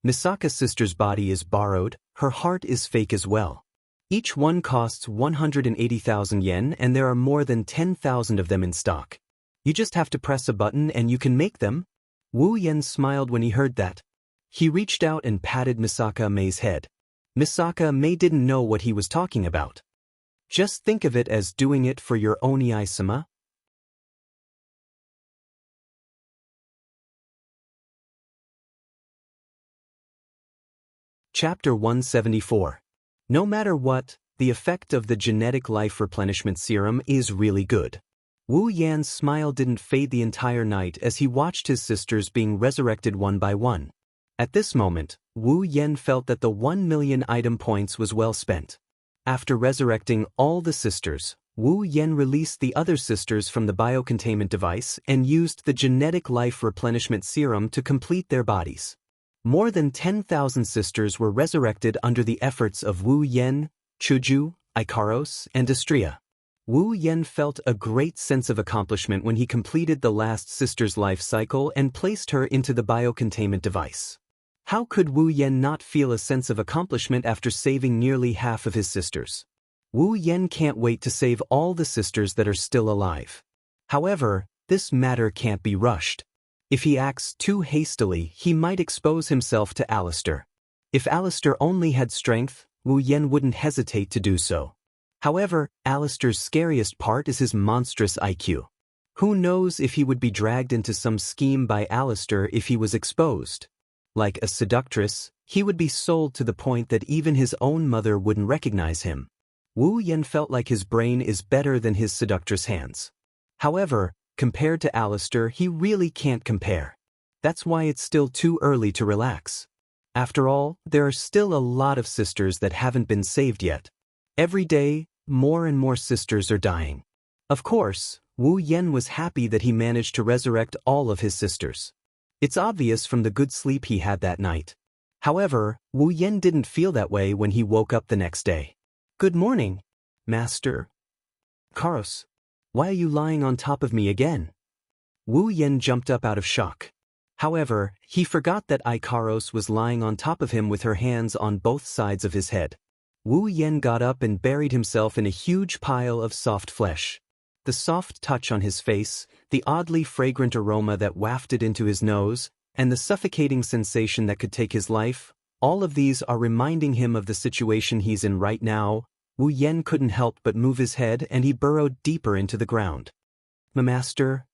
Misaka's sister's body is borrowed, her heart is fake as well. Each one costs 180,000 yen and there are more than 10,000 of them in stock. You just have to press a button and you can make them? Wu Yen smiled when he heard that. He reached out and patted Misaka Mei's head. Misaka Mei didn't know what he was talking about. Just think of it as doing it for your Oni-sama. Chapter 174. No matter what, the effect of the genetic life replenishment serum is really good. Wu Yan's smile didn't fade the entire night as he watched his sisters being resurrected one by one. At this moment, Wu Yan felt that the 1 million item points was well spent. After resurrecting all the sisters, Wu Yan released the other sisters from the biocontainment device and used the genetic life replenishment serum to complete their bodies. More than 10,000 sisters were resurrected under the efforts of Wu Yan, Chuju, Ikaros, and Astria. Wu Yan felt a great sense of accomplishment when he completed the last sister's life cycle and placed her into the biocontainment device. How could Wu Yan not feel a sense of accomplishment after saving nearly half of his sisters? Wu Yan can't wait to save all the sisters that are still alive. However, this matter can't be rushed. If he acts too hastily, he might expose himself to Alistair. If Alistair only had strength, Wu Yan wouldn't hesitate to do so. However, Alistair's scariest part is his monstrous IQ. Who knows if he would be dragged into some scheme by Alistair if he was exposed. Like a seductress, he would be sold to the point that even his own mother wouldn't recognize him. Wu Yan felt like his brain is better than his seductress hands. However, compared to Alistair, he really can't compare. That's why it's still too early to relax. After all, there are still a lot of sisters that haven't been saved yet. Every day, more and more sisters are dying. Of course, Wu Yan was happy that he managed to resurrect all of his sisters. It's obvious from the good sleep he had that night. However, Wu Yan didn't feel that way when he woke up the next day. Good morning, Master. Karos, why are you lying on top of me again? Wu Yan jumped up out of shock. However, he forgot that Ikaros was lying on top of him with her hands on both sides of his head. Wu Yan got up and buried himself in a huge pile of soft flesh. The soft touch on his face, the oddly fragrant aroma that wafted into his nose, and the suffocating sensation that could take his life, all of these are reminding him of the situation he's in right now. Wu Yen couldn't help but move his head and he burrowed deeper into the ground. Master?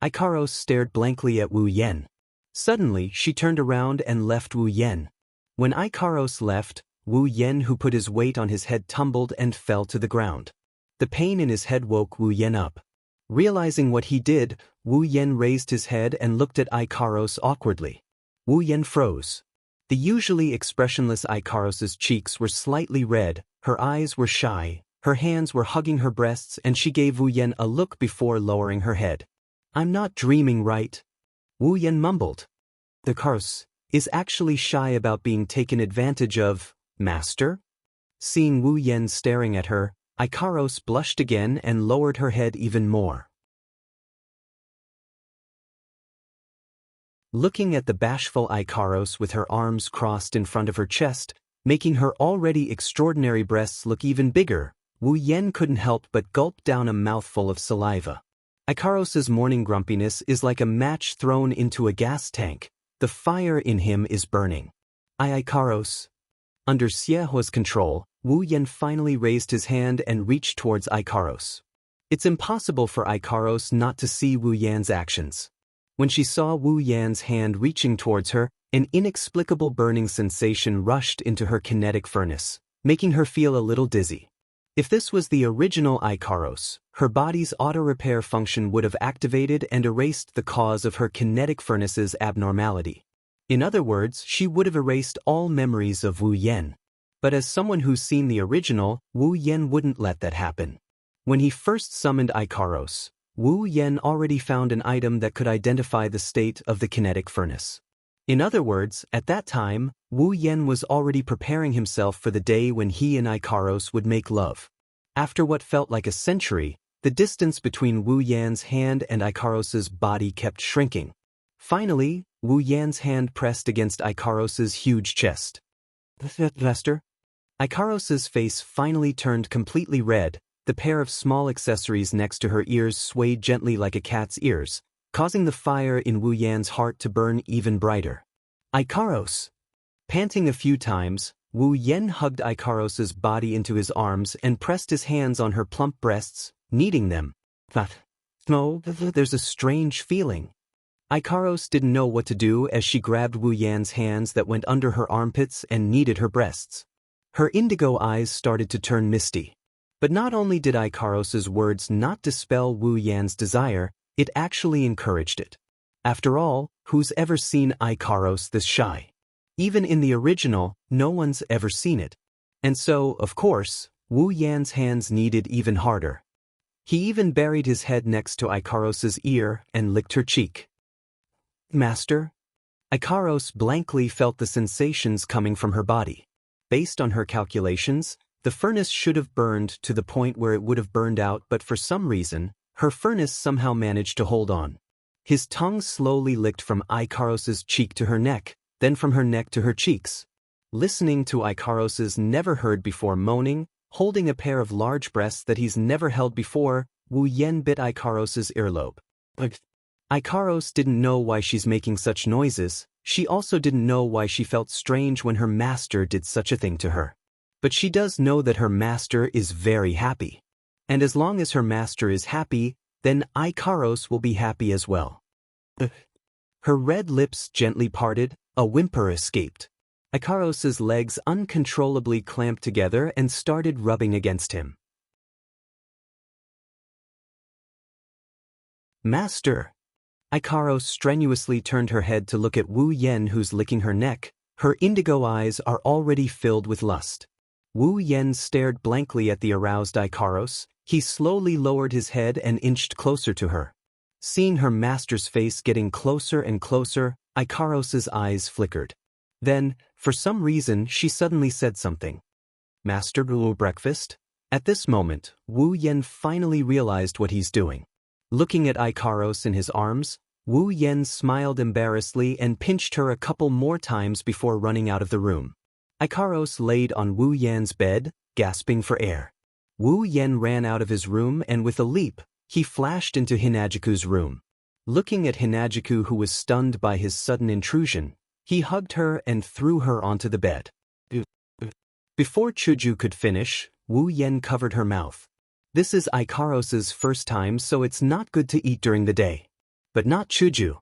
Ikaros stared blankly at Wu Yen. Suddenly, she turned around and left Wu Yen. When Ikaros left, Wu Yen, who put his weight on his head, tumbled and fell to the ground. The pain in his head woke Wu Yen up. Realizing what he did, Wu Yen raised his head and looked at Ikaros awkwardly. Wu Yen froze. The usually expressionless Ikaros's cheeks were slightly red, her eyes were shy, her hands were hugging her breasts, and she gave Wu Yen a look before lowering her head. I'm not dreaming, right? Wu Yen mumbled. The Ikaros is actually shy about being taken advantage of, Master? Seeing Wu Yen staring at her, Ikaros blushed again and lowered her head even more. Looking at the bashful Ikaros with her arms crossed in front of her chest, making her already extraordinary breasts look even bigger, Wu Yen couldn't help but gulp down a mouthful of saliva. Ikaros's morning grumpiness is like a match thrown into a gas tank. The fire in him is burning. Ikaros. Under Xianxia's control, Wu Yen finally raised his hand and reached towards Ikaros. It's impossible for Ikaros not to see Wu Yan's actions. When she saw Wu Yan's hand reaching towards her, an inexplicable burning sensation rushed into her kinetic furnace, making her feel a little dizzy. If this was the original Ikaros, her body's auto-repair function would have activated and erased the cause of her kinetic furnace's abnormality. In other words, she would have erased all memories of Wu Yen. But as someone who's seen the original, Wu Yen wouldn't let that happen. When he first summoned Ikaros, Wu Yen already found an item that could identify the state of the kinetic furnace. In other words, at that time, Wu Yen was already preparing himself for the day when he and Ikaros would make love. After what felt like a century, the distance between Wu Yan's hand and Ikaros's body kept shrinking. Finally, Wu Yan's hand pressed against Ikaros's huge chest. Master? Ikaros's face finally turned completely red. The pair of small accessories next to her ears swayed gently like a cat's ears, causing the fire in Wu Yan's heart to burn even brighter. Ikaros! Panting a few times, Wu Yen hugged Ikaros's body into his arms and pressed his hands on her plump breasts, kneading them. No, there's a strange feeling. Ikaros didn't know what to do as she grabbed Wu Yan's hands that went under her armpits and kneaded her breasts. Her indigo eyes started to turn misty. But not only did Ikaros's words not dispel Wu Yan's desire, it actually encouraged it. After all, who's ever seen Ikaros this shy? Even in the original, no one's ever seen it. And so, of course, Wu Yan's hands kneaded even harder. He even buried his head next to Ikaros's ear and licked her cheek. Master? Ikaros blankly felt the sensations coming from her body. Based on her calculations, the furnace should have burned to the point where it would have burned out, but for some reason, her furnace somehow managed to hold on. His tongue slowly licked from Ikaros's cheek to her neck, then from her neck to her cheeks. Listening to Ikaros's never-heard-before moaning, holding a pair of large breasts that he's never held before, Wu Yen bit Ikaros's earlobe. Ikaros didn't know why she's making such noises. She also didn't know why she felt strange when her master did such a thing to her. But she does know that her master is very happy. And as long as her master is happy, then Ikaros will be happy as well. Her red lips gently parted, a whimper escaped. Ikaros's legs uncontrollably clamped together and started rubbing against him. Master! Ikaros strenuously turned her head to look at Wu Yen, who's licking her neck. Her indigo eyes are already filled with lust. Wu Yen stared blankly at the aroused Ikaros. He slowly lowered his head and inched closer to her. Seeing her master's face getting closer and closer, Ikaros's eyes flickered. Then, for some reason, she suddenly said something. Master, breakfast? At this moment, Wu Yen finally realized what he's doing. Looking at Ikaros in his arms, Wu Yen smiled embarrassedly and pinched her a couple more times before running out of the room. Ikaros laid on Wu Yan's bed, gasping for air. Wu Yen ran out of his room and with a leap, he flashed into Hinajiku's room. Looking at Hinajiku, who was stunned by his sudden intrusion, he hugged her and threw her onto the bed. Before Chuju could finish, Wu Yen covered her mouth. This is Ikaros's first time, so it's not good to eat during the day. But not Chuju.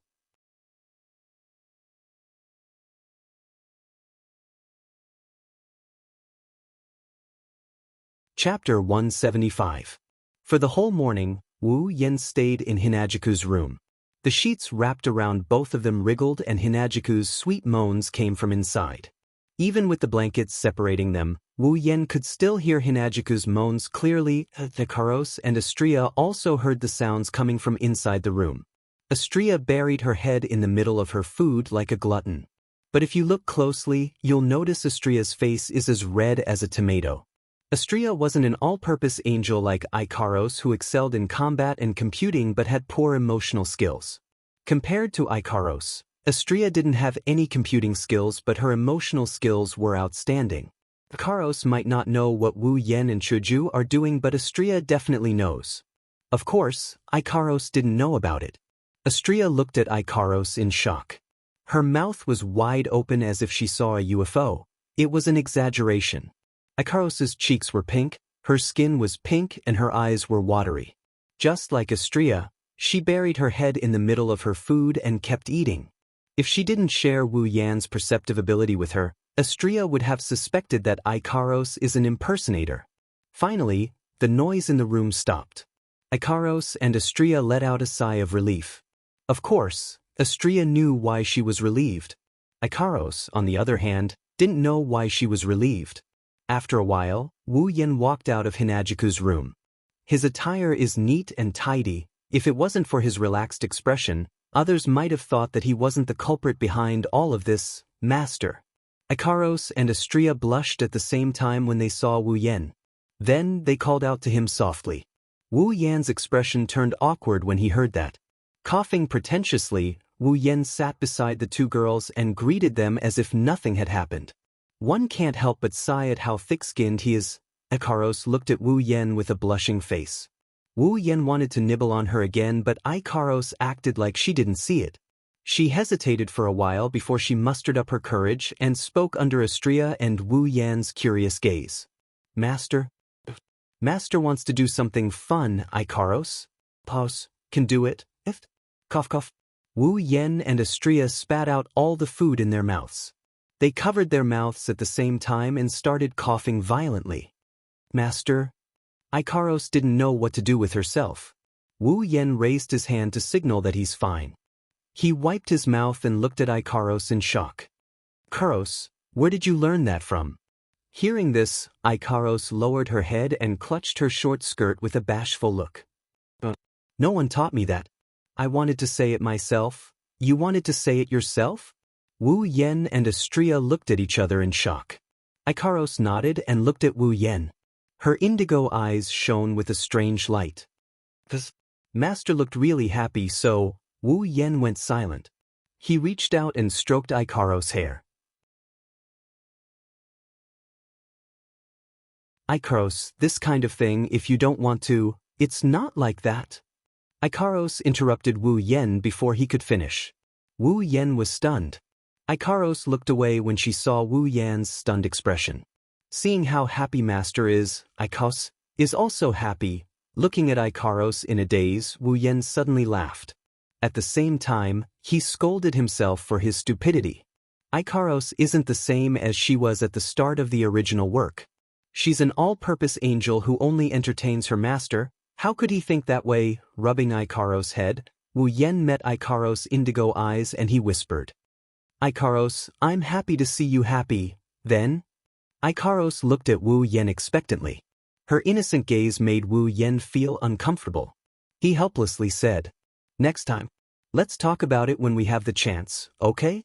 Chapter 175. For the whole morning, Wu Yen stayed in Hinajiku's room. The sheets wrapped around both of them wriggled and Hinajiku's sweet moans came from inside. Even with the blankets separating them, Wu Yen could still hear Hinajiku's moans clearly. Ikaros and Astria also heard the sounds coming from inside the room. Astria buried her head in the middle of her food like a glutton. But if you look closely, you'll notice Astria's face is as red as a tomato. Astria wasn't an all-purpose angel like Ikaros, who excelled in combat and computing but had poor emotional skills. Compared to Ikaros, Astria didn't have any computing skills, but her emotional skills were outstanding. Ikaros might not know what Wu Yen and Chuju are doing, but Astria definitely knows. Of course, Ikaros didn't know about it. Astria looked at Ikaros in shock. Her mouth was wide open as if she saw a UFO. It was an exaggeration. Ikaros's cheeks were pink, her skin was pink, and her eyes were watery. Just like Astria, she buried her head in the middle of her food and kept eating. If she didn't share Wu Yan's perceptive ability with her, Astria would have suspected that Ikaros is an impersonator. Finally, the noise in the room stopped. Ikaros and Astria let out a sigh of relief. Of course, Astria knew why she was relieved. Ikaros, on the other hand, didn't know why she was relieved. After a while, Wu Yen walked out of Hinajiku's room. His attire is neat and tidy. If it wasn't for his relaxed expression, others might have thought that he wasn't the culprit behind all of this. Master. Ikaros and Astria blushed at the same time when they saw Wu Yen. Then they called out to him softly. Wu Yan's expression turned awkward when he heard that. Coughing pretentiously, Wu Yen sat beside the two girls and greeted them as if nothing had happened. One can't help but sigh at how thick-skinned he is. Ikaros looked at Wu Yen with a blushing face. Wu Yen wanted to nibble on her again, but Ikaros acted like she didn't see it. She hesitated for a while before she mustered up her courage and spoke under Astria and Wu Yan's curious gaze. Master? Master wants to do something fun, Ikaros. Pause. Can do it. If. Cough cough. Wu Yen and Astria spat out all the food in their mouths. They covered their mouths at the same time and started coughing violently. Master? Ikaros didn't know what to do with herself. Wu Yen raised his hand to signal that he's fine. He wiped his mouth and looked at Ikaros in shock. Ikaros, where did you learn that from? Hearing this, Ikaros lowered her head and clutched her short skirt with a bashful look. No one taught me that. I wanted to say it myself. You wanted to say it yourself? Wu Yen and Astria looked at each other in shock. Ikaros nodded and looked at Wu Yen. Her indigo eyes shone with a strange light. The master looked really happy, so Wu Yen went silent. He reached out and stroked Ikaros' hair. Ikaros, this kind of thing, if you don't want to, it's not like that. Ikaros interrupted Wu Yen before he could finish. Wu Yen was stunned. Ikaros looked away when she saw Wu Yan's stunned expression. Seeing how happy Master is, Ikaros is also happy. Looking at Ikaros in a daze, Wu Yen suddenly laughed. At the same time, he scolded himself for his stupidity. Ikaros isn't the same as she was at the start of the original work. She's an all-purpose angel who only entertains her master. How could he think that way? Rubbing Ikaros' head, Wu Yen met Ikaros' indigo eyes and he whispered. Ikaros, I'm happy to see you happy. Then? Ikaros looked at Wu Yen expectantly. Her innocent gaze made Wu Yen feel uncomfortable. He helplessly said, Next time. Let's talk about it when we have the chance, okay?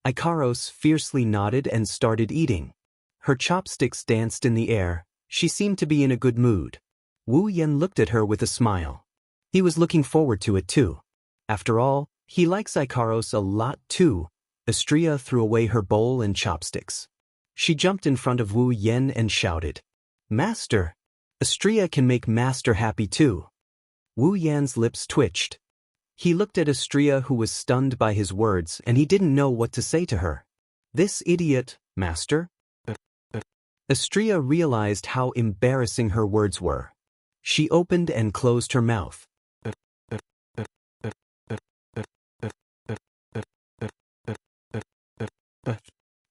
Ikaros fiercely nodded and started eating. Her chopsticks danced in the air. She seemed to be in a good mood. Wu Yen looked at her with a smile. He was looking forward to it too. After all, he likes Ikaros a lot too. Astria threw away her bowl and chopsticks. She jumped in front of Wu Yen and shouted, Master! Astria can make Master happy too. Wu Yan's lips twitched. He looked at Astria, who was stunned by his words, and he didn't know what to say to her. This idiot, master? Astria realized how embarrassing her words were. She opened and closed her mouth.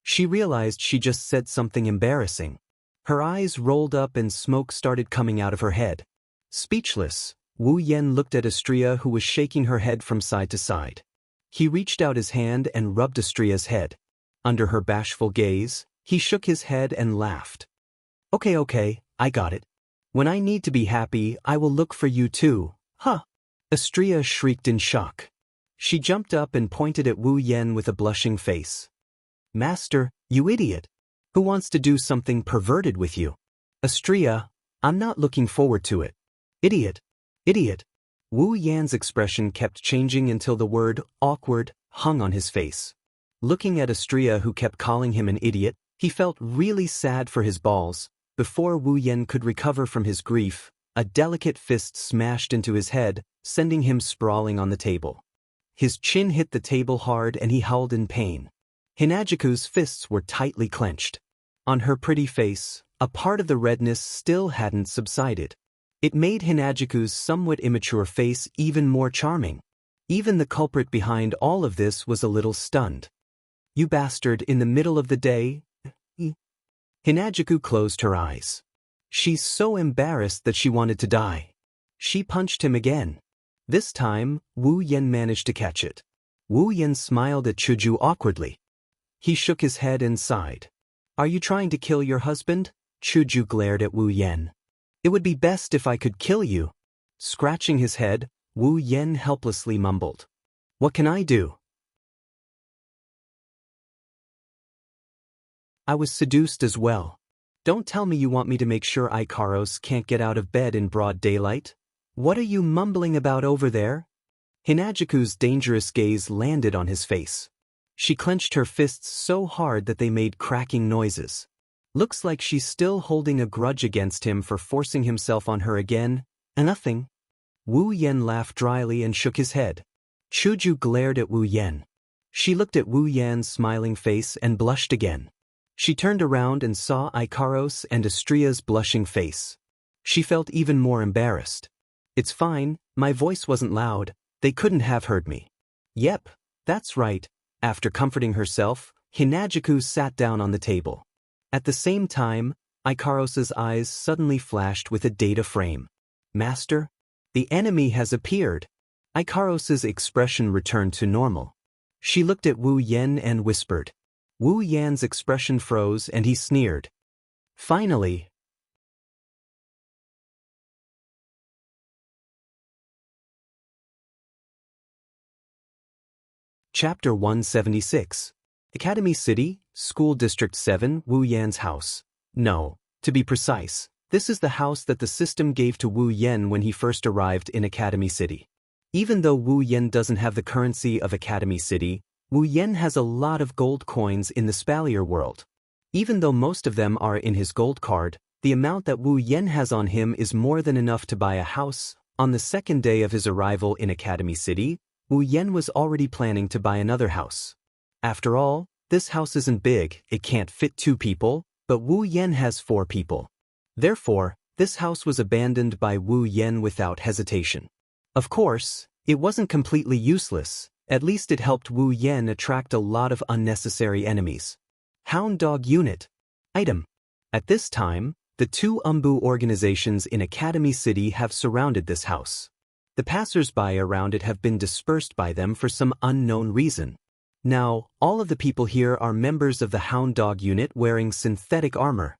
She realized she just said something embarrassing. Her eyes rolled up and smoke started coming out of her head. Speechless, Wu Yan looked at Astria, who was shaking her head from side to side. He reached out his hand and rubbed Astria's head. Under her bashful gaze, he shook his head and laughed. Okay, I got it. When I need to be happy, I will look for you too, huh? Astria shrieked in shock. She jumped up and pointed at Wu Yan with a blushing face. Master, you idiot! Who wants to do something perverted with you? Astria, I'm not looking forward to it. Idiot! Wu Yan's expression kept changing until the word awkward hung on his face. Looking at Astria, who kept calling him an idiot, he felt really sad for his balls. Before Wu Yan could recover from his grief, a delicate fist smashed into his head, sending him sprawling on the table. His chin hit the table hard and he howled in pain. Hinajiku's fists were tightly clenched. On her pretty face, a part of the redness still hadn't subsided. It made Hinajiku's somewhat immature face even more charming. Even the culprit behind all of this was a little stunned. You bastard, in the middle of the day? Hinajiku closed her eyes. She's so embarrassed that she wanted to die. She punched him again. This time, Wu Yan managed to catch it. Wu Yan smiled at Chuju awkwardly. He shook his head and sighed. Are you trying to kill your husband? Chuju glared at Wu Yan. It would be best if I could kill you. Scratching his head, Wu Yan helplessly mumbled. What can I do? I was seduced as well. Don't tell me you want me to make sure Ikaros can't get out of bed in broad daylight. What are you mumbling about over there? Hinajiku's dangerous gaze landed on his face. She clenched her fists so hard that they made cracking noises. Looks like she's still holding a grudge against him for forcing himself on her again. Nothing. Wu Yan laughed dryly and shook his head. Chuju glared at Wu Yan. She looked at Wu Yan's smiling face and blushed again. She turned around and saw Ikaros and Astria's blushing face. She felt even more embarrassed. It's fine, my voice wasn't loud, they couldn't have heard me. Yep, that's right. After comforting herself, Hinajiku sat down on the table. At the same time, Ikaros's eyes suddenly flashed with a data frame. Master, the enemy has appeared. Ikaros's expression returned to normal. She looked at Wu Yan and whispered. Wu Yan's expression froze and he sneered. Finally. Chapter 176. Academy City, School District 7, Wu Yan's house. No, to be precise, this is the house that the system gave to Wu Yan when he first arrived in Academy City. Even though Wu Yan doesn't have the currency of Academy City, Wu Yan has a lot of gold coins in the Spalier world. Even though most of them are in his gold card, the amount that Wu Yan has on him is more than enough to buy a house. On the second day of his arrival in Academy City, Wu Yan was already planning to buy another house. After all, this house isn't big, it can't fit 2 people, but Wu Yan has 4 people. Therefore, this house was abandoned by Wu Yan without hesitation. Of course, it wasn't completely useless, at least it helped Wu Yan attract a lot of unnecessary enemies. Hound Dog Unit. Item. At this time, the 2 Umbu organizations in Academy City have surrounded this house. The passers-by around it have been dispersed by them for some unknown reason. Now, all of the people here are members of the Hound Dog Unit wearing synthetic armor.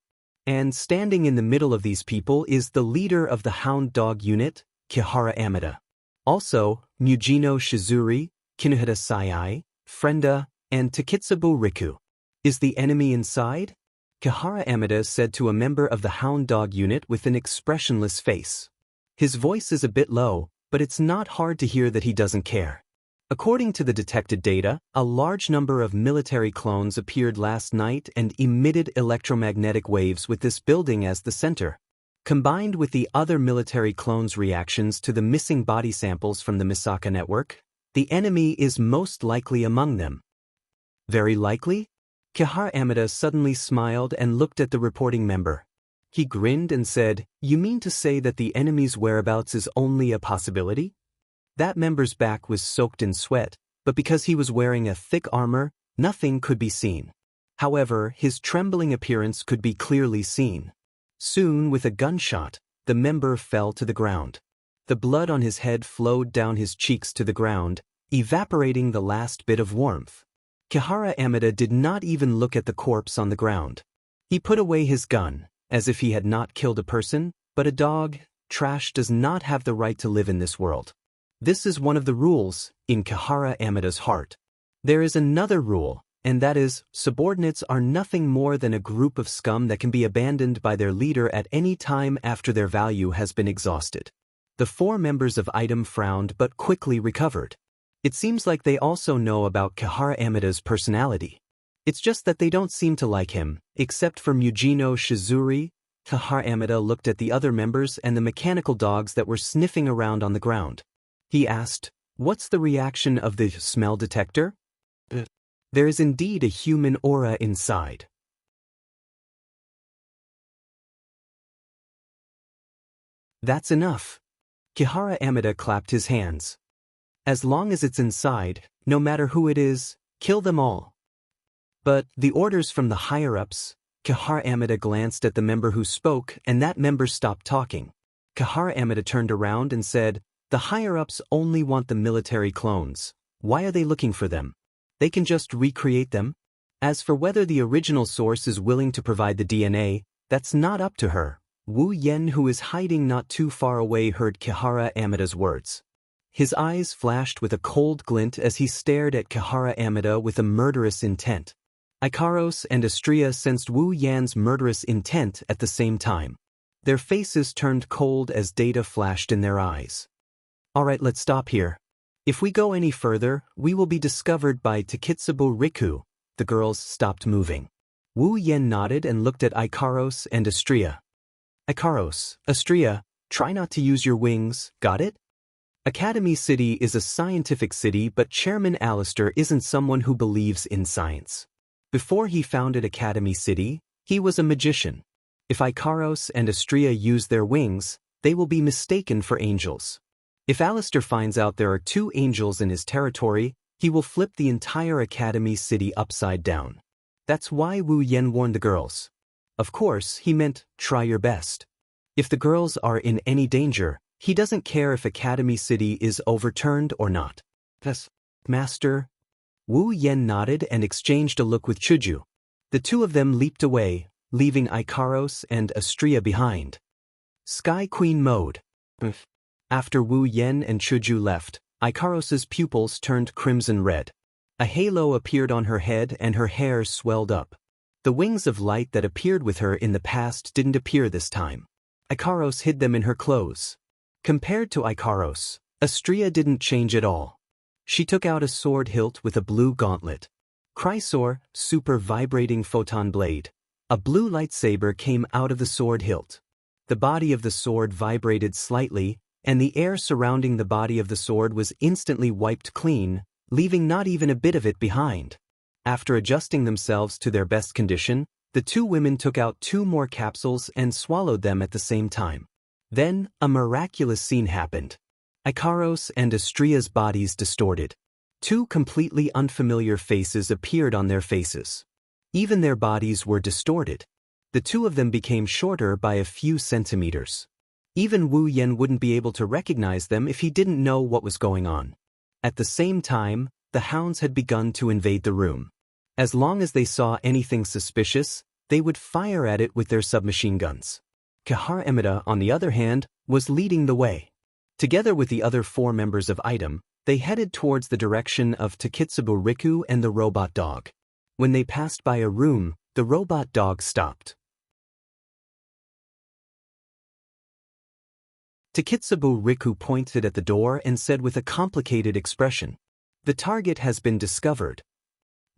And standing in the middle of these people is the leader of the Hound Dog Unit, Kihara Amida. Also, Mujino Shizuri, Kinuhita Sayai, Frenda, and Takitsubu Riku. Is the enemy inside? Kihara Amida said to a member of the Hound Dog Unit with an expressionless face. His voice is a bit low, but it's not hard to hear that he doesn't care. According to the detected data, a large number of military clones appeared last night and emitted electromagnetic waves with this building as the center. Combined with the other military clones' reactions to the missing body samples from the Misaka network, the enemy is most likely among them. Very likely? Kihara Amida suddenly smiled and looked at the reporting member. He grinned and said, "You mean to say that the enemy's whereabouts is only a possibility?" That member's back was soaked in sweat, but because he was wearing a thick armor, nothing could be seen. However, his trembling appearance could be clearly seen. Soon, with a gunshot, the member fell to the ground. The blood on his head flowed down his cheeks to the ground, evaporating the last bit of warmth. Kihara Amida did not even look at the corpse on the ground. He put away his gun, as if he had not killed a person, but a dog. Trash does not have the right to live in this world. This is one of the rules in Kihara Amida's heart. There is another rule, and that is, subordinates are nothing more than a group of scum that can be abandoned by their leader at any time after their value has been exhausted. The 4 members of Item frowned but quickly recovered. It seems like they also know about Kihara Amida's personality. It's just that they don't seem to like him, except for Mujino Shizuri. Kihara Amida looked at the other members and the mechanical dogs that were sniffing around on the ground. He asked, "What's the reaction of the smell detector?" There is indeed a human aura inside. That's enough. Kihara Amida clapped his hands. As long as it's inside, no matter who it is, kill them all. But the orders from the higher-ups. Kihara Amida glanced at the member who spoke, and that member stopped talking. Kihara Amida turned around and said, "The higher-ups only want the military clones. Why are they looking for them? They can just recreate them. As for whether the original source is willing to provide the DNA, that's not up to her." Wu Yen, who is hiding not too far away, heard Kihara Amida's words. His eyes flashed with a cold glint as he stared at Kihara Amida with a murderous intent. Ikaros and Astria sensed Wu Yan's murderous intent at the same time. Their faces turned cold as data flashed in their eyes. "Alright, let's stop here. If we go any further, we will be discovered by Takitsubo Riku." The girls stopped moving. Wu Yen nodded and looked at Ikaros and Astria. "Ikaros, Astria, try not to use your wings, got it?" Academy City is a scientific city, but Chairman Alistair isn't someone who believes in science. Before he founded Academy City, he was a magician. If Ikaros and Astria use their wings, they will be mistaken for angels. If Alistair finds out there are 2 angels in his territory, he will flip the entire Academy City upside down. That's why Wu Yen warned the girls. Of course, he meant, try your best. If the girls are in any danger, he doesn't care if Academy City is overturned or not. "Yes, Master." Wu Yen nodded and exchanged a look with Chuju. The 2 of them leaped away, leaving Ikaros and Astria behind. Sky Queen mode. After Wu Yen and Chuju left, Ikaros's pupils turned crimson red. A halo appeared on her head and her hair swelled up. The wings of light that appeared with her in the past didn't appear this time. Ikaros hid them in her clothes. Compared to Ikaros, Astria didn't change at all. She took out a sword hilt with a blue gauntlet. Chrysor, super vibrating photon blade. A blue lightsaber came out of the sword hilt. The body of the sword vibrated slightly, and the air surrounding the body of the sword was instantly wiped clean, leaving not even a bit of it behind. After adjusting themselves to their best condition, the 2 women took out 2 more capsules and swallowed them at the same time. Then, a miraculous scene happened. Ikaros and Astria's bodies distorted. 2 completely unfamiliar faces appeared on their faces. Even their bodies were distorted. The 2 of them became shorter by a few centimeters. Even Wu Yen wouldn't be able to recognize them if he didn't know what was going on. At the same time, the hounds had begun to invade the room. As long as they saw anything suspicious, they would fire at it with their submachine guns. Kihara Amida, on the other hand, was leading the way. Together with the other 4 members of Item, they headed towards the direction of Takitsubo Riku and the robot dog. When they passed by a room, the robot dog stopped. Takitsubo Riku pointed at the door and said with a complicated expression, "The target has been discovered."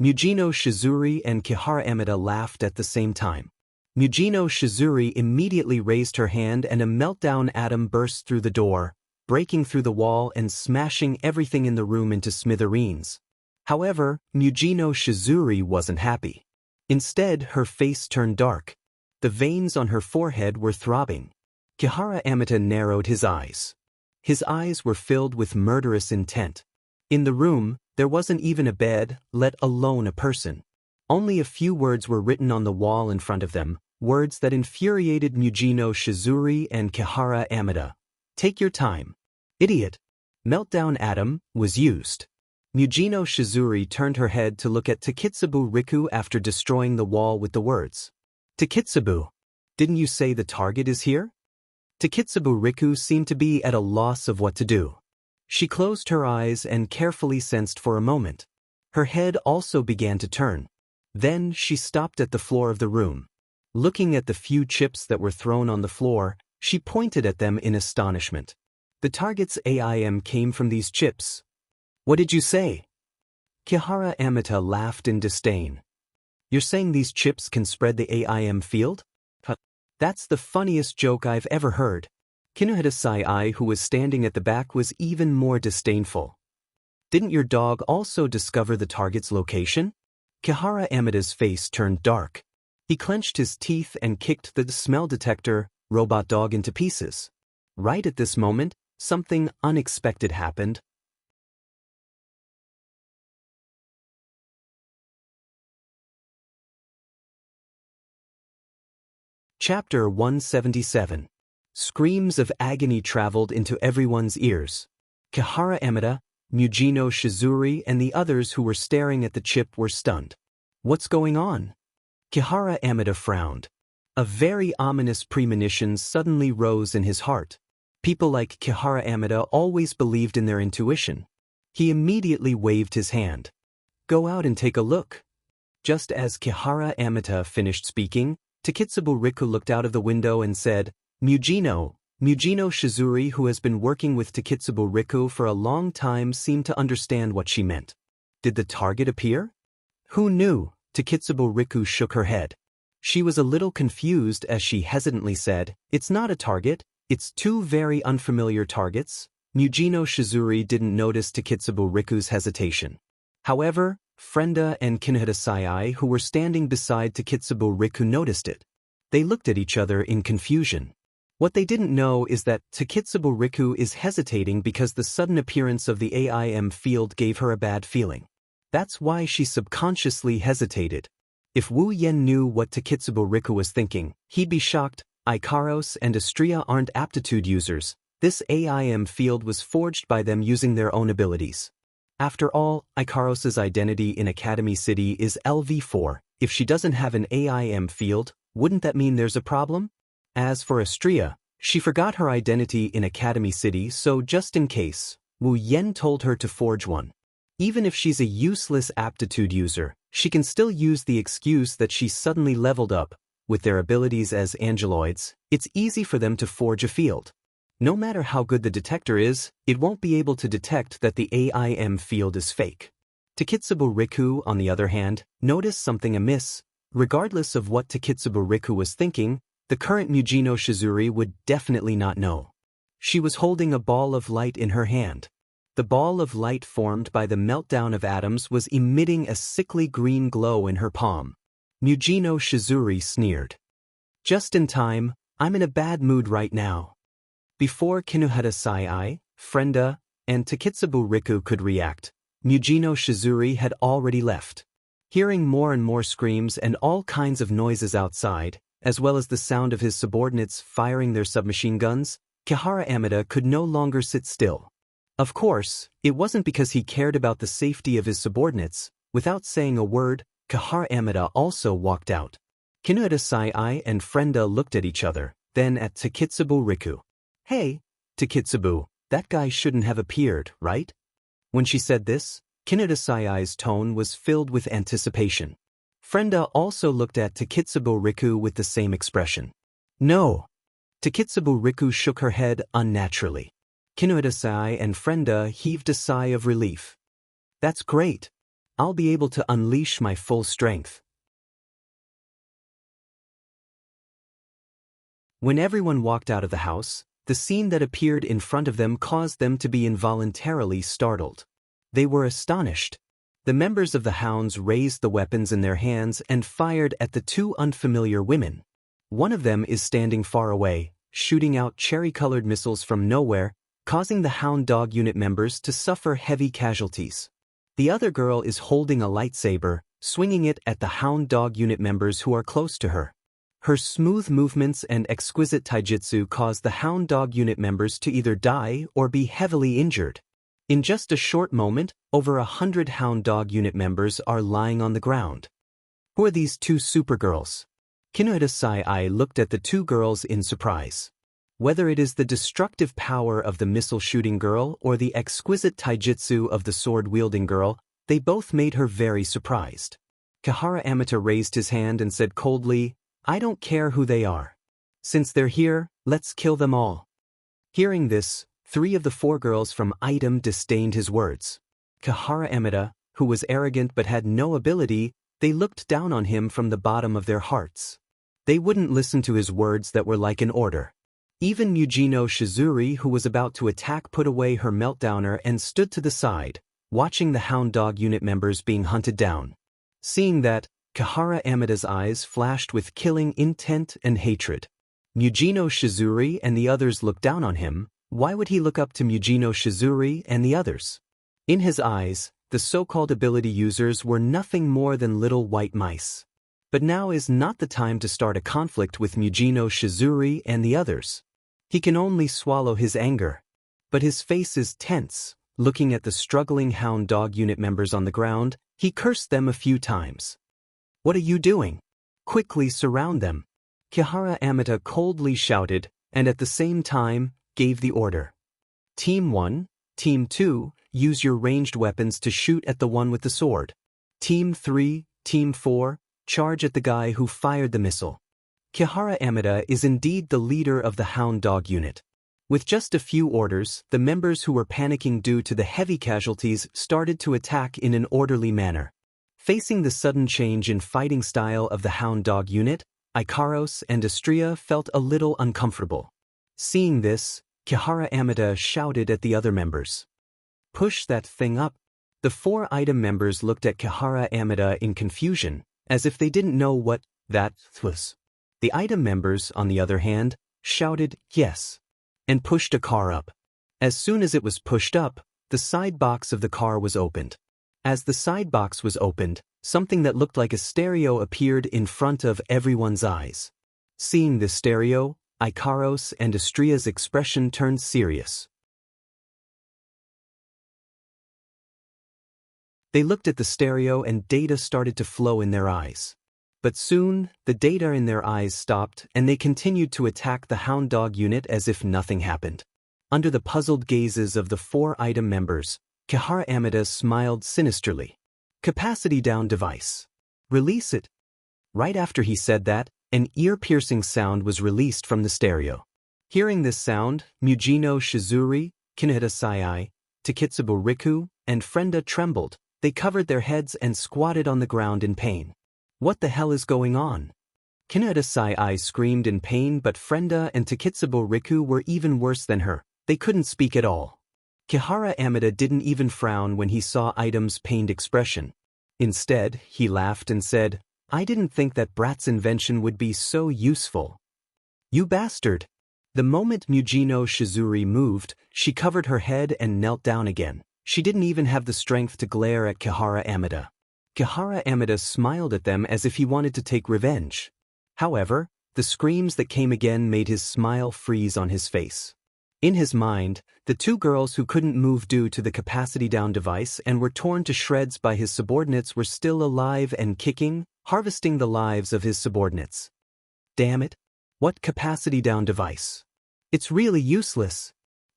Mujino Shizuri and Kihara Amida laughed at the same time. Mujino Shizuri immediately raised her hand and a meltdown atom burst through the door, breaking through the wall and smashing everything in the room into smithereens. However, Mujino Shizuri wasn't happy. Instead, her face turned dark. The veins on her forehead were throbbing. Kihara Amita narrowed his eyes. His eyes were filled with murderous intent. In the room, there wasn't even a bed, let alone a person. Only a few words were written on the wall in front of them, words that infuriated Mujino Shizuri and Kihara Amita. Take your time. Idiot. Meltdown Atom was used. Mujino Shizuri turned her head to look at Takitsubo Riku after destroying the wall with the words. Takitsubo, didn't you say the target is here? Takitsubo Riku seemed to be at a loss of what to do. She closed her eyes and carefully sensed for a moment. Her head also began to turn. Then she stopped at the floor of the room. Looking at the few chips that were thrown on the floor, she pointed at them in astonishment. The target's AIM came from these chips. What did you say? Kihara Amita laughed in disdain. You're saying these chips can spread the AIM field? That's the funniest joke I've ever heard. Kinohita Sai, who was standing at the back, was even more disdainful. Didn't your dog also discover the target's location? Kihara Amita's face turned dark. He clenched his teeth and kicked the smell detector robot dog into pieces. Right at this moment, something unexpected happened. Chapter 177. Screams of agony traveled into everyone's ears. Kihara Amita, Mujino Shizuri, and the others who were staring at the chip were stunned. What's going on? Kihara Amita frowned. A very ominous premonition suddenly rose in his heart. People like Kihara Amita always believed in their intuition. He immediately waved his hand. Go out and take a look. Just as Kihara Amita finished speaking, Takitsubo Riku looked out of the window and said, Mujino Shizuri, who has been working with Takitsubo Riku for a long time, seemed to understand what she meant. Did the target appear? Who knew? Takitsubo Riku shook her head. She was a little confused as she hesitantly said, It's not a target, it's two very unfamiliar targets. Mujino Shizuri didn't notice Takitsubo Riku's hesitation. However, Frenda and Kinohita Sai, who were standing beside Takitsubo Riku, noticed it. They looked at each other in confusion. What they didn't know is that Takitsubo Riku is hesitating because the sudden appearance of the AIM field gave her a bad feeling. That's why she subconsciously hesitated. If Wu Yen knew what Takitsubo Riku was thinking, he'd be shocked. Ikaros and Astria aren't aptitude users. This AIM field was forged by them using their own abilities. After all, Ikaros's identity in Academy City is LV4. If she doesn't have an AIM field, wouldn't that mean there's a problem? As for Astria, she forgot her identity in Academy City, so just in case, Wu Yen told her to forge one. Even if she's a useless aptitude user, she can still use the excuse that she suddenly leveled up. With their abilities as angeloids, it's easy for them to forge a field. No matter how good the detector is, it won't be able to detect that the AIM field is fake. Takitsubo Riku, on the other hand, noticed something amiss. Regardless of what Takitsubo Riku was thinking, the current Mujino Shizuri would definitely not know. She was holding a ball of light in her hand. The ball of light formed by the meltdown of atoms was emitting a sickly green glow in her palm. Mujino Shizuri sneered. Just in time, I'm in a bad mood right now. Before Kinohita Sai, Frenda, and Takitsubo Riku could react, Mujino Shizuri had already left. Hearing more and more screams and all kinds of noises outside, as well as the sound of his subordinates firing their submachine guns, Kihara Amita could no longer sit still. Of course, it wasn't because he cared about the safety of his subordinates. Without saying a word, Kihara Amita also walked out. Kinohita Sai and Frenda looked at each other, then at Takitsubo Riku. Hey, Takitsubo, that guy shouldn't have appeared, right? When she said this, Kinohita Sai's tone was filled with anticipation. Frenda also looked at Takitsubo Riku with the same expression. No. Takitsubo Riku shook her head unnaturally. Kinohita Sai and Frenda heaved a sigh of relief. That's great. I'll be able to unleash my full strength. When everyone walked out of the house, the scene that appeared in front of them caused them to be involuntarily startled. They were astonished. The members of the hounds raised the weapons in their hands and fired at the two unfamiliar women. One of them is standing far away, shooting out cherry-colored missiles from nowhere, causing the Hound Dog unit members to suffer heavy casualties. The other girl is holding a lightsaber, swinging it at the Hound Dog unit members who are close to her. Her smooth movements and exquisite taijutsu cause the Hound Dog unit members to either die or be heavily injured. In just a short moment, over 100 Hound Dog unit members are lying on the ground. Who are these two supergirls? Kinohita Sai looked at the two girls in surprise. Whether it is the destructive power of the missile-shooting girl or the exquisite taijutsu of the sword-wielding girl, they both made her very surprised. Kihara Amata raised his hand and said coldly, "I don't care who they are. Since they're here, let's kill them all." Hearing this, 3 of the 4 girls from Item disdained his words. Kihara Amata, who was arrogant but had no ability, they looked down on him from the bottom of their hearts. They wouldn't listen to his words that were like an order. Even Mujino Shizuri, who was about to attack, put away her meltdowner and stood to the side, watching the Hound Dog unit members being hunted down. Seeing that, Kihara Amata's eyes flashed with killing intent and hatred. Mujino Shizuri and the others looked down on him. Why would he look up to Mujino Shizuri and the others? In his eyes, the so-called ability users were nothing more than little white mice. But now is not the time to start a conflict with Mujino Shizuri and the others. He can only swallow his anger. But his face is tense. Looking at the struggling Hound Dog unit members on the ground, he cursed them a few times. "What are you doing? Quickly surround them!" Kihara Amata coldly shouted, and at the same time, gave the order. Team 1, Team 2, use your ranged weapons to shoot at the one with the sword. Team 3, Team 4, charge at the guy who fired the missile. Kihara Amata is indeed the leader of the Hound Dog unit. With just a few orders, the members who were panicking due to the heavy casualties started to attack in an orderly manner. Facing the sudden change in fighting style of the Hound Dog unit, Ikaros and Astria felt a little uncomfortable. Seeing this, Kihara Amata shouted at the other members. "Push that thing up." The 4 Item members looked at Kihara Amata in confusion, as if they didn't know what that was. The Item members, on the other hand, shouted yes, and pushed a car up. As soon as it was pushed up, the side box of the car was opened. As the side box was opened, something that looked like a stereo appeared in front of everyone's eyes. Seeing the stereo, Ikaros and Astria's expression turned serious. They looked at the stereo and data started to flow in their eyes. But soon, the data in their eyes stopped and they continued to attack the Hound Dog unit as if nothing happened. Under the puzzled gazes of the 4 Item members, Kihara Amata smiled sinisterly. "Capacity down device. Release it." Right after he said that, an ear-piercing sound was released from the stereo. Hearing this sound, Mujino Shizuri, Kinohita Sai, Takitsubo Riku, and Frenda trembled. They covered their heads and squatted on the ground in pain. What the hell is going on? Kinohita Sai screamed in pain, but Frenda and Takitsubo Riku were even worse than her. They couldn't speak at all. Kihara Amata didn't even frown when he saw Item's pained expression. Instead, he laughed and said, "I didn't think that Brat's invention would be so useful." "You bastard!" The moment Mujino Shizuri moved, she covered her head and knelt down again. She didn't even have the strength to glare at Kihara Amata. Kihara Amata smiled at them as if he wanted to take revenge. However, the screams that came again made his smile freeze on his face. In his mind, the 2 girls who couldn't move due to the capacity down device and were torn to shreds by his subordinates were still alive and kicking, harvesting the lives of his subordinates. Damn it! What capacity down device? It's really useless.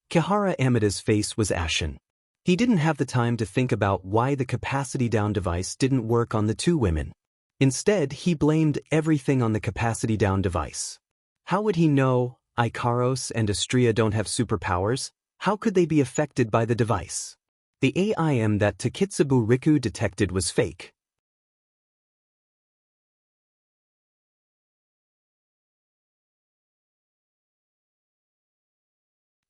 Kihara Amata's face was ashen. He didn't have the time to think about why the capacity down device didn't work on the 2 women. Instead, he blamed everything on the capacity down device. How would he know Ikaros and Astria don't have superpowers? How could they be affected by the device? The AIM that Takitsubo Riku detected was fake.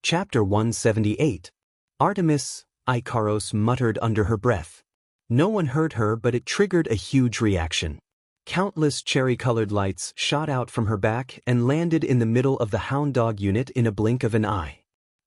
Chapter 178. Artemis, Ikaros muttered under her breath. No one heard her, but it triggered a huge reaction. Countless cherry-colored lights shot out from her back and landed in the middle of the hound dog unit in a blink of an eye.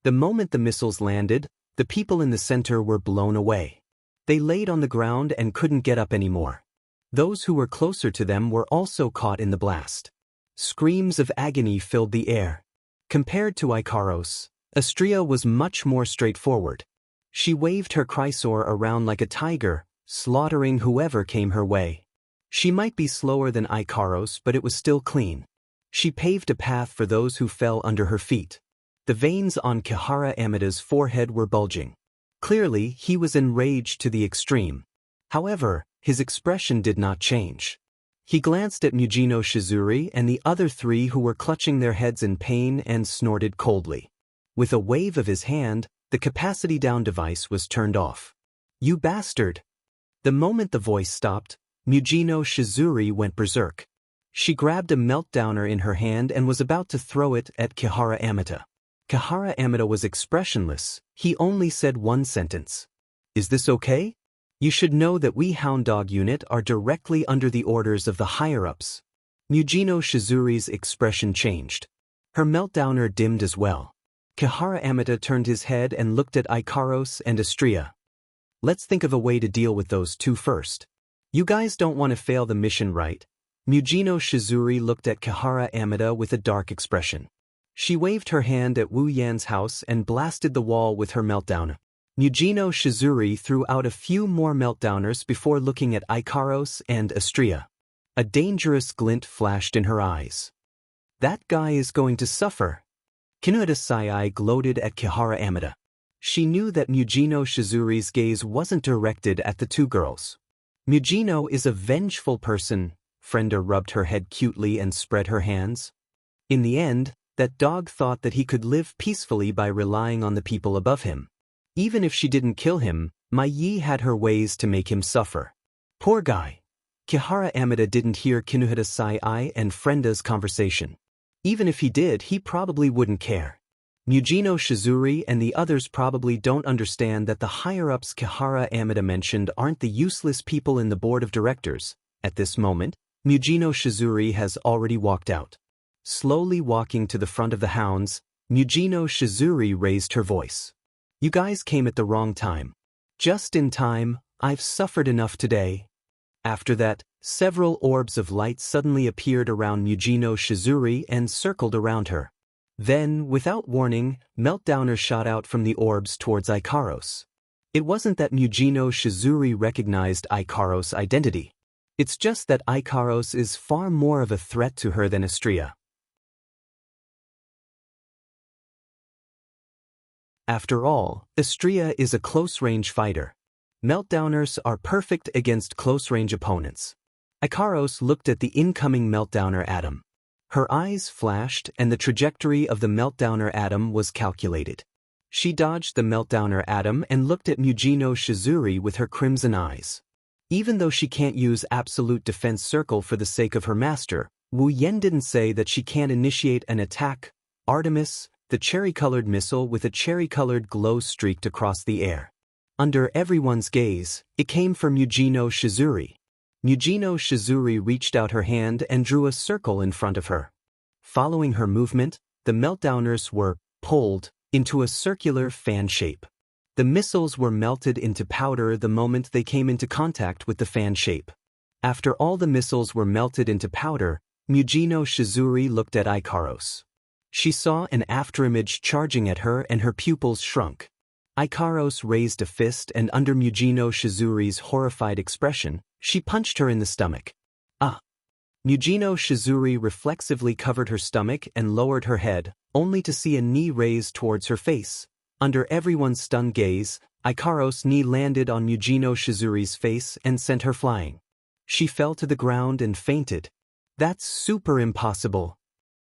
The moment the missiles landed, the people in the center were blown away. They laid on the ground and couldn't get up anymore. Those who were closer to them were also caught in the blast. Screams of agony filled the air. Compared to Ikaros, Austria was much more straightforward. She waved her chrysor around like a tiger, slaughtering whoever came her way. She might be slower than Ikaros, but it was still clean. She paved a path for those who fell under her feet. The veins on Kihara Amida's forehead were bulging. Clearly, he was enraged to the extreme. However, his expression did not change. He glanced at Mujino Shizuri and the other three who were clutching their heads in pain and snorted coldly. With a wave of his hand, the capacity down device was turned off. "You bastard!" The moment the voice stopped, Mujino Shizuri went berserk. She grabbed a meltdowner in her hand and was about to throw it at Kihara Amida. Kihara Amida was expressionless. He only said one sentence. "Is this okay? You should know that we Hound Dog Unit are directly under the orders of the higher-ups." Mujino Shizuri's expression changed. Her meltdowner dimmed as well. Kihara Amida turned his head and looked at Ikaros and Austria. "Let's think of a way to deal with those two first. You guys don't want to fail the mission, right?" Mujino Shizuri looked at Kihara Amida with a dark expression. She waved her hand at Wu Yan's house and blasted the wall with her meltdowner. Mujino Shizuri threw out a few more meltdowners before looking at Ikaros and Austria. A dangerous glint flashed in her eyes. "That guy is going to suffer." Kinuhata Sai gloated at Kihara Amida. She knew that Mujino Shizuri's gaze wasn't directed at the two girls. Mujino is a vengeful person. Frenda rubbed her head cutely and spread her hands. In the end, that dog thought that he could live peacefully by relying on the people above him. Even if she didn't kill him, Mai Yi had her ways to make him suffer. Poor guy. Kihara Amida didn't hear Kinuhata Sai and Frenda's conversation. Even if he did, he probably wouldn't care. Mujino Shizuri and the others probably don't understand that the higher-ups Kihara Amida mentioned aren't the useless people in the board of directors. At this moment, Mujino Shizuri has already walked out. Slowly walking to the front of the hounds, Mujino Shizuri raised her voice. "You guys came at the wrong time. Just in time. I've suffered enough today." After that, several orbs of light suddenly appeared around Mujino Shizuri and circled around her. Then, without warning, meltdowners shot out from the orbs towards Ikaros. It wasn't that Mujino Shizuri recognized Ikaros' identity. It's just that Ikaros is far more of a threat to her than Austria. After all, Austria is a close-range fighter. Meltdowners are perfect against close-range opponents. Ikaros looked at the incoming meltdowner atom. Her eyes flashed and the trajectory of the meltdowner atom was calculated. She dodged the meltdowner atom and looked at Mujino Shizuri with her crimson eyes. Even though she can't use absolute defense circle for the sake of her master, Wu Yan didn't say that she can't initiate an attack. Artemis, the cherry-colored missile with a cherry-colored glow streaked across the air. Under everyone's gaze, it came from Mujino Shizuri. Mujino Shizuri reached out her hand and drew a circle in front of her. Following her movement, the meltdowners were pulled into a circular fan shape. The missiles were melted into powder the moment they came into contact with the fan shape. After all the missiles were melted into powder, Mujino Shizuri looked at Ikaros. She saw an afterimage charging at her and her pupils shrunk. Ikaros raised a fist and under Mujino Shizuri's horrified expression, she punched her in the stomach. "Ah!" Mujino Shizuri reflexively covered her stomach and lowered her head, only to see a knee raised towards her face. Under everyone's stunned gaze, Ikaros' knee landed on Mujino Shizuri's face and sent her flying. She fell to the ground and fainted. "That's super impossible."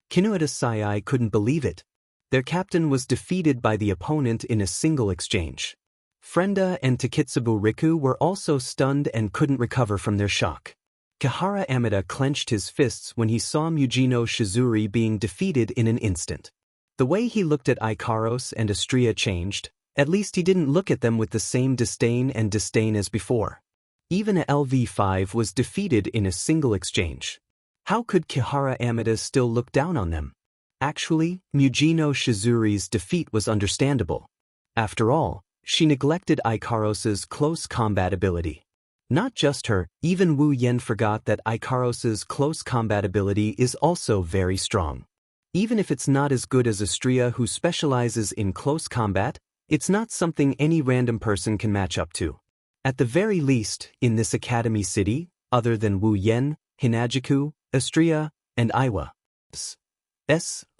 Kinuhata Sai couldn't believe it. Their captain was defeated by the opponent in a single exchange. Frenda and Takitsubu Riku were also stunned and couldn't recover from their shock. Kihara Amida clenched his fists when he saw Mujino Shizuri being defeated in an instant. The way he looked at Ikaros and Astria changed. At least he didn't look at them with the same disdain as before. Even a LV5 was defeated in a single exchange. How could Kihara Amida still look down on them? Actually, Mujino Shizuri's defeat was understandable. After all, she neglected Ikaros's close combat ability. Not just her, even Wu Yen forgot that Ikaros's close combat ability is also very strong. Even if it's not as good as Astria, who specializes in close combat, it's not something any random person can match up to. At the very least, in this academy city, other than Wu Yen, Hinajiku, Astria, and Iwa,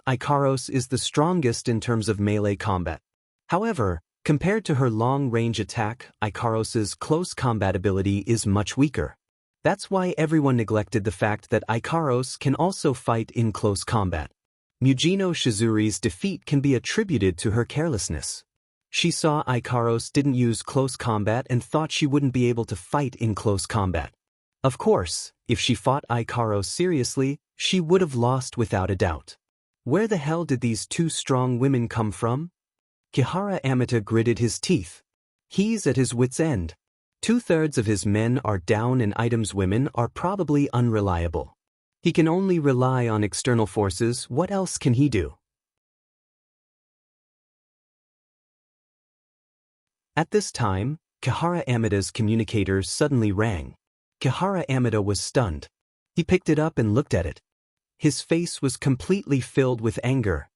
Ikaros is the strongest in terms of melee combat. However, compared to her long-range attack, Ikaros's close combat ability is much weaker. That's why everyone neglected the fact that Ikaros can also fight in close combat. Mujino Shizuri's defeat can be attributed to her carelessness. She saw Ikaros didn't use close combat and thought she wouldn't be able to fight in close combat. Of course, if she fought Ikaros seriously, she would have lost without a doubt. Where the hell did these two strong women come from? Kihara Amita gritted his teeth. He's at his wit's end. 2/3 of his men are down and Item's women are probably unreliable. He can only rely on external forces. What else can he do? At this time, Kihara Amita's communicator suddenly rang. Kihara Amita was stunned. He picked it up and looked at it. His face was completely filled with anger.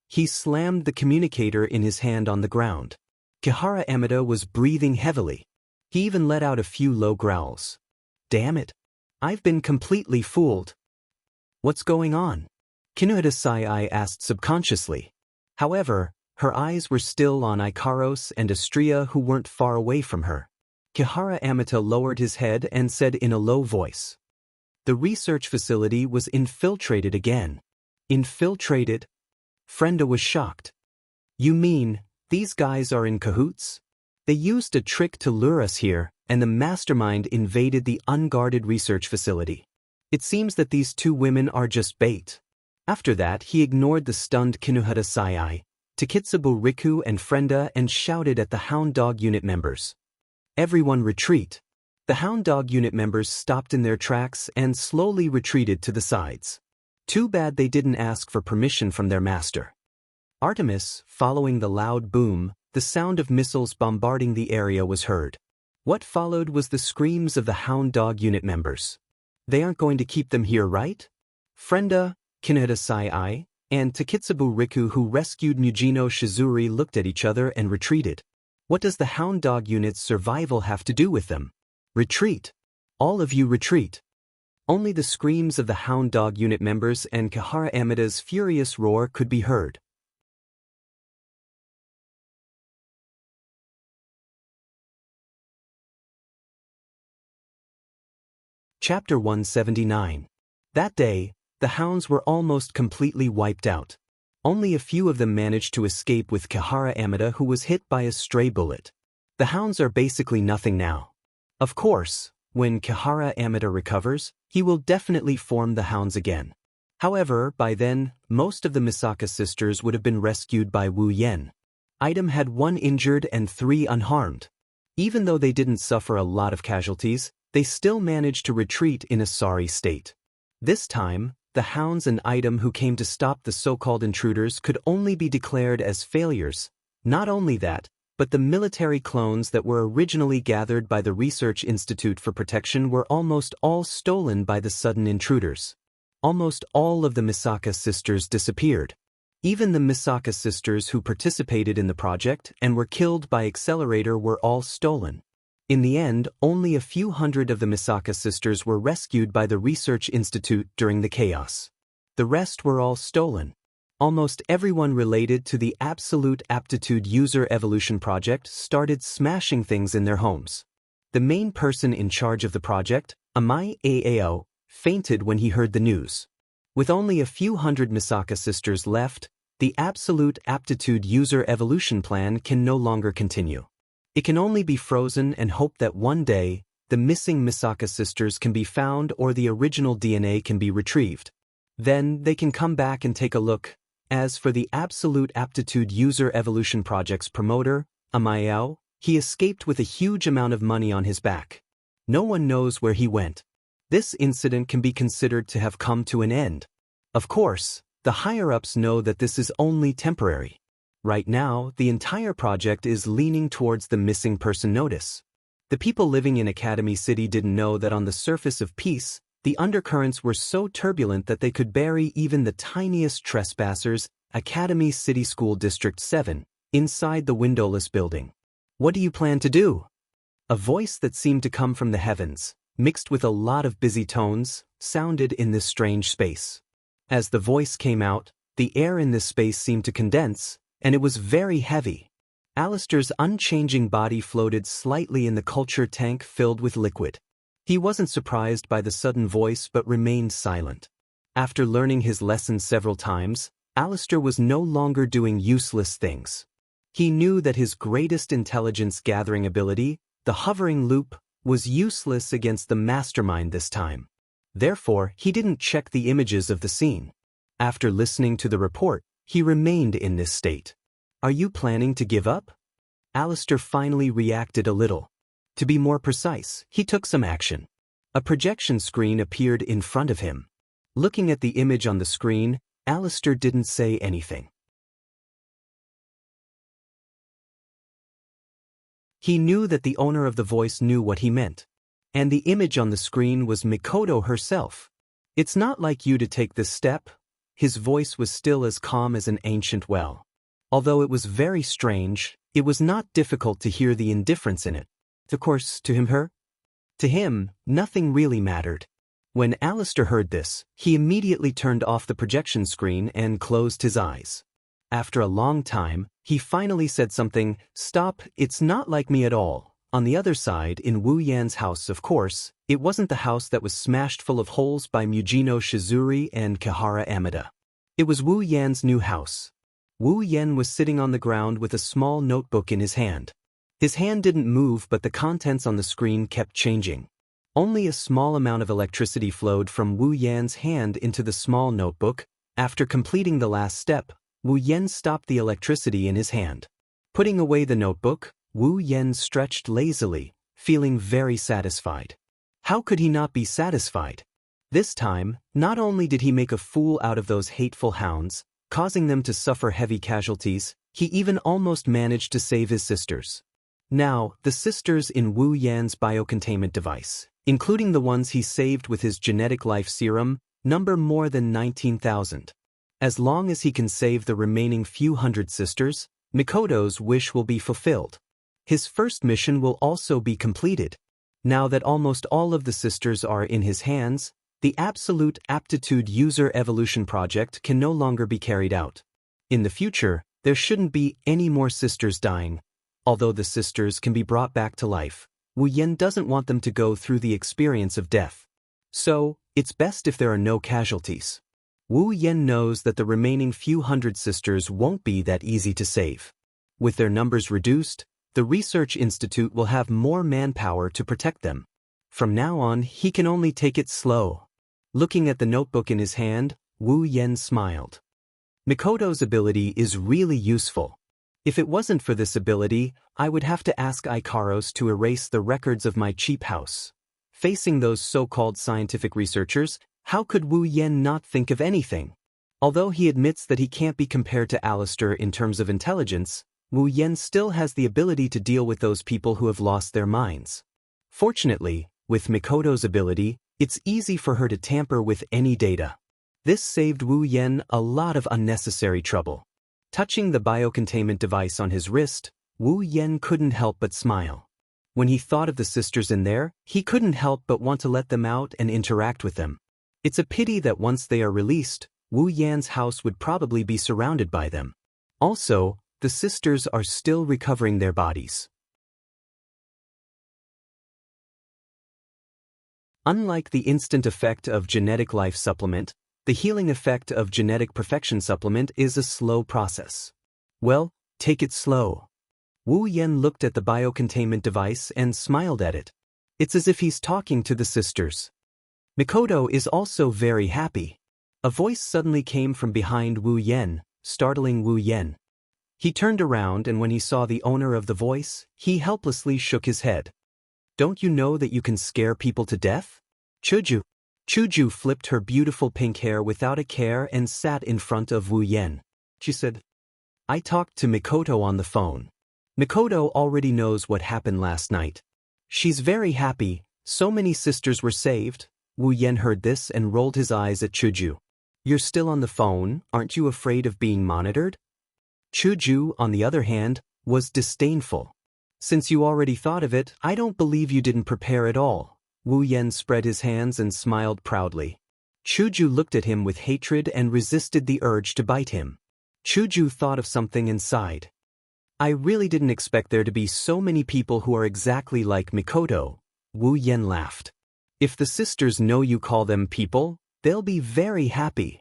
He slammed the communicator in his hand on the ground. Kihara Amita was breathing heavily. He even let out a few low growls. Damn it. I've been completely fooled. What's going on? Kinuhata Sai asked subconsciously. However, her eyes were still on Ikaros and Astria, who weren't far away from her. Kihara Amita lowered his head and said in a low voice. The research facility was infiltrated again. Infiltrated? Frenda was shocked. You mean, these guys are in cahoots? They used a trick to lure us here, and the mastermind invaded the unguarded research facility. It seems that these two women are just bait. After that, he ignored the stunned Kinuhata Sai, Takitsubo Riku and Frenda and shouted at the Hound Dog Unit members. Everyone retreat. The Hound Dog Unit members stopped in their tracks and slowly retreated to the sides. Too bad they didn't ask for permission from their master. Artemis, following the loud boom, the sound of missiles bombarding the area was heard. What followed was the screams of the Hound Dog Unit members. They aren't going to keep them here, right? Frenda, Kinuhata Sai, and Takitsubo Riku, who rescued Mujino Shizuri, looked at each other and retreated. What does the Hound Dog Unit's survival have to do with them? Retreat. All of you retreat. Only the screams of the Hound Dog Unit members and Kihara Amita's furious roar could be heard. Chapter 179. That day, the hounds were almost completely wiped out. Only a few of them managed to escape, with Kihara Amita, who was hit by a stray bullet. The hounds are basically nothing now. Of course, when Kihara Amita recovers, he will definitely form the hounds again. However, by then, most of the Misaka sisters would have been rescued by Wu Yen. Item had 1 injured and 3 unharmed. Even though they didn't suffer a lot of casualties, they still managed to retreat in a sorry state. This time, the hounds and Item who came to stop the so-called intruders could only be declared as failures. Not only that, but the military clones that were originally gathered by the Research Institute for Protection were almost all stolen by the sudden intruders. Almost all of the Misaka sisters disappeared. Even the Misaka sisters who participated in the project and were killed by Accelerator were all stolen. In the end, only a few hundred of the Misaka sisters were rescued by the Research Institute during the chaos. The rest were all stolen. Almost everyone related to the Absolute Aptitude User Evolution Project started smashing things in their homes. The main person in charge of the project, Amai Aao, fainted when he heard the news. With only a few hundred Misaka sisters left, the Absolute Aptitude User Evolution Plan can no longer continue. It can only be frozen and hope that one day, the missing Misaka sisters can be found or the original DNA can be retrieved. Then they can come back and take a look. As for the Absolute Aptitude User Evolution Project's promoter, Amayao, he escaped with a huge amount of money on his back. No one knows where he went. This incident can be considered to have come to an end. Of course, the higher-ups know that this is only temporary. Right now, the entire project is leaning towards the missing person notice. The people living in Academy City didn't know that on the surface of peace, the undercurrents were so turbulent that they could bury even the tiniest trespassers, Academy City School District 7, inside the windowless building. What do you plan to do? A voice that seemed to come from the heavens, mixed with a lot of busy tones, sounded in this strange space. As the voice came out, the air in this space seemed to condense, and it was very heavy. Alistair's unchanging body floated slightly in the culture tank filled with liquid. He wasn't surprised by the sudden voice but remained silent. After learning his lesson several times, Alistair was no longer doing useless things. He knew that his greatest intelligence-gathering ability, the hovering loop, was useless against the mastermind this time. Therefore, he didn't check the images of the scene. After listening to the report, he remained in this state. Are you planning to give up? Alistair finally reacted a little. To be more precise, he took some action. A projection screen appeared in front of him. Looking at the image on the screen, Alistair didn't say anything. He knew that the owner of the voice knew what he meant. And the image on the screen was Mikoto herself. It's not like you to take this step. His voice was still as calm as an ancient well. Although it was very strange, it was not difficult to hear the indifference in it. Of course, to him, nothing really mattered. When Alistair heard this, he immediately turned off the projection screen and closed his eyes. After a long time, he finally said something. Stop, it's not like me at all. On the other side, in Wu Yan's house, of course, it wasn't the house that was smashed full of holes by Mujino Shizuri and Kihara Amida. It was Wu Yan's new house. Wu Yan was sitting on the ground with a small notebook in his hand. His hand didn't move, but the contents on the screen kept changing. Only a small amount of electricity flowed from Wu Yan's hand into the small notebook. After completing the last step, Wu Yan stopped the electricity in his hand. Putting away the notebook, Wu Yan stretched lazily, feeling very satisfied. How could he not be satisfied? This time, not only did he make a fool out of those hateful hounds, causing them to suffer heavy casualties, he even almost managed to save his sisters. Now, the sisters in Wu Yan's biocontainment device, including the ones he saved with his genetic life serum, number more than 19,000. As long as he can save the remaining few hundred sisters, Mikoto's wish will be fulfilled. His first mission will also be completed. Now that almost all of the sisters are in his hands, the Absolute Aptitude User Evolution Project can no longer be carried out. In the future, there shouldn't be any more sisters dying. Although the sisters can be brought back to life, Wu Yan doesn't want them to go through the experience of death. So, it's best if there are no casualties. Wu Yan knows that the remaining few hundred sisters won't be that easy to save. With their numbers reduced, the research institute will have more manpower to protect them. From now on, he can only take it slow. Looking at the notebook in his hand, Wu Yan smiled. Mikoto's ability is really useful. If it wasn't for this ability, I would have to ask Ikaros to erase the records of my cheap house. Facing those so-called scientific researchers, how could Wu Yan not think of anything? Although he admits that he can't be compared to Alistair in terms of intelligence, Wu Yan still has the ability to deal with those people who have lost their minds. Fortunately, with Mikoto's ability, it's easy for her to tamper with any data. This saved Wu Yan a lot of unnecessary trouble. Touching the biocontainment device on his wrist, Wu Yan couldn't help but smile. When he thought of the sisters in there, he couldn't help but want to let them out and interact with them. It's a pity that once they are released, Wu Yan's house would probably be surrounded by them. Also, the sisters are still recovering their bodies. Unlike the instant effect of genetic life supplement, the healing effect of genetic perfection supplement is a slow process. Well, take it slow. Wu Yan looked at the biocontainment device and smiled at it. It's as if he's talking to the sisters. Mikoto is also very happy. A voice suddenly came from behind Wu Yan, startling Wu Yan. He turned around, and when he saw the owner of the voice, he helplessly shook his head. "Don't you know that you can scare people to death?" Chuju flipped her beautiful pink hair without a care and sat in front of Wu Yan. She said, "I talked to Mikoto on the phone. Mikoto already knows what happened last night. She's very happy, so many sisters were saved." Wu Yan heard this and rolled his eyes at Chuju. "You're still on the phone, aren't you afraid of being monitored?" Chuju, on the other hand, was disdainful. "Since you already thought of it, I don't believe you didn't prepare at all." Wu Yan spread his hands and smiled proudly. Chuju looked at him with hatred and resisted the urge to bite him. Chuju thought of something and sighed. "I really didn't expect there to be so many people who are exactly like Mikoto." Wu Yan laughed. "If the sisters know you call them people, they'll be very happy."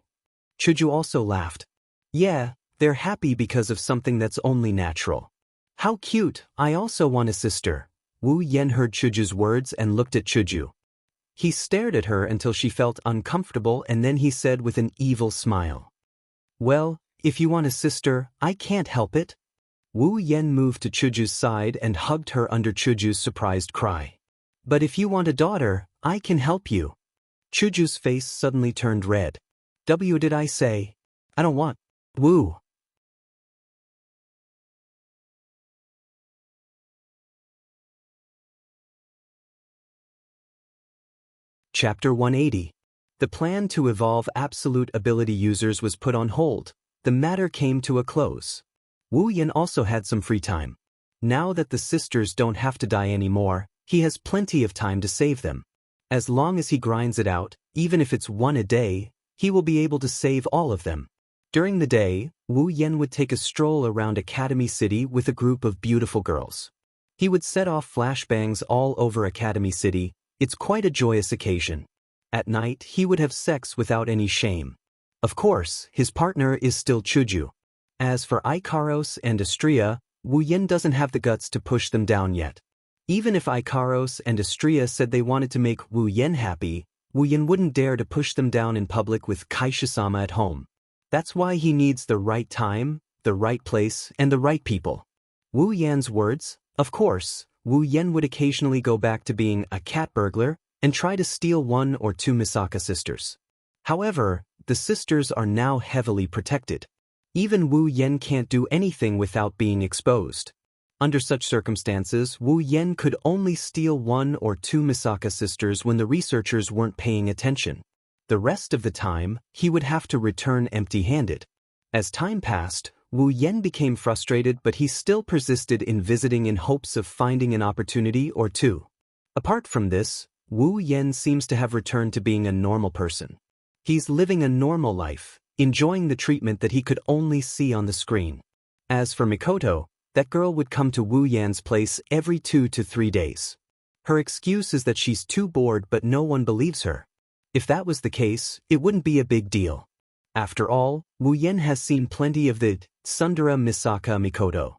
Chuju also laughed. "Yeah, they're happy because of something that's only natural." "How cute, I also want a sister." Wu Yan heard Chuju's words and looked at Chuju. He stared at her until she felt uncomfortable, and then he said with an evil smile, "Well, if you want a sister, I can't help it." Wu Yan moved to Chuju's side and hugged her under Chuju's surprised cry. "But if you want a daughter, I can help you." Chuju's face suddenly turned red. "W did I say? I don't want." Wu. Chapter 180. The plan to evolve absolute ability users was put on hold. The matter came to a close. Wu Yan also had some free time. Now that the sisters don't have to die anymore, he has plenty of time to save them. As long as he grinds it out, even if it's one a day, he will be able to save all of them. During the day, Wu Yan would take a stroll around Academy City with a group of beautiful girls. He would set off flashbangs all over Academy City. It's quite a joyous occasion. At night, he would have sex without any shame. Of course, his partner is still Chuju. As for Ikaros and Astria, Wu Yan doesn't have the guts to push them down yet. Even if Ikaros and Astria said they wanted to make Wu Yan happy, Wu Yan wouldn't dare to push them down in public with Kaisha-sama at home. That's why he needs the right time, the right place, and the right people. Wu Yan's words, of course. Wu Yan would occasionally go back to being a cat burglar and try to steal one or two Misaka sisters. However, the sisters are now heavily protected. Even Wu Yan can't do anything without being exposed. Under such circumstances, Wu Yan could only steal one or two Misaka sisters when the researchers weren't paying attention. The rest of the time, he would have to return empty-handed. As time passed, Wu Yan became frustrated, but he still persisted in visiting in hopes of finding an opportunity or two. Apart from this, Wu Yan seems to have returned to being a normal person. He's living a normal life, enjoying the treatment that he could only see on the screen. As for Mikoto, that girl would come to Wu Yan's place every 2 to 3 days. Her excuse is that she's too bored, but no one believes her. If that was the case, it wouldn't be a big deal. After all, Wu Yan has seen plenty of the tsundere Misaka Mikoto.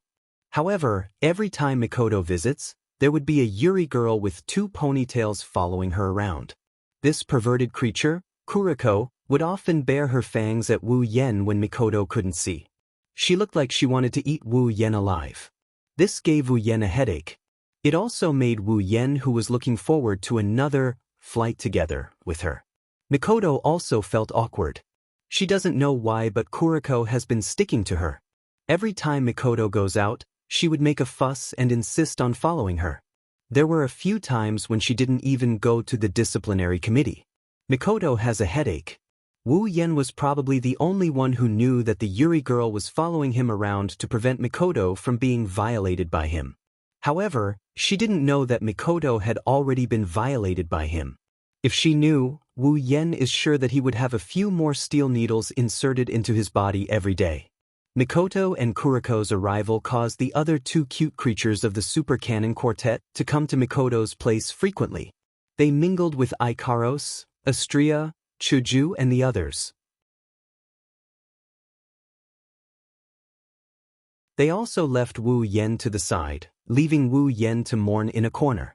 However, every time Mikoto visits, there would be a Yuri girl with 2 ponytails following her around. This perverted creature, Kuriko, would often bare her fangs at Wu Yan when Mikoto couldn't see. She looked like she wanted to eat Wu Yan alive. This gave Wu Yan a headache. It also made Wu Yan, who was looking forward to another flight together with her. Mikoto also felt awkward. She doesn't know why, but Kuriko has been sticking to her. Every time Mikoto goes out, she would make a fuss and insist on following her. There were a few times when she didn't even go to the disciplinary committee. Mikoto has a headache. Wu Yan was probably the only one who knew that the Yuri girl was following him around to prevent Mikoto from being violated by him. However, she didn't know that Mikoto had already been violated by him. If she knew, Wu Yan is sure that he would have a few more steel needles inserted into his body every day. Mikoto and Kuriko's arrival caused the other 2 cute creatures of the Super Canon Quartet to come to Mikoto's place frequently. They mingled with Ikaros, Astria, Chuju, and the others. They also left Wu Yan to the side, leaving Wu Yan to mourn in a corner.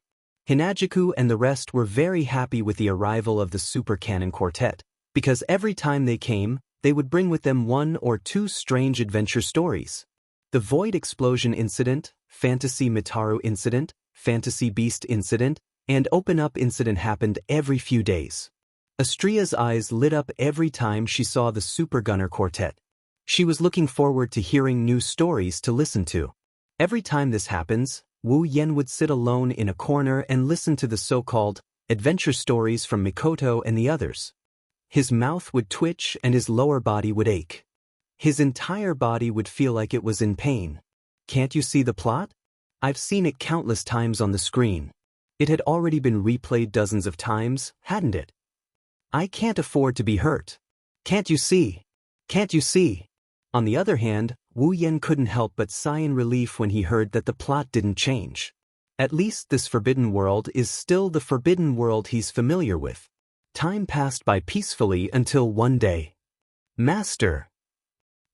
Hinajuku and the rest were very happy with the arrival of the Super Canon Quartet, because every time they came, they would bring with them 1 or 2 strange adventure stories. The Void Explosion Incident, Fantasy Mitaru Incident, Fantasy Beast Incident, and Open Up Incident happened every few days. Astria's eyes lit up every time she saw the Super Gunner Quartet. She was looking forward to hearing new stories to listen to. Every time this happens, Wu Yen would sit alone in a corner and listen to the so-called adventure stories from Mikoto and the others. His mouth would twitch and his lower body would ache. His entire body would feel like it was in pain. Can't you see the plot? I've seen it countless times on the screen. It had already been replayed dozens of times, hadn't it? I can't afford to be hurt. Can't you see? Can't you see? On the other hand, Wu Yen couldn't help but sigh in relief when he heard that the plot didn't change. At least this forbidden world is still the forbidden world he's familiar with. Time passed by peacefully until one day. Master!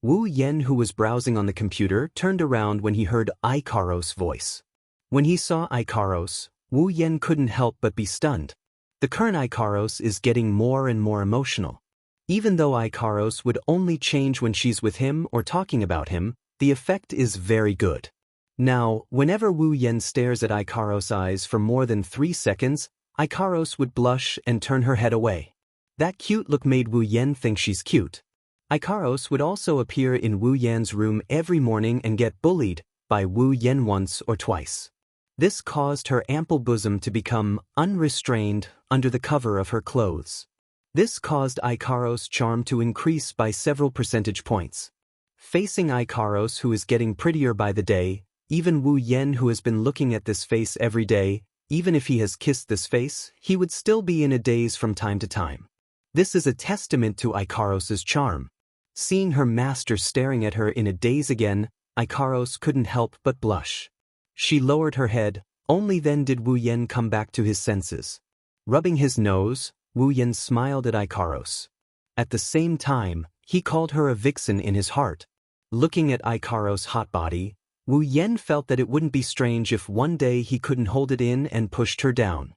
Wu Yen, who was browsing on the computer, turned around when he heard Ikaros' voice. When he saw Ikaros, Wu Yen couldn't help but be stunned. The current Ikaros is getting more and more emotional. Even though Ikaros would only change when she's with him or talking about him, the effect is very good. Now, whenever Wu Yen stares at Ikaros' eyes for more than 3 seconds, Ikaros would blush and turn her head away. That cute look made Wu Yen think she's cute. Ikaros would also appear in Wu Yan's room every morning and get bullied by Wu Yen once or twice. This caused her ample bosom to become unrestrained under the cover of her clothes. This caused Ikaros' charm to increase by several percentage points. Facing Ikaros, who is getting prettier by the day, even Wu Yen, who has been looking at this face every day, even if he has kissed this face, he would still be in a daze from time to time. This is a testament to Ikaros' charm. Seeing her master staring at her in a daze again, Ikaros couldn't help but blush. She lowered her head, only then did Wu Yen come back to his senses. Rubbing his nose, Wu Yen smiled at Ikaros. At the same time, he called her a vixen in his heart. Looking at Ikaros' hot body, Wu Yen felt that it wouldn't be strange if one day he couldn't hold it in and pushed her down.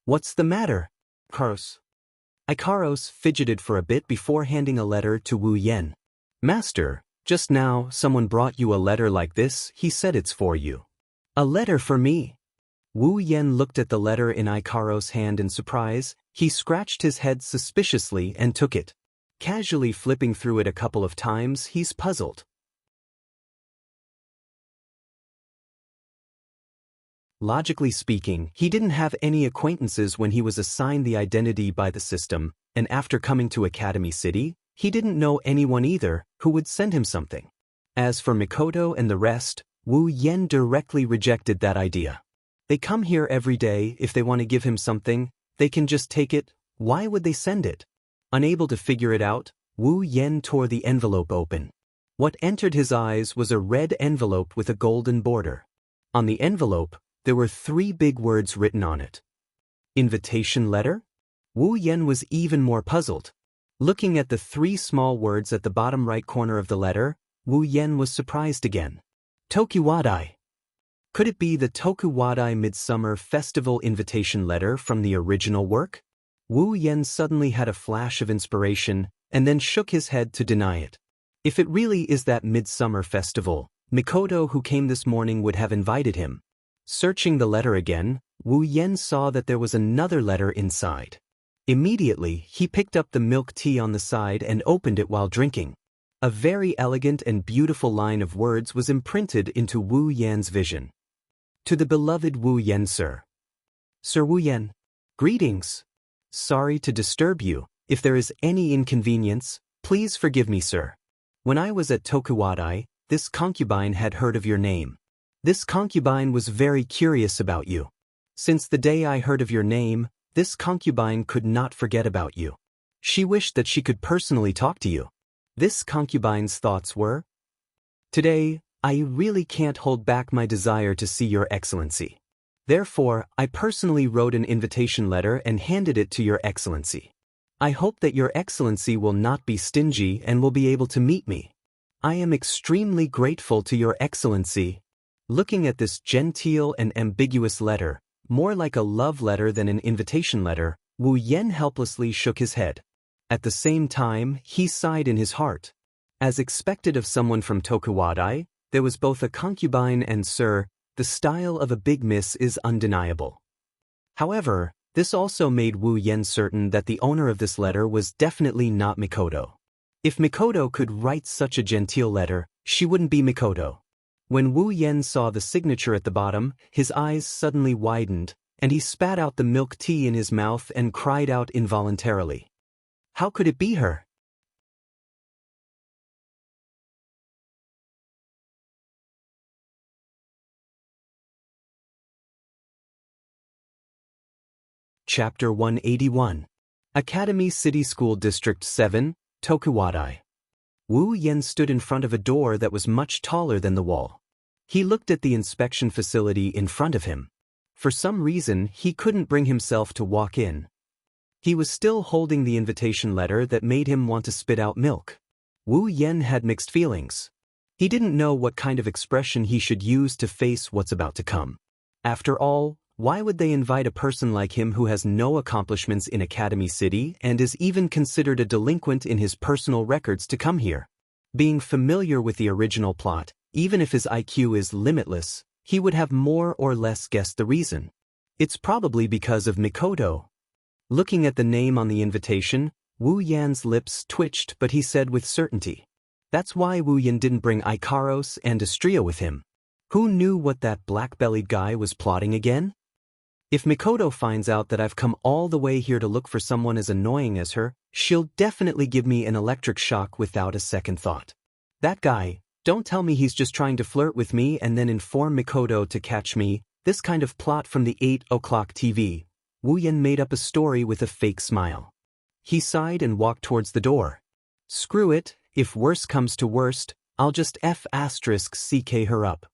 What's the matter, Ikaros? Ikaros fidgeted for a bit before handing a letter to Wu Yen. Master, just now someone brought you a letter like this. He said it's for you. A letter for me? Wu Yen looked at the letter in Ikaros' hand in surprise. He scratched his head suspiciously and took it. Casually flipping through it a couple of times, he's puzzled. Logically speaking, he didn't have any acquaintances when he was assigned the identity by the system, and after coming to Academy City, he didn't know anyone either who would send him something. As for Mikoto and the rest, Wu Yen directly rejected that idea. They come here every day. If they want to give him something, they can just take it. Why would they send it? Unable to figure it out, Wu Yen tore the envelope open. What entered his eyes was a red envelope with a golden border. On the envelope, there were 3 big words written on it. Invitation letter? Wu Yen was even more puzzled. Looking at the 3 small words at the bottom right corner of the letter, Wu Yen was surprised again. Tokuwadai. Could it be the Tokuwadai Midsummer Festival invitation letter from the original work? Wu Yen suddenly had a flash of inspiration and then shook his head to deny it. If it really is that Midsummer Festival, Mikoto, who came this morning, would have invited him. Searching the letter again, Wu Yen saw that there was another letter inside. Immediately, he picked up the milk tea on the side and opened it while drinking. A very elegant and beautiful line of words was imprinted into Wu Yen's vision. To the beloved Wu Yen, sir. Sir Wu Yen. Greetings. Sorry to disturb you. If there is any inconvenience, please forgive me, sir. When I was at Tokuwadai, this concubine had heard of your name. This concubine was very curious about you. Since the day I heard of your name, this concubine could not forget about you. She wished that she could personally talk to you. This concubine's thoughts were, today, I really can't hold back my desire to see your excellency. Therefore, I personally wrote an invitation letter and handed it to your excellency. I hope that your excellency will not be stingy and will be able to meet me. I am extremely grateful to your excellency. Looking at this genteel and ambiguous letter, more like a love letter than an invitation letter, Wu Yen helplessly shook his head. At the same time, he sighed in his heart. As expected of someone from Tokuwadai, there was both a concubine and sir, the style of a big miss is undeniable. However, this also made Wu Yen certain that the owner of this letter was definitely not Mikoto. If Mikoto could write such a genteel letter, she wouldn't be Mikoto. When Wu Yen saw the signature at the bottom, his eyes suddenly widened, and he spat out the milk tea in his mouth and cried out involuntarily. How could it be her? Chapter 181. Academy City School District 7, Tokuwadai. Wu Yen stood in front of a door that was much taller than the wall. He looked at the inspection facility in front of him. For some reason, he couldn't bring himself to walk in. He was still holding the invitation letter that made him want to spit out milk. Wu Yen had mixed feelings. He didn't know what kind of expression he should use to face what's about to come. After all, why would they invite a person like him who has no accomplishments in Academy City and is even considered a delinquent in his personal records to come here? Being familiar with the original plot, even if his IQ is limitless, he would have more or less guessed the reason. It's probably because of Mikoto. Looking at the name on the invitation, Wu Yan's lips twitched, but he said with certainty. That's why Wu Yan didn't bring Ikaros and Astria with him. Who knew what that black-bellied guy was plotting again? If Mikoto finds out that I've come all the way here to look for someone as annoying as her, she'll definitely give me an electric shock without a second thought. That guy, don't tell me he's just trying to flirt with me and then inform Mikoto to catch me, this kind of plot from the 8 o'clock TV. Wu Yan made up a story with a fake smile. He sighed and walked towards the door. Screw it, if worse comes to worst, I'll just *CK her up.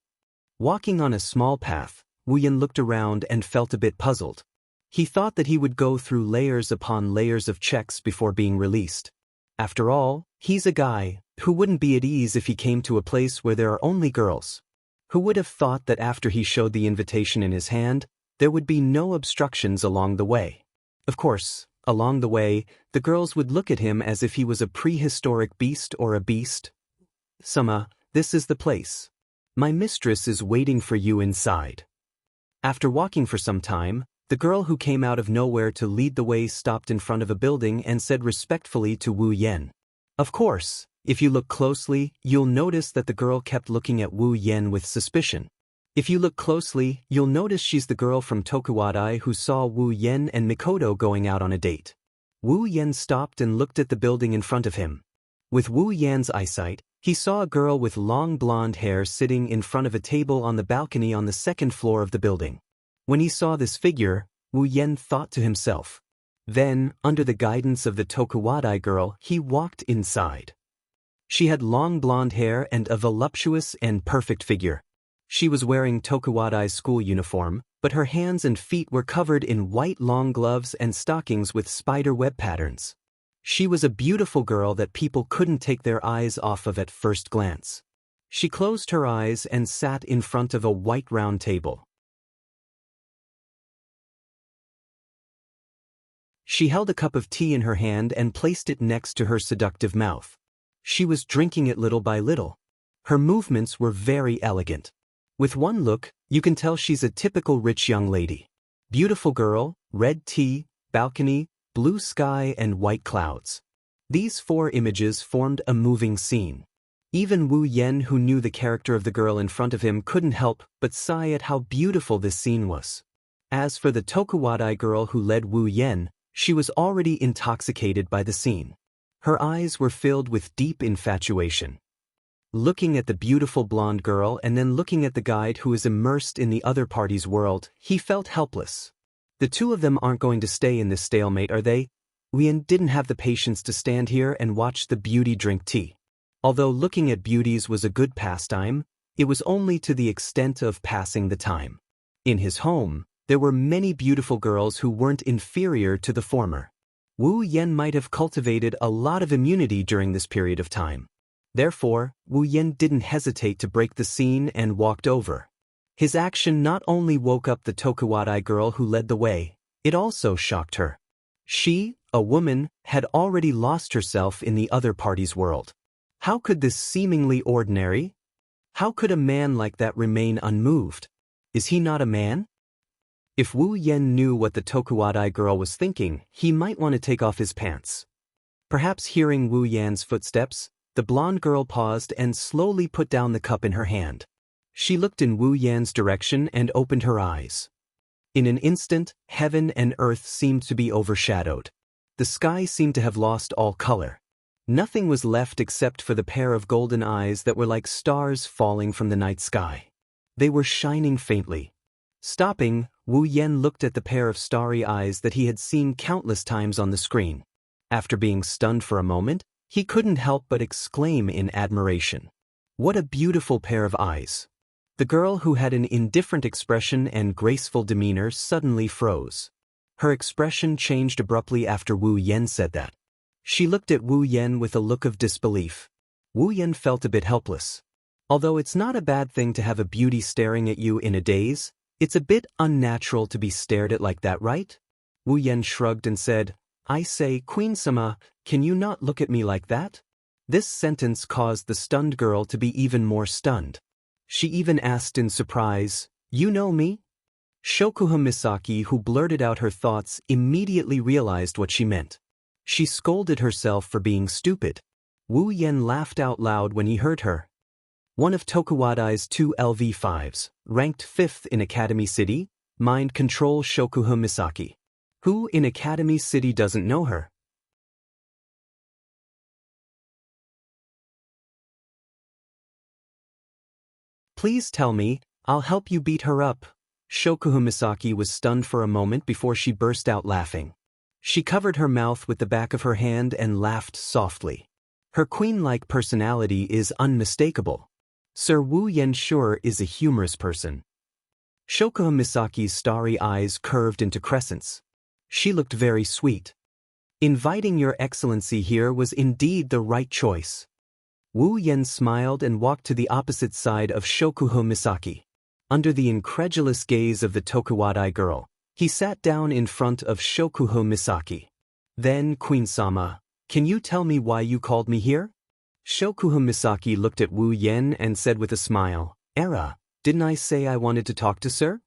Walking on a small path, Wu Yan looked around and felt a bit puzzled. He thought that he would go through layers upon layers of checks before being released. After all, he's a guy who wouldn't be at ease if he came to a place where there are only girls. Who would have thought that after he showed the invitation in his hand, there would be no obstructions along the way? Of course, along the way, the girls would look at him as if he was a prehistoric beast or a beast. Sama, this is the place. My mistress is waiting for you inside. After walking for some time, the girl who came out of nowhere to lead the way stopped in front of a building and said respectfully to Wu Yen. Of course, if you look closely, you'll notice that the girl kept looking at Wu Yen with suspicion. If you look closely, you'll notice she's the girl from Tokuwadai who saw Wu Yen and Mikoto going out on a date. Wu Yen stopped and looked at the building in front of him. With Wu Yan's eyesight, he saw a girl with long blonde hair sitting in front of a table on the balcony on the second floor of the building. When he saw this figure, Wu Yen thought to himself. Then, under the guidance of the Tokuwadai girl, he walked inside. She had long blonde hair and a voluptuous and perfect figure. She was wearing Tokuwadai's school uniform, but her hands and feet were covered in white long gloves and stockings with spider web patterns. She was a beautiful girl that people couldn't take their eyes off of at first glance. She closed her eyes and sat in front of a white round table. She held a cup of tea in her hand and placed it next to her seductive mouth. She was drinking it little by little. Her movements were very elegant. With one look, you can tell she's a typical rich young lady. Beautiful girl, red tea, balcony, blue sky and white clouds. These four images formed a moving scene. Even Wu Yen, who knew the character of the girl in front of him, couldn't help but sigh at how beautiful this scene was. As for the Tokuwadai girl who led Wu Yen, she was already intoxicated by the scene. Her eyes were filled with deep infatuation. Looking at the beautiful blonde girl and then looking at the guide who is immersed in the other party's world, he felt helpless. The two of them aren't going to stay in this stalemate, are they? Wu Yen didn't have the patience to stand here and watch the beauty drink tea. Although looking at beauties was a good pastime, it was only to the extent of passing the time. In his home, there were many beautiful girls who weren't inferior to the former. Wu Yen might have cultivated a lot of immunity during this period of time. Therefore, Wu Yen didn't hesitate to break the scene and walked over. His action not only woke up the Tokuwadai girl who led the way, it also shocked her. She, A woman, had already lost herself in the other party's world. How could this seemingly ordinary? How could a man like that remain unmoved? Is he not a man? If Wu Yen knew what the Tokuwadai girl was thinking, he might want to take off his pants. Perhaps hearing Wu Yan's footsteps, the blonde girl paused and slowly put down the cup in her hand. She looked in Wu Yan's direction and opened her eyes. In an instant, heaven and earth seemed to be overshadowed. The sky seemed to have lost all color. Nothing was left except for the pair of golden eyes that were like stars falling from the night sky. They were shining faintly. Stopping, Wu Yen looked at the pair of starry eyes that he had seen countless times on the screen. After being stunned for a moment, he couldn't help but exclaim in admiration. What a beautiful pair of eyes! The girl, who had an indifferent expression and graceful demeanor, suddenly froze. Her expression changed abruptly after Wu Yen said that. She looked at Wu Yen with a look of disbelief. Wu Yen felt a bit helpless. Although it's not a bad thing to have a beauty staring at you in a daze, it's a bit unnatural to be stared at like that, right? Wu Yen shrugged and said, I say, Queen-sama, can you not look at me like that? This sentence caused the stunned girl to be even more stunned. She even asked in surprise, You know me? Shokuha Misaki, who blurted out her thoughts, immediately realized what she meant. She scolded herself for being stupid. Wu Yen laughed out loud when he heard her. One of Tokuwadai's 2 LV5s, ranked 5th in Academy City, mind control Shokuha Misaki. Who in Academy City doesn't know her? Please tell me, I'll help you beat her up. Shokuha Misaki was stunned for a moment before she burst out laughing. She covered her mouth with the back of her hand and laughed softly. Her queen-like personality is unmistakable. Sir Wu Yen sure is a humorous person. Shokuha Misaki's starry eyes curved into crescents. She looked very sweet. Inviting your excellency here was indeed the right choice. Wu Yen smiled and walked to the opposite side of Shokuha Misaki. Under the incredulous gaze of the Tokuwadai girl, he sat down in front of Shokuha Misaki. Then, Queen-sama, can you tell me why you called me here? Shokuha Misaki looked at Wu Yen and said with a smile, Era, didn't I say I wanted to talk to sir?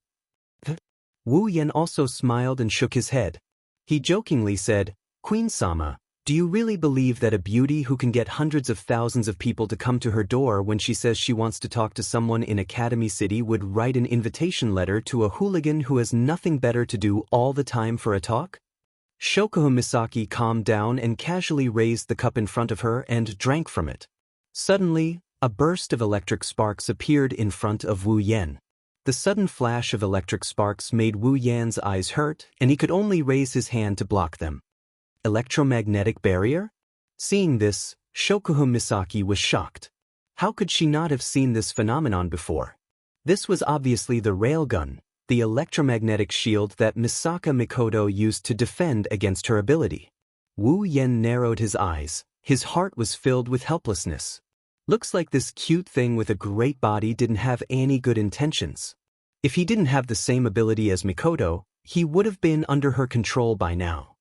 Wu Yen also smiled and shook his head. He jokingly said, Queen-sama, do you really believe that a beauty who can get hundreds of thousands of people to come to her door when she says she wants to talk to someone in Academy City would write an invitation letter to a hooligan who has nothing better to do all the time for a talk? Shokuha Misaki calmed down and casually raised the cup in front of her and drank from it. Suddenly, a burst of electric sparks appeared in front of Wu Yen. The sudden flash of electric sparks made Wu Yan's eyes hurt, and he could only raise his hand to block them. Electromagnetic barrier? Seeing this, Shokuha Misaki was shocked. How could she not have seen this phenomenon before? This was obviously the railgun, the electromagnetic shield that Misaka Mikoto used to defend against her ability. Wu Yen narrowed his eyes. His heart was filled with helplessness. Looks like this cute thing with a great body didn't have any good intentions. If he didn't have the same ability as Mikoto, he would have been under her control by now.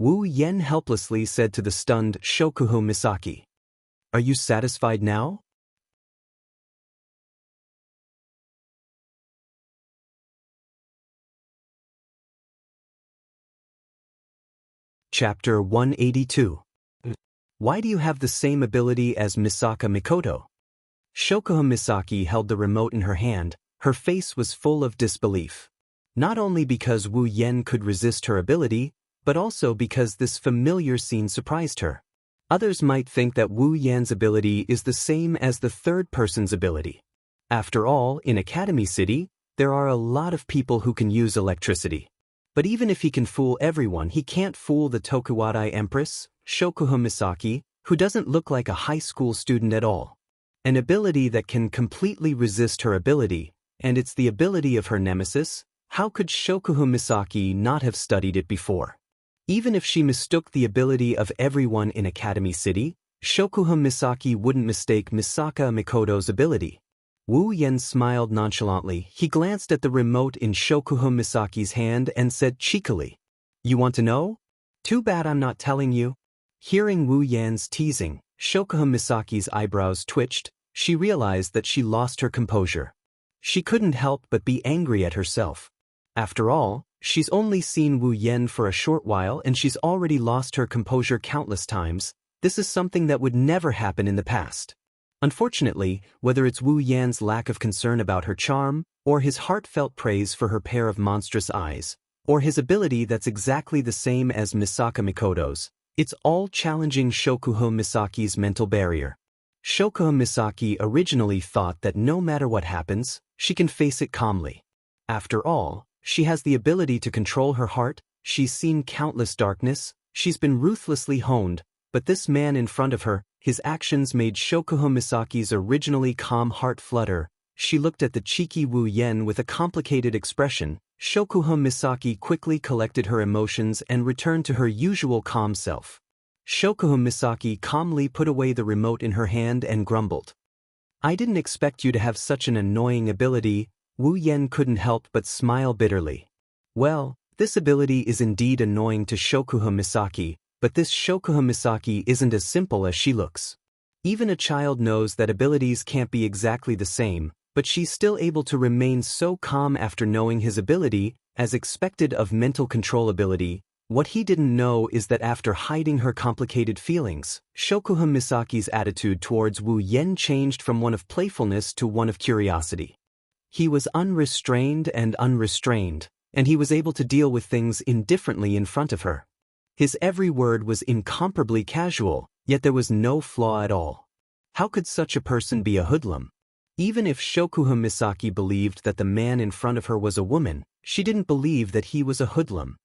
Wu Yen helplessly said to the stunned Shokuha Misaki, Are you satisfied now? Chapter 182. Why do you have the same ability as Misaka Mikoto? Shokuha Misaki held the remote in her hand. Her face was full of disbelief. Not only because Wu Yen could resist her ability, but also because this familiar scene surprised her. Others might think that Wu Yan's ability is the same as the third person's ability. After all, in Academy City, there are a lot of people who can use electricity. But even if he can fool everyone, he can't fool the Tokuwadai Empress, Shokuha Misaki, who doesn't look like a high school student at all. An ability that can completely resist her ability, and it's the ability of her nemesis. How could Shokuha Misaki not have studied it before? Even if she mistook the ability of everyone in Academy City, Shokuha Misaki wouldn't mistake Misaka Mikoto's ability. Wu Yen smiled nonchalantly. He glanced at the remote in Shokuha Misaki's hand and said cheekily, You want to know? Too bad I'm not telling you. Hearing Wu Yan's teasing, Shokuha Misaki's eyebrows twitched. She realized that she lost her composure. She couldn't help but be angry at herself. After all, she's only seen Wu Yan for a short while and she's already lost her composure countless times. This is something that would never happen in the past. Unfortunately, whether it's Wu Yan's lack of concern about her charm, or his heartfelt praise for her pair of monstrous eyes, or his ability that's exactly the same as Misaka Mikoto's, it's all challenging Shokuha Misaki's mental barrier. Shokuha Misaki originally thought that no matter what happens, she can face it calmly. After all, she has the ability to control her heart, she's seen countless darkness, she's been ruthlessly honed, but this man in front of her, his actions made Shokuha Misaki's originally calm heart flutter. She looked at the cheeky Wu Yan with a complicated expression. Shokuha Misaki quickly collected her emotions and returned to her usual calm self. Shokuha Misaki calmly put away the remote in her hand and grumbled. I didn't expect you to have such an annoying ability. Wu Yan couldn't help but smile bitterly. Well, this ability is indeed annoying to Shokuha Misaki, but this Shokuha Misaki isn't as simple as she looks. Even a child knows that abilities can't be exactly the same, but she's still able to remain so calm after knowing his ability, as expected of mental control ability. What he didn't know is that after hiding her complicated feelings, Shokuha Misaki's attitude towards Wu Yan changed from one of playfulness to one of curiosity. He was unrestrained and unrestrained, and he was able to deal with things indifferently in front of her. His every word was incomparably casual, yet there was no flaw at all. How could such a person be a hoodlum? Even if Shokuha Misaki believed that the man in front of her was a woman, she didn't believe that he was a hoodlum.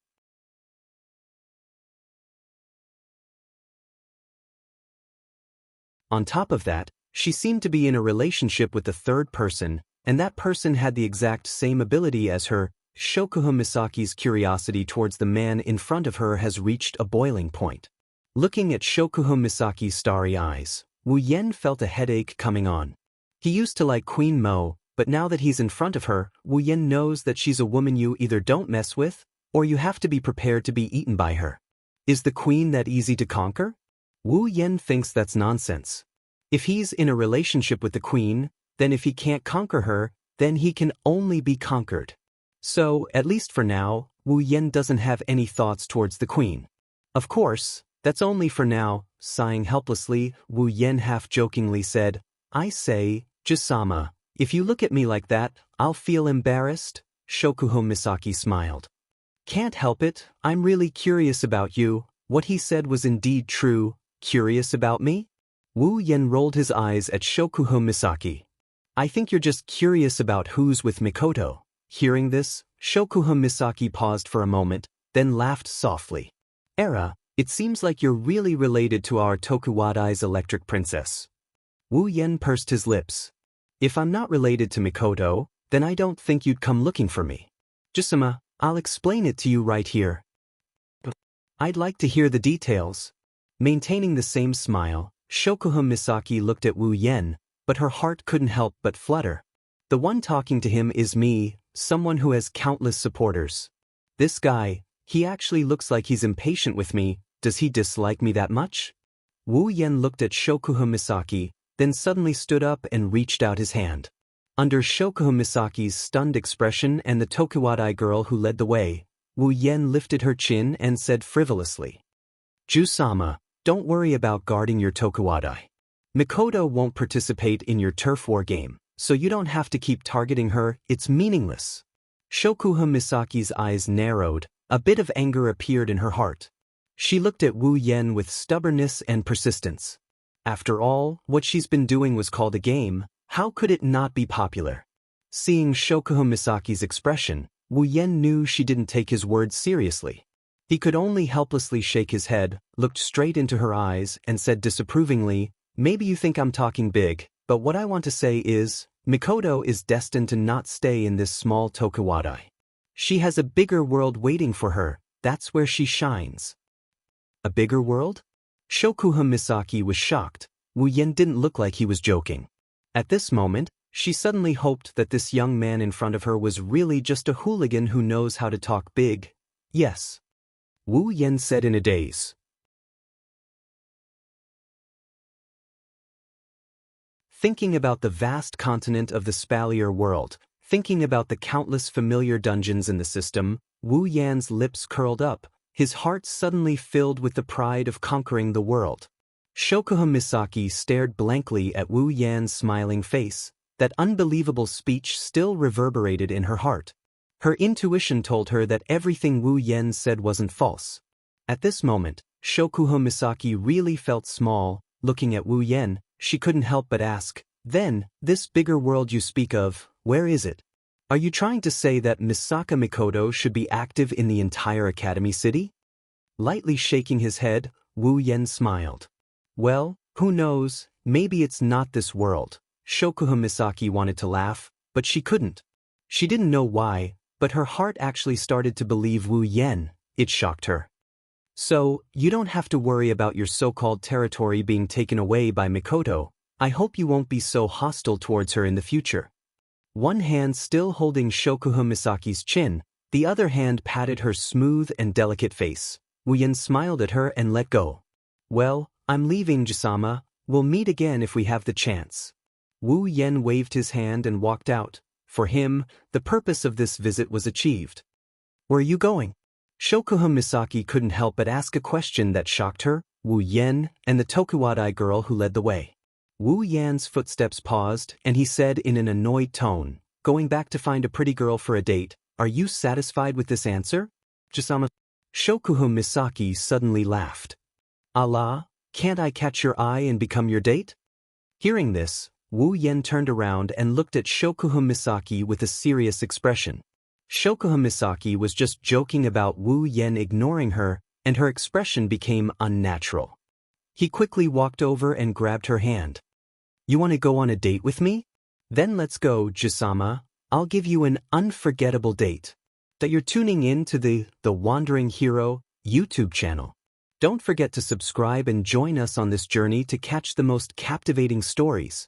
On top of that, she seemed to be in a relationship with a third person, and that person had the exact same ability as her. Shokuha Misaki's curiosity towards the man in front of her has reached a boiling point. Looking at Shokuha Misaki's starry eyes, Wu Yan felt a headache coming on. He used to like Queen Mo, but now that he's in front of her, Wu Yan knows that she's a woman you either don't mess with, or you have to be prepared to be eaten by her. Is the queen that easy to conquer? Wu Yan thinks that's nonsense. If he's in a relationship with the queen, then if he can't conquer her, then he can only be conquered. So, at least for now, Wu Yan doesn't have any thoughts towards the queen. Of course, that's only for now. Sighing helplessly, Wu Yan half-jokingly said, I say, Jisama, if you look at me like that, I'll feel embarrassed. Shokuha Misaki smiled. Can't help it, I'm really curious about you. What he said was indeed true. Curious about me? Wu Yan rolled his eyes at Shokuha Misaki. I think you're just curious about who's with Mikoto. Hearing this, Shokuha Misaki paused for a moment, then laughed softly. Era, it seems like you're really related to our Tokuwadai's electric princess. Wu Yan pursed his lips. If I'm not related to Mikoto, then I don't think you'd come looking for me. Jisama, I'll explain it to you right here. I'd like to hear the details. Maintaining the same smile, Shokuha Misaki looked at Wu Yan, but her heart couldn't help but flutter. The one talking to him is me, someone who has countless supporters. This guy, he actually looks like he's impatient with me. Does he dislike me that much? Wu Yan looked at Shokuha Misaki, then suddenly stood up and reached out his hand. Under Shokuha Misaki's stunned expression and the Tokuwadai girl who led the way, Wu Yan lifted her chin and said frivolously, Jusama, don't worry about guarding your Tokuwadai. Mikoto won't participate in your turf war game, so you don't have to keep targeting her, it's meaningless. Shokuha Misaki's eyes narrowed, a bit of anger appeared in her heart. She looked at Wu Yan with stubbornness and persistence. After all, what she's been doing was called a game, how could it not be popular? Seeing Shokuha Misaki's expression, Wu Yan knew she didn't take his words seriously. He could only helplessly shake his head, looked straight into her eyes, and said disapprovingly, maybe you think I'm talking big, but what I want to say is, Mikoto is destined to not stay in this small Tokuwadai. She has a bigger world waiting for her, that's where she shines. A bigger world? Shokuha Misaki was shocked. Wu Yan didn't look like he was joking. At this moment, she suddenly hoped that this young man in front of her was really just a hooligan who knows how to talk big. Yes. Wu Yan said in a daze. Thinking about the vast continent of the Spalier world, thinking about the countless familiar dungeons in the system, Wu Yan's lips curled up, his heart suddenly filled with the pride of conquering the world. Shokuha Misaki stared blankly at Wu Yan's smiling face. That unbelievable speech still reverberated in her heart. Her intuition told her that everything Wu Yan said wasn't false. At this moment, Shokuha Misaki really felt small. Looking at Wu Yan, she couldn't help but ask, "Then, this bigger world you speak of, where is it? Are you trying to say that Misaka Mikoto should be active in the entire Academy City?" Lightly shaking his head, Wu Yan smiled. "Well, who knows, maybe it's not this world." Shokuha Misaki wanted to laugh, but she couldn't. She didn't know why, but her heart actually started to believe Wu Yan. It shocked her. "So, you don't have to worry about your so-called territory being taken away by Mikoto. I hope you won't be so hostile towards her in the future." One hand still holding Shokuha Misaki's chin, the other hand patted her smooth and delicate face. Wu Yan smiled at her and let go. "Well, I'm leaving, Jisama. We'll meet again if we have the chance." Wu Yan waved his hand and walked out. For him, the purpose of this visit was achieved. "Where are you going?" Shokuha Misaki couldn't help but ask a question that shocked her, Wu Yan, and the Tokuwadai girl who led the way. Wu Yan's footsteps paused, and he said in an annoyed tone, "Going back to find a pretty girl for a date, are you satisfied with this answer, Jisama?" Shokuha Misaki suddenly laughed. "Allah, can't I catch your eye and become your date?" Hearing this, Wu Yan turned around and looked at Shokuha Misaki with a serious expression. Shokuha Misaki was just joking about Wu Yan ignoring her, and her expression became unnatural. He quickly walked over and grabbed her hand. "You want to go on a date with me? Then let's go, Jisama. I'll give you an unforgettable date." That you're tuning in to the Wandering Hero YouTube channel. Don't forget to subscribe and join us on this journey to catch the most captivating stories.